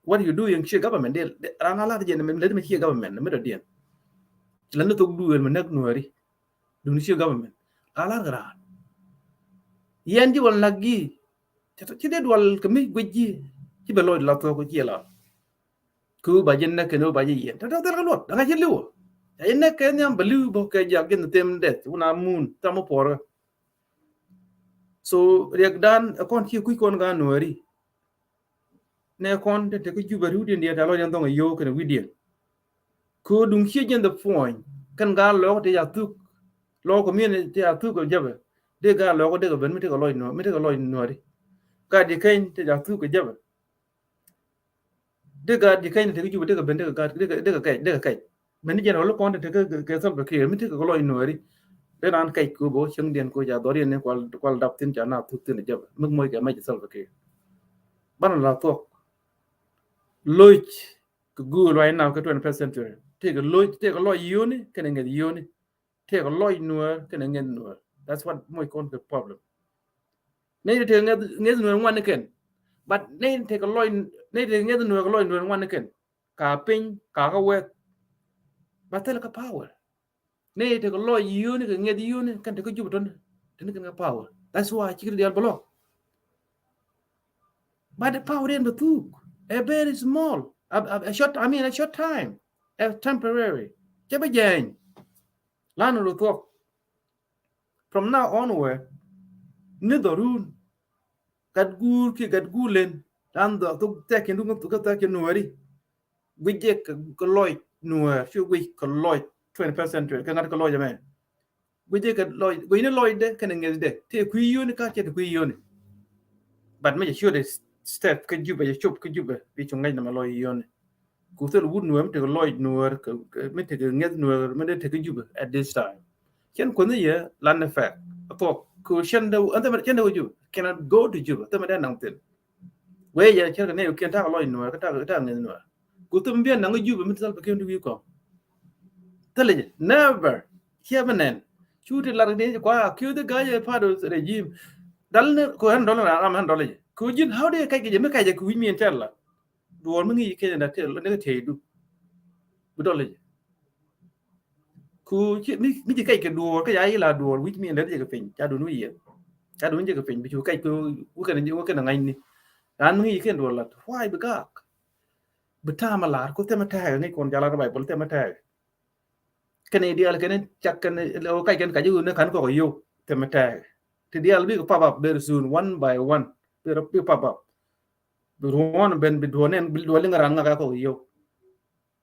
Speaker 2: what you do in share government de rana la je men le me share government me do dien lan to du el me nak nuari du share government ala gara yendi wal nagi ci de wal ke mi gweji ci be loy la to ko ci la ku ba jen nak no ba ji yen ta ta lot da nga ci liwo ay nek nyam belu bo ke ja gen tem de una mun ta mo por so riak dan kon ci ku kon ga nuari ne kon te ko jubaru de dia da lo yan dong yo ke widien ko dum ci jen de point kan ga lo te ya tu lo ko mi ne te ya tu ko jabe de ga lo ko de ko ben mi te ko loy no mi te ko loy nuari ka di kain te ja tu ko jabe de ga di kain te ko jubaru de ko ben de ko kai men jen lo kon te ke sol ba ke mi te ko loy nuari de nan kai ko bo chung den ko ja dori ne kwal dap tin ja na tu tin jabe mug moy ke ma sol ba ke ban la to loch ko go right now ko 21st century te ko loch te ko loy yoni ke ne ngi yoni te ko loy nuar ke ne ngi nuar that's what moy kon the problem ne te ngi nuar wan ken but ne te ko loy ne te ngi nuar ko loy nuar wan ken ka pin ka ka we batel ka power ne te ko loy yoni ke ngi yoni kan te ko jubuton te ne ka power that's why chikri dial block but the power in the took a very small a short time a temporary chaba jeng lan ro to from now onward ni dorun gat gur len dan do to take ndu to take nuari guje ko loy nuar shu gui ko loy 20% century kan ngat ko loy jame guje ko loy gui ni loy de kan ngel de te ku yoni ka te ku yoni but me sure the step ka juba ya chop ka juba bi chungai na loy yoni ku te wud nuam te ko loy nuar ko me te ngel nuar me de te ka juba at this time ken ko ne ya lan na fa to ku shen da anta me ken da juba cannot go to juba te me da nang tin we ya chen ne ken ta loy nuar ka ta ngel nuar ku te mbien na juba me sal ba ken du ko tele never heaven chu te lar de kwa ku the guy part of the regime dal ne ko han dollar am han dollar ku jin how de kai ke me kai ku mi en tella do mo ngi ke na te ne te du bu dollar ku mi kai ke do ka ya la do wi mi en de ke fin cha do no yi cha do je ke fin bi chu kai ku ka ne ku ka ngai ni dan ngi ke do la why be ga beta ma la ko te ma ta ngi kon ja la ba bol te ma ta cái này dia cái này chắc cái này cái cái ju nó khán có yêu thì mà tag thì dia bị pop up very soon one by one bị pop up buruan ben bidwan en bidwan ngarang nga ko yêu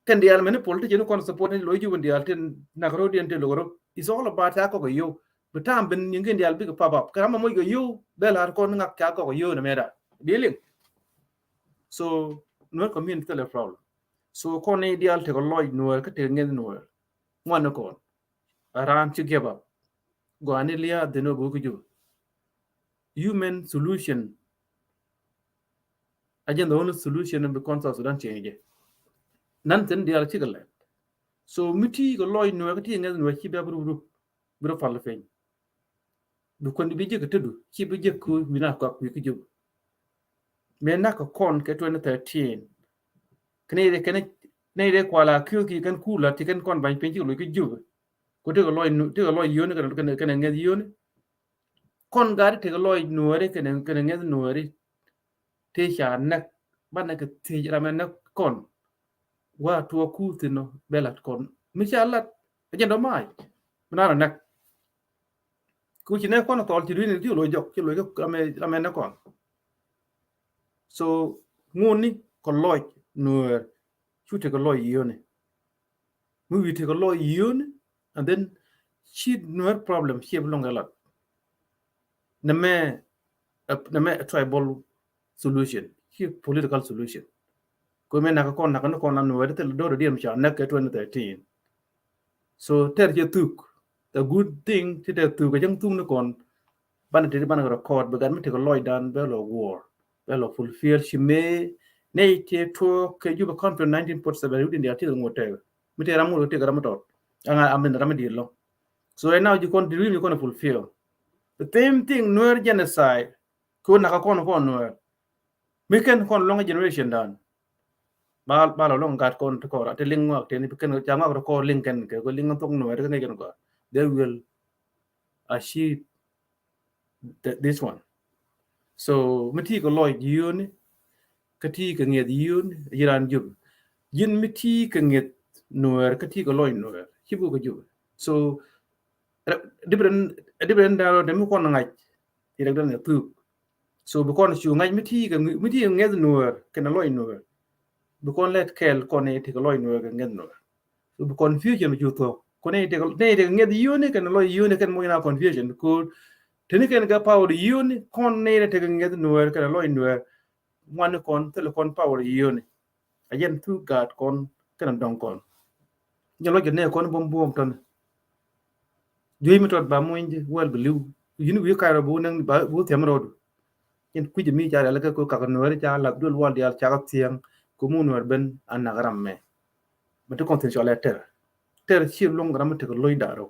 Speaker 2: kan dia men politician no kon support ni loju ben dia tin na ro dien te loro is all about ta ko yêu betam ben những cái dia bị pop up kama mo ko yêu bel har kon ngak ka ko yêu na mera dealing so no community le problem so kon ni dia te ko loy no ka te ngel no one kon aram chi geba go anilia de no bu ju human solution again the only solution in the concept Sudan change nan ten dia chi gale so miti go loy no ka ti ngel no chi be bru fal fe du kon bi je ka tedu chi bi je ku mina ko ku ju me na ko kon ke 2013 kene de kwala kyu ki kan kula ti kan kon ban pe ji lo ki ju ko te ko loy yo ne kan ngel yo ne kon gar te ko loy no re kan ngel no re te sha nak ban na ke ti ramen na kon wa to ku ti no belat kon mi sha Allah ajen do mai na nak ku chi ne kon to ti ni ti lo jok ti lo ko ramen na kon so ngoni ko loy no chu te ko loy yo ne mu wi te ko loy yo ne and then she no problem she belong a lot na me a tribal solution he political solution ko me na ko na no te do dim cha na ke 2013 so ter je tuk the good thing ti te tu ko jang tung no kon ban te ban record be gan me te ko loy dan be lo war be lo fulfill she me nei te to ke ju ba conference 1947 udin dia ti ngo te mi te ramu te garam to amin ramadi lo. So right now you can dream, you're going to fulfill the same thing. Nuer genocide ko na ka kono nuer me ken kon long generation dan ba lo long gat kon to ko te ling ngak te ni ken jang ak ko ling ken ke ko ling tong nuer ke ngen ko they will achieve this one. So meti ko loy yun kati ka nget yun yiran jub yin meti ka nget nuer kati ko loy nuer hibu ko jub. So different daro dem ko ngai ti rek dan tu. So bukon chu ngai meti nget nuer ken loy nuer bukon let kel kon e ti ko loy nuer nget nuer. So bu confusion ju to ko ne te nget yun ken loy yun ken mo ina confusion ko teni ken ga power yun kon ne te nget nuer ken loy nuer one kon telecon power yun ayen tu gat kon ken don kon jalo ne kon bom ton jey mi tot ba mo indi wel beliw yunu wi kayro bu nang ba bu temrodu yen ku jimi ja la ko ka nuer ja la dul wal dial cha tiang ko mu nuer ben anagaram me mate contention la ter chi long gram te ko loy daro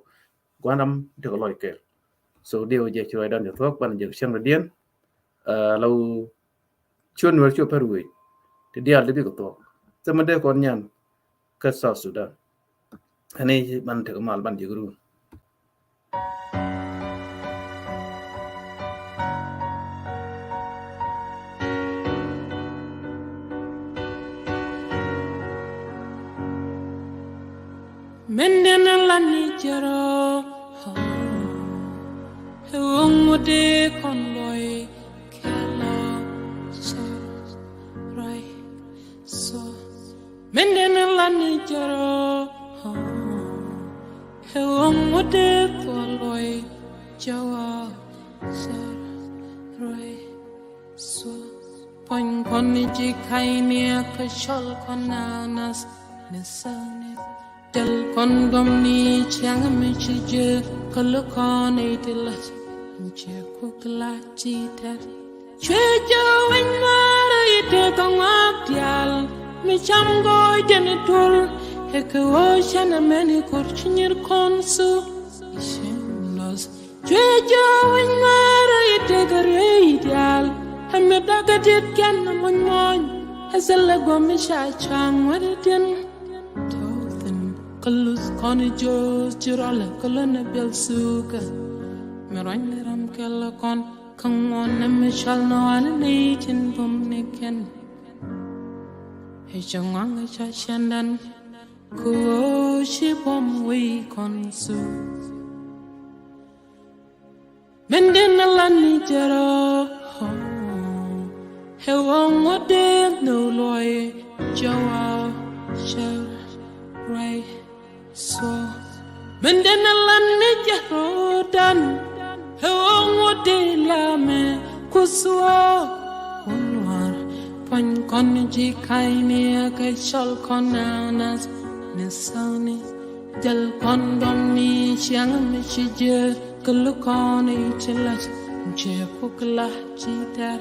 Speaker 2: gwanam te ko loy kel. So dio je choi dan yo thok ban je chang dien law chon nuer cho perwe te dial de ko to semade kon nyan ka South Sudan ane ban te ko mal ban je gru.
Speaker 15: Mendena la nijero Hewongode konloy kelo so right so Mendena la nijero Hewongode konloy jawa so right so Pon koniji kainia kashol konanas nesane Del kondom ni chiang me chije kolokon itilat che kukla chita chejo wenmara ite kongaktial mi chamgo jenitul heke ocean meni kurchinir konsu ishenlos chejo wenmara ite gare ideal hamedagatit ken mon hasela gomisha chang wadatin Kalus koni jos jirala kalana bel suka Merani ram kella kon kangwan na mishal no ananitin bum niken Hechangwang cha shandan kuo shi bom we konsu Menden alani jaro Hewang wade no loy jawa shar right So, Mendena lani jarodan, hewongo de lame kuswa unwar pan konji kaini akai shol konanas nesani jal kondom ni chiang mi chije kulukoni chilat je kukla chitar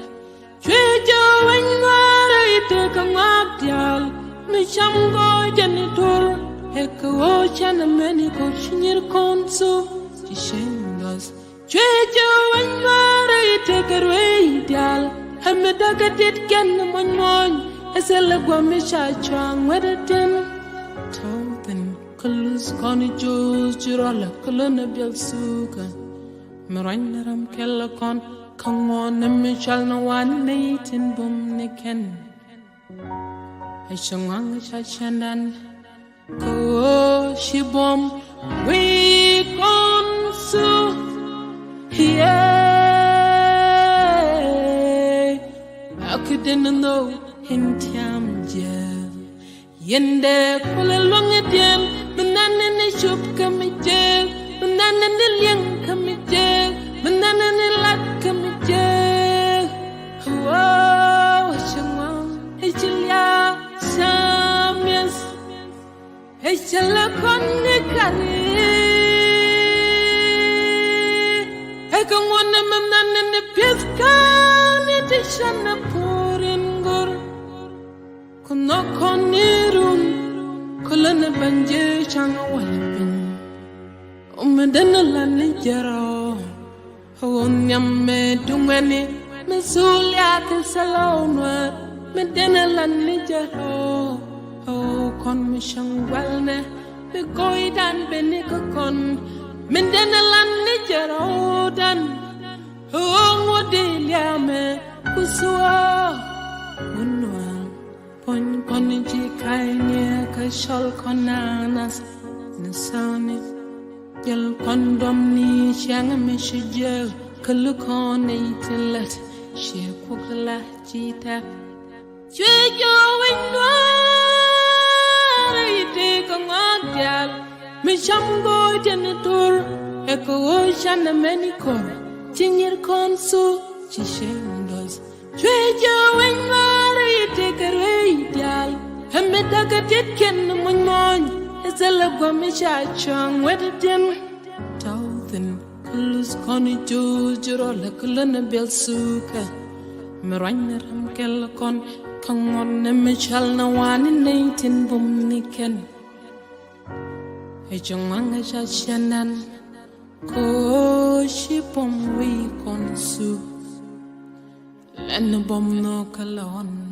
Speaker 15: chejo wenwara ite kangabdial mi chamgo janitor Eko ocean meni kochinir konsu Tishendas Chejo wenmara ite karwe ideal Hamedaga dit gen mon Esela gwamisha chang wedatin Tothin Kalus koni jos jirola kalana biel suka Maranaram kella kon Kangwan nemishal na wan naitin bum niken Heshangwang shashandan Ko shibom we konsu yeah I couldn't know hintiam je yende kula longedem banana shop kamije banana liang kamije banana lat kamije wow shangwang hichilya samyas Echala konne kare Ekong wana mamnan ne piskan etishana purin gor Kono konirun kolana banje changa walpin medana ni jaro hon nyamme dumani mesulia ke salonwa medana ni jaro ho kon mi shangwalne be goidan be ni kon medana ni jaro dan ho ngodilia me kuswa unwa pon konji kainia ka shol konanas nasani yel kondom ni chang me shije kalukon itelat she kokla chita chwejo winwa ite kongal me shamgo janitor eko shan meniko chinyir konsu chishendos chwejo winwa ite kareidial hemeda ken mon Ezela gomisha chang wedin Tawthin kulus koni jujuro lakulana belsuka Meranyram kelkon kangon nemichal na wani naitin bumniken Ejonganga shanan ko shipom wi konsu Lena bom no kalon